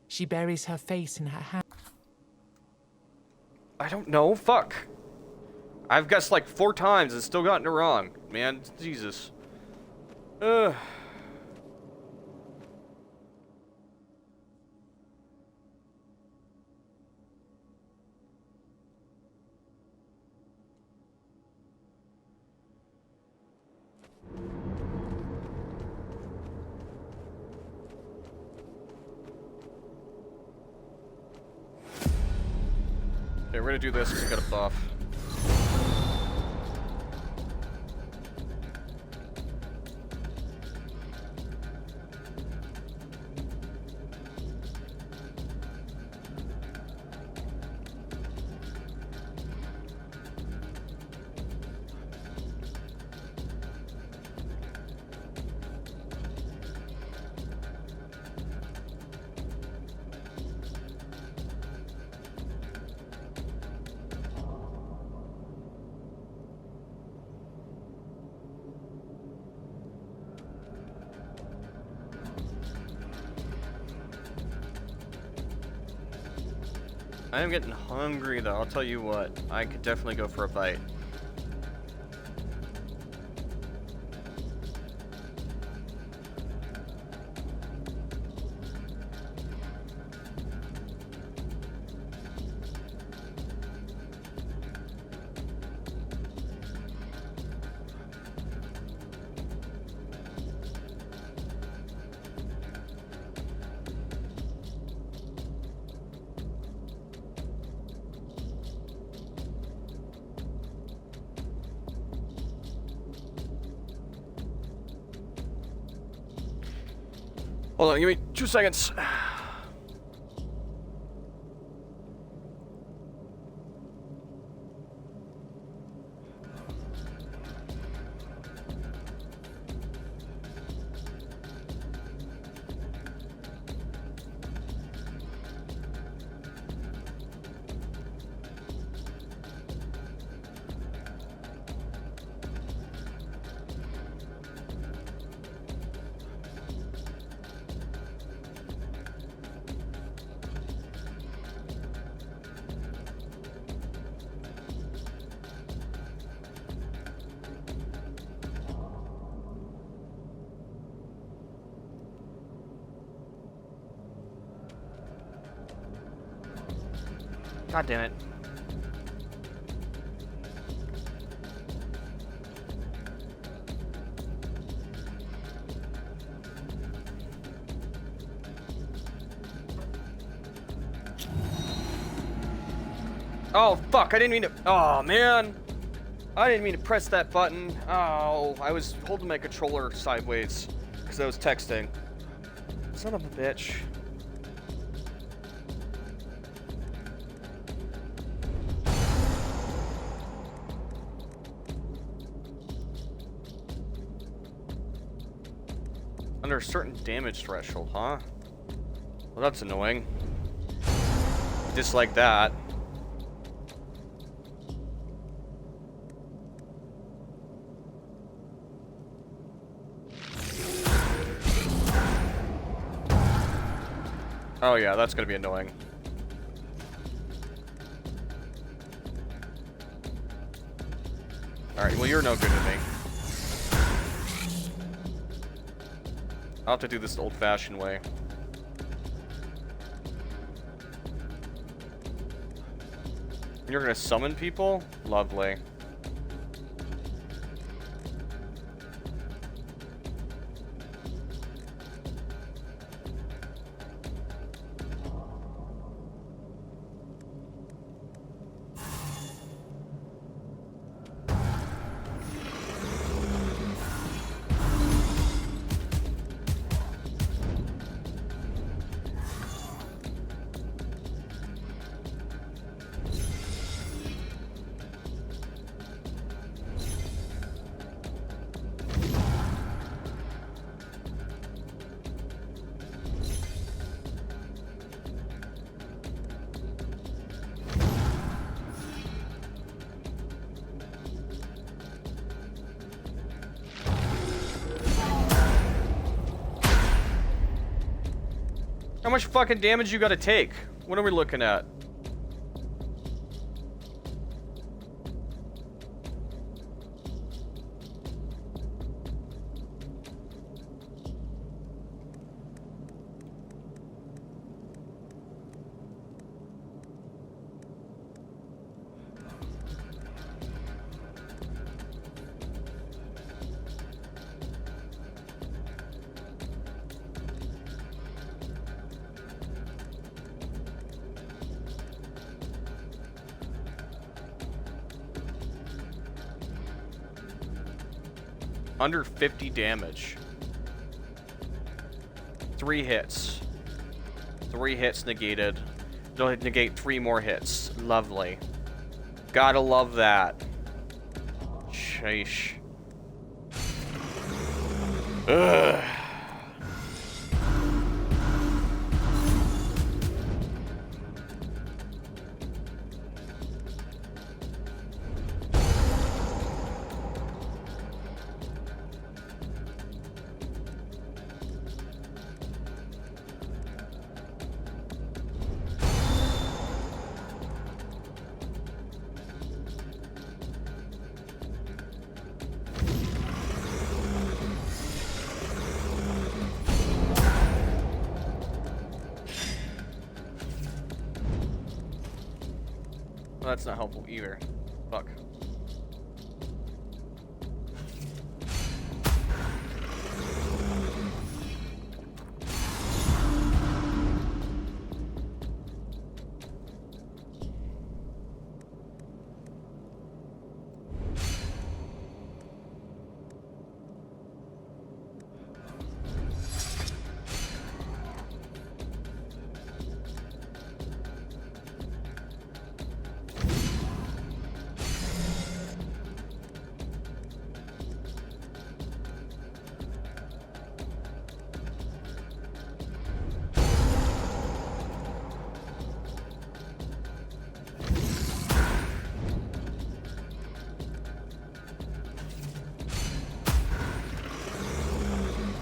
She buries her face in her hand. I don't know. Fuck. I've guessed like 4 times and still gotten it wrong. Man, Jesus. Ugh. Okay, we're gonna do this because we got a buff. I am getting hungry though, I'll tell you what. I could definitely go for a bite. Hold on, give me 2 seconds. God damn it. Oh, fuck, I didn't mean to. Oh, man. I didn't mean to press that button. Oh, I was holding my controller sideways because I was texting. Son of a bitch. Under a certain damage threshold, huh? Well, that's annoying. Dislike that. Oh yeah, that's gonna be annoying. Alright, well you're no good to me. I'll have to do this the old-fashioned way. You're gonna summon people? Lovely. How much fucking damage you gotta take? What are we looking at? Under 50 damage. 3 hits. 3 hits negated. They'll negate 3 more hits. Lovely. Gotta love that. Sheesh. Ugh. Well, that's not helpful either. Fuck.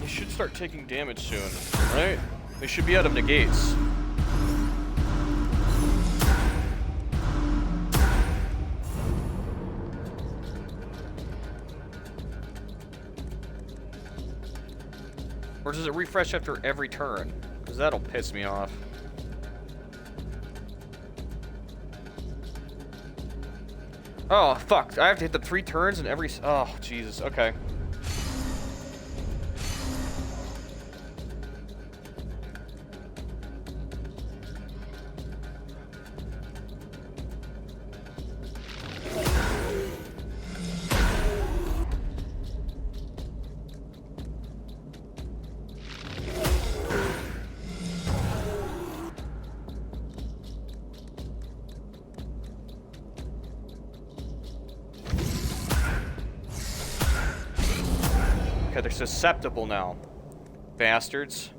Should start taking damage soon, right? They should be out of negates. Or does it refresh after every turn? Because that'll piss me off. Oh, fuck. I have to hit the 3 turns in every... Oh, Jesus. Okay. they're susceptible now. Bastards.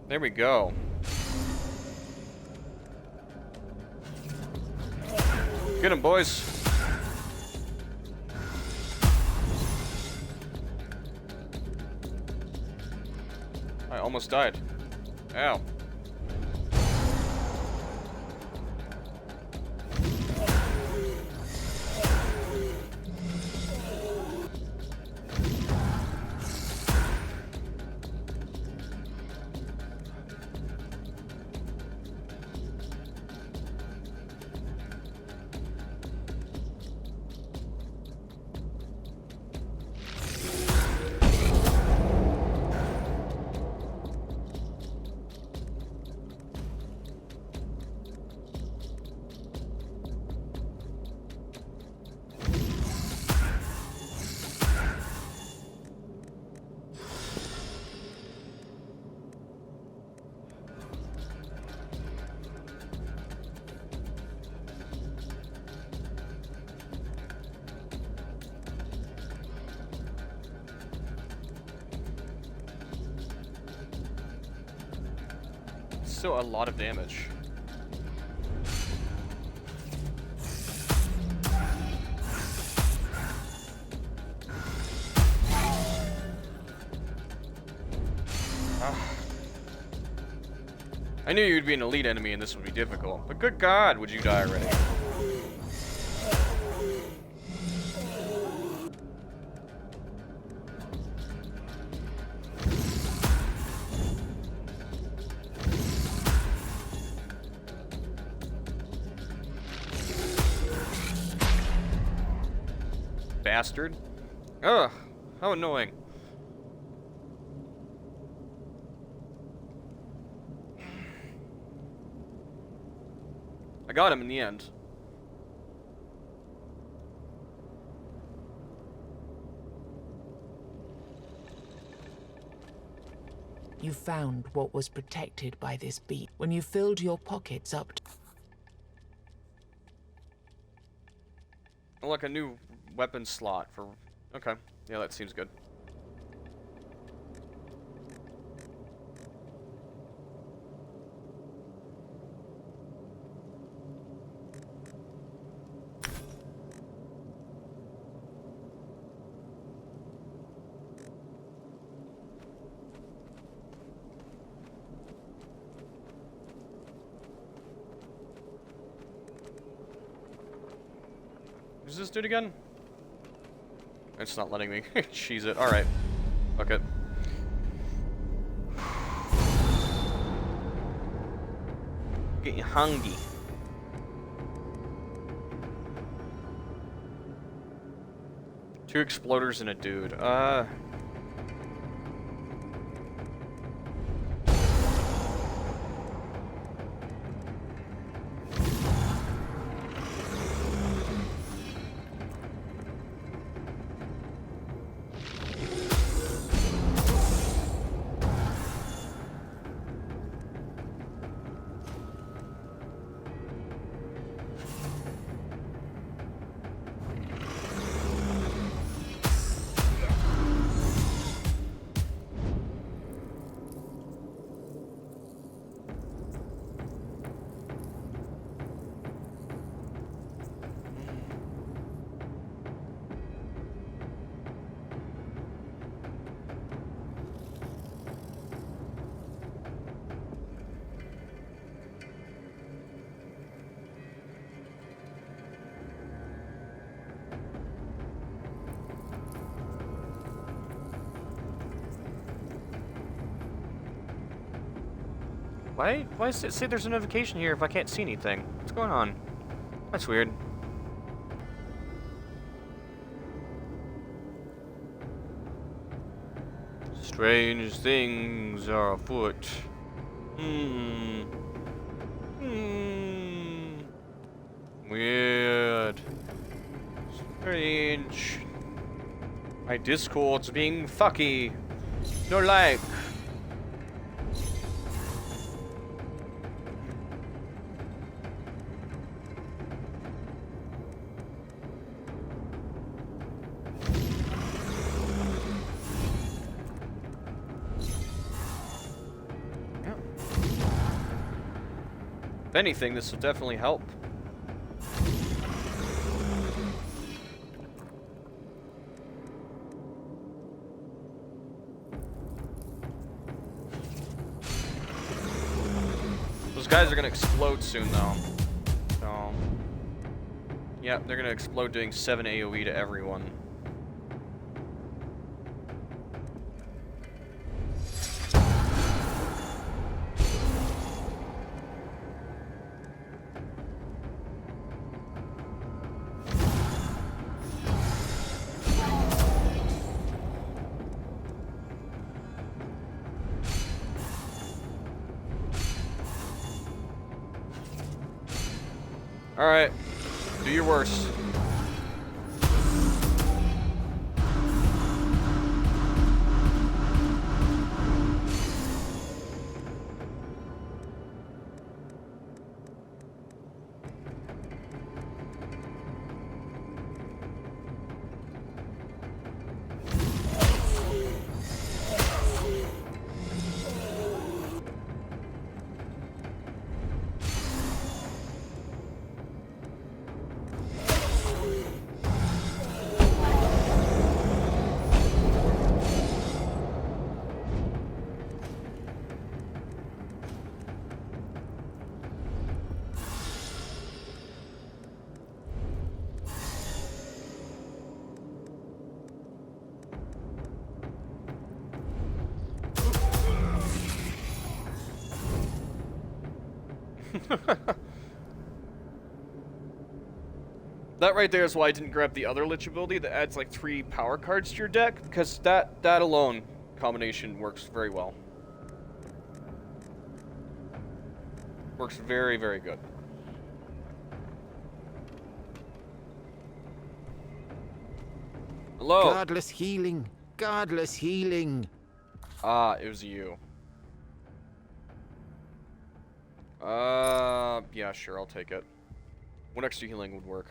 There we go. Get him, boys. I almost died. Ow. Still a lot of damage. I knew you'd be an elite enemy and this would be difficult, but good God, would you die already? Bastard. Ugh, how annoying. I got him in the end. You found what was protected by this beat when you filled your pockets up. Like a new weapon slot for... Okay. Yeah, that seems good. Who's this dude again? It's not letting me cheese it. Alright. Okay. Getting hungry. Two exploders and a dude. Why does it say there's a notification here if I can't see anything? What's going on? That's weird. Strange things are afoot. Weird. Strange. My Discord's being fucky. No like. If anything, this will definitely help. Those guys are gonna explode soon, though. So, yeah, they're gonna explode doing 7 AoE to everyone. Alright, do your worst. That right there is why I didn't grab the other Lich ability that adds like 3 power cards to your deck, because that alone combination works very well. Works very, very good. Hello? Godless healing. Godless healing. Ah, it was you. Yeah, sure, I'll take it. 1 extra healing would work.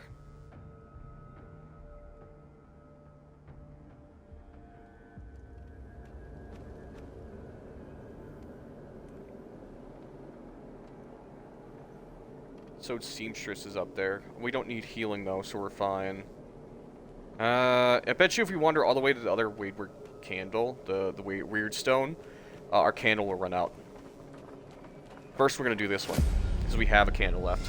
So Seamstress is up there. We don't need healing though, so we're fine. I bet you if we wander all the way to the other wayward candle, the weird stone, our candle will run out. First, we're gonna do this one because we have a candle left.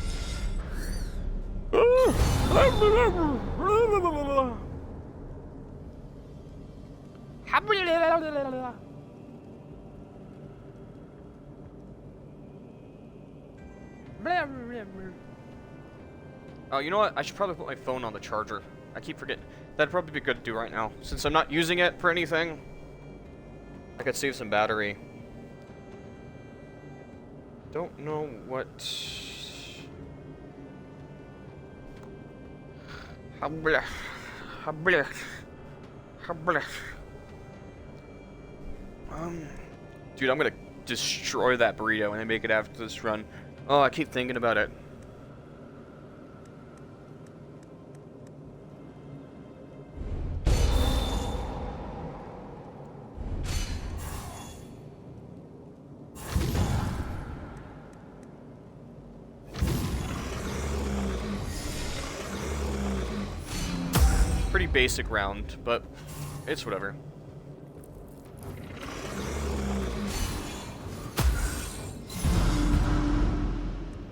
Oh, you know what? I should probably put my phone on the charger. I keep forgetting. That'd probably be good to do right now. Since I'm not using it for anything, I could save some battery. Don't know what... Dude, I'm gonna destroy that burrito and then make it after this run. Oh, I keep thinking about it. Pretty basic round, but it's whatever.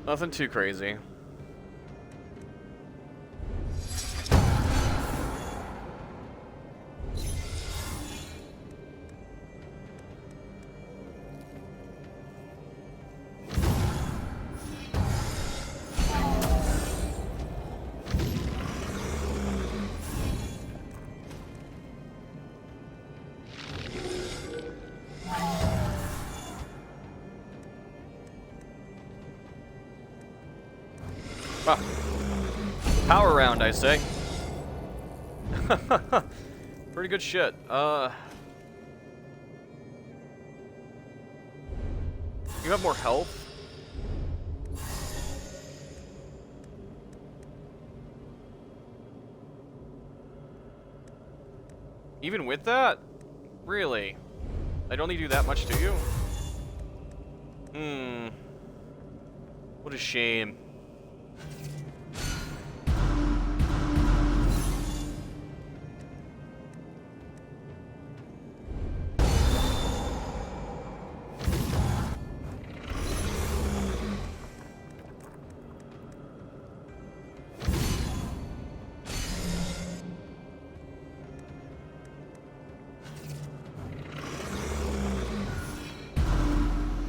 Nothing too crazy. Power round, I say. Pretty good shit. You have more health? Even with that? Really? I'd only do that much to you? What a shame.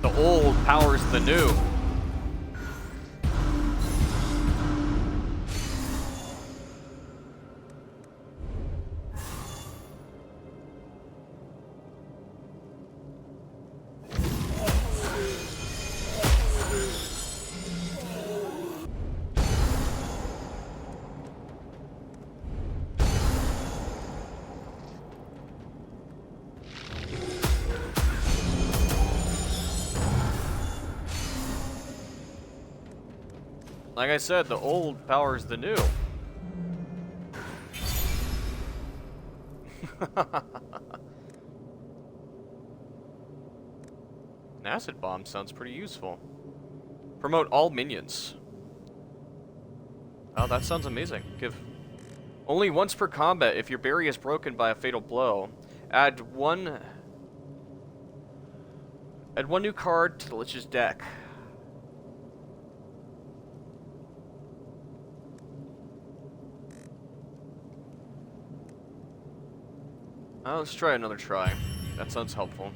The old powers the new. Like I said, the old powers the new. An acid bomb sounds pretty useful. Promote all minions. Oh, that sounds amazing. Give only once per combat if your berry is broken by a fatal blow. Add one new card to the Lich's deck. Let's try another try. That sounds helpful.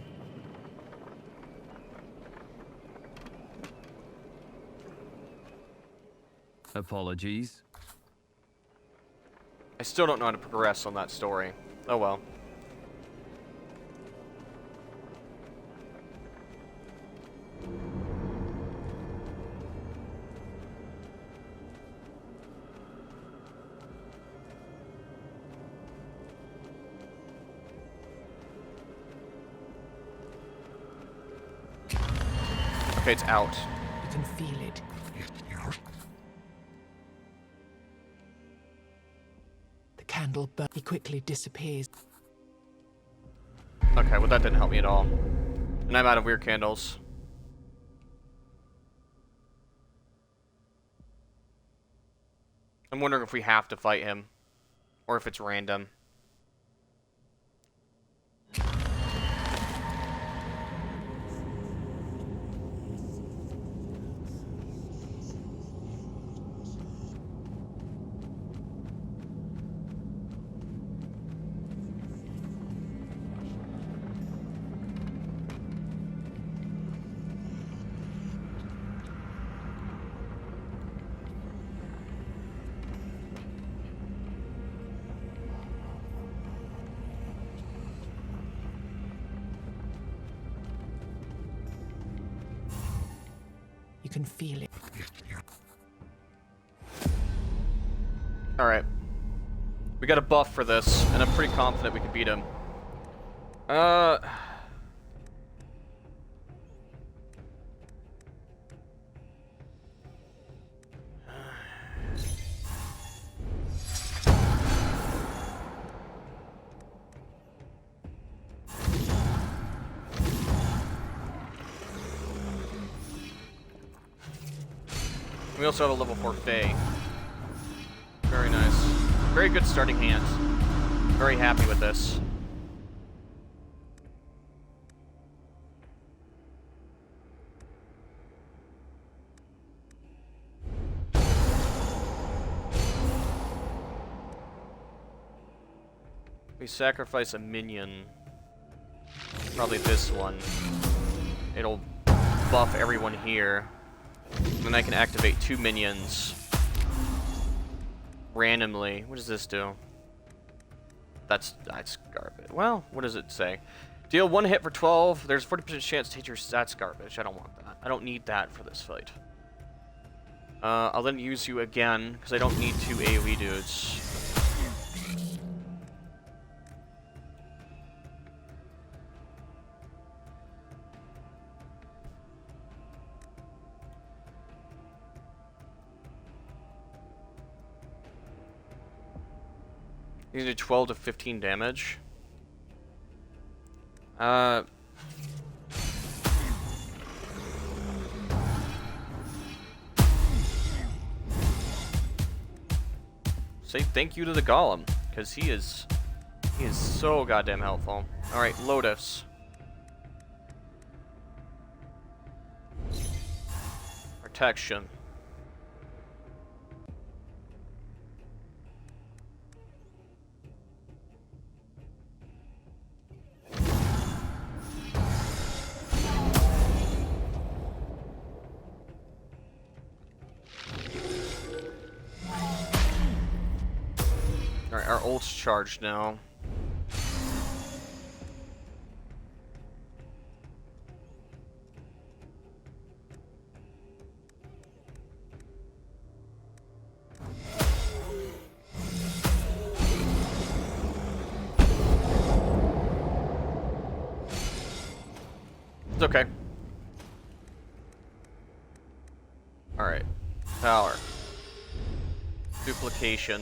Apologies. I still don't know how to progress on that story. Oh well. Okay, it's out. You can feel it. The candle burn. He quickly disappears. Okay, well that didn't help me at all. And I'm out of weird candles. I'm wondering if we have to fight him. Or if it's random. You can feel it. Alright. We got a buff for this, and I'm pretty confident we can beat him. We also have a level 4 Fae. Very nice. Very good starting hand. Very happy with this. We sacrifice a minion. Probably this one. It'll buff everyone here. Then I can activate 2 minions randomly. What does this do? That's garbage. Well, what does it say? Deal 1 hit for 12. There's 40% chance to hit your stats garbage. I don't want that. I don't need that for this fight. I'll then use you again, because I don't need 2 AoE dudes. You do 12 to 15 damage. Say thank you to the golem, because he is so goddamn helpful. Alright, Lotus. Protection. Alright, our ult's charged now. It's okay. Alright. Power. Duplication.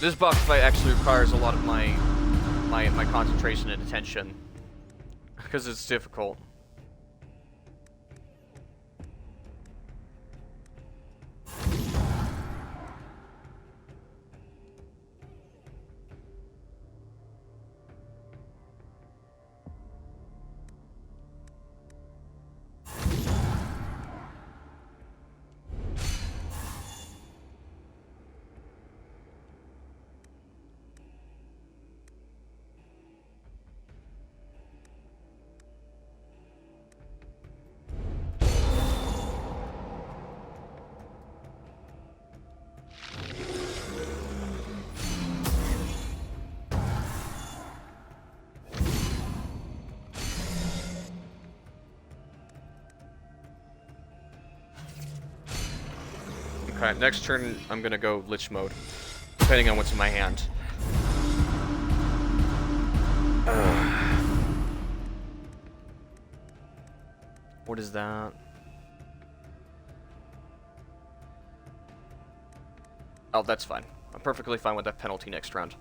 This boss fight actually requires a lot of my concentration and attention, because it's difficult. Okay, next turn I'm gonna go Lich mode, depending on what's in my hand. What is that? Oh, that's fine. I'm perfectly fine with that penalty next round.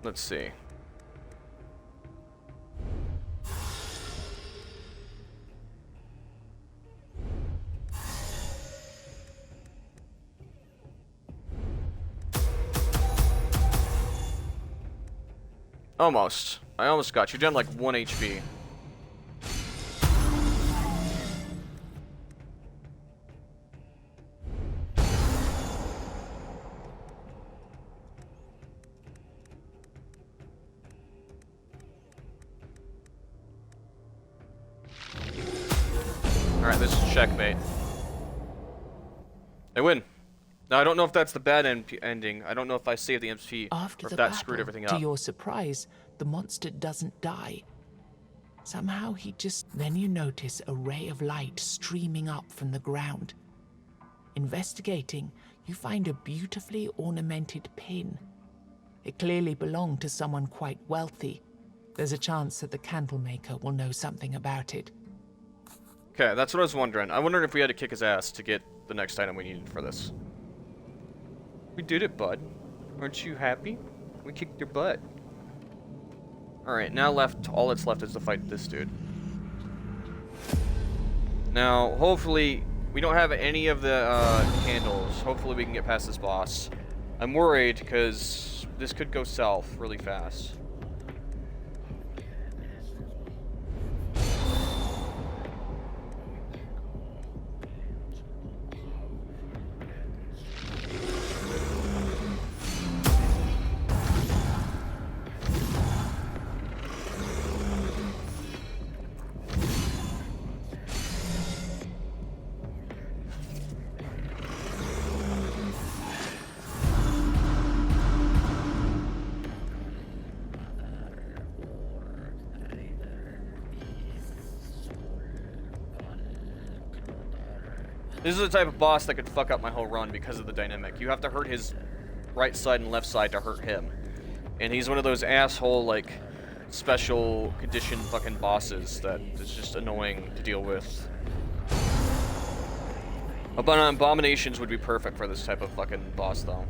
Let's see. Almost. I almost got you. Down like 1 HP. Alright, this is checkmate. I win. Now, I don't know if that's the bad ending. I don't know if I saved the MP After or if the that battle, screwed everything to up. your surprise, the monster doesn't die. Somehow he just... Then you notice a ray of light streaming up from the ground. Investigating, you find a beautifully ornamented pin. It clearly belonged to someone quite wealthy. There's a chance that the candle maker will know something about it. Okay, that's what I was wondering. I wondered if we had to kick his ass to get the next item we needed for this. We did it, bud. Aren't you happy? We kicked your butt. Alright, now all that's left is to fight this dude. Now, hopefully, we don't have any of the candles. Hopefully we can get past this boss. I'm worried, because this could go south really fast. This is the type of boss that could fuck up my whole run because of the dynamic. You have to hurt his right side and left side to hurt him. And he's one of those asshole, like, special condition fucking bosses that is just annoying to deal with. Abominations would be perfect for this type of fucking boss, though.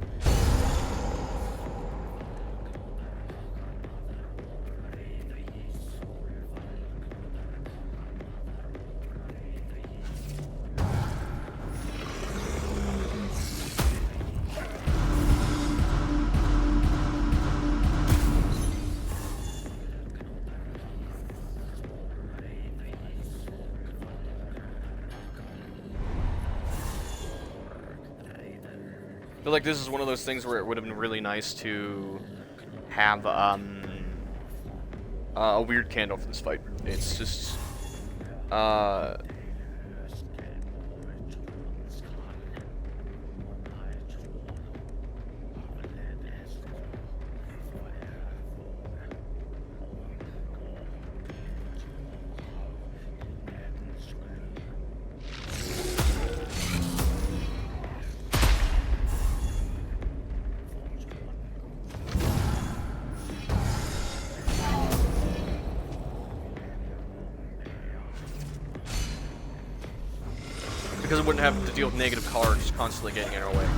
I feel like this is one of those things where it would have been really nice to have a weird candle for this fight. It's just because it wouldn't have to deal with negative cards constantly getting in our way.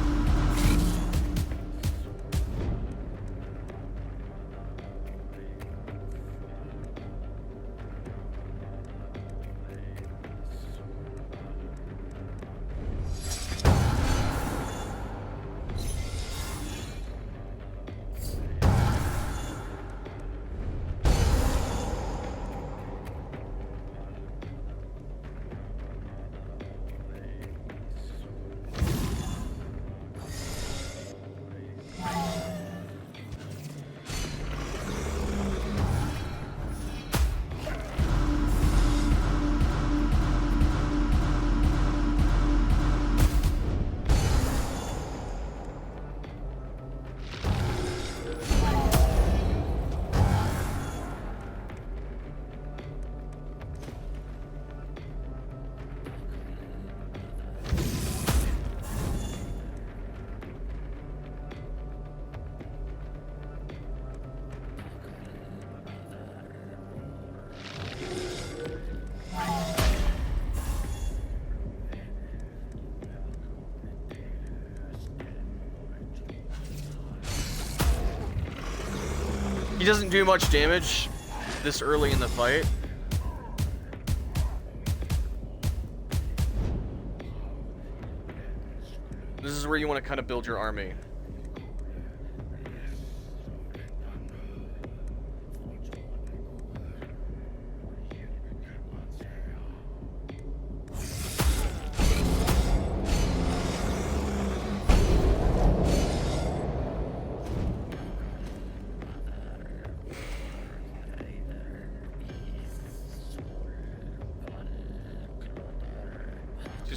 He doesn't do much damage this early in the fight. This is where you want to kind of build your army.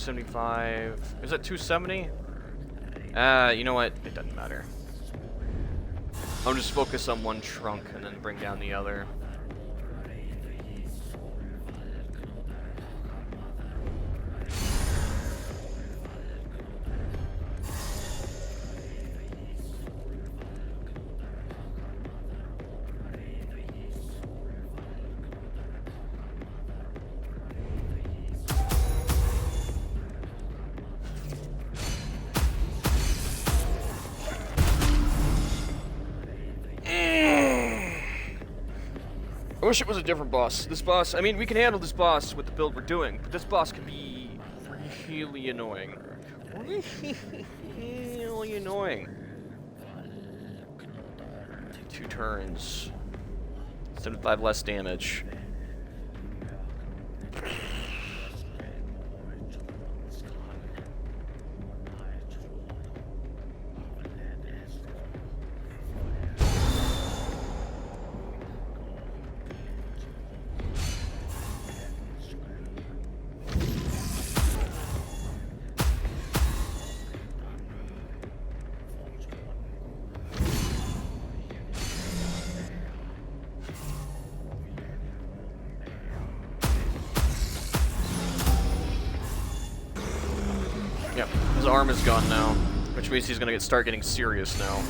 275. Is that 270? You know what? It doesn't matter. I'll just focus on one trunk and then bring down the other. I wish it was a different boss. This boss, I mean, we can handle this boss with the build we're doing, but this boss can be really annoying. Really annoying. 2 turns. 75 less damage. Yep, his arm is gone now, which means he's gonna start getting serious now.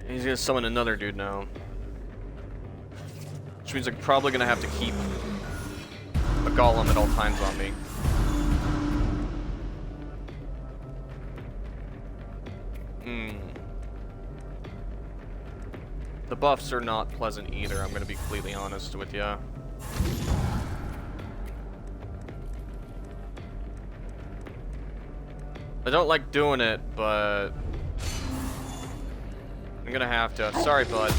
He's gonna summon another dude now. Which means I'm probably gonna have to keep a golem at all times on me. The buffs are not pleasant either, I'm gonna be completely honest with ya. I don't like doing it, but I'm gonna have to. Sorry, bud.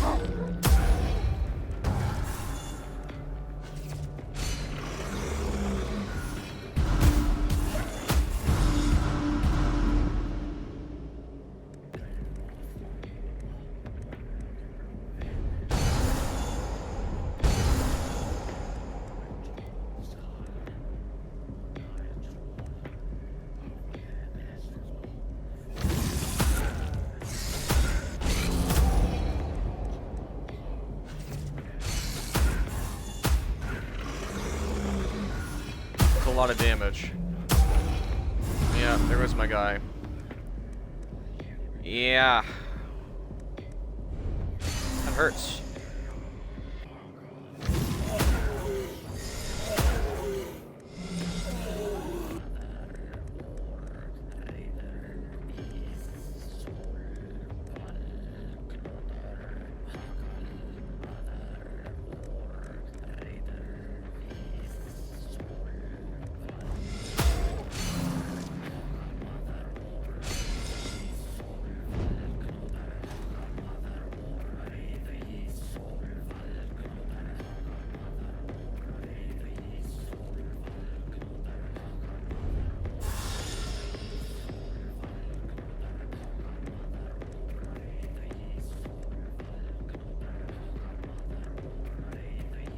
A lot of damage. Yeah, there was my guy. Yeah. That hurts.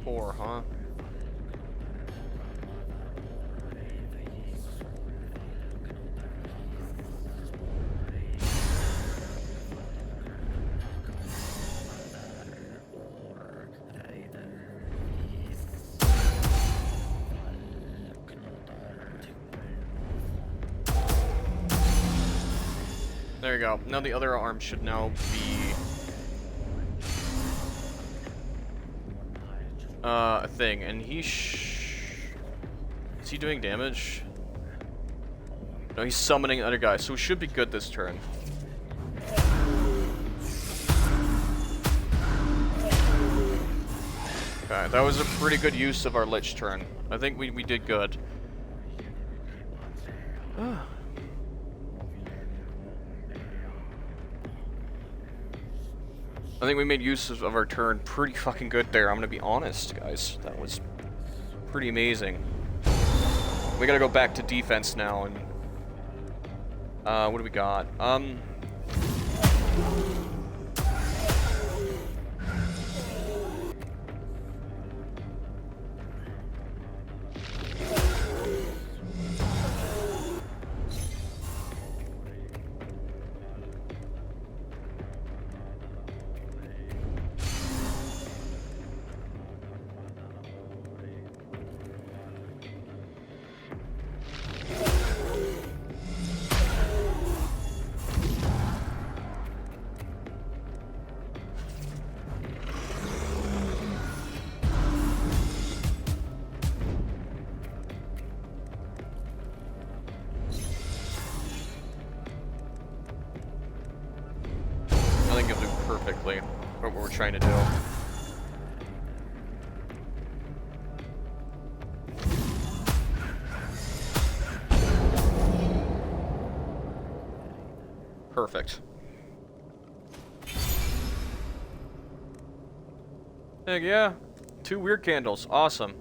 Poor, huh? There you go. Now the other arm should now be a thing, and is he doing damage? No, he's summoning other guys, so we should be good this turn. Okay, that was a pretty good use of our Lich turn. I think we did good. I think we made use of our turn pretty fucking good there. I'm gonna be honest, guys. That was pretty amazing. We gotta go back to defense now, and what do we got? I think you'll do perfectly what we're trying to do. Perfect. Heck yeah. 2 weird candles. Awesome.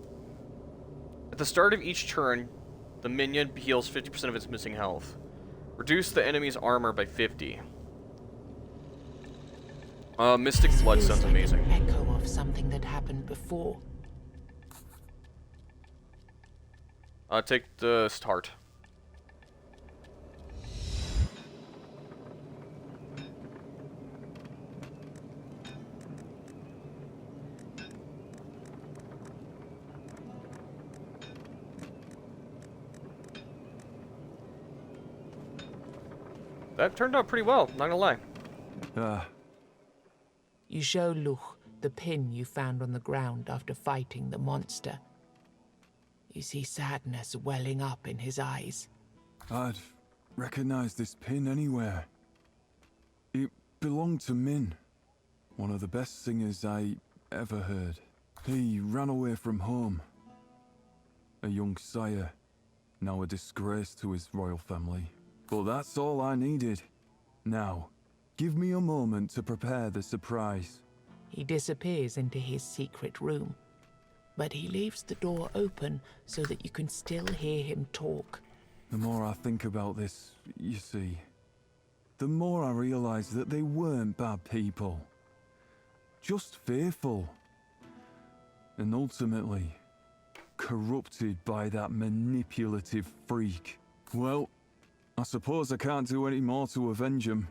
At the start of each turn, the minion heals 50% of its missing health. Reduce the enemy's armor by 50. Mystic Flood sounds amazing. An echo of something that happened before. Take the start. That turned out pretty well, not gonna lie. You show Luch the pin you found on the ground after fighting the monster. You see sadness welling up in his eyes. I'd recognize this pin anywhere. It belonged to Min, one of the best singers I ever heard. He ran away from home. A young sire, now a disgrace to his royal family. But that's all I needed. Now, give me a moment to prepare the surprise. He disappears into his secret room, but he leaves the door open so that you can still hear him talk. The more I think about this, you see, the more I realize that they weren't bad people. Just fearful. And ultimately, corrupted by that manipulative freak. Well, I suppose I can't do any more to avenge them.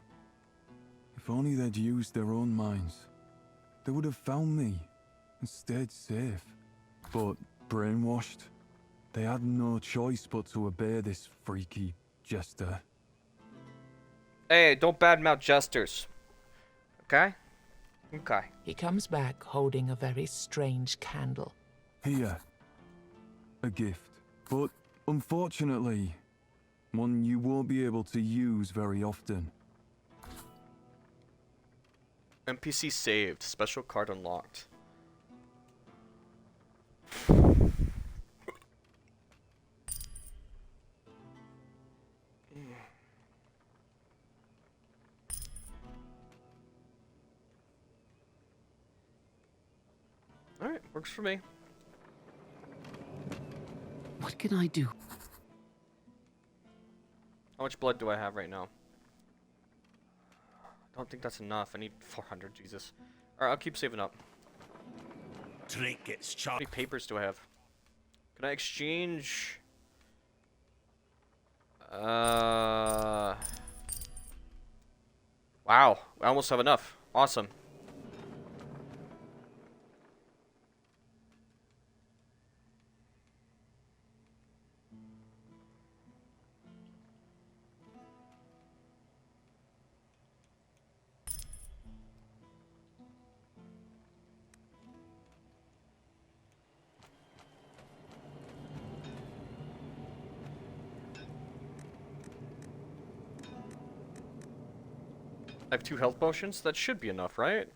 If only they'd used their own minds, they would have found me and stayed safe. But brainwashed, they had no choice but to obey this freaky jester. Hey, don't badmouth jesters. Okay? Okay. He comes back holding a very strange candle. Here. A gift. But unfortunately, one you won't be able to use very often. NPC saved. Special card unlocked. Alright, works for me. What can I do? How much blood do I have right now? I don't think that's enough. I need 400, Jesus. Alright, I'll keep saving up. Trinkets, How many papers do I have? Can I exchange? Wow, I almost have enough. Awesome. I have 2 health potions? That should be enough, right?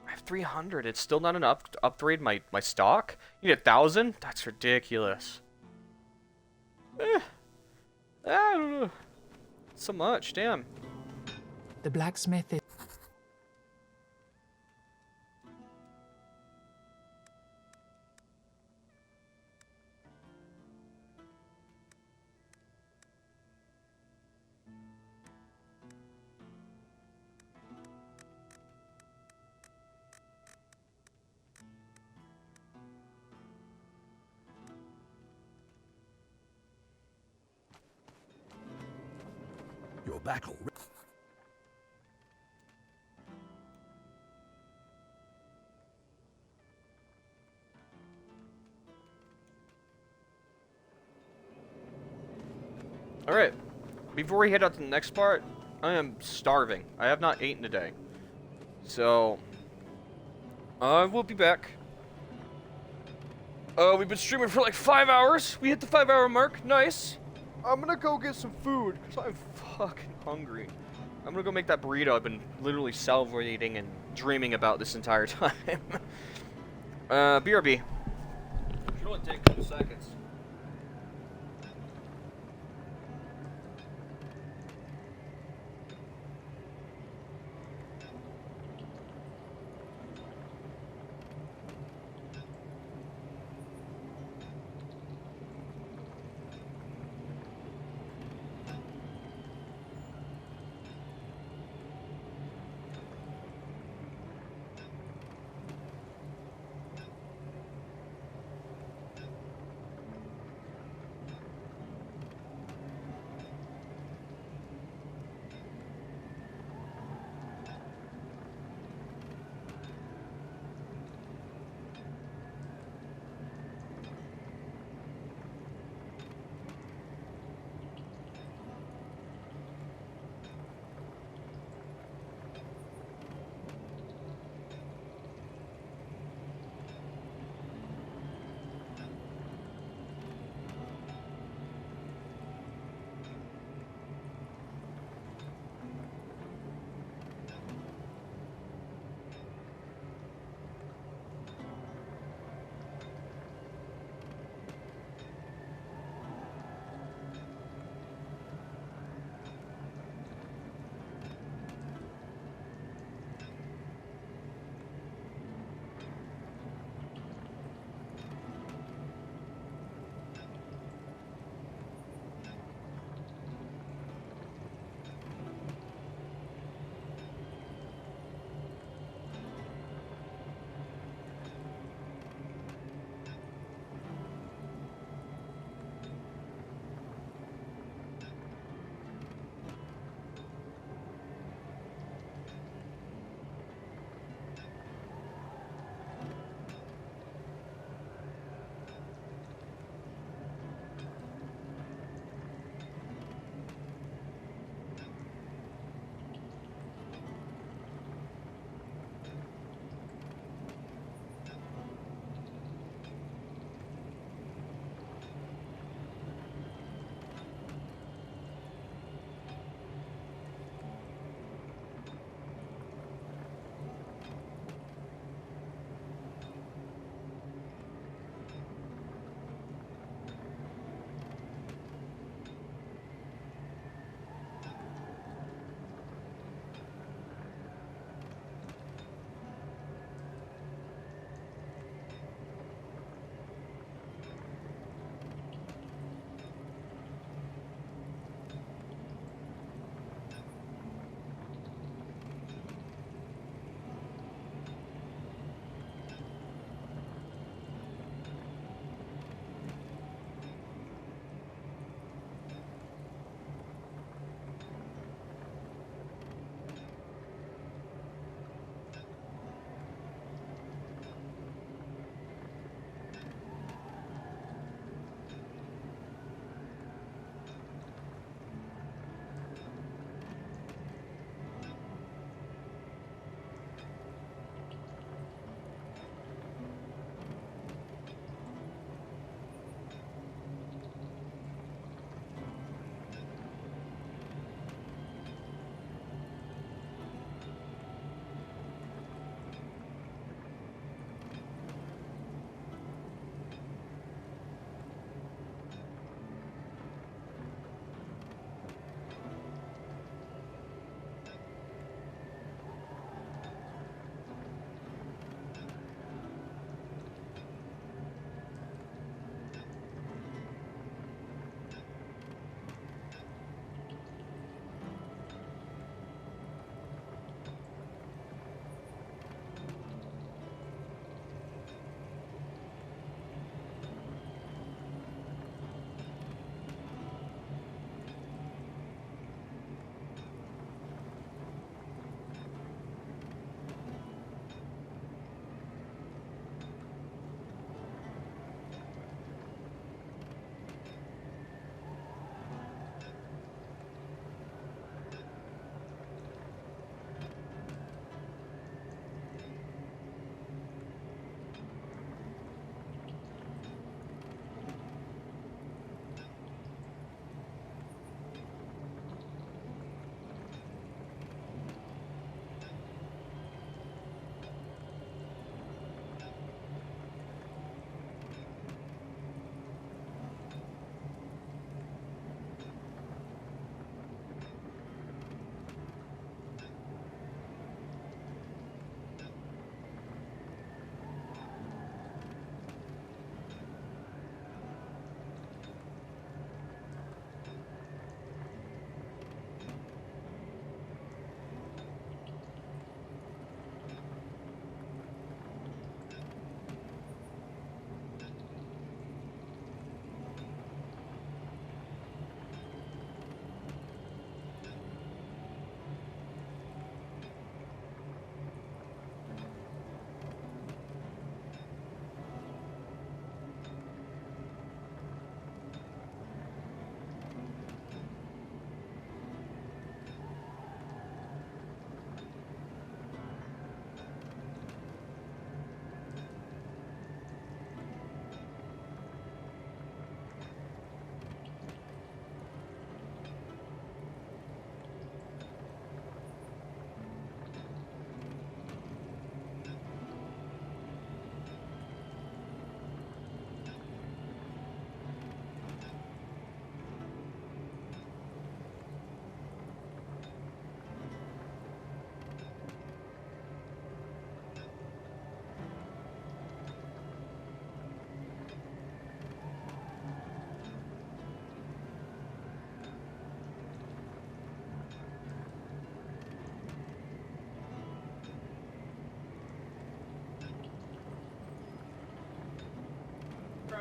I have 300. It's still not enough to upgrade my stock? You need 1,000? That's ridiculous. I don't know. So much, damn. The blacksmith is... Your battle. Alright, before we head out to the next part, I am starving. I have not eaten today. So, I will be back. We've been streaming for like 5 hours. We hit the 5-hour mark. Nice. I'm gonna go get some food, because I'm fucking hungry. I'm gonna go make that burrito I've been literally salivating and dreaming about this entire time. BRB. Should only take a couple seconds.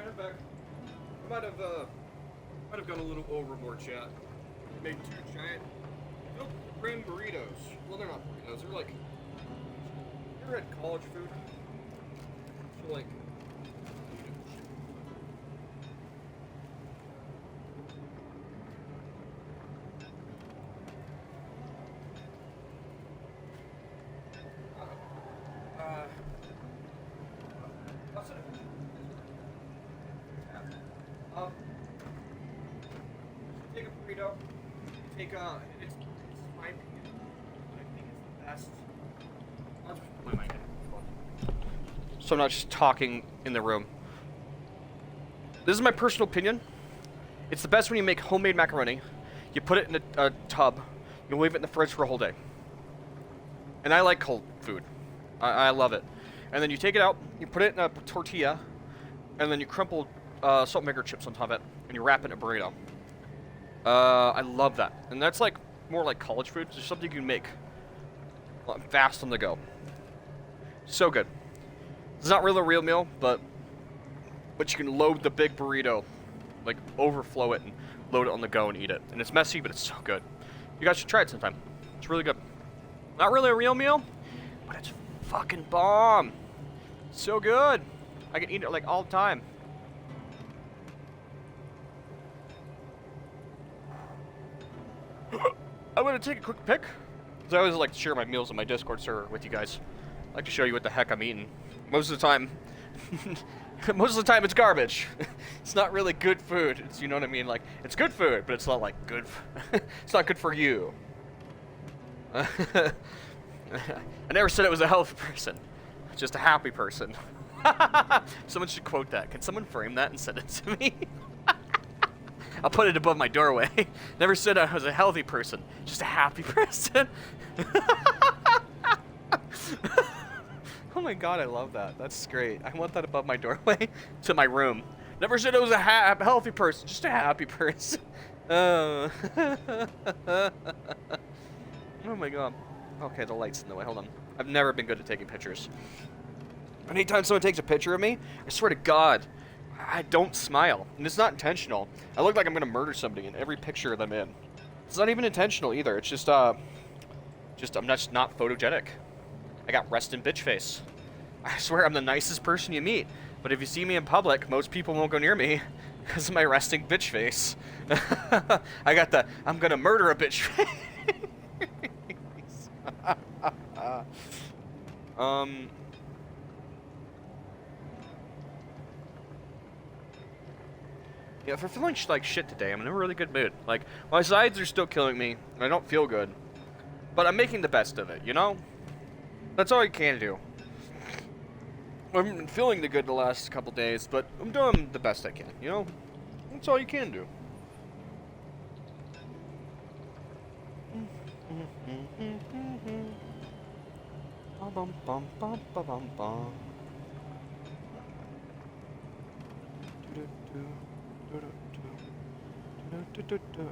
Alright, I'm back. I might have gone a little overboard, chat. Made 2 giant grain burritos. Well, they're not burritos. They're like... You ever had college food? So like... Take a burrito. Take it's my opinion. I think it's the best. I'll just play my head. So I'm not just talking in the room. This is my personal opinion. It's the best when you make homemade macaroni. You put it in a tub. You leave it in the fridge for a whole day. And I like cold food. I love it. And then you take it out, you put it in a tortilla, and then you crumple salt and vinegar chips on top of it, and you wrap it in a burrito. I love that. And that's like more like college food. It's just something you can make fast on the go. So good. It's not really a real meal, but you can load the big burrito, like overflow it and load it on the go and eat it. And it's messy, but it's so good. You guys should try it sometime. It's really good. Not really a real meal, but it's fucking bomb. So good. I can eat it like all the time. I'm gonna take a quick pic, because I always like to share my meals on my Discord server with you guys. I like to show you what the heck I'm eating. Most of the time, it's garbage. It's not really good food. It's, you know what I mean? Like, it's good food, but it's not like good. It's not good for you. I never said it was a healthy person. Just a happy person. Someone should quote that. Can someone frame that and send it to me? I'll put it above my doorway. Never said I was a healthy person. Just a happy person. Oh my god, I love that. That's great. I want that above my doorway to my room. Never said I was a healthy person. Just a happy person. Oh my god. Okay, the light's in the way. Hold on. I've never been good at taking pictures. Anytime someone takes a picture of me, I swear to God, I don't smile. And it's not intentional. I look like I'm gonna murder somebody in every picture that I'm in. It's not even intentional either. It's just I'm just not photogenic. I got resting bitch face. I swear I'm the nicest person you meet. But if you see me in public, most people won't go near me because of my resting bitch face. I got the I'm gonna murder a bitch face. Yeah, if I'm feeling like shit today, I'm in a really good mood. Like, my sides are still killing me, and I don't feel good. But I'm making the best of it, you know? That's all you can do. I've been feeling the good the last couple days, but I'm doing the best I can, you know? That's all you can do.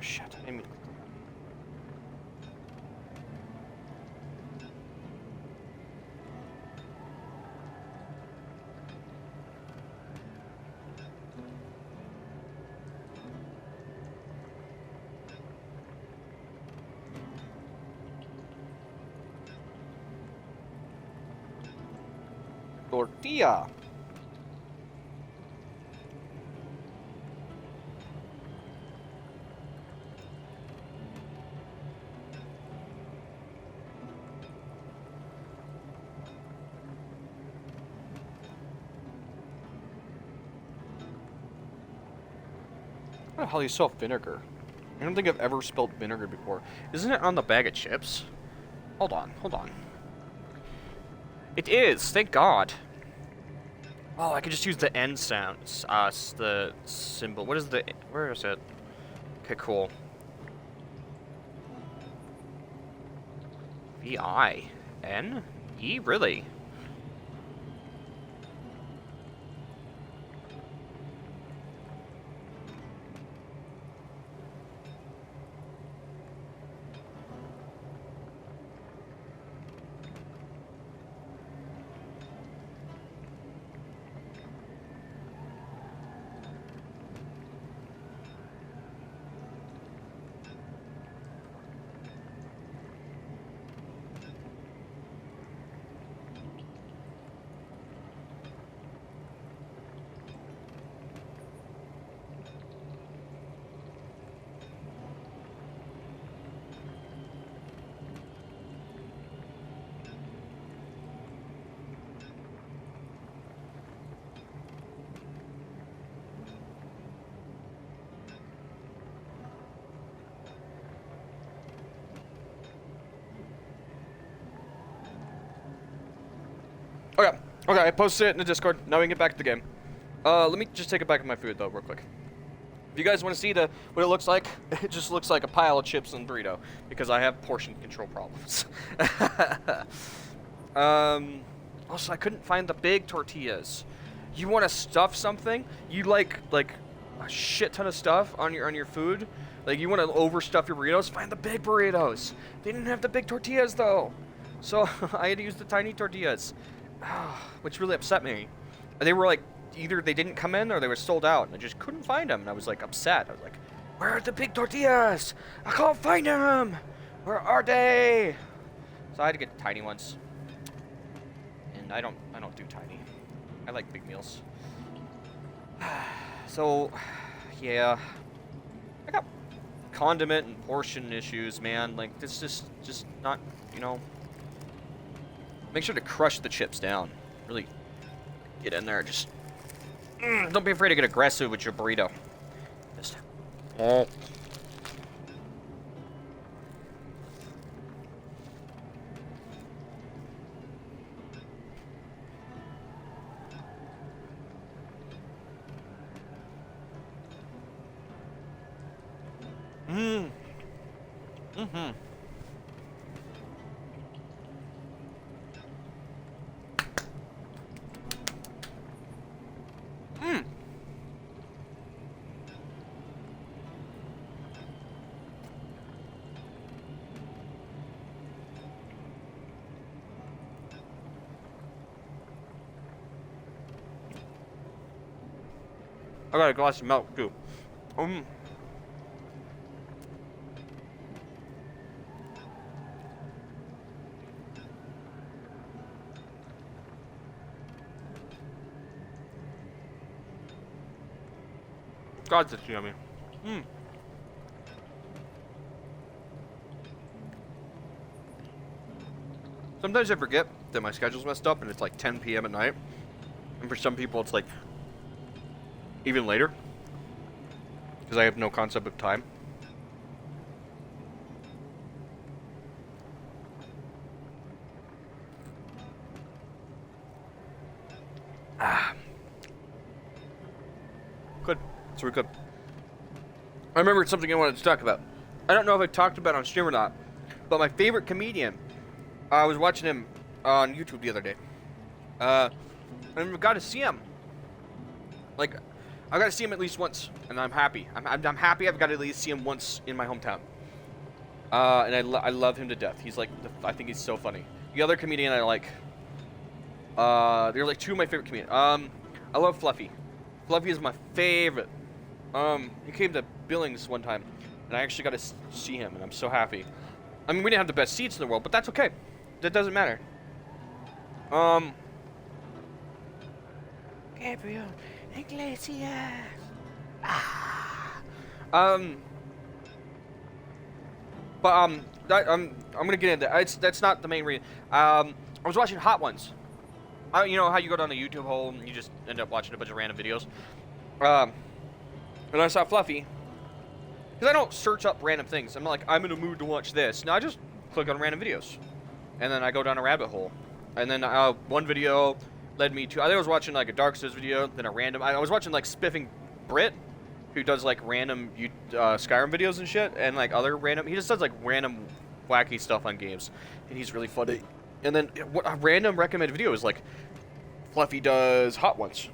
Shit, I didn't mean to click on that. Tortilla. How the hell do you sell vinegar? I don't think I've ever spelled vinegar before. Isn't it on the bag of chips? Hold on, hold on. It is, thank God. Oh, I could just use the N sounds. The symbol. What is the... Where is it? Okay, cool. V-I-N-E? Really? Okay, okay, I posted it in the Discord. Now we can get back to the game. Let me just take a bite of my food though, real quick. If you guys want to see what it looks like, it just looks like a pile of chips and burrito because I have portion control problems. Also, I couldn't find the big tortillas. You want to stuff something? You like a shit ton of stuff on your food? Like you want to overstuff your burritos? Find the big burritos. They didn't have the big tortillas though, so I had to use the tiny tortillas, which really upset me. They were like, either they didn't come in or they were sold out, and I just couldn't find them, and I was like upset. I was like, where are the big tortillas? I can't find them. Where are they? So I had to get the tiny ones, and I don't do tiny. I like big meals. So, yeah, I got condiment and portion issues, man. Like this just not, you know. Make sure to crush the chips down. Really get in there. Just don't be afraid to get aggressive with your burrito. Just I got a glass of milk too. God, that's yummy. Sometimes I forget that my schedule's messed up and it's like 10 p.m. at night. And for some people it's like even later. Because I have no concept of time. Good. It's really good. I remembered something I wanted to talk about. I don't know if I talked about it on stream or not, but my favorite comedian, I was watching him on YouTube the other day. And I got to see him. Like, I got to see him at least once, and I'm happy. I'm happy I've got to at least see him once in my hometown. And I love him to death. He's like, I think he's so funny. The other comedian I like, they're like two of my favorite comedians. I love Fluffy. Fluffy is my favorite. He came to Billings one time, and I actually got to see him, and I'm so happy. I mean, we didn't have the best seats in the world, but that's okay. That doesn't matter. Gabriel Iglesias. But I'm gonna get into that. That's not the main reason. I was watching Hot Ones. You know how you go down the YouTube hole and you just end up watching a bunch of random videos. And I saw Fluffy. Because I don't search up random things. I'm like, I'm in a mood to watch this. No, I just click on random videos. And then I go down a rabbit hole. And then one video led me to, I was watching like a Dark Souls video, then I was watching like Spiffing Brit, who does like random Skyrim videos and shit, and like other random, he just does like random wacky stuff on games. And he's really funny. And then a random recommended video is like, Fluffy does Hot Ones.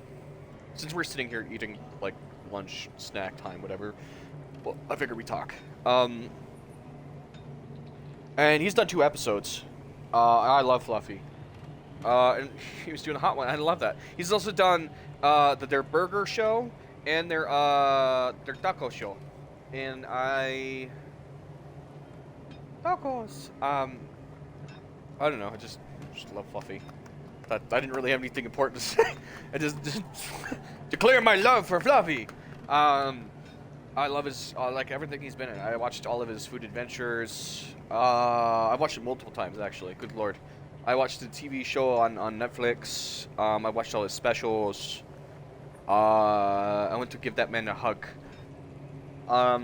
Since we're sitting here eating like lunch, snack time, whatever, well, I figured we talk. And he's done 2 episodes. I love Fluffy. And he was doing a Hot One. I love that. He's also done their burger show and their taco show. And tacos. I don't know. I just love Fluffy. I didn't really have anything important to say. I just declare my love for Fluffy. I love his like everything he's been in. I watched all of his food adventures. I've watched it multiple times actually. Good lord. I watched the TV show on Netflix. I watched all his specials. I went to give that man a hug. I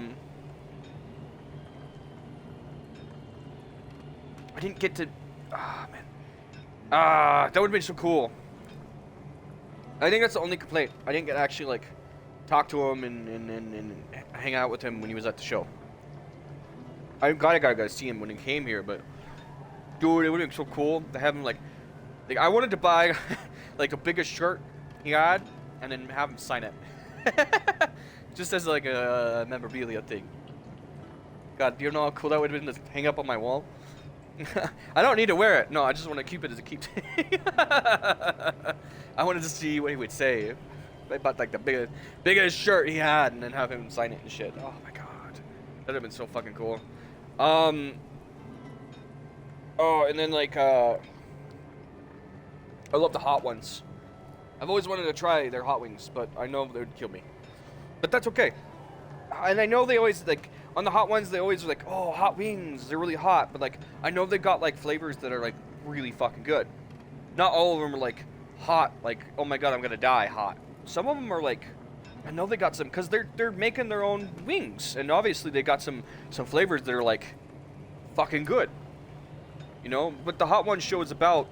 didn't get to. Man. That would have been so cool. I think that's the only complaint. I didn't get to actually, like, talk to him and hang out with him when he was at the show. I got to see him when he came here, but dude, it would have been so cool to have him, like I wanted to buy, like, the biggest shirt he had, and then have him sign it. Just as, like, a memorabilia thing. God, do you know how cool that would have been to hang up on my wall? I don't need to wear it. No, I just want to keep it as a keepsake. I wanted to see what he would say. I bought, like, the biggest shirt he had, and then have him sign it and shit. Oh my god, that would have been so fucking cool. Oh, and then, like, I love the hot ones. I've always wanted to try their hot wings, but I know they would kill me. But that's okay. And I know they always, like, on the hot ones, they always are like, oh, hot wings, they're really hot. But, like, I know they've got, like, flavors that are, like, really fucking good. Not all of them are, like, hot, like, oh my god, I'm gonna die hot. Some of them are, like, I know they got some, because they're making their own wings. And obviously they got some flavors that are, like, fucking good. You know? But the hot one show is about,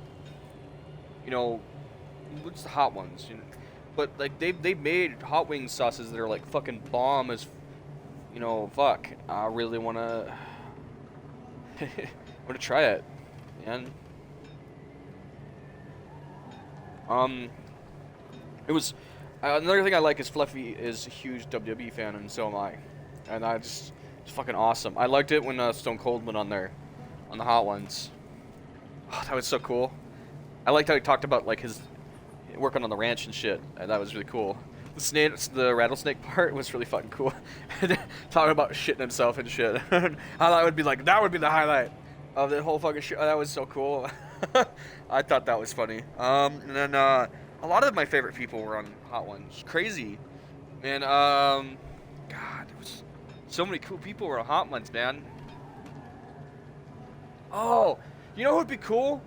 you know, what's the hot ones? You know? But, like, they've made hot wing sauces that are, like, fucking bomb as, you know, fuck. I really wanna try it, man. It was another thing I like is Fluffy is a huge WWE fan, and so am I. And it's fucking awesome. I liked it when Stone Cold went on there, on the hot ones. Oh, that was so cool. I liked how he talked about, like, his working on the ranch and shit, and that was really cool. The rattlesnake part was really fucking cool. Talking about shitting himself and shit. How that would be, like, that would be the highlight of the whole fucking shit. That was so cool. I thought that was funny. And then a lot of my favorite people were on Hot Ones. Crazy, man. God, there was so many cool people were on Hot Ones, man. Oh, you know what would be cool?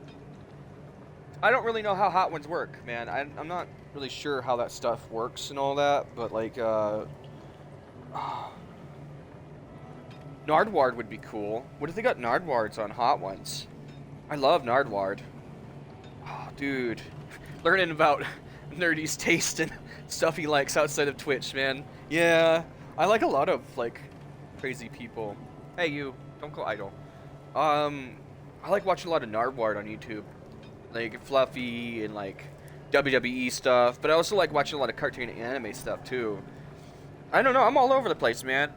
I don't really know how Hot Ones work, man. I'm not really sure how that stuff works and all that, but, like, Nardward would be cool. What if they got Nardwards on Hot Ones? I love Nardward. Oh, dude. Learning about Nerdy's taste and stuff he likes outside of Twitch, man. Yeah, I like a lot of, like, crazy people. Hey, you. Don't go idle. I like watching a lot of Nardward on YouTube. Like, Fluffy and, like, WWE stuff. But I also like watching a lot of cartoon and anime stuff, too. I don't know. I'm all over the place, man.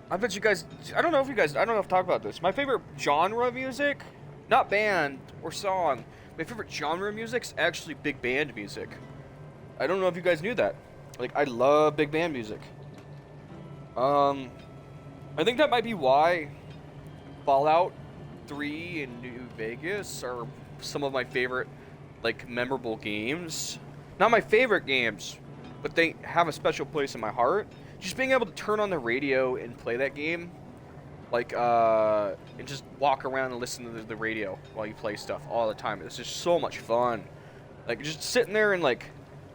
I bet you guys... I don't know if I've talked about this. My favorite genre of music, not band or song, my favorite genre of music's actually big band music. I don't know if you guys knew that. Like, I love big band music. I think that might be why Fallout 3 and New Vegas are some of my favorite, like, memorable games. Not my favorite games, but they have a special place in my heart. Just being able to turn on the radio and play that game, like, and just walk around and listen to the radio while you play stuff all the time. It's just so much fun. Like, just sitting there and, like,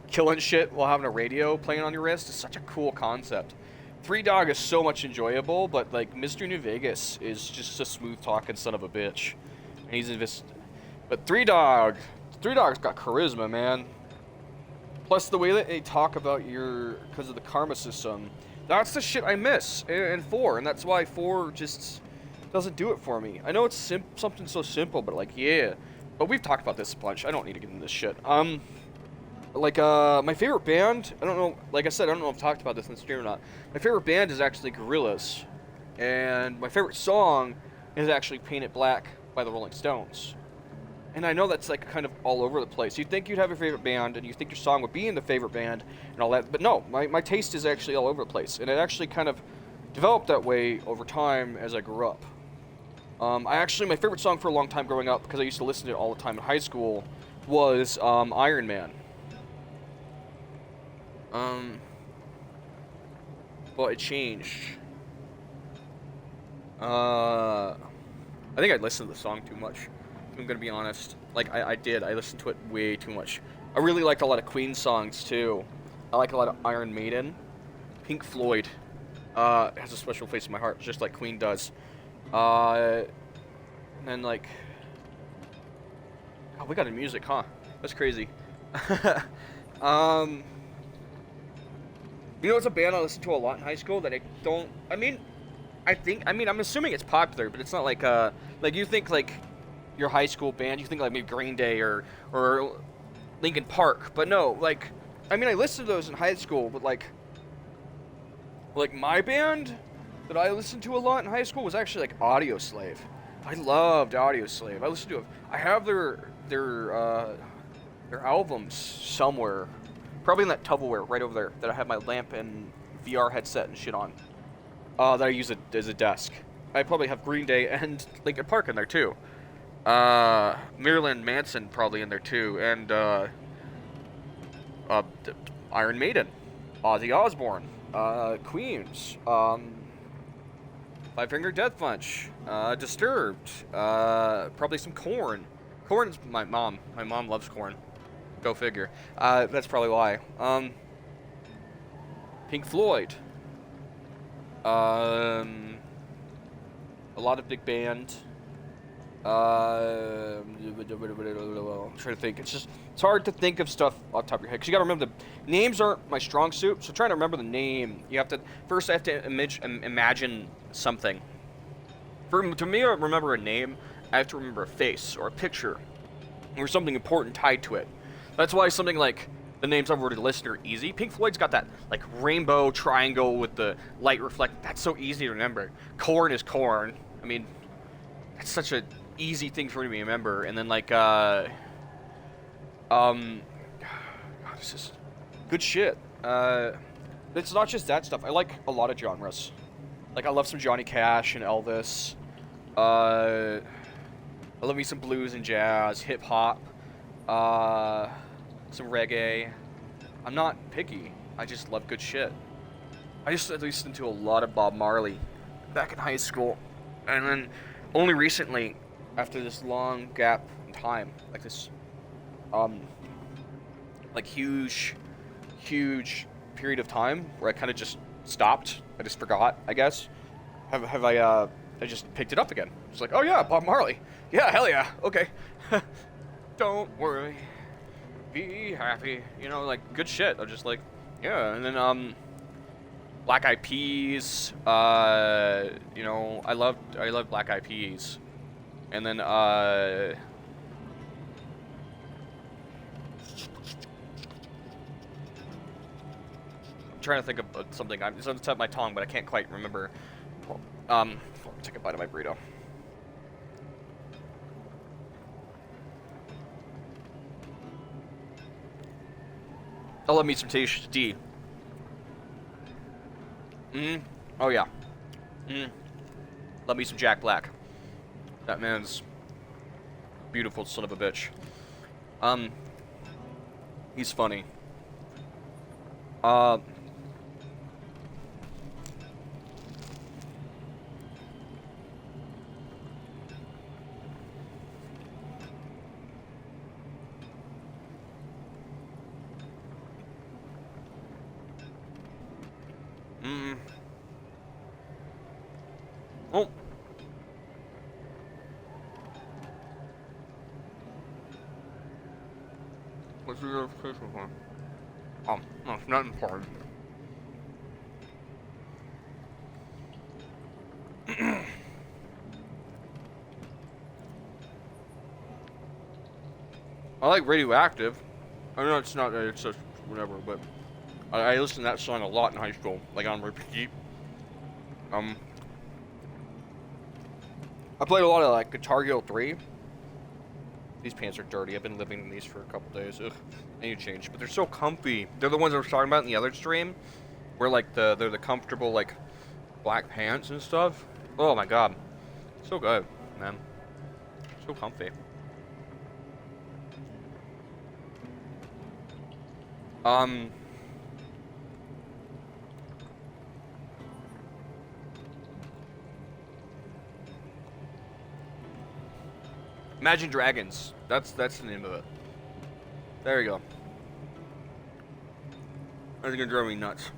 killing shit while having a radio playing on your wrist is such a cool concept. Three Dog is so much enjoyable, but, like, Mr. New Vegas is just a smooth-talking son of a bitch. And he's just... But Three Dog's got charisma, man. Plus, the way that they talk about because of the karma system, that's the shit I miss in 4, and that's why 4 just doesn't do it for me. I know it's something so simple, but, like, yeah. But we've talked about this a bunch. I don't need to get into this shit. Like, my favorite band, I don't know, like I said, I don't know if I've talked about this in the stream or not. My favorite band is actually Gorillaz, and my favorite song is actually Paint It Black by the Rolling Stones. And I know that's, like, kind of all over the place. You'd think you'd have your favorite band, and you think your song would be in the favorite band, and all that. But no, my taste is actually all over the place. And it actually kind of developed that way over time as I grew up. My favorite song for a long time growing up, because I used to listen to it all the time in high school, was Iron Man. But it changed. I think I listened to the song too much. I'm gonna be honest. Like, I listened to it way too much. I really liked a lot of Queen songs, too. I like a lot of Iron Maiden. Pink Floyd has a special place in my heart, just like Queen does. And then, like... Oh, we got a music, huh? That's crazy. You know, it's a band I listened to a lot in high school that I don't. I mean, I'm assuming it's popular, but it's not like you think like your high school band, you think like maybe Green Day or Linkin Park, but no, like, I mean, I listened to those in high school, but like my band that I listened to a lot in high school was actually like Audio Slave. I loved Audio Slave. I listened to it. I have their albums somewhere, probably in that Tupperware right over there that I have my lamp and VR headset and shit on. That I use it as a desk. I probably have Green Day and Linkin Park in there too. Marilyn Manson probably in there too, and Iron Maiden, Ozzy Osbourne, Queens, Five Finger Death Punch, Disturbed, probably some Korn. Korn's my mom. My mom loves Korn. Go figure. That's probably why. Pink Floyd. A lot of big band. I'm trying to think. It's hard to think of stuff off the top of your head because you got to remember the names aren't my strong suit. So trying to remember the name, you have to first. I have to imagine something. To me, remember a name, I have to remember a face or a picture or something important tied to it. That's why something like the names I've already listed are easy. Pink Floyd's got that like rainbow triangle with the light reflect. That's so easy to remember. Korn is Korn. I mean, that's such a easy thing for me to remember. And then like God, it's just good shit. It's not just that stuff. I like a lot of genres. Like I love some Johnny Cash and Elvis. I love me some blues and jazz, hip hop, some reggae. I'm not picky. I just love good shit. I used to listen to a lot of Bob Marley back in high school, and then only recently, after this long gap in time, like this, like huge period of time where I kind of just stopped. I just forgot, I guess. I just picked it up again. It's like, oh yeah, Bob Marley. Yeah, hell yeah. Okay. Don't worry. Be happy. You know, like good shit. I'm just like, yeah. And then Black Eyed Peas. You know, I love Black Eyed Peas. And then I'm trying to think of something. It's on the tip of my tongue, but I can't quite remember. Take a bite of my burrito. I love me some THD. Oh yeah. Love me some Jack Black. That man's beautiful son of a bitch. He's funny. Oh. What's the notification for? Oh, no, it's not important. I like Radioactive. I know it's not, it's just whatever, but I listened to that song a lot in high school, like on repeat. I played a lot of like Guitar Hero 3. These pants are dirty. I've been living in these for a couple days. Ugh, I need to change, but they're so comfy. They're the ones I was talking about in the other stream, where like they're the comfortable like black pants and stuff. Oh my god, so good, man. So comfy. Imagine Dragons. That's the name of it. There you go. That's gonna drive me nuts.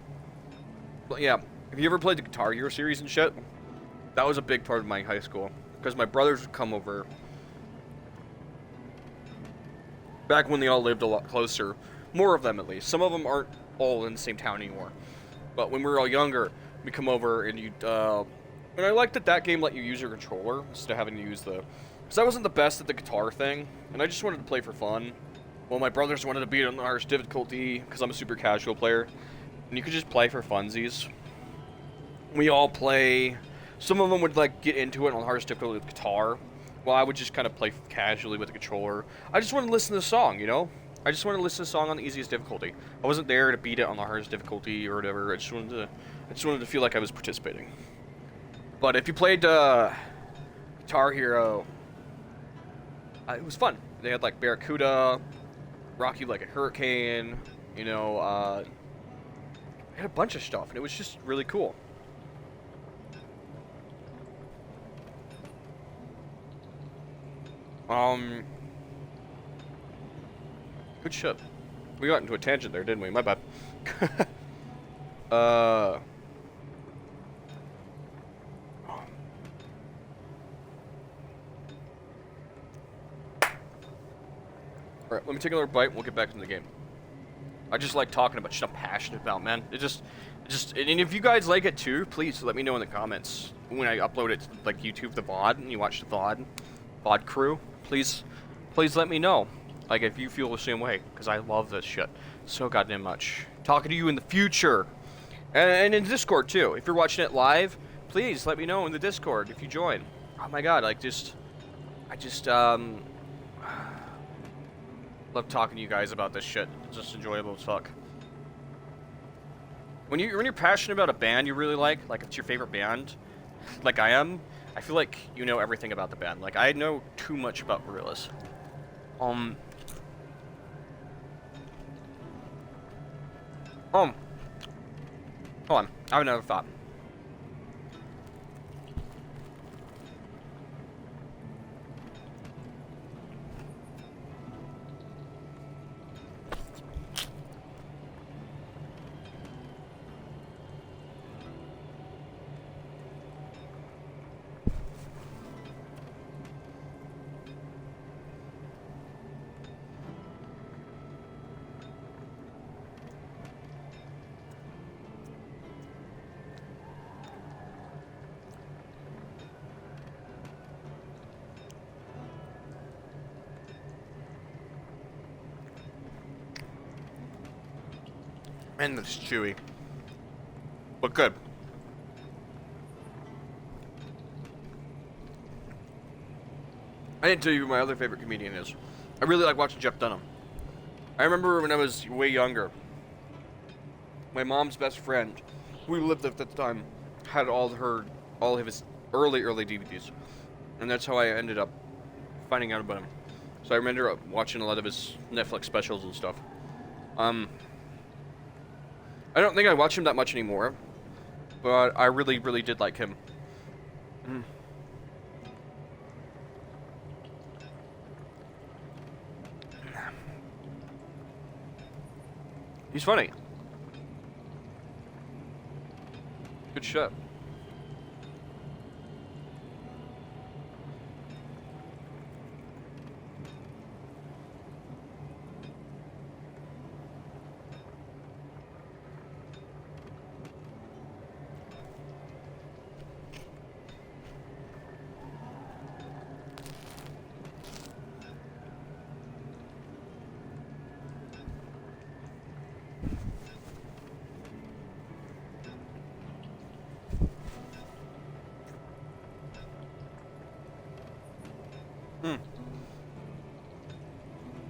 But yeah, have you ever played the Guitar Hero series and shit? That was a big part of my high school. Because my brothers would come over. Back when they all lived a lot closer. More of them, at least. Some of them aren't all in the same town anymore. But when we were all younger, we come over and you'd, and I liked that that game let you use your controller instead of having to use the... Because I wasn't the best at the guitar thing, and I just wanted to play for fun. Well, my brothers wanted to beat it on the hardest difficulty, because I'm a super casual player. And you could just play for funsies. We all play... Some of them would, like, get into it on the hardest difficulty with guitar, while I would just kind of play casually with the controller. I just wanted to listen to the song, you know? I just wanted to listen to the song on the easiest difficulty. I wasn't there to beat it on the hardest difficulty or whatever. I just wanted to feel like I was participating. But if you played Guitar Hero, it was fun. They had like Barracuda, Rock You Like a Hurricane, you know, they had a bunch of stuff, and it was just really cool. Good shit. We got into a tangent there, didn't we? My bad. Alright, let me take another bite and we'll get back into the game. I just like talking about shit I'm passionate about, man. And if you guys like it too, please let me know in the comments. When I upload it to, like, YouTube, the VOD, and you watch the VOD crew, please let me know. Like, if you feel the same way, because I love this shit so goddamn much. Talking to you in the future. And in Discord too. If you're watching it live, please let me know in the Discord if you join. Oh my god, like, I just love talking to you guys about this shit. It's just enjoyable as fuck. When you're passionate about a band you really like if it's your favorite band, like I am, I feel like you know everything about the band. Like, I know too much about Gorillaz. Hold on, I have another thought. Man, that's chewy. But good. I didn't tell you who my other favorite comedian is. I really like watching Jeff Dunham. I remember when I was way younger, my mom's best friend, who we lived with at the time, had all of his early DVDs. And that's how I ended up finding out about him. So I remember watching a lot of his Netflix specials and stuff. I don't think I watch him that much anymore, but I really, really did like him. He's funny. Good shit.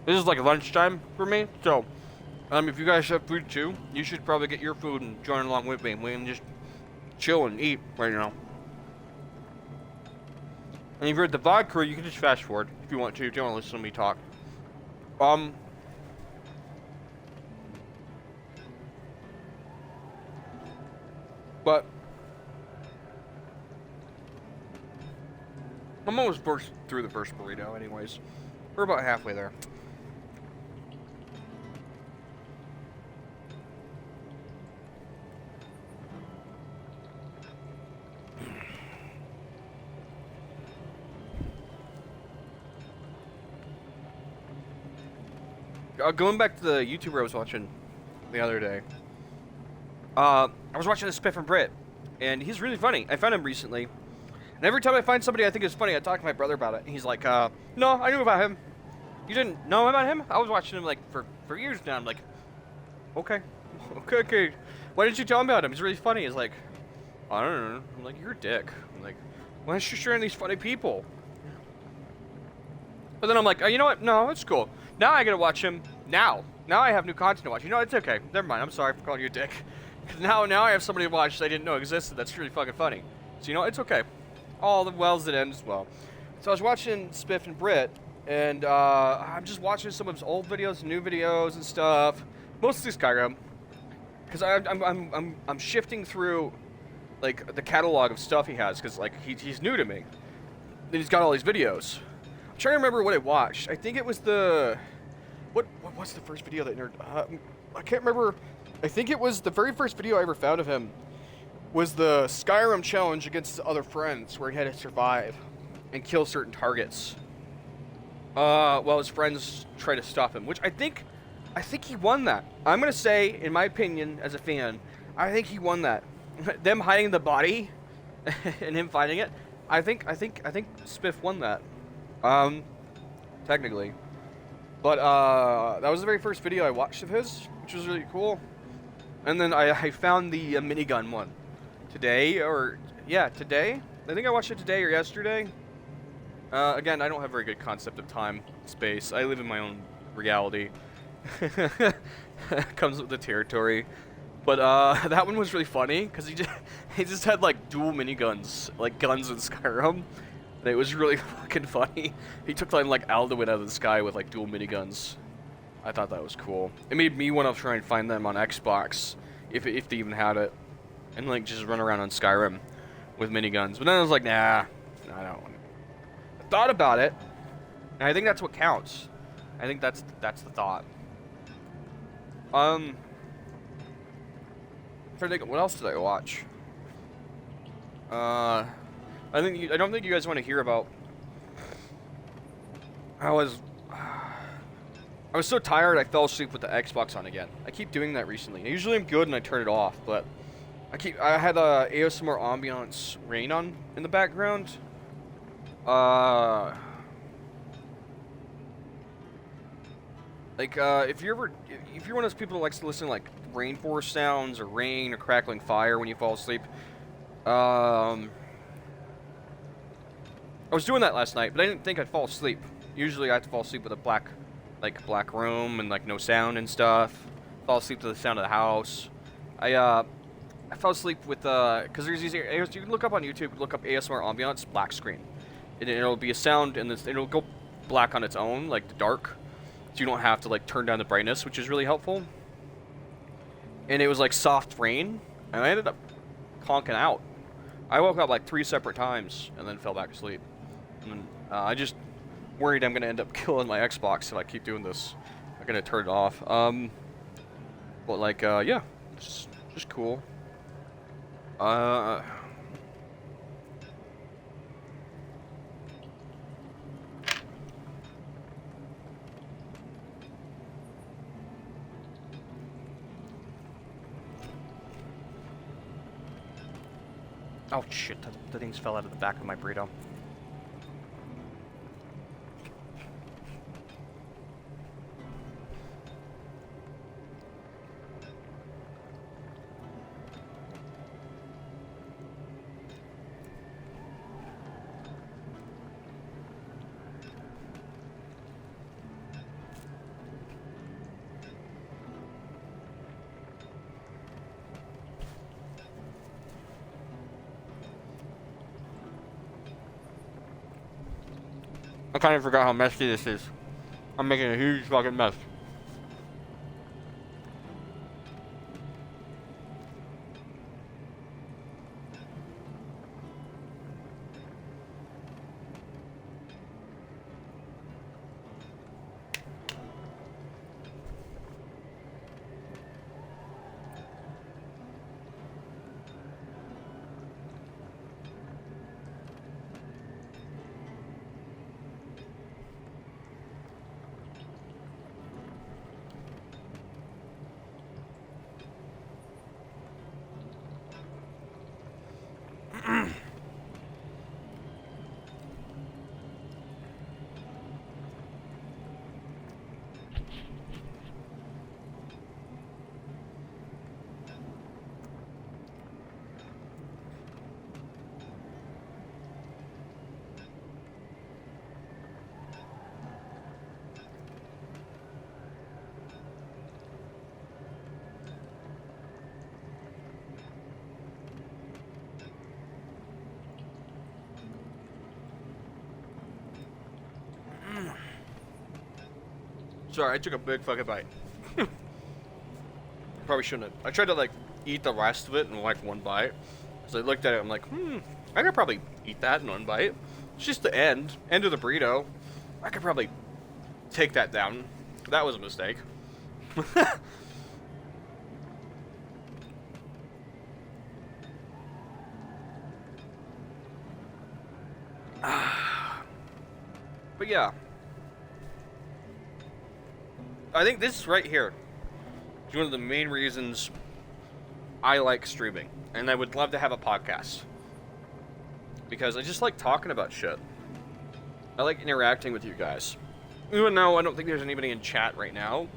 This is like lunchtime for me, so if you guys have food too, you should probably get your food and join along with me. We can just chill and eat right now. And if you're at the VOD crew, you can just fast forward if you want to. If you don't want to listen to me talk. But I'm almost through the first burrito anyways. We're about halfway there. going back to the YouTuber I was watching the other day. I was watching the Spiff and Brit, and he's really funny. I found him recently, and every time I find somebody I think is funny, I talk to my brother about it. And he's like, "No, I knew about him. You didn't know about him? I was watching him like for years now." I'm like, "Okay, okay. Why didn't you tell me about him? He's really funny." He's like, "I don't know." I'm like, "You're a dick." I'm like, "Why aren't you sharing these funny people?" But then I'm like, "Oh, you know what? No, it's cool. Now I gotta watch him. Now I have new content to watch. You know, it's okay. Never mind. I'm sorry for calling you a dick. Because now I have somebody to watch that I didn't know existed. That's really fucking funny. So, you know, it's okay. All the wells that ends well." So I was watching Spiff and Brit, and I'm just watching some of his old videos, new videos, and stuff. Mostly Skyrim, because I'm shifting through like the catalog of stuff he has, because like he's new to me, and he's got all these videos. I'm trying to remember what I watched. I think it was what's the first video that I can't remember. I think it was the very first video I ever found of him was the Skyrim challenge against his other friends, where he had to survive and kill certain targets while his friends try to stop him, which I think he won that. I'm gonna say, in my opinion, as a fan, I think he won that. Them hiding the body and him fighting it, I think Spiff won that. Technically. But that was the very first video I watched of his, which was really cool. And then I found the minigun one today. I think I watched it today or yesterday. Again, I don't have a very good concept of time, space. I live in my own reality. Comes with the territory. But that one was really funny because he just had like dual miniguns, like guns in Skyrim. And it was really fucking funny. He took like Alduin out of the sky with like dual miniguns. I thought that was cool. It made me want to try and find them on Xbox, if they even had it, and like just run around on Skyrim with miniguns. But then I was like, nah, I don't. I thought about it, and I think that's what counts. I think that's the thought. I'm trying to think, what else did I watch? I don't think you guys want to hear about. I was so tired I fell asleep with the Xbox on again. I keep doing that recently. Usually I'm good and I turn it off, but I had ASMR ambiance rain on in the background. If you're one of those people who likes to listen to like rainforest sounds or rain or crackling fire when you fall asleep, I was doing that last night, but I didn't think I'd fall asleep. Usually I have to fall asleep with a black room and like no sound and stuff. Fall asleep to the sound of the house. I fell asleep with because there's these areas you can look up on YouTube. Look up ASMR ambiance black screen. It'll be a sound and it'll go black on its own, like the dark. So you don't have to like turn down the brightness, which is really helpful. And it was like soft rain, and I ended up conking out. I woke up like 3 separate times and then fell back asleep. And I just worried I'm gonna end up killing my Xbox if I keep doing this. I'm gonna turn it off. But like, yeah, just cool. Oh shit, the things fell out of the back of my burrito. I kind of forgot how messy this is. I'm making a huge fucking mess. Sorry, I took a big fucking bite. Probably shouldn't have. I tried to like eat the rest of it in like one bite. So I looked at it, I'm like, I could probably eat that in one bite. It's just the end of the burrito. I could probably take that down. That was a mistake. But yeah. I think this right here is one of the main reasons I like streaming. And I would love to have a podcast. Because I just like talking about shit. I like interacting with you guys. Even though I don't think there's anybody in chat right now.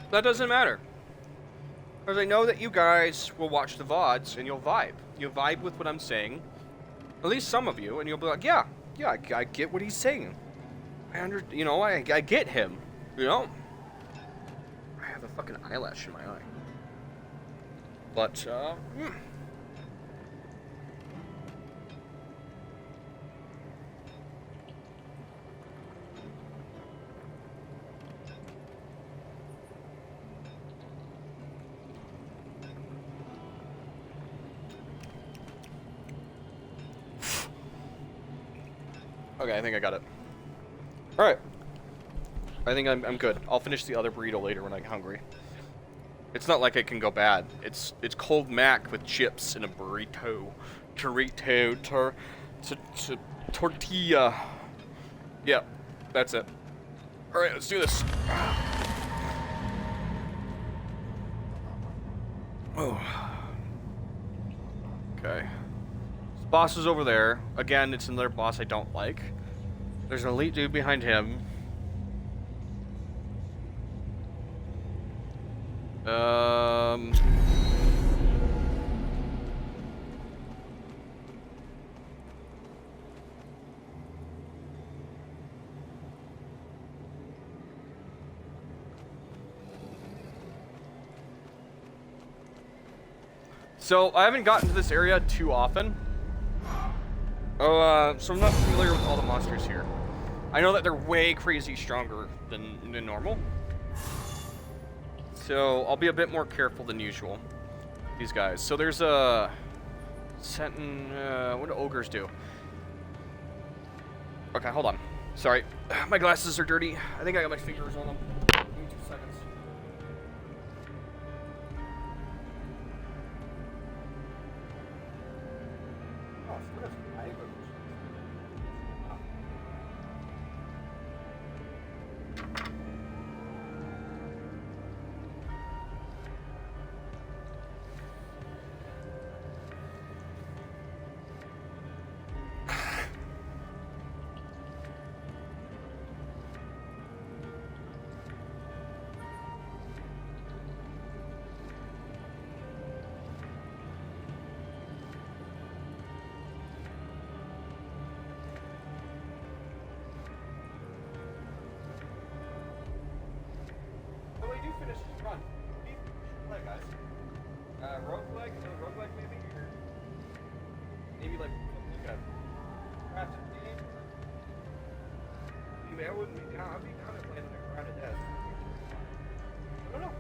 That doesn't matter. Because I know that you guys will watch the VODs and you'll vibe. You'll vibe with what I'm saying. At least some of you. And you'll be like, yeah, I get what he's saying. I get him. You know? I have a fucking eyelash in my eye. But, okay, I think I got it. Alright. I think I'm good. I'll finish the other burrito later when I'm hungry. It's not like it can go bad. It's cold mac with chips in a burrito. Tortilla. Yeah, that's it. Alright, let's do this. Oh. Okay. This boss is over there. Again, it's another boss I don't like. There's an elite dude behind him. So, I haven't gotten to this area too often. So I'm not familiar with all the monsters here. I know that they're way crazy stronger than normal. So, I'll be a bit more careful than usual. These guys. So there's a... what do ogres do? Okay, hold on. Sorry. My glasses are dirty. I think I got my fingers on them. Give me 2 seconds. Oh, so that's right. Roguelike maybe? Or maybe like a crafted game? Maybe I wouldn't be down. I'd be down to playing like Grounded Death. I don't know.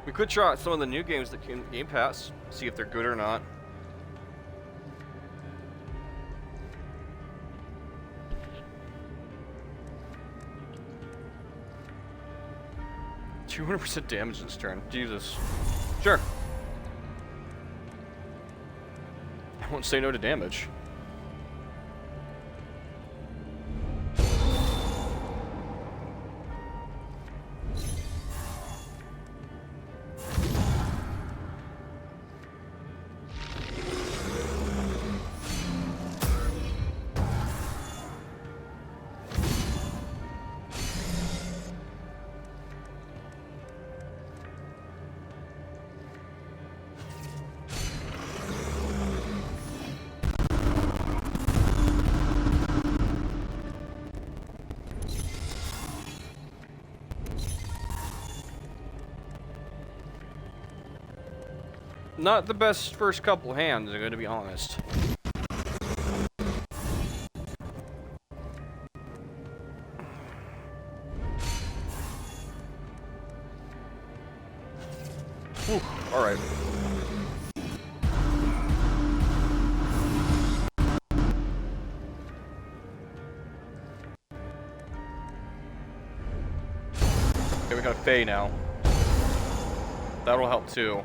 We could try out some of the new games that came in Game Pass, see if they're good or not. $200% damage this turn. Jesus. Sure. I won't say no to damage. Not the best first couple hands, I'm gonna be honest. Alright. Okay, we got Faye now. That'll help too.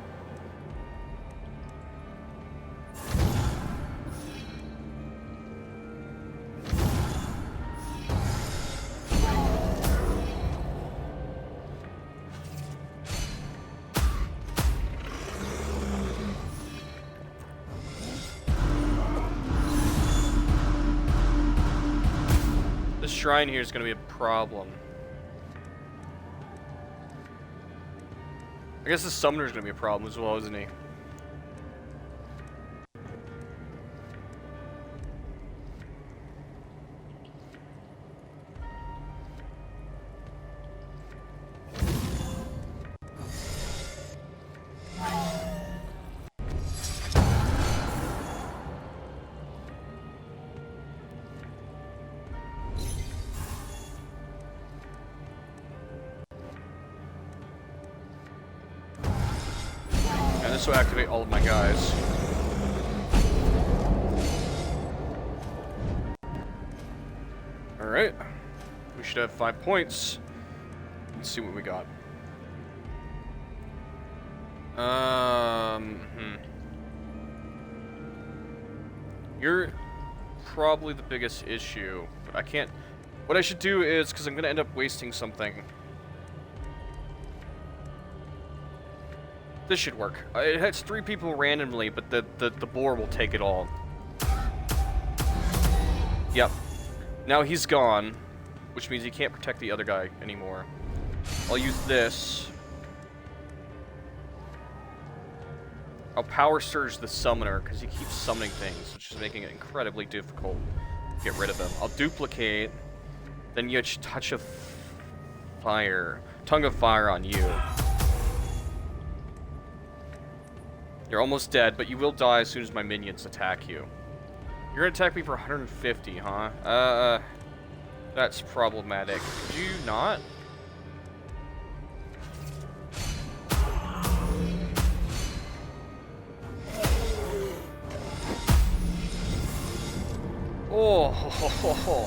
This shrine here is going to be a problem. I guess the summoner's going to be a problem as well, isn't he? And this will activate all of my guys. Alright. We should have 5 points. Let's see what we got. You're probably the biggest issue, but I can't... What I should do is, because I'm going to end up wasting something. This should work. It hits 3 people randomly, but the boar will take it all. Yep. Now he's gone, which means he can't protect the other guy anymore. I'll use this. I'll power surge the summoner, because he keeps summoning things, which is making it incredibly difficult to get rid of him. I'll duplicate, then you touch of fire. Tongue of fire on you. You're almost dead, but you will die as soon as my minions attack you. You're gonna attack me for 150, huh? That's problematic. Could you not? Oh,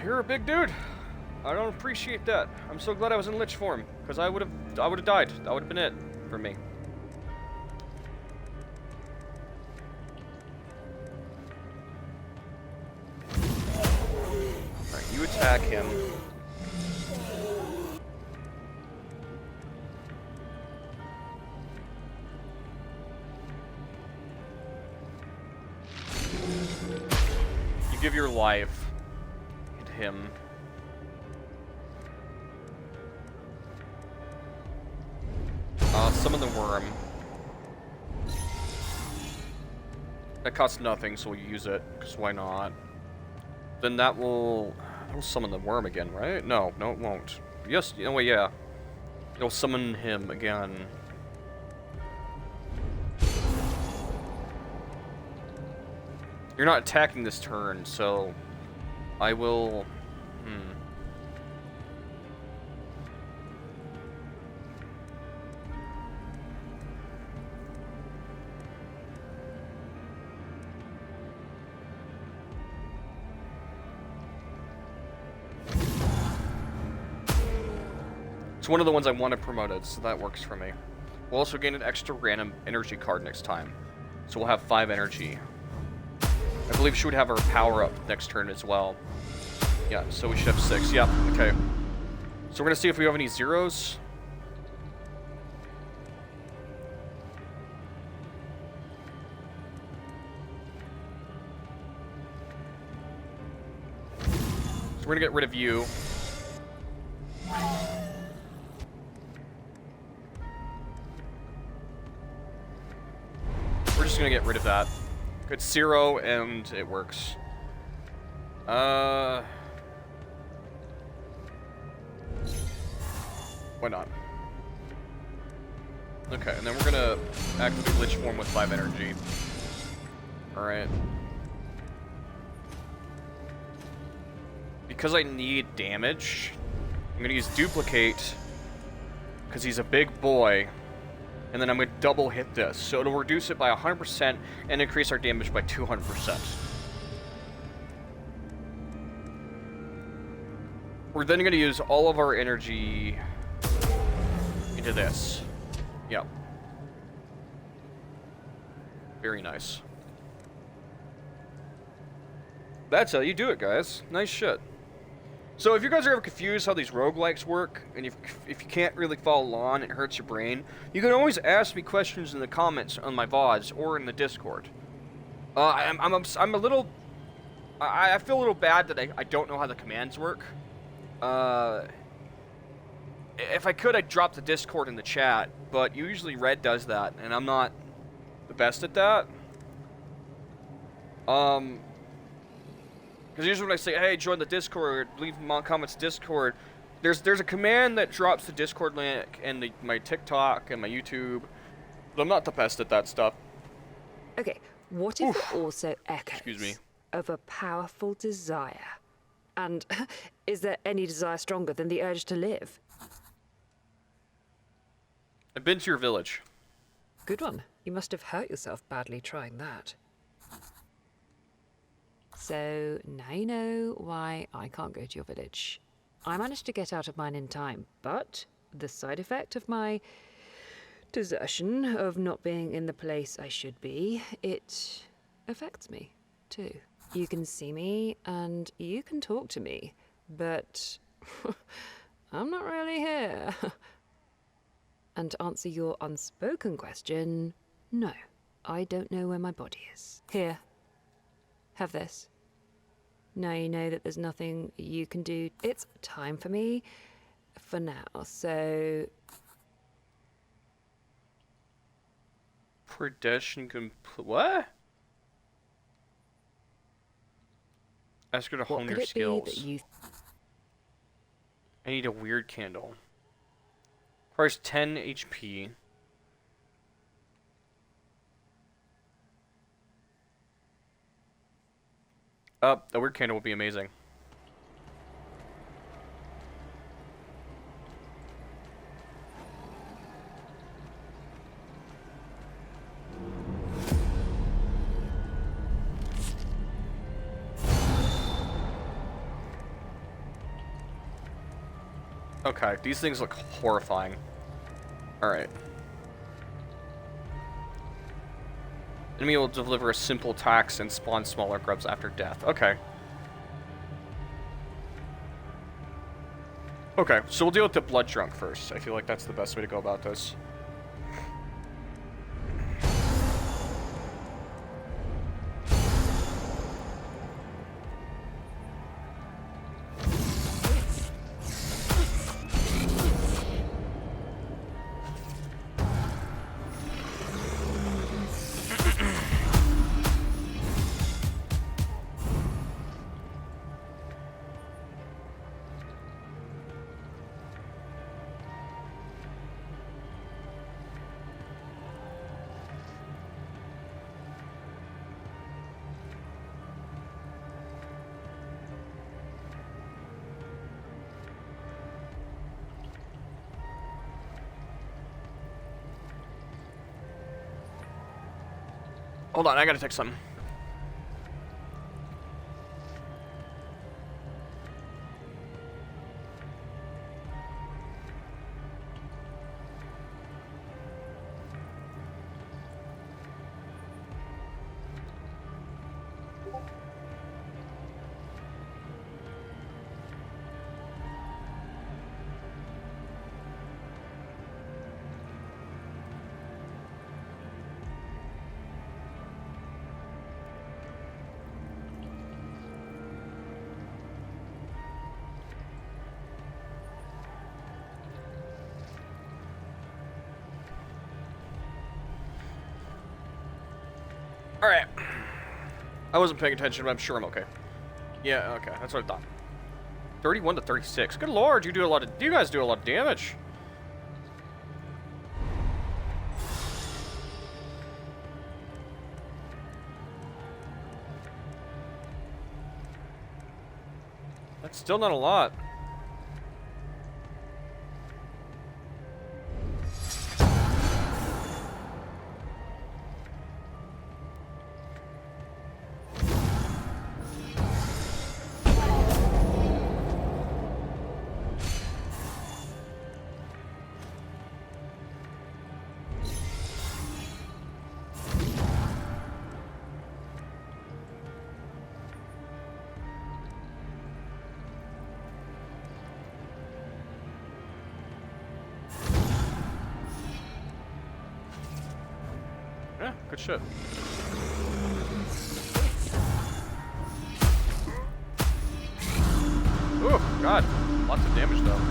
you're a big dude. I don't appreciate that. I'm so glad I was in Lich form, because I would have died. That would have been it for me. Alright, you attack him. You give your life to him. Summon the worm. That costs nothing, so we'll use it, because why not? Then that'll summon the worm again, right? No, it won't. Yes, you know what, yeah. It'll summon him again. You're not attacking this turn, so I will... It's one of the ones I wanted promoted, so that works for me. We'll also gain an extra random energy card next time. So we'll have 5 energy. I believe she would have her power up next turn as well. Yeah, so we should have 6. Yeah, okay. So we're gonna see if we have any zeros. So we're gonna get rid of you. We're just gonna get rid of that. It's 0 and it works. Why not? Okay, and then we're gonna activate Lich Form with 5 energy. Alright. Because I need damage, I'm gonna use Duplicate, because he's a big boy, and then I'm gonna double hit this, so it'll reduce it by 100% and increase our damage by 200%. We're then gonna use all of our energy into this. Yep. Very nice. That's how you do it, guys. Nice shit. So if you guys are ever confused how these roguelikes work, and if you can't really follow along, it hurts your brain, you can always ask me questions in the comments on my VODs or in the Discord. I'm a little... I feel a little bad that I don't know how the commands work. If I could, I'd drop the Discord in the chat, but usually Red does that, and I'm not the best at that. Because usually when I say, hey, join the Discord, leave my comments Discord, there's a command that drops the Discord link and my TikTok and my YouTube, but I'm not the best at that stuff. Okay, what if it also echoes Excuse me. of a powerful desire? And is there any desire stronger than the urge to live? I've been to your village. Good one. You must have hurt yourself badly trying that. So now you know why I can't go to your village. I managed to get out of mine in time, but the side effect of my desertion, of not being in the place I should be, it affects me too. You can see me and you can talk to me, but I'm not really here. And to answer your unspoken question, no, I don't know where my body is. Here, have this. Now you know that there's nothing you can do. It's time for me for now, so... Predation complete. What? Ask her to hone your skills. I need a weird candle. Requires 10 HP. A weird candle would be amazing. Okay, these things look horrifying. Alright. Enemy will deliver a simple tax and spawn smaller grubs after death. Okay. Okay, so we'll deal with the blood drunk first. I feel like that's the best way to go about this. Hold on, I gotta take some. Alright. I wasn't paying attention, but I'm sure I'm okay. Yeah, okay, that's what I thought. 31 to 36. Good lord, you guys do a lot of damage. That's still not a lot. Yeah, good shit. Oh, God. Lots of damage, though.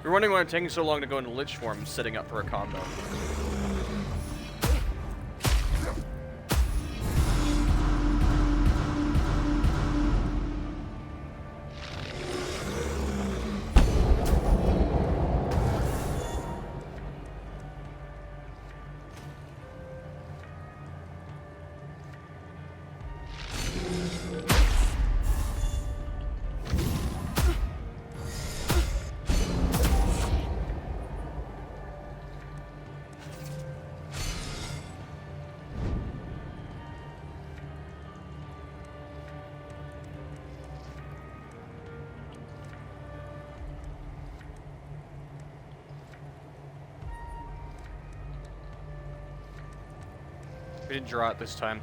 You're wondering why I'm taking so long to go into Lich form, setting up for a combo. We didn't draw it this time.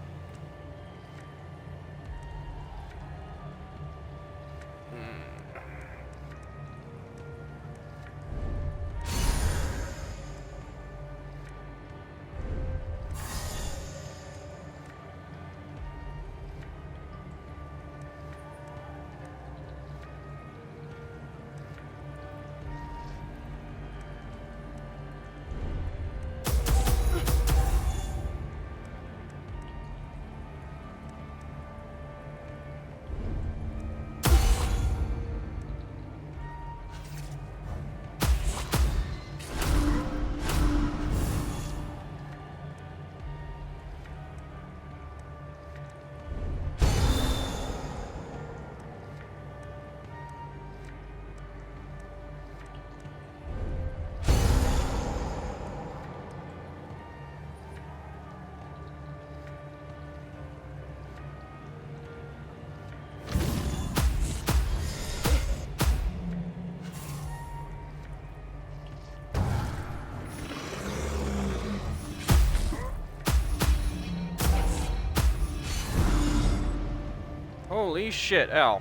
Holy shit, ow.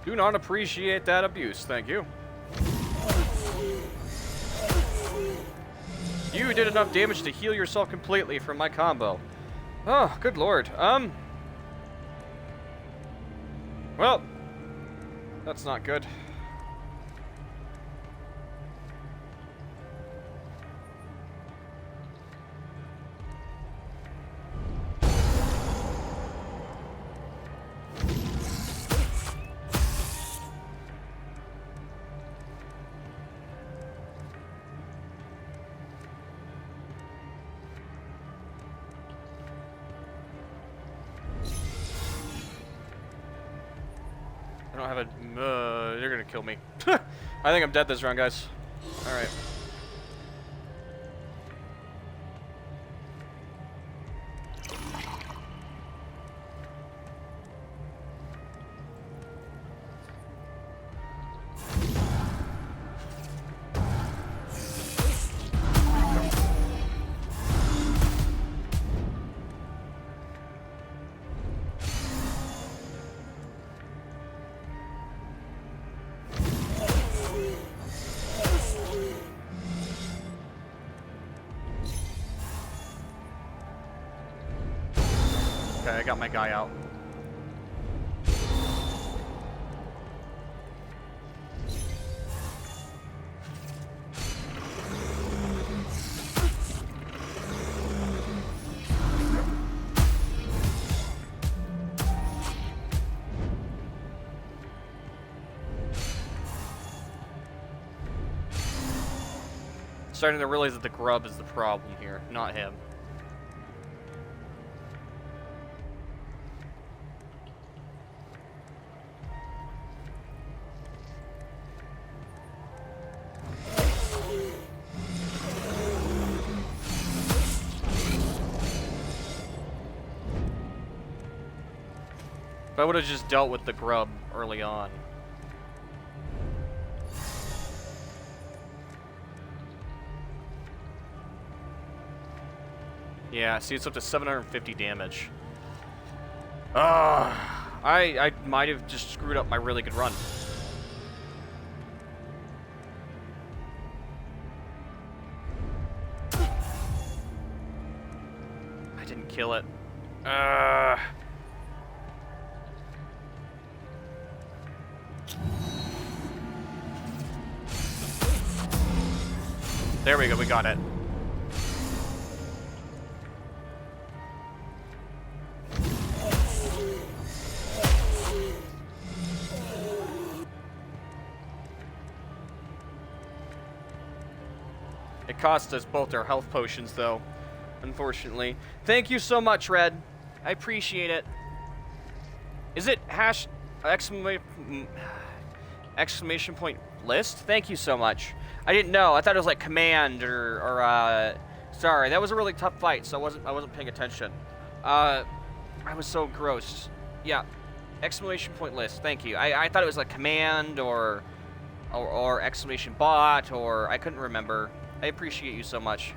Do not appreciate that abuse, thank you. You did enough damage to heal yourself completely from my combo. Oh, good lord. Well, that's not good. I don't have a... you're gonna kill me. I think I'm dead this round, guys. Alright. Okay, I got my guy out. Starting to realize that the grub is the problem here, not him. If I would have just dealt with the grub early on. Yeah, see, it's up to 750 damage. I might have just screwed up my really good run. I didn't kill it. There we go, we got it. It cost us both our health potions, though, unfortunately. Thank you so much, Red. I appreciate it. Is it hash exclamation point list? Thank you so much. I didn't know. I thought it was like command or sorry, that was a really tough fight, so I wasn't paying attention. I was so engrossed. Yeah, exclamation point list. Thank you. I thought it was like command or exclamation bot, or I couldn't remember. I appreciate you so much.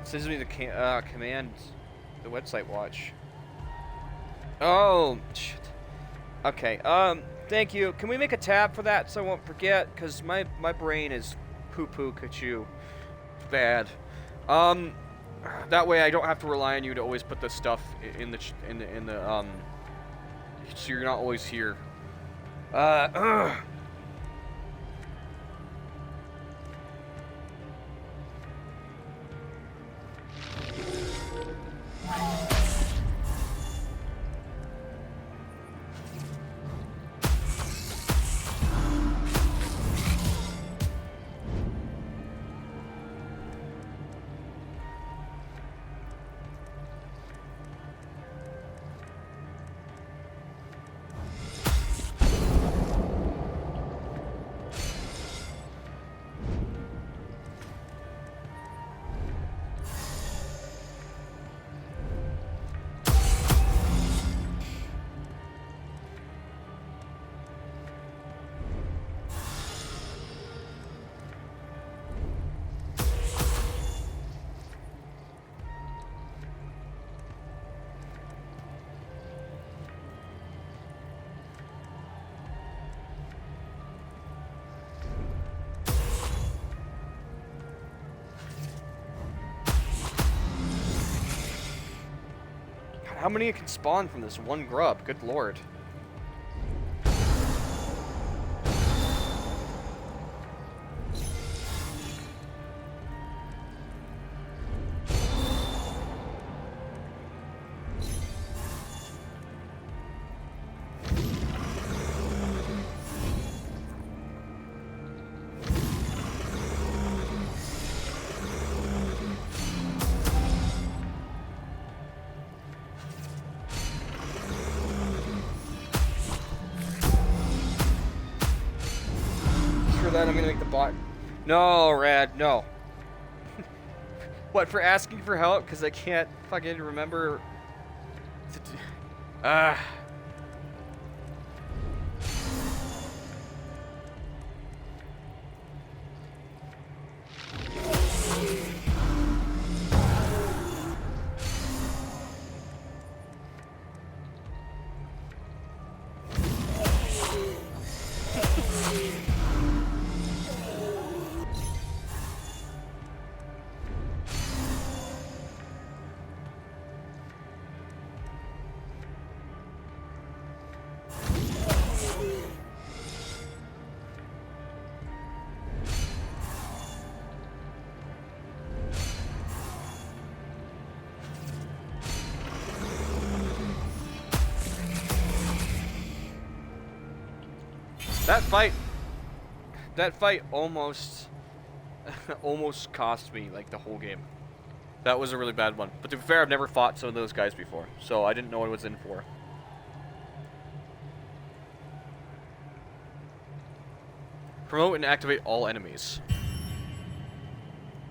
Sends me the command, the website watch. Oh, shit. Okay, thank you. Can we make a tab for that so I won't forget? Because my brain is poo-poo kachoo. Bad. That way I don't have to rely on you to always put this stuff in the so you're not always here. how many can spawn from this one grub? Good lord. That I'm gonna make the bot. No, Rad, no. What, for asking for help? Because I can't fucking remember. Ah. That fight almost almost cost me like the whole game. That was a really bad one. But to be fair, I've never fought some of those guys before, so I didn't know what I was in for. Promote and activate all enemies.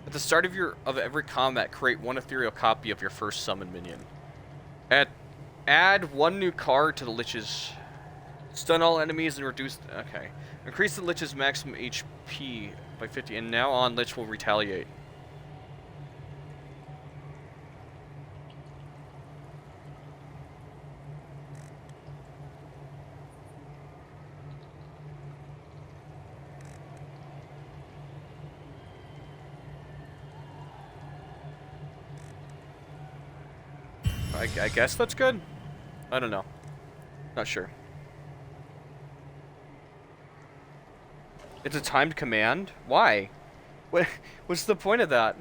At the start of every combat, create one ethereal copy of your first summon minion. Add one new card to the Lich's. Stun all enemies and reduce. Okay. Increase the Lich's maximum HP by 50, and now on Lich will retaliate. I guess that's good? I don't know. Not sure. It's a timed command? Why? What's the point of that?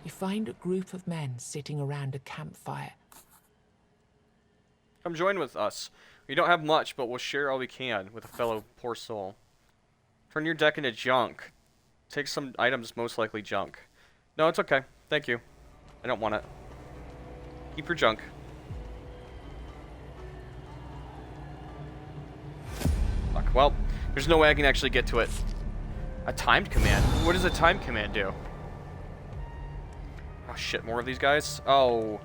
You find a group of men sitting around a campfire. Come join with us. We don't have much, but we'll share all we can with a fellow poor soul. Turn your deck into junk. Take some items, most likely junk. No, it's okay. Thank you. I don't want it. Keep your junk. Fuck. Well, there's no way I can actually get to it. A timed command? What does a timed command do? Oh shit, more of these guys? Oh.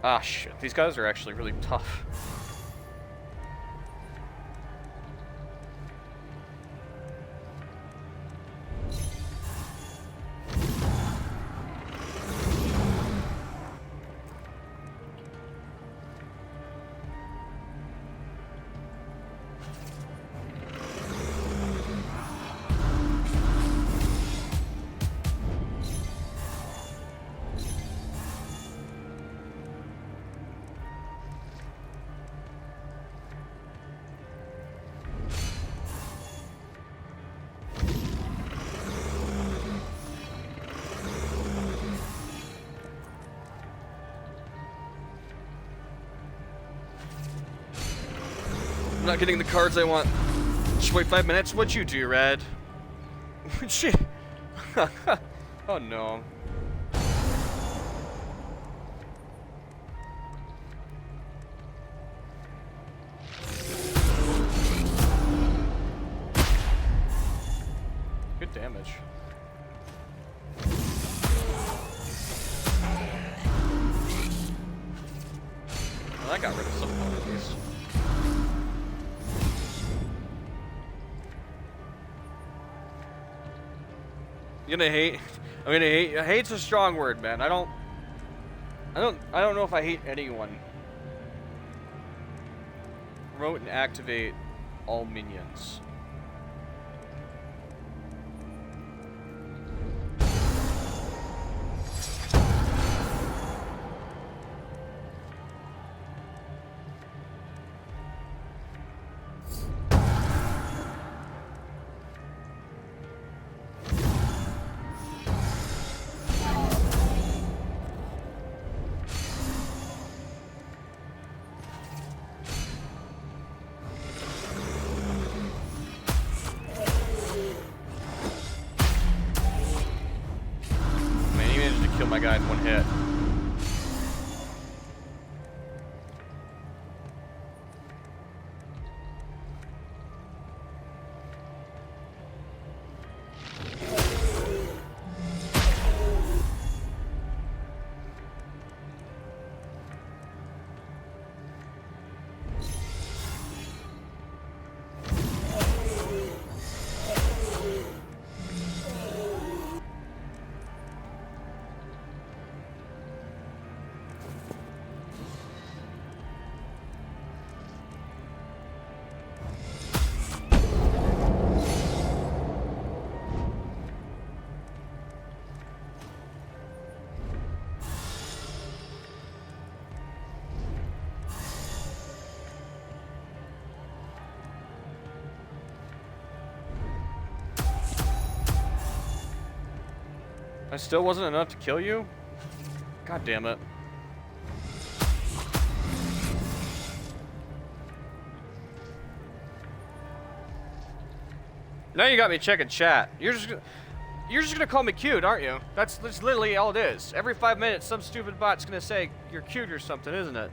Ah shit, these guys are actually really tough. I'm not getting the cards I want. Just wait 5 minutes. What'd you do, Red? Shit. Oh no. Good damage. Well, that got rid of some of these. I'm gonna hate. Hate's a strong word, man. I don't know if I hate anyone. Promote and activate all minions. hit. That still wasn't enough to kill you? God damn it. Now you got me checking chat. You're just gonna call me cute, aren't you? That's literally all it is. Every 5 minutes, some stupid bot's gonna say you're cute or something, isn't it?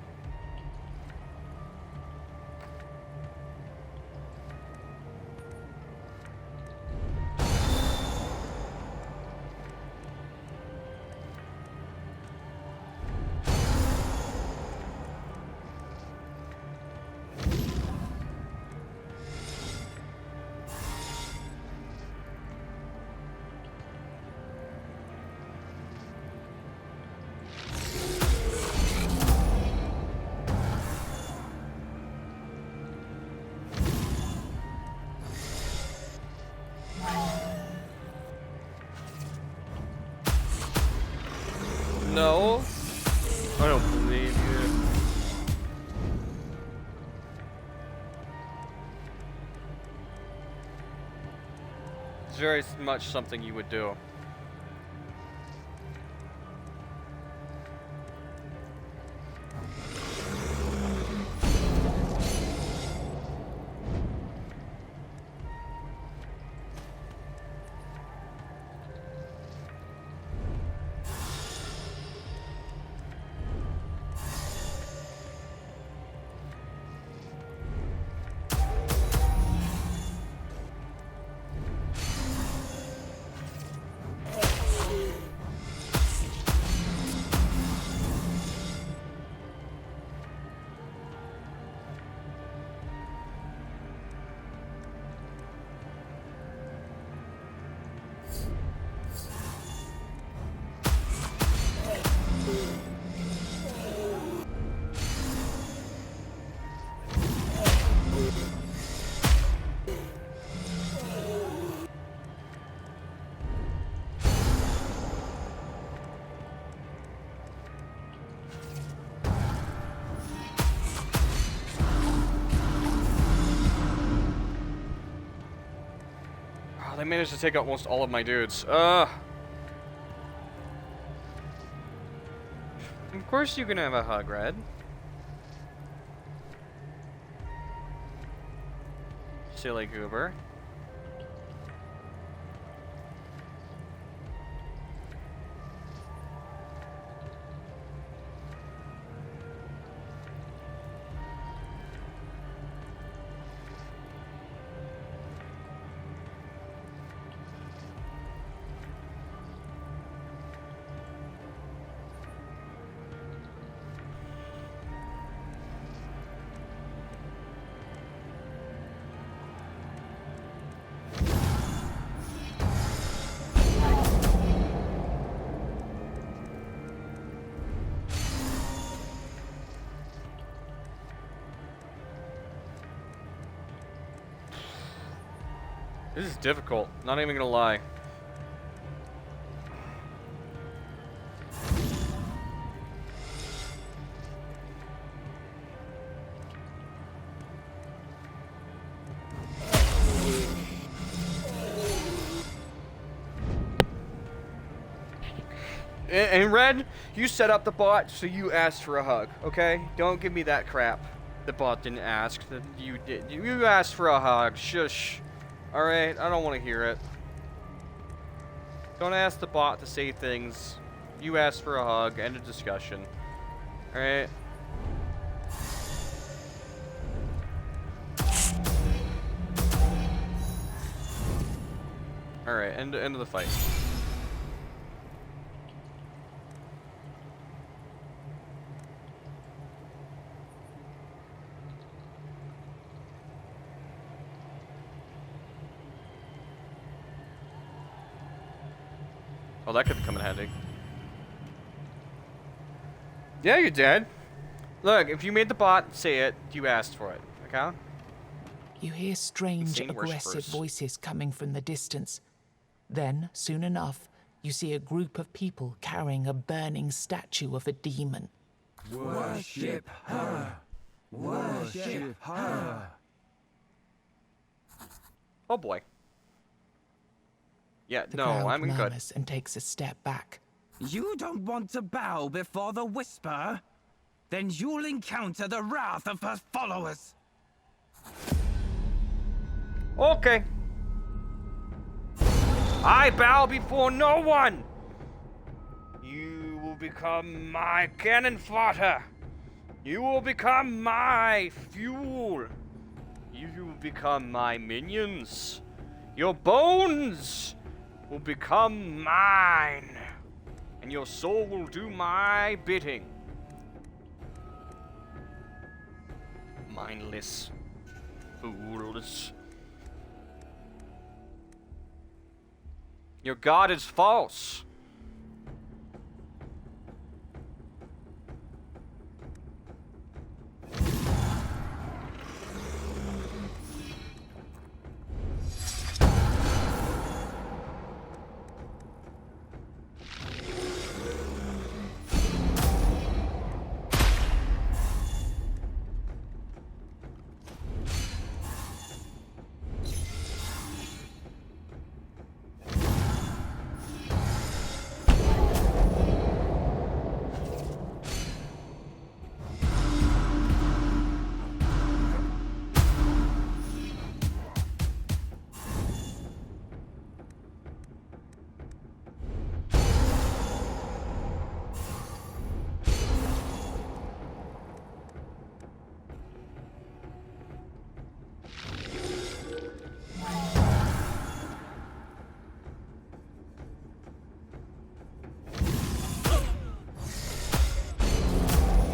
No, I don't believe you. It's very much something you would do. They managed to take out almost all of my dudes. Of course you can have a hug, Red. Silly goober. This is difficult, not even gonna lie. And Red, you set up the bot, so you asked for a hug, okay? Don't give me that crap. The bot didn't ask, that you did. You asked for a hug, shush. Alright, I don't want to hear it. Don't ask the bot to say things You asked for a hug. End of discussion. Alright. Alright, end of the fight. Oh, that could come in handy. Yeah, you did. Look, if you made the bot say it, you asked for it. Okay? You hear strange, Insane aggressive worshippers. voices coming from the distance. Then, soon enough, you see a group of people carrying a burning statue of a demon. Worship her. Worship her. Oh boy. Yeah, The no, crowd I'm good. murmurs and takes a step back. You don't want to bow before the Whisper? Then you'll encounter the wrath of her followers. Okay. I bow before no one. You will become my cannon fodder. You will become my fuel. You will become my minions. Your bones will become mine. And your soul will do my bidding. Mindless fools. Your god is false.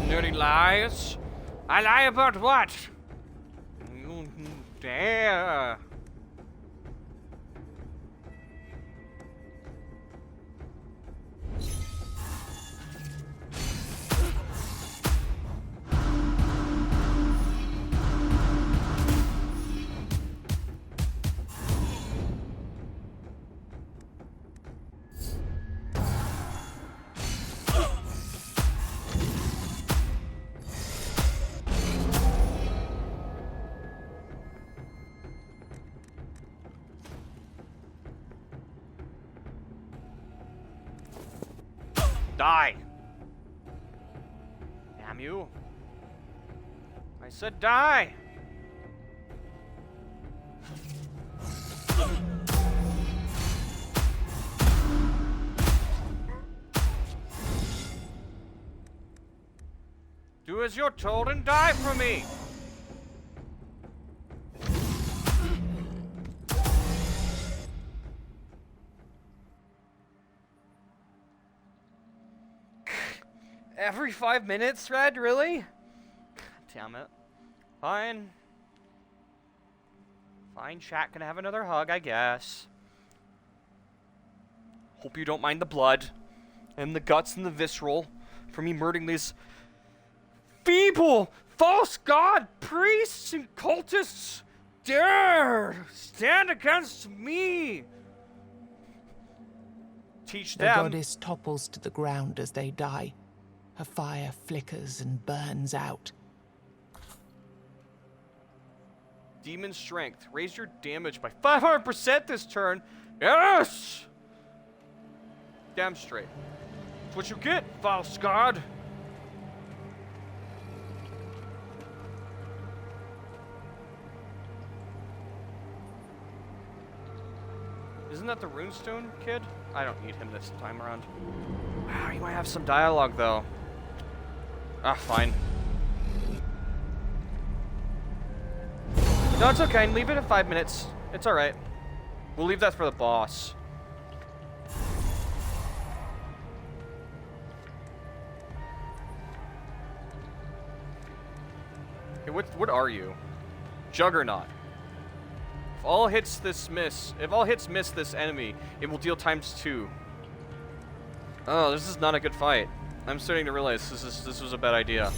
Dirty lies. I lie about what? You dare. Die. Damn you. I said die. Do as you're told and die for me. Every 5 minutes, Red? Really? God damn it. Fine. Fine, chat can have another hug, I guess. Hope you don't mind the blood and the guts and the visceral for me murdering these feeble false god priests and cultists dare stand against me. Teach The them. goddess topples to the ground as they die. Her fire flickers and burns out. Demon strength. Raise your damage by 500% this turn. Yes! Damn straight. That's what you get, false god. Isn't that the runestone kid? I don't need him this time around. You might have some dialogue, though. Ah, fine. No, it's okay. Leave it at 5 minutes. It's alright. We'll leave that for the boss. Okay, what are you? Juggernaut. If all hits miss this enemy, it will deal ×2. Oh, this is not a good fight. I'm starting to realize this was a bad idea.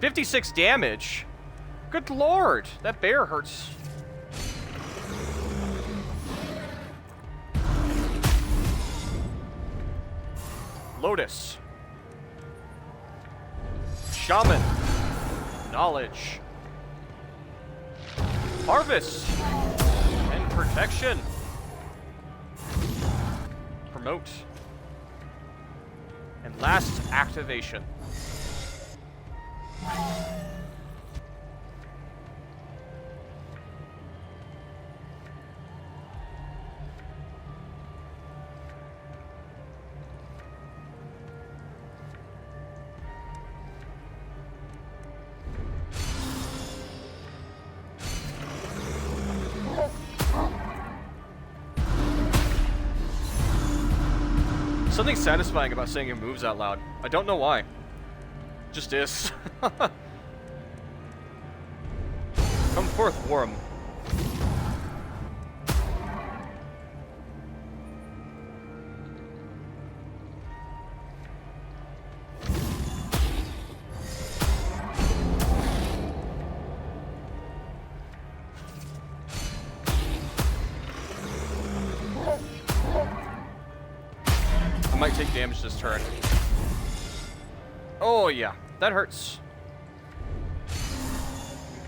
$56 damage? Good lord, that bear hurts. Lotus. Shaman. Knowledge. Harvest. And protection. Promote. And last activation. Something satisfying about saying your moves out loud. I don't know why. Just is. Come forth, Worm. I might take damage this turn. Oh yeah, that hurts.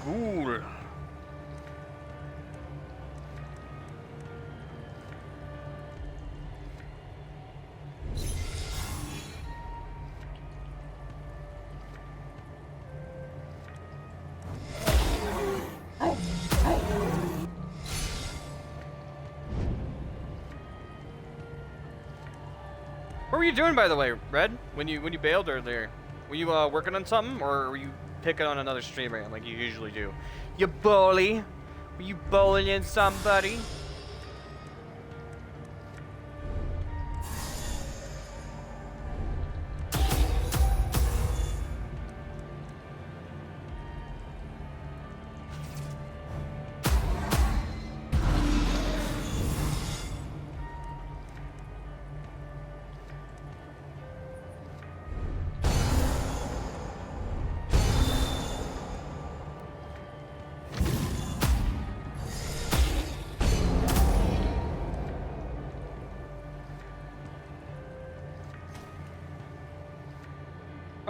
Ghoul. What were you doing, by the way, Red? When you bailed earlier, were you working on something, or were you picking on another streamer like you usually do? You bully? Were you bullying somebody?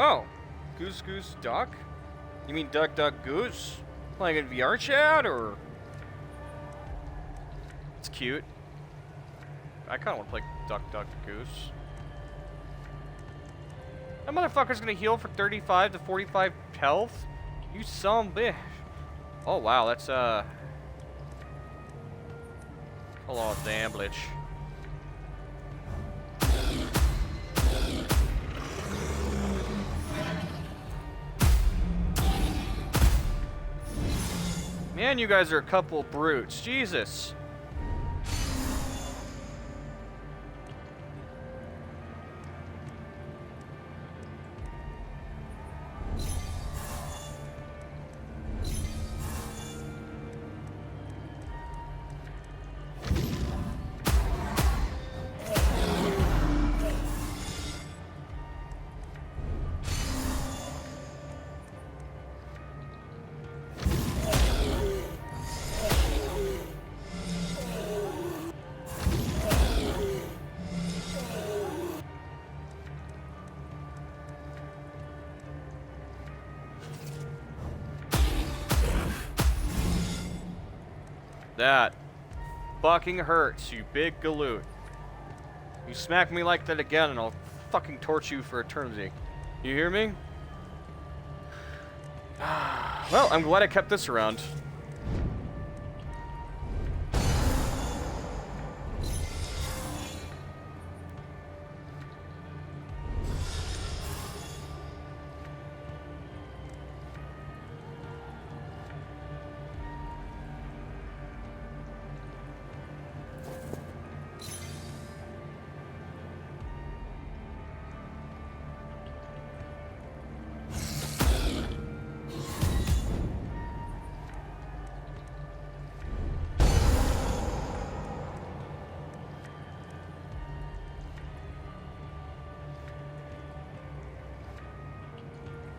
Oh, Goose Goose Duck? You mean Duck Duck Goose? Playing in VR chat, or? It's cute. I kinda wanna play Duck Duck Goose. That motherfucker's gonna heal for 35 to 45 health? You son of a bitch. Oh wow, that's a lot of damage. Man, you guys are a couple brutes. Jesus. That fucking hurts, you big galoot. You smack me like that again and I'll fucking torch you for eternity. You hear me? Well, I'm glad I kept this around.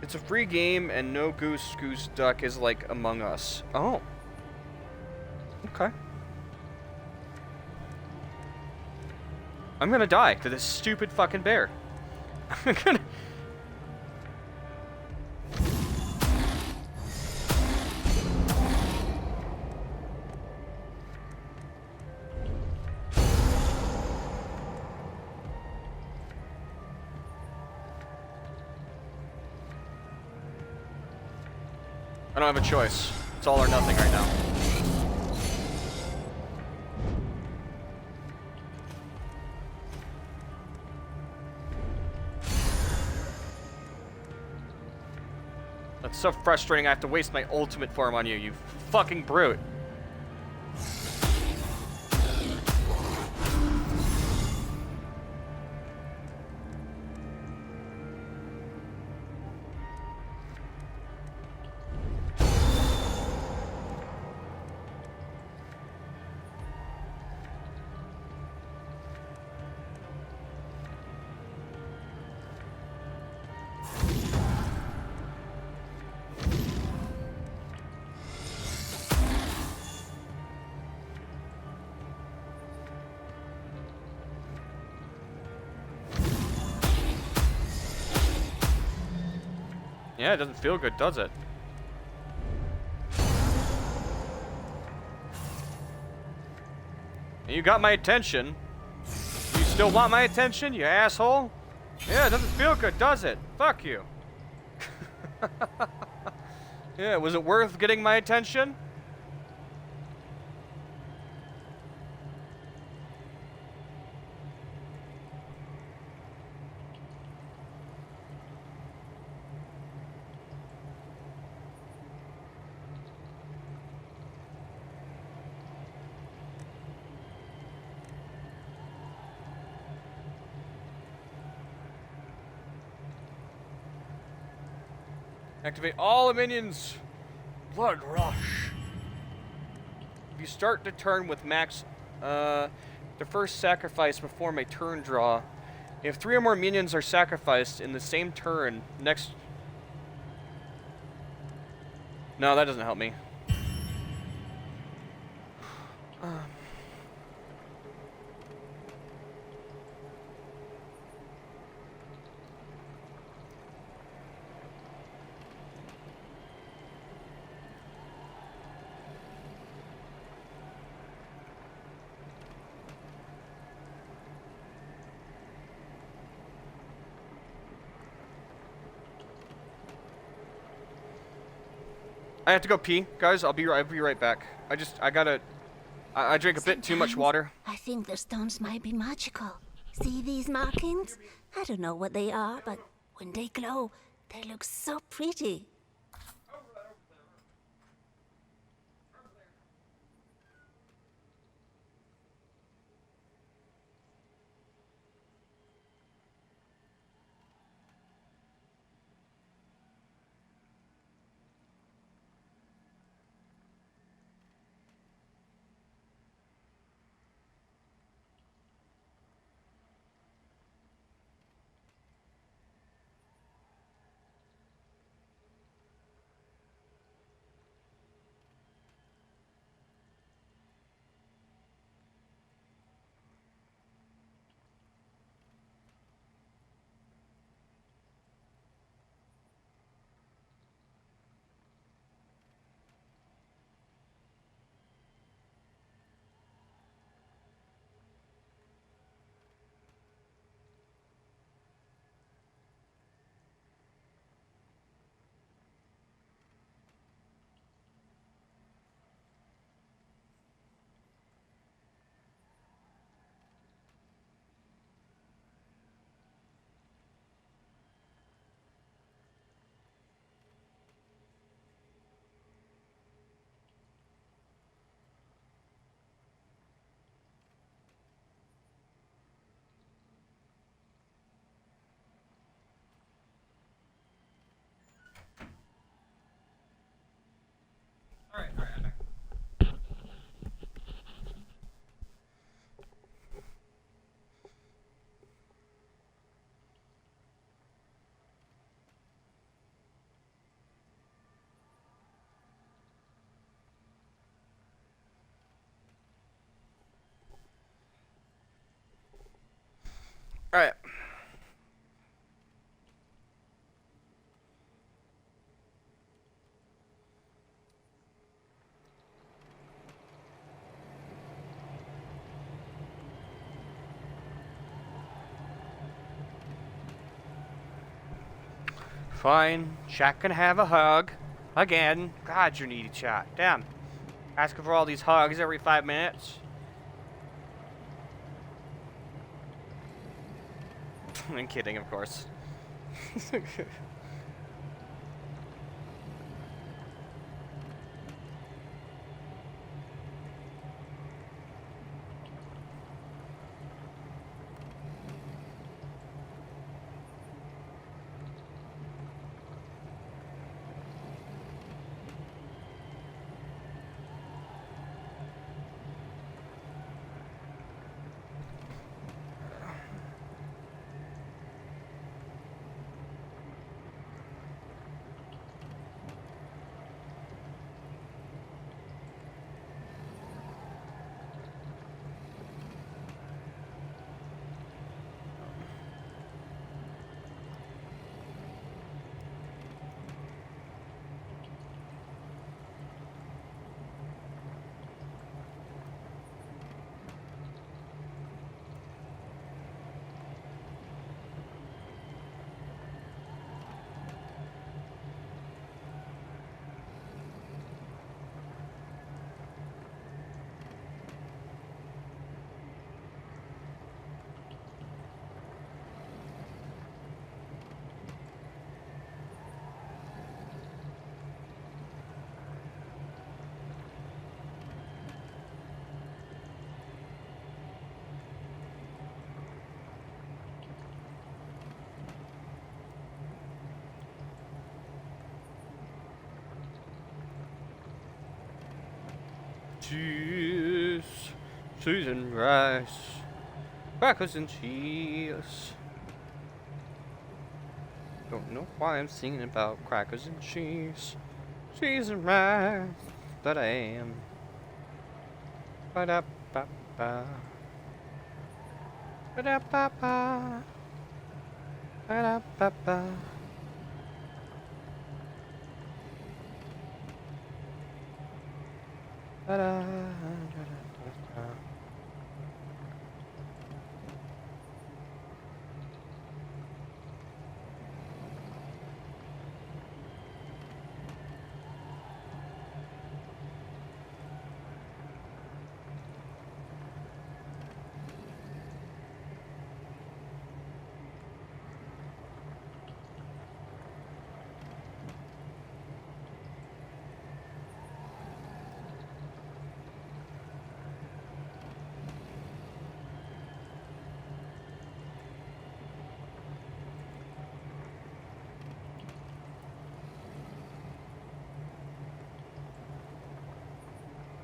It's a free game, and no goose duck is like Among Us. Oh. Okay. I'm gonna die to this stupid fucking bear. I'm gonna... I don't have a choice. It's all or nothing right now. That's so frustrating. I have to waste my ultimate form on you, you fucking brute. Yeah, it doesn't feel good, does it? You got my attention. You still want my attention, you asshole? Yeah, it doesn't feel good, does it? Fuck you. Yeah, was it worth getting my attention? Activate all the minions. Blood rush. If you start the turn with max, the first sacrifice before my turn draw. If 3 or more minions are sacrificed in the same turn, next. No, that doesn't help me. I have to go pee, guys. I'll be right back. I drank a bit too much water. I think the stones might be magical. See these markings? I don't know what they are, but when they glow, they look so pretty. Fine. Chat can have a hug. Again. God, you're needy, chat. Damn. Asking for all these hugs every 5 minutes. I'm kidding, of course. Cheese, seasoned rice, crackers and cheese. Don't know why I'm singing about crackers and cheese, seasoned rice, but I am. Ba-da-ba-ba. Ba-da-ba-ba. Ba-da-ba-ba. Da-da-da-da-da-da.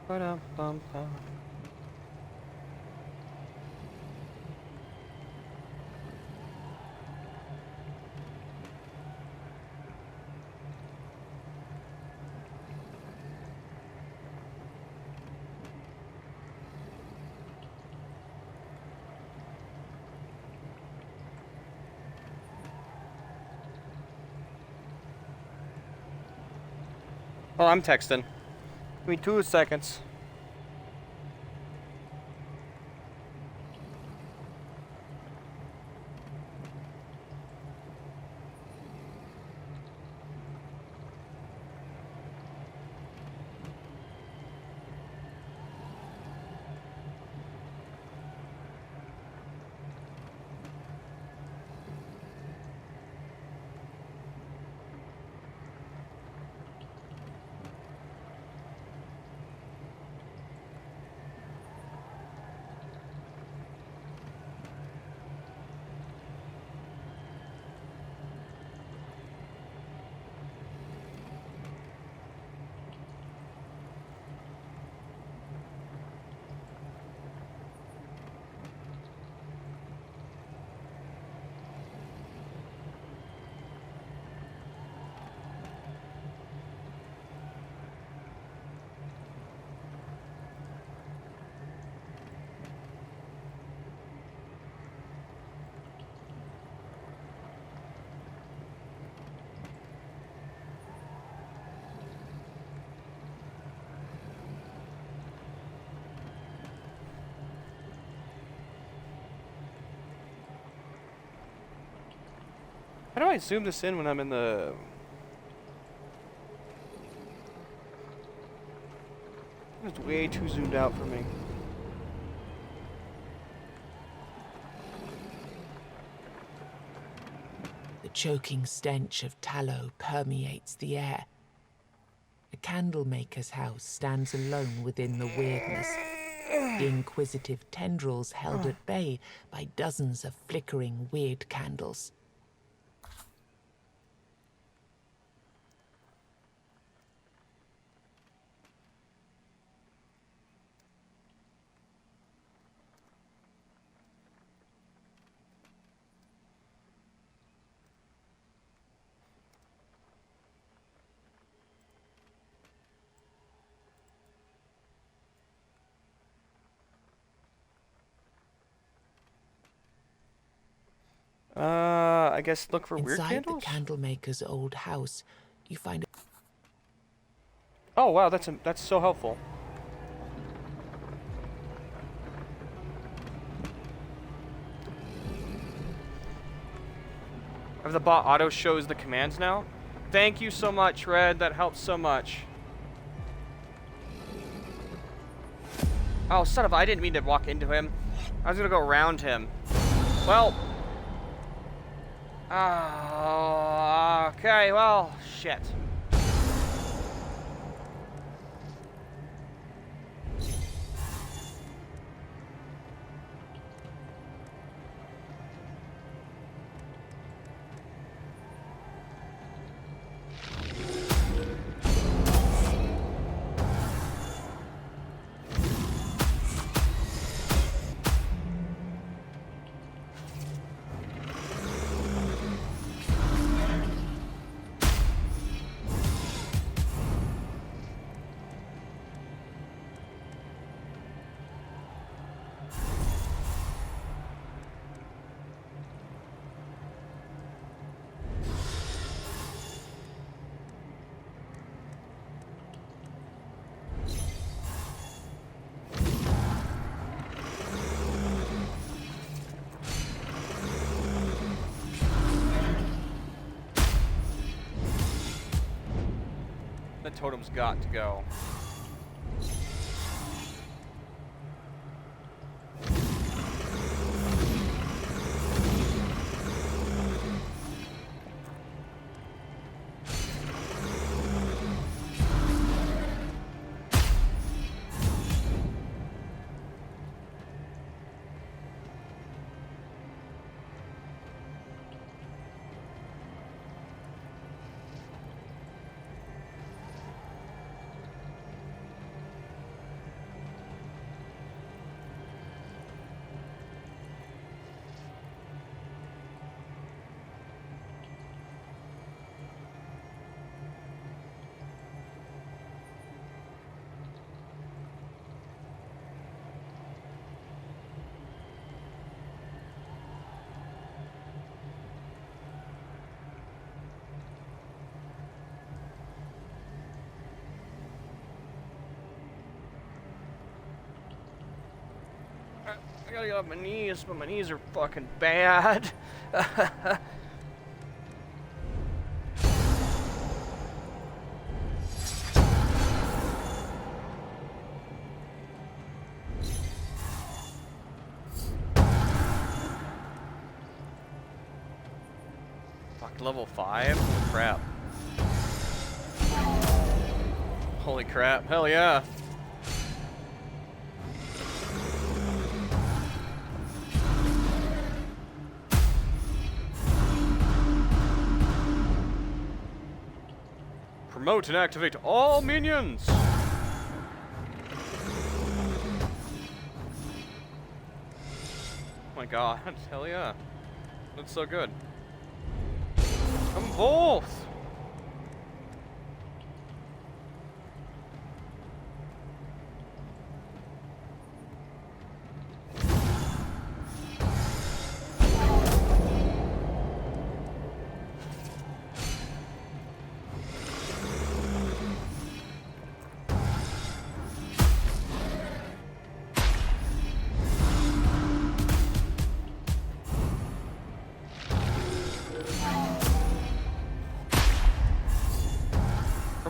Ba-dum-bum-bum. Oh, I'm texting. Give me 2 seconds. How do I zoom this in when I'm in the... It's way too zoomed out for me. The choking stench of tallow permeates the air. A candlemaker's house stands alone within the weirdness. The inquisitive tendrils held at bay by dozens of flickering weird candles. I guess look for weird Inside candles? the candlemaker's old house, you find Oh wow, that's so helpful. Have the bot auto shows the commands now? Thank you so much, Red. That helps so much. Oh, son of a... I didn't mean to walk into him. I was gonna go around him. Well... okay, well... Shit. The totem's got to go. I gotta get off my knees, but my knees are fucking bad. Fuck, level 5? Holy crap. Holy crap, hell yeah. Promote and activate all minions! Oh my god, hell yeah. That's so good. I'm both!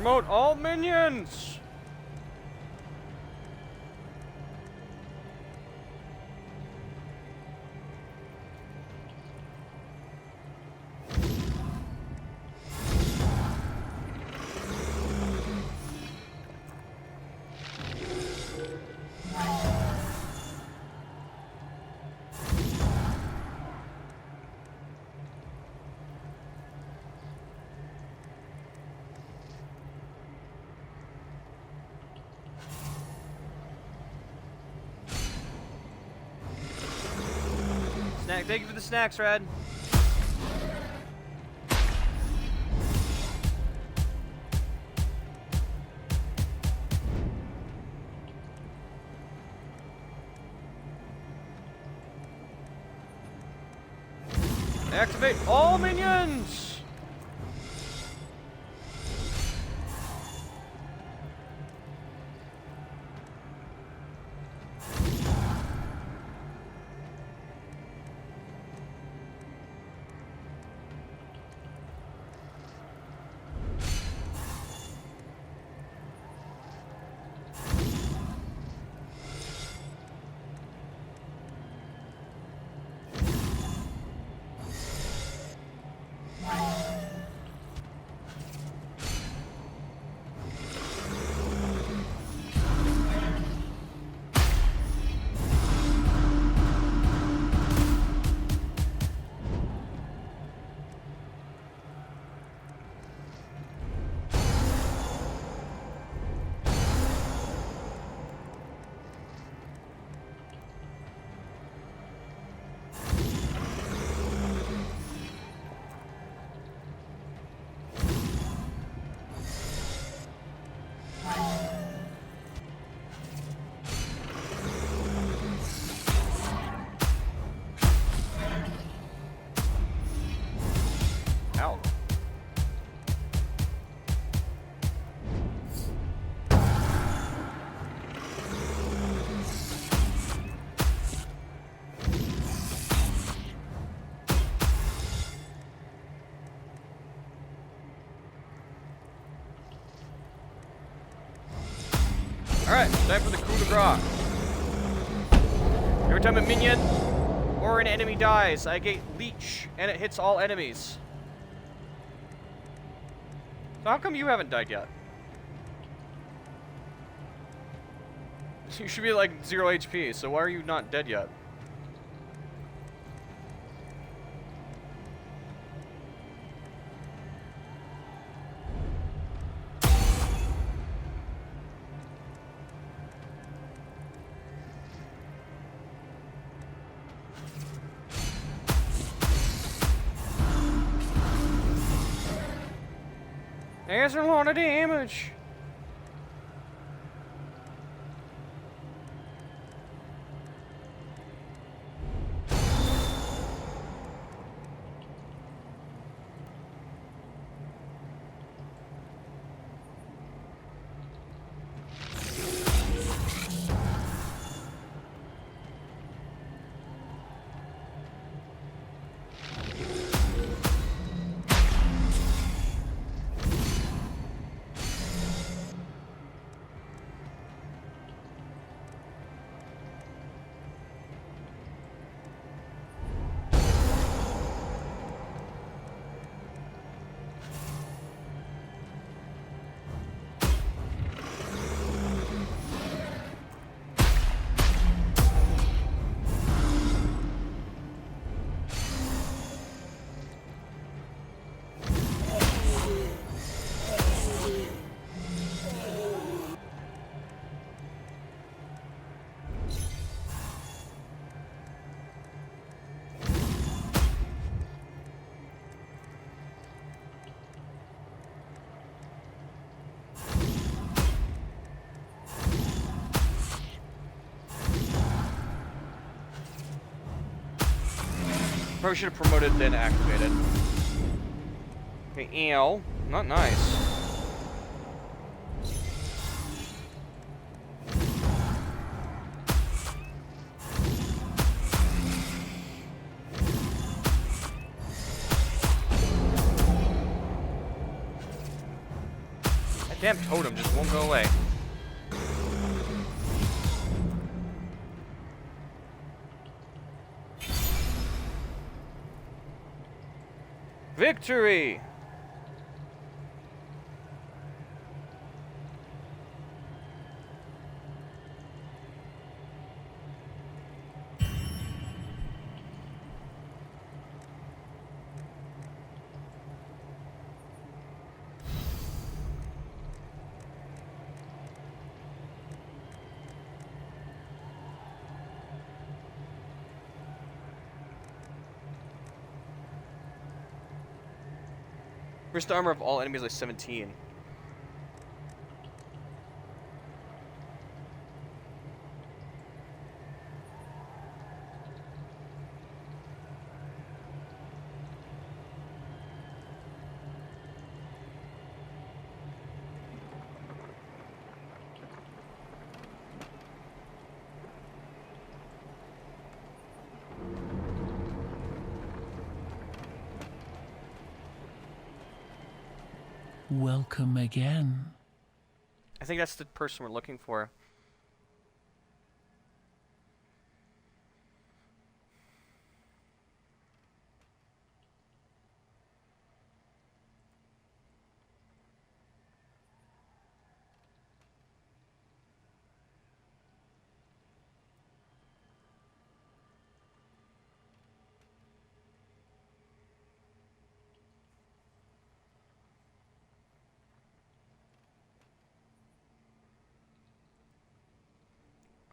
Promote all minions! Snack, thank you for the snacks, Red. Activate all minions! Ow. Alright, time for the coup de grace. Every time a minion or an enemy dies, I get leech, and it hits all enemies. So how come you haven't died yet? You should be like 0 HP, so why are you not dead yet? There's a lot of damage. Probably should have promoted, then activated. Okay, ew. Not nice. That damn totem just won't go away. Victory! First armor of all enemies like 17. Welcome again. I think that's the person we're looking for.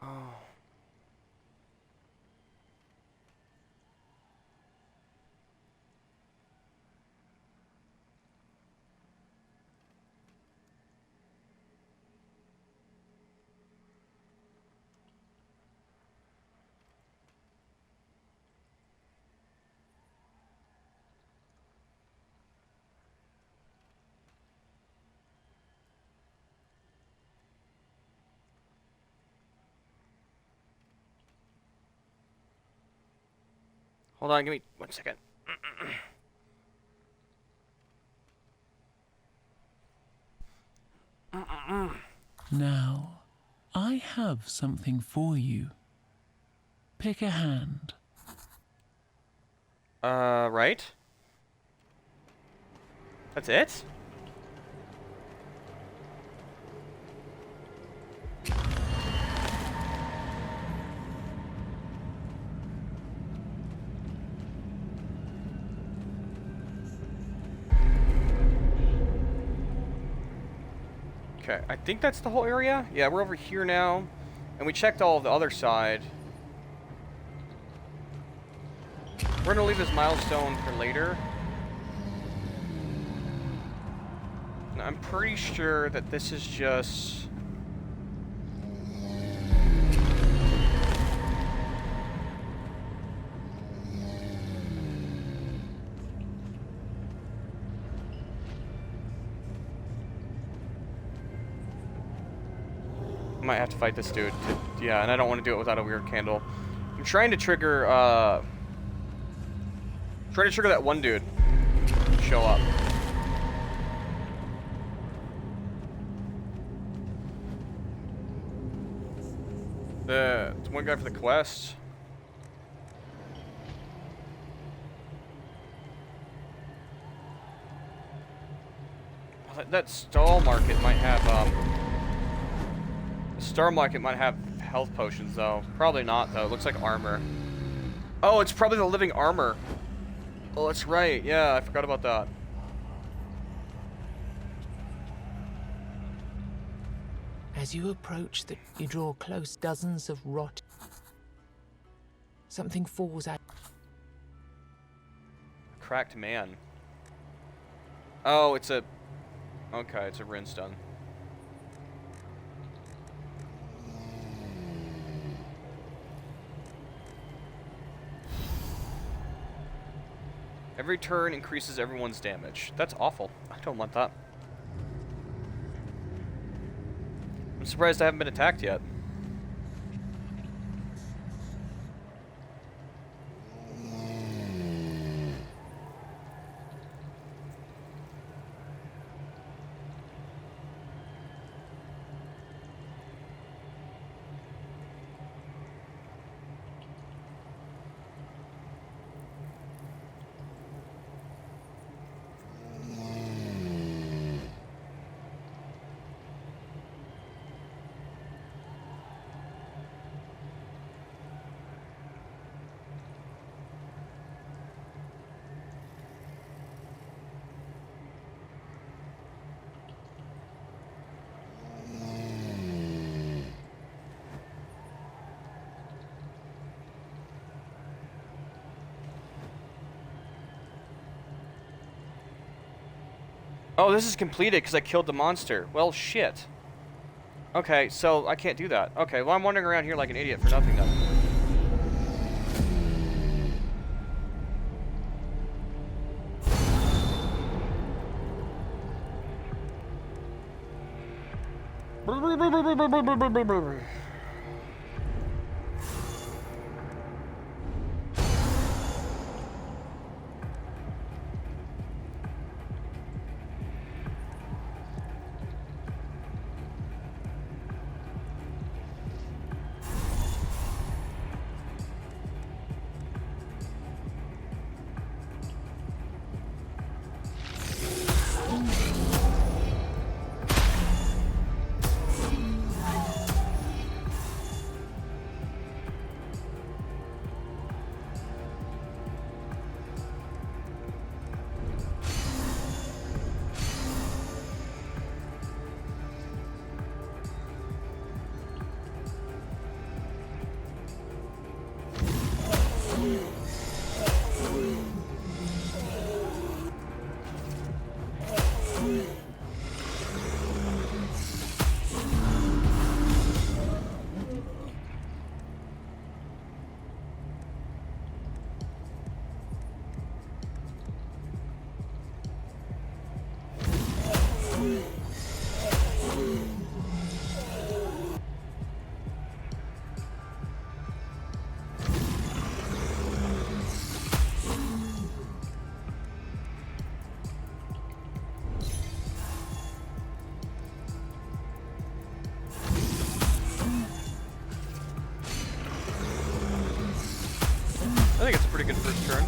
Oh. Hold on, give me 1 second. Now, I have something for you. Pick a hand. Right? That's it? Okay, I think that's the whole area. Yeah, we're over here now. And we checked all of the other side. We're gonna leave this milestone for later. And I'm pretty sure that this is just... I might have to fight this dude. Yeah, and I don't want to do it without a weird candle. I'm trying to trigger, that one dude to show up. The one guy for the quest. That stall market might have, Star Market might have health potions, though. Probably not, though. It looks like armor. Oh, it's probably the living armor. Oh, that's right. Yeah, I forgot about that. As you approach, you draw close. Dozens of rot. Something falls out. Cracked man. Oh, it's a... Okay, it's a runestone. Every turn increases everyone's damage. That's awful. I don't want that. I'm surprised I haven't been attacked yet. Oh, this is completed because I killed the monster. Well, shit. Okay, so I can't do that. Okay, well, I'm wandering around here like an idiot for nothing then. I think it's a pretty good first turn.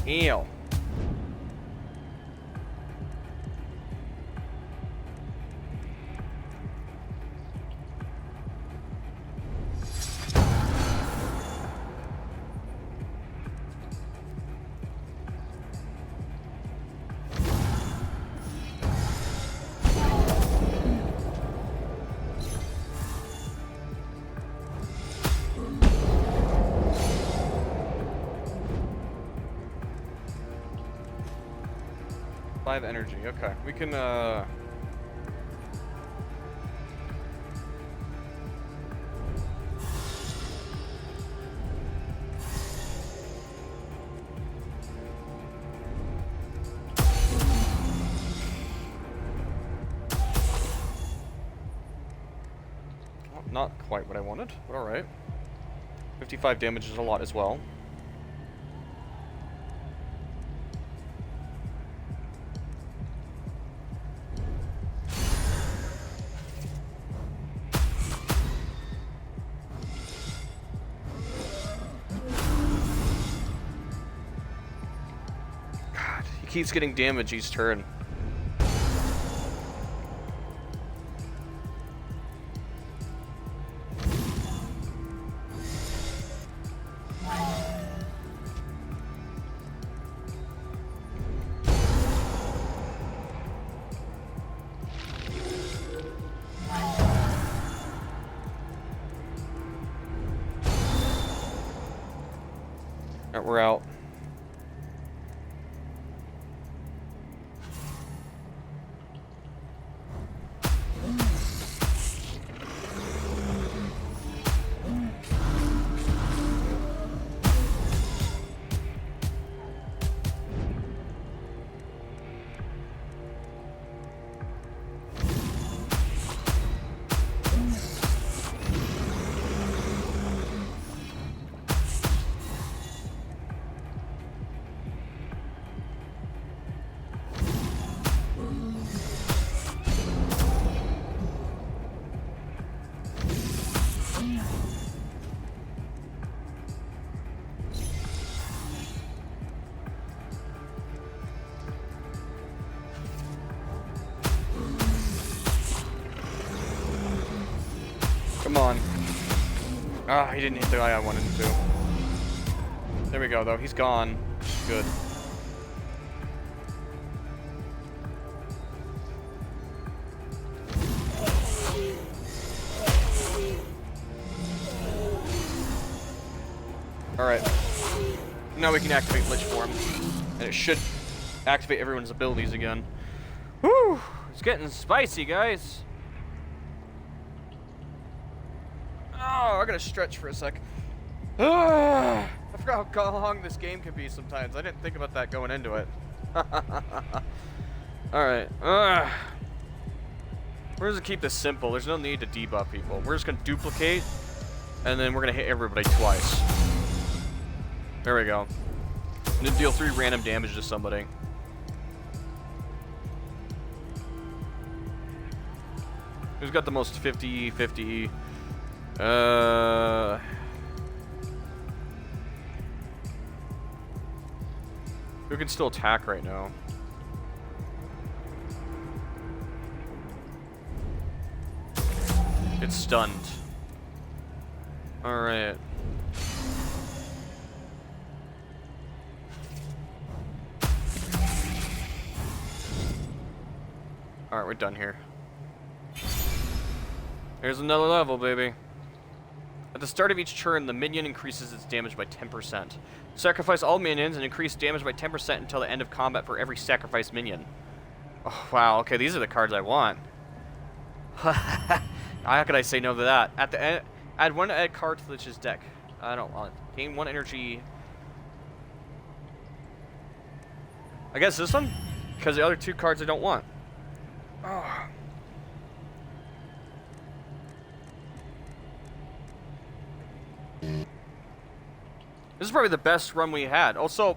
Heal. Five energy. Okay, we can. Not quite what I wanted, but all right. 55 damage is a lot as well. Keeps getting damage each turn. Alright, we're out. Come on. Ah, he didn't hit the guy I wanted him to. There we go, though. He's gone. Good. Alright. Now we can activate Lich Form. And it should activate everyone's abilities again. Whew! It's getting spicy, guys. Oh, I gotta stretch for a sec. I forgot how long this game can be sometimes. I didn't think about that going into it. Alright. We're just gonna keep this simple. There's no need to debuff people. We're just gonna duplicate, and then we're gonna hit everybody twice. There we go. And then deal 3 random damage to somebody. Who's got the most 50-50? Who can still attack right now? It's stunned. Alright. Alright, we're done here. Here's another level, baby. At the start of each turn, the minion increases its damage by 10%. Sacrifice all minions and increase damage by 10% until the end of combat for every sacrificed minion. Oh, wow. Okay, these are the cards I want. How could I say no to that? At the end, add 1 add card to Lich's deck. I don't want it. Gain 1 energy. I guess this one? Because the other 2 cards I don't want. Oh. This is probably the best run we had. Also,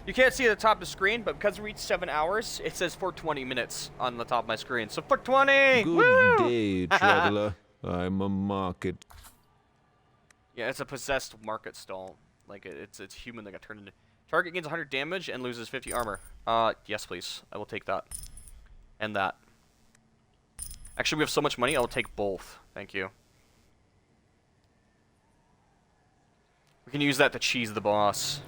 you can't see at the top of the screen, but because we reached 7 hours, it says 420 minutes on the top of my screen. So 420! Good Woo! day, traveler. I'm a market. Yeah, it's a possessed market stall. Like, it's human that got turned into... Target gains 100 damage and loses 50 armor. Yes, please. I will take that. And that. Actually, we have so much money, I will take both. Thank you. We can use that to cheese the boss.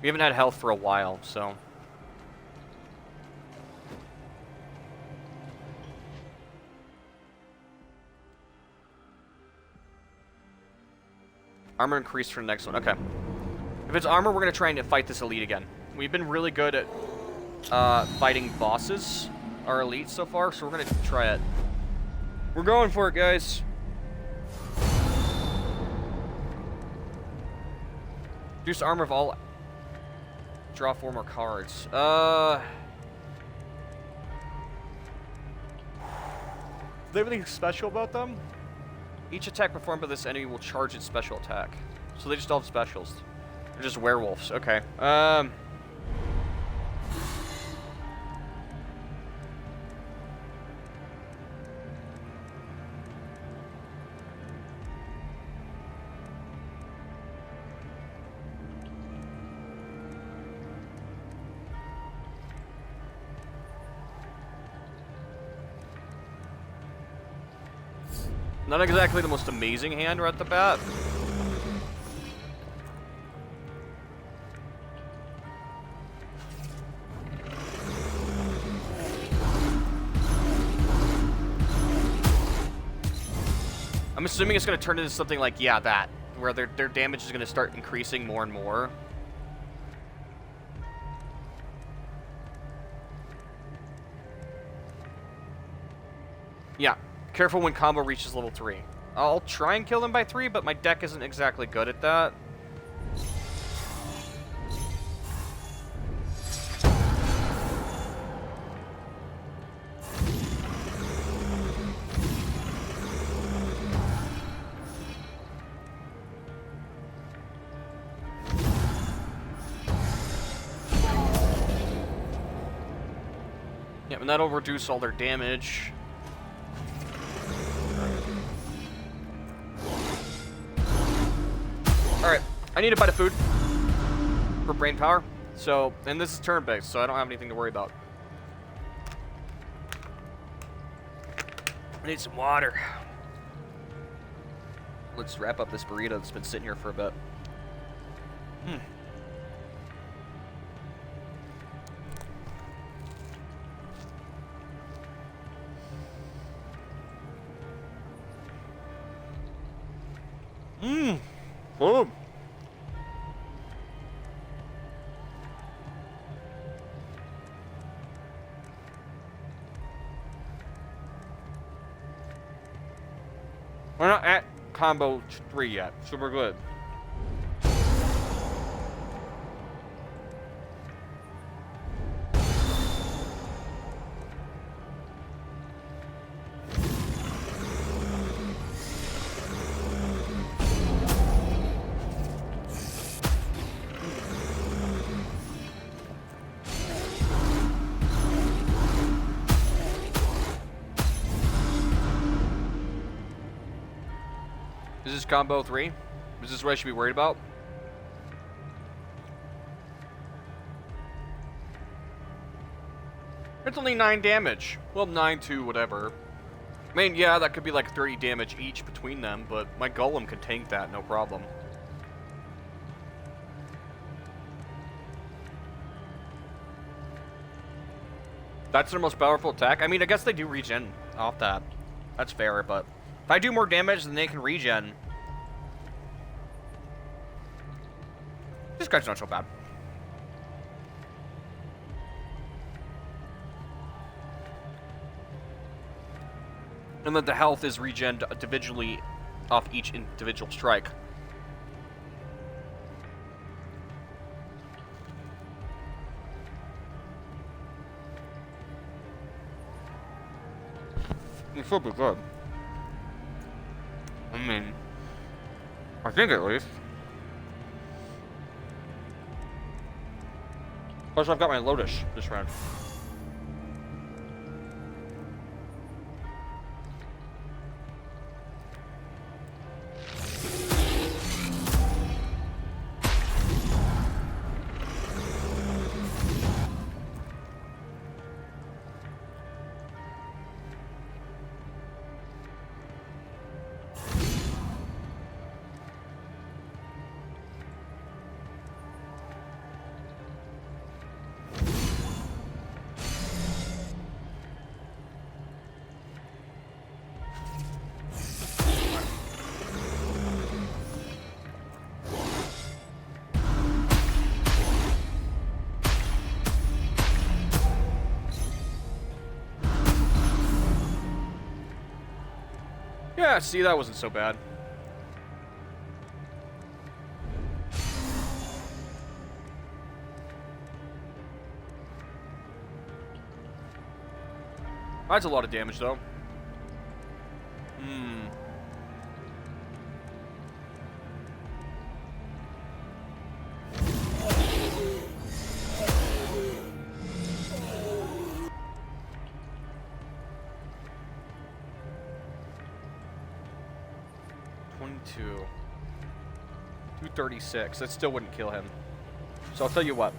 We haven't had health for a while, so... Armor increased for the next one. Okay. If it's armor, we're going to try and fight this elite again. We've been really good at fighting bosses, our elite so far, so we're going to try it. We're going for it, guys. Reduce armor of all... Draw 4 more cards. Do they have anything special about them? Each attack performed by this enemy will charge its special attack. So they just all have specials. They're just werewolves. Okay. Not exactly the most amazing hand right at the bat. I'm assuming it's going to turn into something like, yeah, that. Where their damage is going to start increasing more and more. Yeah. Careful when combo reaches level 3. I'll try and kill them by 3, but my deck isn't exactly good at that. Yeah, and that'll reduce all their damage. Alright, I need to buy the food. for brain power. So, and this is turn-based, so I don't have anything to worry about. I need some water. Let's wrap up this burrito that's been sitting here for a bit. Boom. We're not at combo 3 yet, so we're good. Is this combo 3? Is this what I should be worried about? It's only 9 damage. Well, 9 to whatever. I mean, yeah, that could be like 30 damage each between them, but my golem could tank that, no problem. That's their most powerful attack? I mean, I guess they do regen off that. That's fair, but if I do more damage, then they can regen. This guy's not so bad. And then the health is regen individually off each individual strike. It should be good. I mean, I think at least. Plus, I've got my Lotus this round. Yeah, see, that wasn't so bad. That's a lot of damage, though. Hmm. .22. 236. That still wouldn't kill him. So I'll tell you what.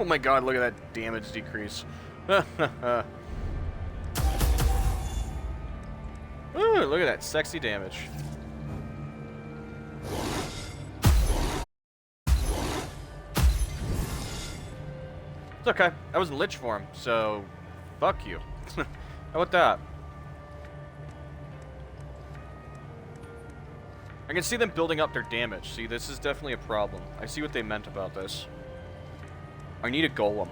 Oh my god, look at that damage decrease. Ooh, look at that sexy damage. It's okay. I was a lich for him, so fuck you. How about that? I can see them building up their damage. See, this is definitely a problem. I see what they meant about this. I need a golem.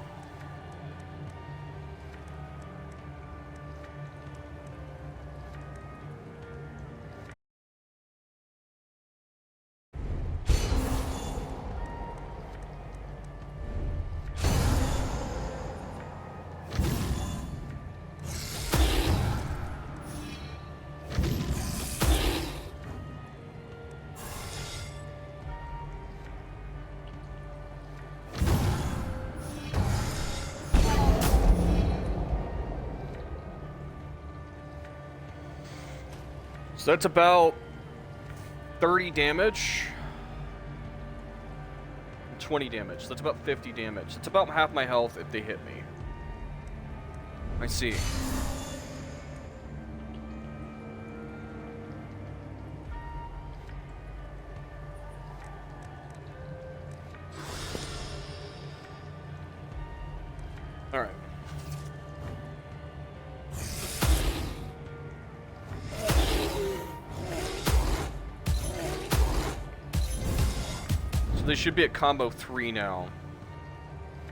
So that's about 30 damage. 20 damage. That's about 50 damage. It's about half my health if they hit me. I see. Alright. They should be at combo 3 now.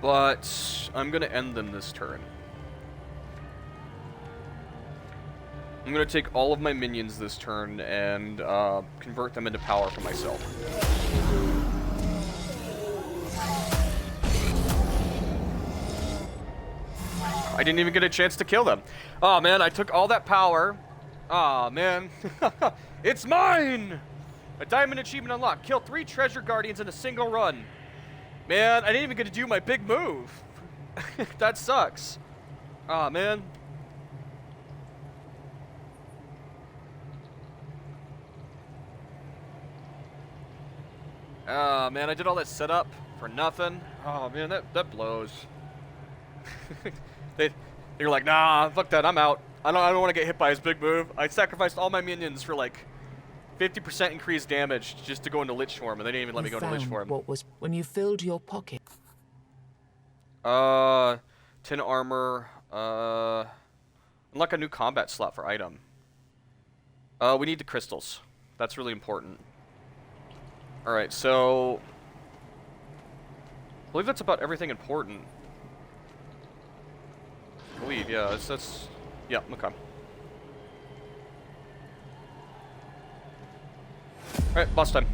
But I'm gonna end them this turn. I'm gonna take all of my minions this turn and convert them into power for myself. I didn't even get a chance to kill them. Oh man, I took all that power. Oh man. It's mine! A diamond achievement unlocked. Kill 3 treasure guardians in a single run. Man, I didn't even get to do my big move. That sucks. Aw, man. Ah, man, I did all that setup for nothing. Oh, man, that blows. They're like, nah, fuck that, I'm out. I don't want to get hit by his big move. I sacrificed all my minions for like 50% increased damage just to go into Lich Form, and they didn't even let me go into Lich Form. What was when you filled your pocket? 10 armor, unlock a new combat slot for item. We need the crystals. That's really important. Alright, so I believe that's about everything important. I believe, yeah, that's yeah, okay. Alright, boss time.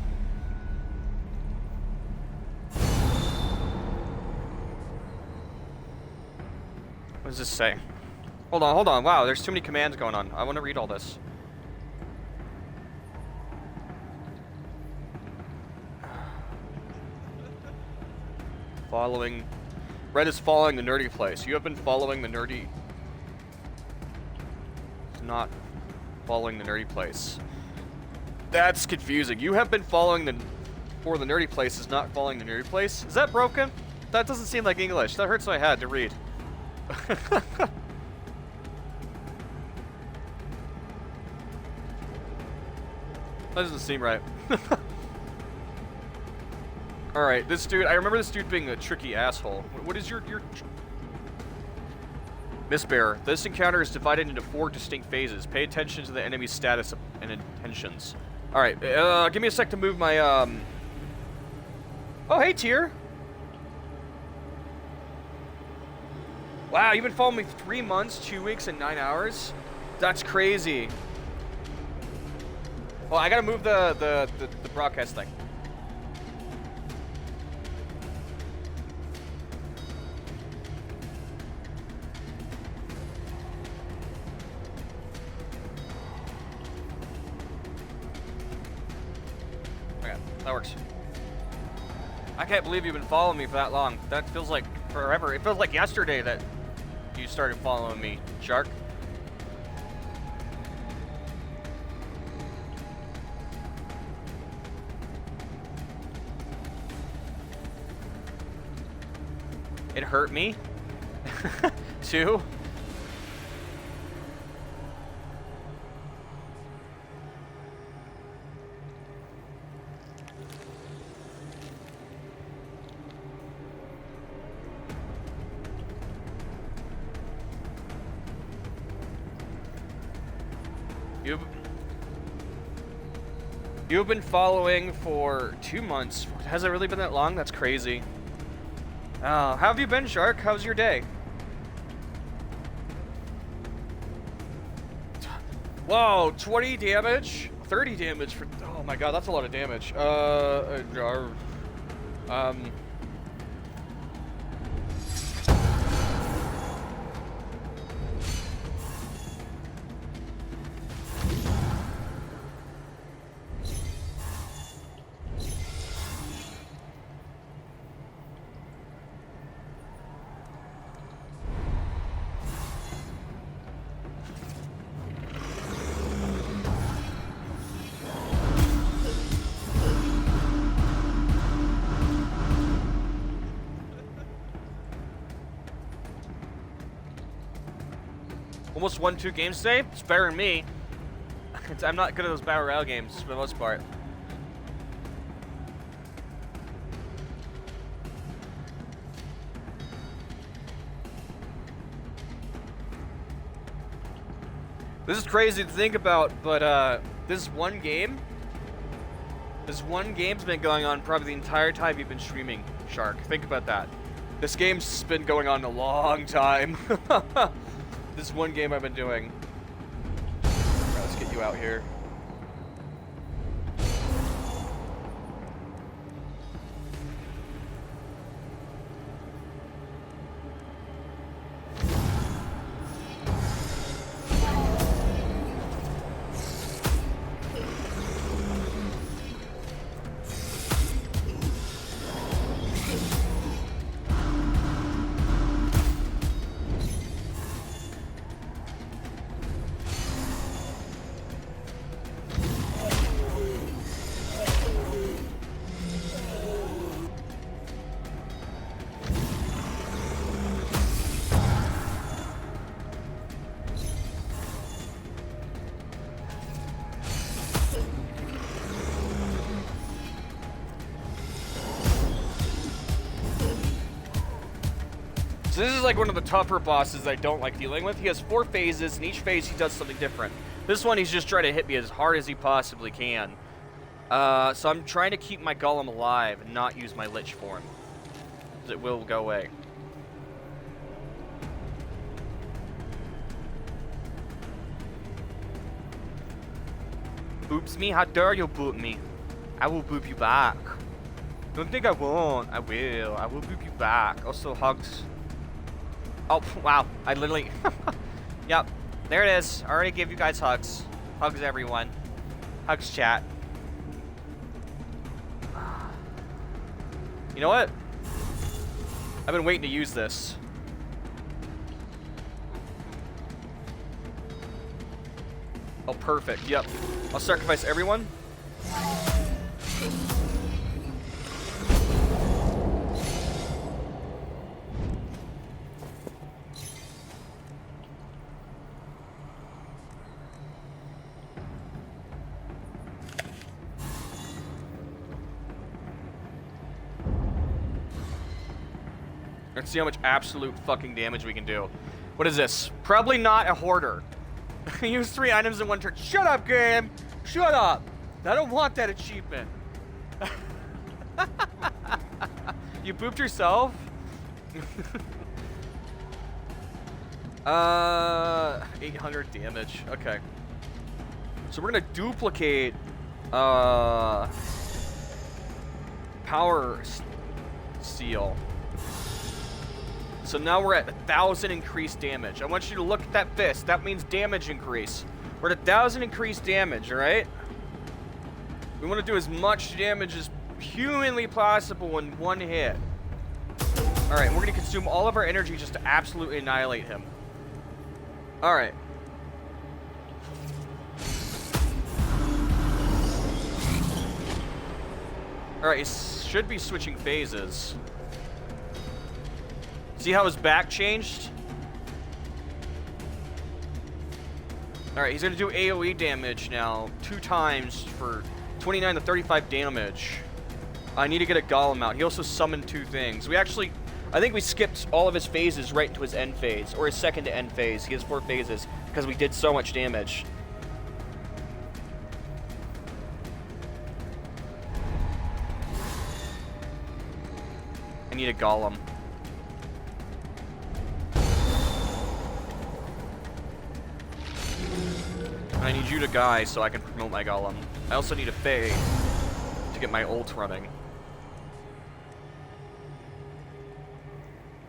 What does this say? Hold on, wow, there's too many commands going on. I want to read all this. Following... Red is following the nerdy place. You have been following the nerdy... It's not following the nerdy place. That's confusing. You have been following the... For the nerdy place is not following the nerdy place. Is that broken? That doesn't seem like English. That hurts my head to read. That doesn't seem right. Alright, this dude, I remember this dude being a tricky asshole. What is your... Mistbearer, this encounter is divided into 4 distinct phases. Pay attention to the enemy's status and intentions. Alright, give me a sec to move my, Oh, hey, Tyr! Wow, you've been following me 3 months, 2 weeks, and 9 hours? That's crazy. Well, I gotta move the broadcast thing. Okay, that works. I can't believe you've been following me for that long. That feels like forever. It feels like yesterday that you started following me, shark. It hurt me. Too. You've been following for 2 months. Has it really been that long? That's crazy. How have you been, Shark? How's your day? Whoa, 20 damage? 30 damage for... Oh my god, that's a lot of damage. Almost won 2 games today. It's better than me. I'm not good at those battle royale games for the most part. This is crazy to think about, but this one game's been going on probably the entire time you've been streaming, Shark. Think about that. This game's been going on a long time. This one game I've been doing. Alright, let's get you out here. So this is like one of the tougher bosses I don't like dealing with. He has 4 phases, and each phase he does something different. This one he's just trying to hit me as hard as he possibly can. So I'm trying to keep my golem alive and not use my lich form. It will go away. Boops me? How dare you boop me? I will boop you back. Don't think I won't. I will. I will boop you back. Also, hugs. Oh, wow. I literally... Yep. There it is. I already gave you guys hugs. Hugs, everyone. Hugs, chat. You know what? I've been waiting to use this. Oh, perfect. Yep. I'll sacrifice everyone. Let's see how much absolute fucking damage we can do. What is this? Probably not a hoarder. Use 3 items in 1 turn. Shut up, game! Shut up! I don't want that achievement. You booped yourself? 800 damage. Okay. So we're gonna duplicate power seal. So now we're at 1,000 increased damage. I want you to look at that fist. That means damage increase. We're at 1,000 increased damage, alright? We want to do as much damage as humanly possible in 1 hit. Alright, we're going to consume all of our energy just to absolutely annihilate him. Alright. Alright, he should be switching phases. See how his back changed? Alright, he's going to do AoE damage now 2 times for 29 to 35 damage. I need to get a golem out. He also summoned 2 things. We actually... I think we skipped all of his phases right into his end phase. Or his second to end phase. He has 4 phases because we did so much damage. need a golem. And I need you to guy so I can promote my golem. I also need a Fae to get my ult running.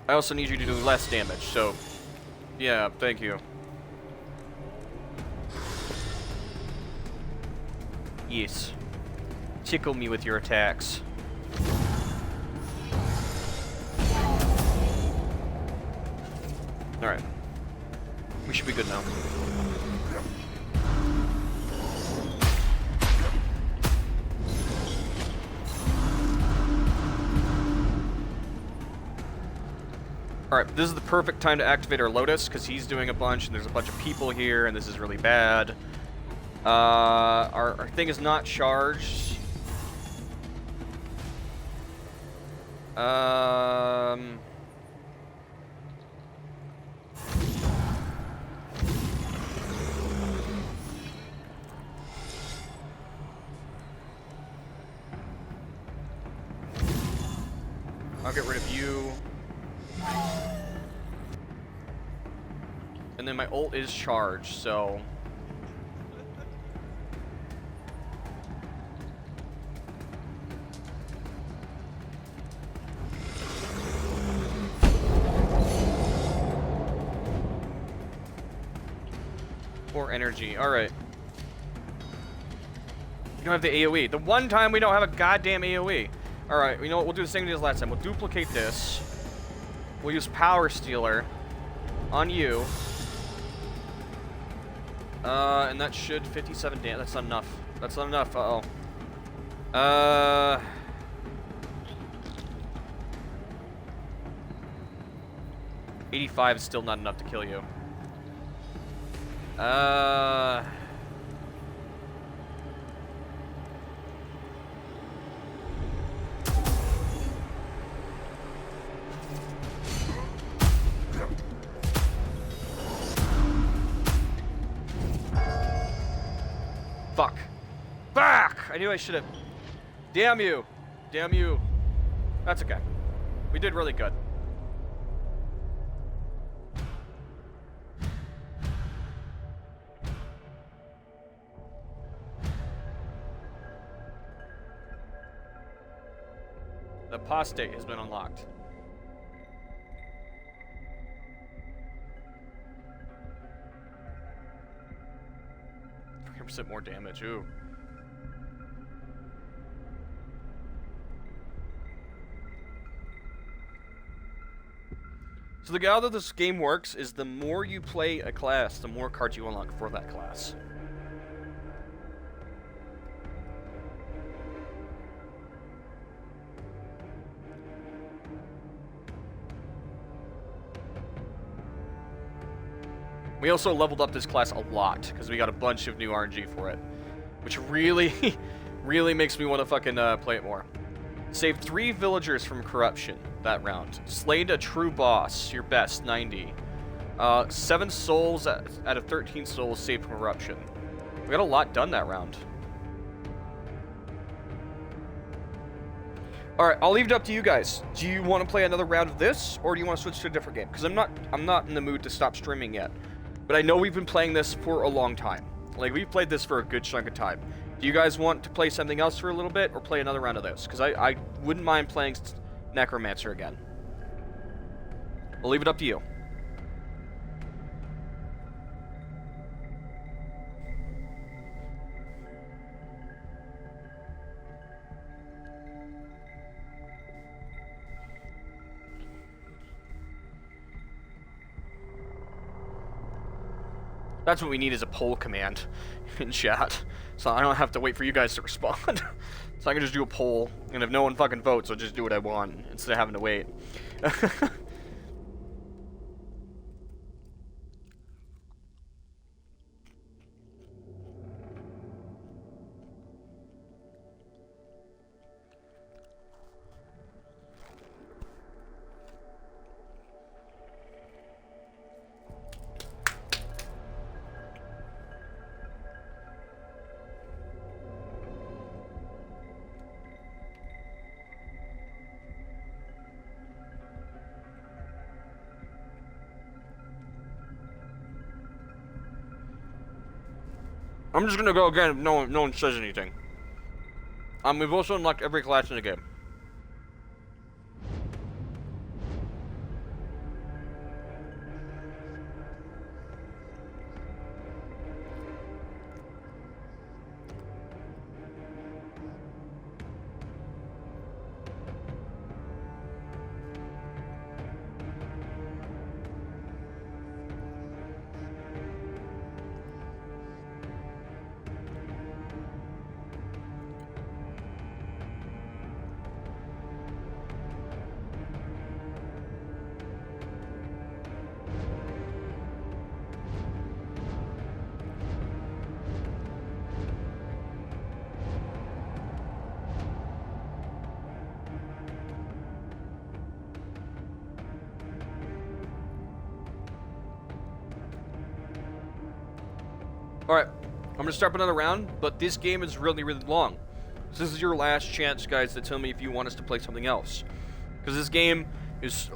I also need you to do less damage, so yeah, thank you. Yes. Tickle me with your attacks. Alright. We should be good now. Alright, this is the perfect time to activate our Lotus, because he's doing a bunch, and there's a bunch of people here, and this is really bad. Our thing is not charged. I'll get rid of you. And then my ult is charged, so... More energy, alright. We don't have the AoE. The one time we don't have a goddamn AoE. Alright, you know what? We'll do the same thing as last time. We'll duplicate this. We'll use Power Stealer on you. And that should 57 damage. That's not enough. That's not enough. Uh-oh. 85 is still not enough to kill you. Fuck. Fuck! I knew I should have. Damn you. Damn you. That's okay. We did really good. The apostate has been unlocked. % more damage, ooh. So the how that this game works is the more you play a class, the more cards you unlock for that class. We also leveled up this class a lot, because we got a bunch of new RNG for it. Which really, really makes me want to fucking play it more. Saved 3 villagers from corruption that round. Slayed a true boss, your best, 90. 7 souls out of 13 souls saved from corruption. We got a lot done that round. Alright, I'll leave it up to you guys. Do you want to play another round of this, or do you want to switch to a different game? Because I'm not in the mood to stop streaming yet. But I know we've been playing this for a long time. Like, we've played this for a good chunk of time. Do you guys want to play something else for a little bit, or play another round of this? Because I wouldn't mind playing Necromancer again. I'll leave it up to you. That's what we need is a poll command in chat. So I don't have to wait for you guys to respond. So I can just do a poll, and if no one fucking votes, I'll just do what I want instead of having to wait. I'm just gonna go again if no one says anything. We've also unlocked every class in the game. Alright, I'm going to start another round, but this game is really, really long. So this is your last chance, guys, to tell me if you want us to play something else. Because this game is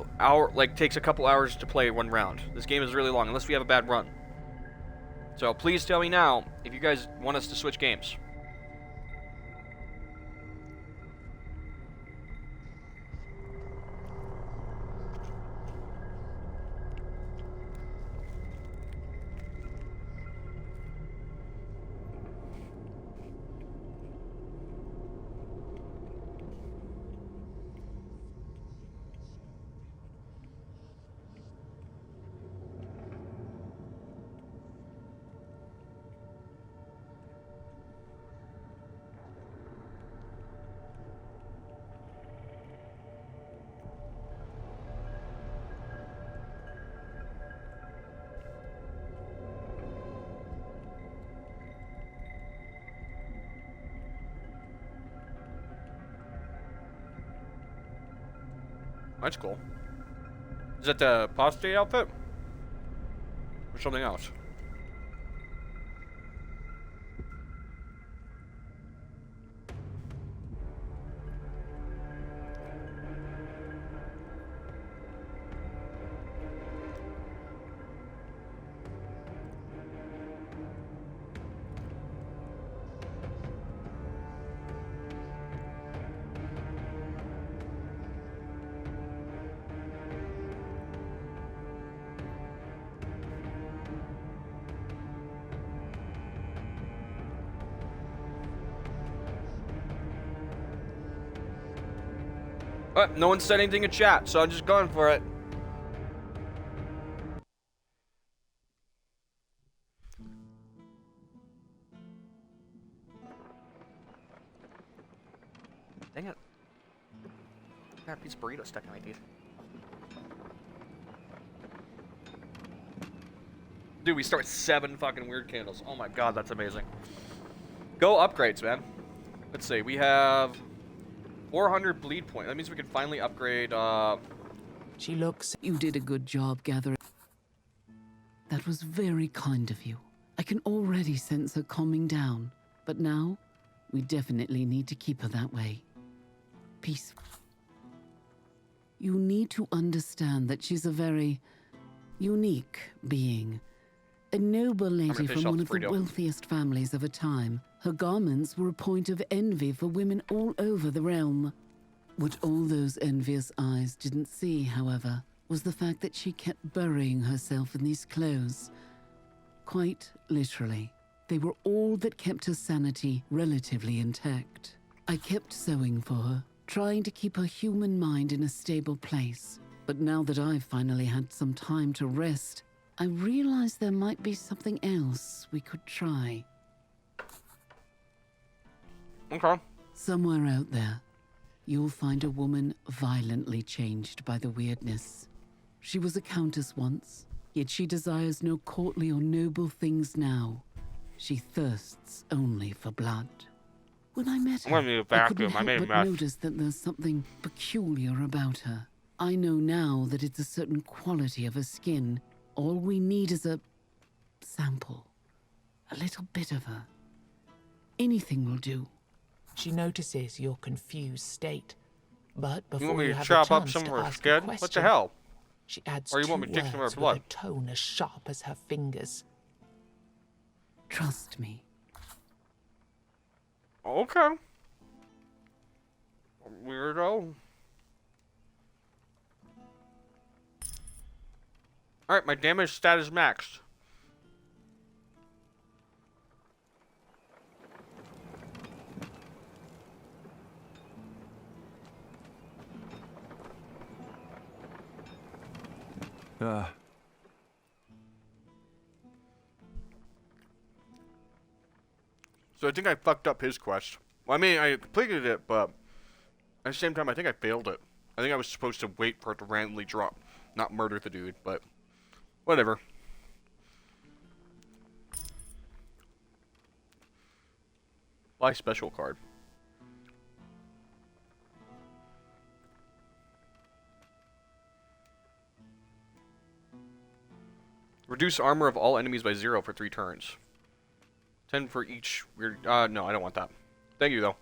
takes a couple hours to play one round. This game is really long, unless we have a bad run. So please tell me now if you guys want us to switch games. That's cool. Is that the apostate outfit? Or something else? No one said anything in chat, so I'm just going for it. Dang it. I got a piece of burrito stuck in my teeth. Dude, we start with 7 fucking weird candles. Oh my god, that's amazing. Go upgrades, man. Let's see, we have 400 bleed point. That means we can finally upgrade, She looks... You did a good job gathering. That was very kind of you. I can already sense her calming down. But now, we definitely need to keep her that way. Peaceful. You need to understand that she's a very unique being. A noble lady from one of the wealthiest families of her time. Her garments were a point of envy for women all over the realm. What all those envious eyes didn't see, however, was the fact that she kept burying herself in these clothes. Quite literally. They were all that kept her sanity relatively intact. I kept sewing for her, trying to keep her human mind in a stable place. But now that I've finally had some time to rest, I realized there might be something else we could try. Okay. Somewhere out there, you'll find a woman violently changed by the weirdness. She was a countess once, yet she desires no courtly or noble things now. She thirsts only for blood. When I met her, I couldn't help but notice that there's something peculiar about her. I know now that it's a certain quality of her skin. All we need is a sample. A little bit of her. Anything will do. She notices your confused state, but You before want me you to have chop a up chance some of to her ask a skin? question, What the hell? she adds Or you 2 want me to take some of her words blood? with a tone as sharp as her fingers. Trust me. Okay. Weirdo. Alright, my damage stat is maxed. So I think I fucked up his quest. Well, I mean, I completed it, but at the same time, I think I failed it. I think I was supposed to wait for it to randomly drop, not murder the dude, but whatever. Buy special card. Reduce armor of all enemies by 0 for 3 turns. 10 for each weird... no, I don't want that. Thank you, though.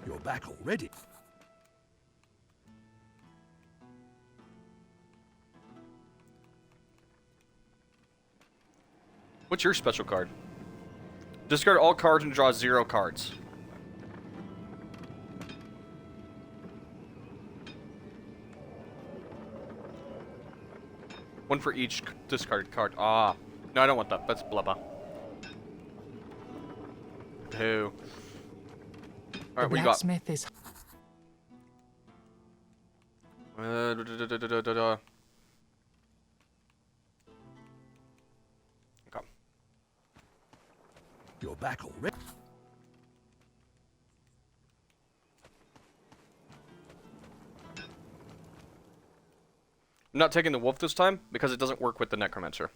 You're back already. What's your special card? Discard all cards and draw 0 cards. One for each discarded card. Ah. No, I don't want that. That's blubber. Boo. Alright, what you got? Blacksmith is... Okay. You're back already. I'm not taking the wolf this time because it doesn't work with the necromancer.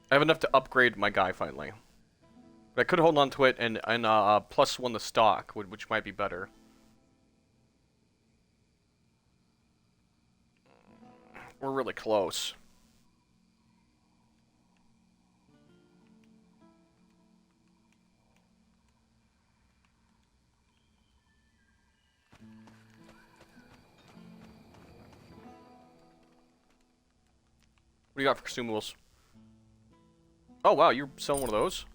I have enough to upgrade my guy finally. But I could hold on to it and +1 the stock, which might be better. We're really close. What do you got for consumables? Oh wow, you're selling one of those?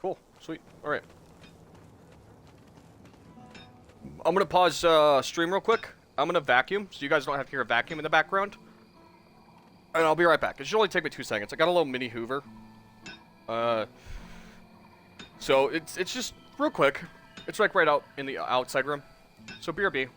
Cool, sweet, alright. I'm gonna pause stream real quick. I'm gonna vacuum, so you guys don't have to hear a vacuum in the background. And I'll be right back. It should only take me 2 seconds. I got a little mini Hoover. So it's just real quick. It's like right out in the outside room. So BRB.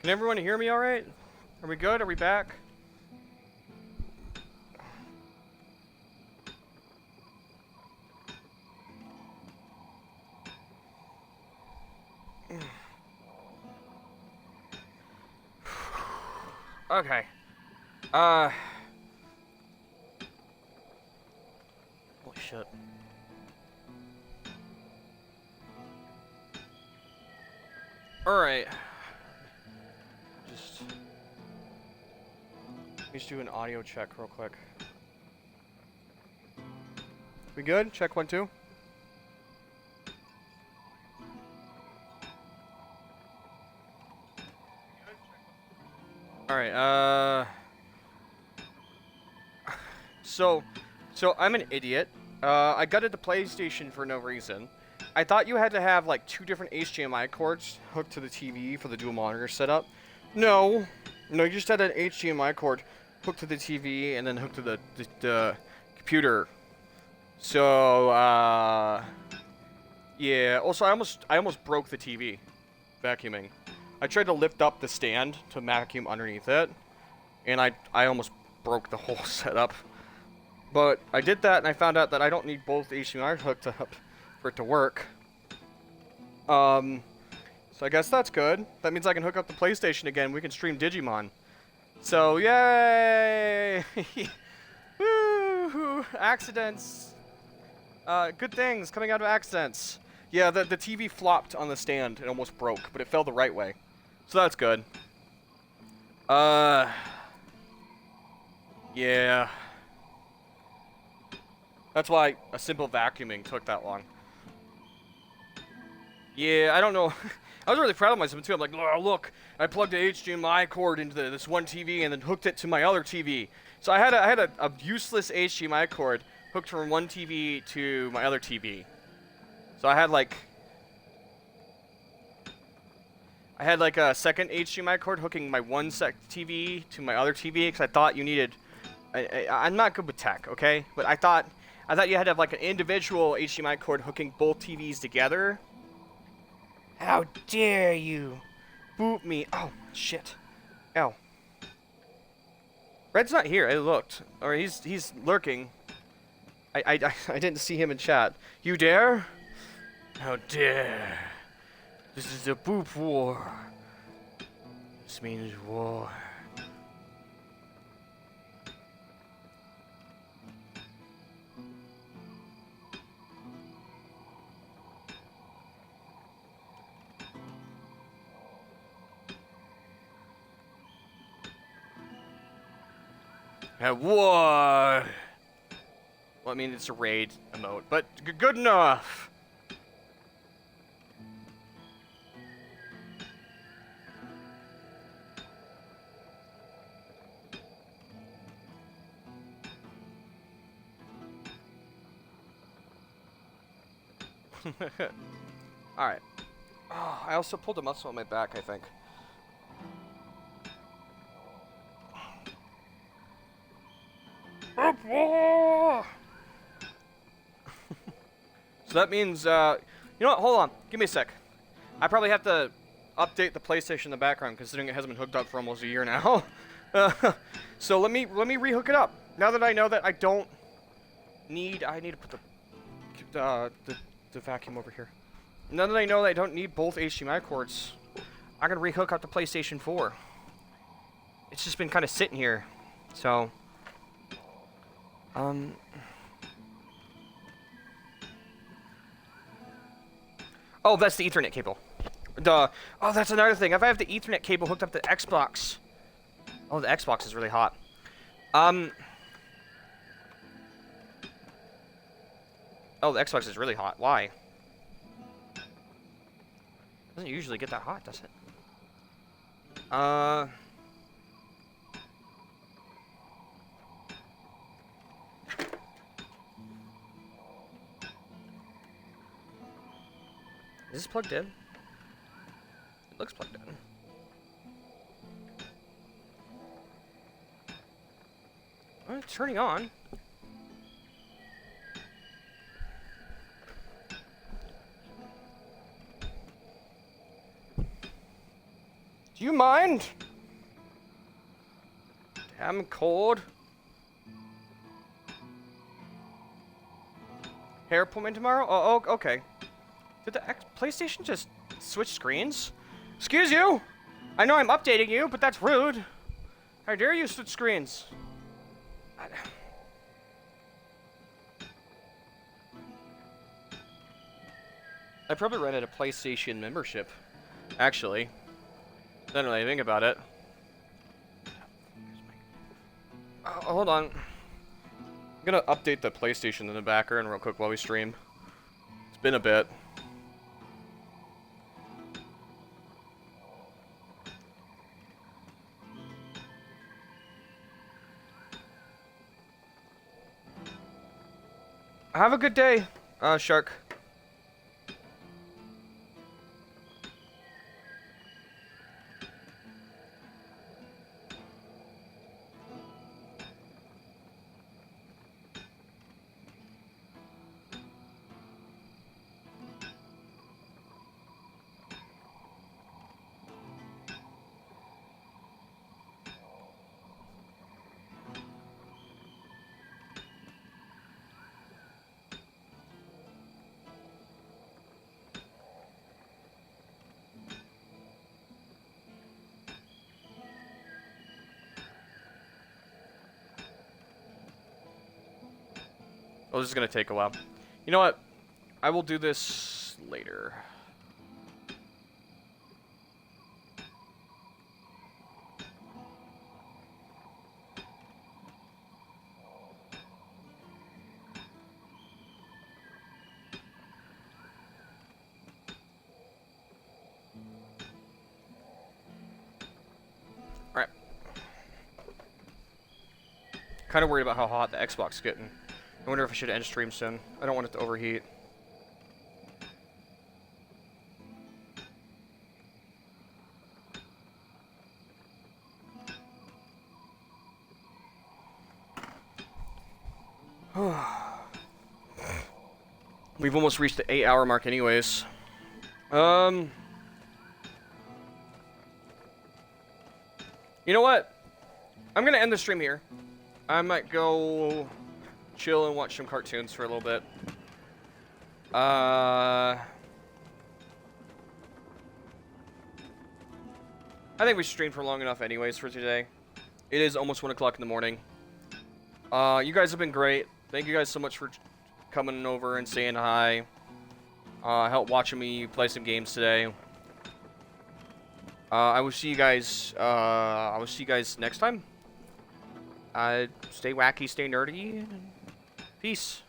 Can everyone hear me all right? Are we good? Are we back? Okay. Holy shit. Alright. Let me just do an audio check real quick. We good? Check 1, 2. Alright, So I'm an idiot. I gutted the PlayStation for no reason. I thought you had to have like 2 different HDMI cords hooked to the TV for the dual monitor setup. No, you just had an HDMI cord hooked to the TV and then hooked to the computer. So, yeah. Also, I almost broke the TV vacuuming. I tried to lift up the stand to vacuum underneath it, and I almost broke the whole setup. But I did that, and I found out that I don't need both HDMI hooked up for it to work. So I guess that's good. That means I can hook up the PlayStation again. We can stream Digimon. So, yay! Woo! Accidents. Good things coming out of accidents. Yeah, the TV flopped on the stand and almost broke, but it fell the right way. So that's good. Yeah. That's why a simple vacuuming took that long. Yeah, I don't know. I was really proud of myself too. I'm like, oh, look, I plugged a HDMI cord into this one TV and then hooked it to my other TV. So I had a useless HDMI cord hooked from one TV to my other TV. So I had like a second HDMI cord hooking my one TV to my other TV because I thought you needed. I'm not good with tech, okay? But I thought you had to have like an individual HDMI cord hooking both TVs together. How dare you boot me? Oh shit! Ow. Red's not here. I looked, or he's lurking. I didn't see him in chat. You dare? How dare! This is a boop war. This means war. At war. Well, I mean, it's a raid emote, but good enough. Alright. Oh, I also pulled a muscle on my back, I think. So that means, you know what, hold on, give me a sec. I probably have to update the PlayStation in the background, considering it hasn't been hooked up for almost a year now. So let me rehook it up. Now that I know that I need to put the vacuum over here. Now that I know that I don't need both HDMI cords, I'm gonna rehook up the PlayStation 4. It's just been kind of sitting here, so. Oh, that's the Ethernet cable. Duh. Oh, that's another thing. If I have the Ethernet cable hooked up to the Xbox. Oh, the Xbox is really hot. Oh, the Xbox is really hot. Why? Doesn't usually get that hot, does it? Is this plugged in? It looks plugged in. Well, it's turning on. Do you mind mind. Damn cord. Hair appointment tomorrow? Oh, okay. Did the PlayStation just switch screens? Excuse you! I know I'm updating you, but that's rude. How dare you switch screens? I probably rented a PlayStation membership, actually. Don't really think about it. Oh, hold on. I'm gonna update the PlayStation in the background real quick while we stream. It's been a bit. Have a good day, Shark. Oh, this is gonna take a while. You know what? I will do this later. Alright. Kind of worried about how hot the Xbox is getting. I wonder if I should end stream soon. I don't want it to overheat. We've almost reached the 8-hour mark anyways. You know what? I'm gonna end the stream here. I might go chill and watch some cartoons for a little bit. I think we streamed for long enough anyways for today. It is almost 1 o'clock in the morning. You guys have been great. Thank you guys so much for coming over and saying hi. Help watching me play some games today. I will see you guys next time. Stay wacky, stay nerdy. Peace.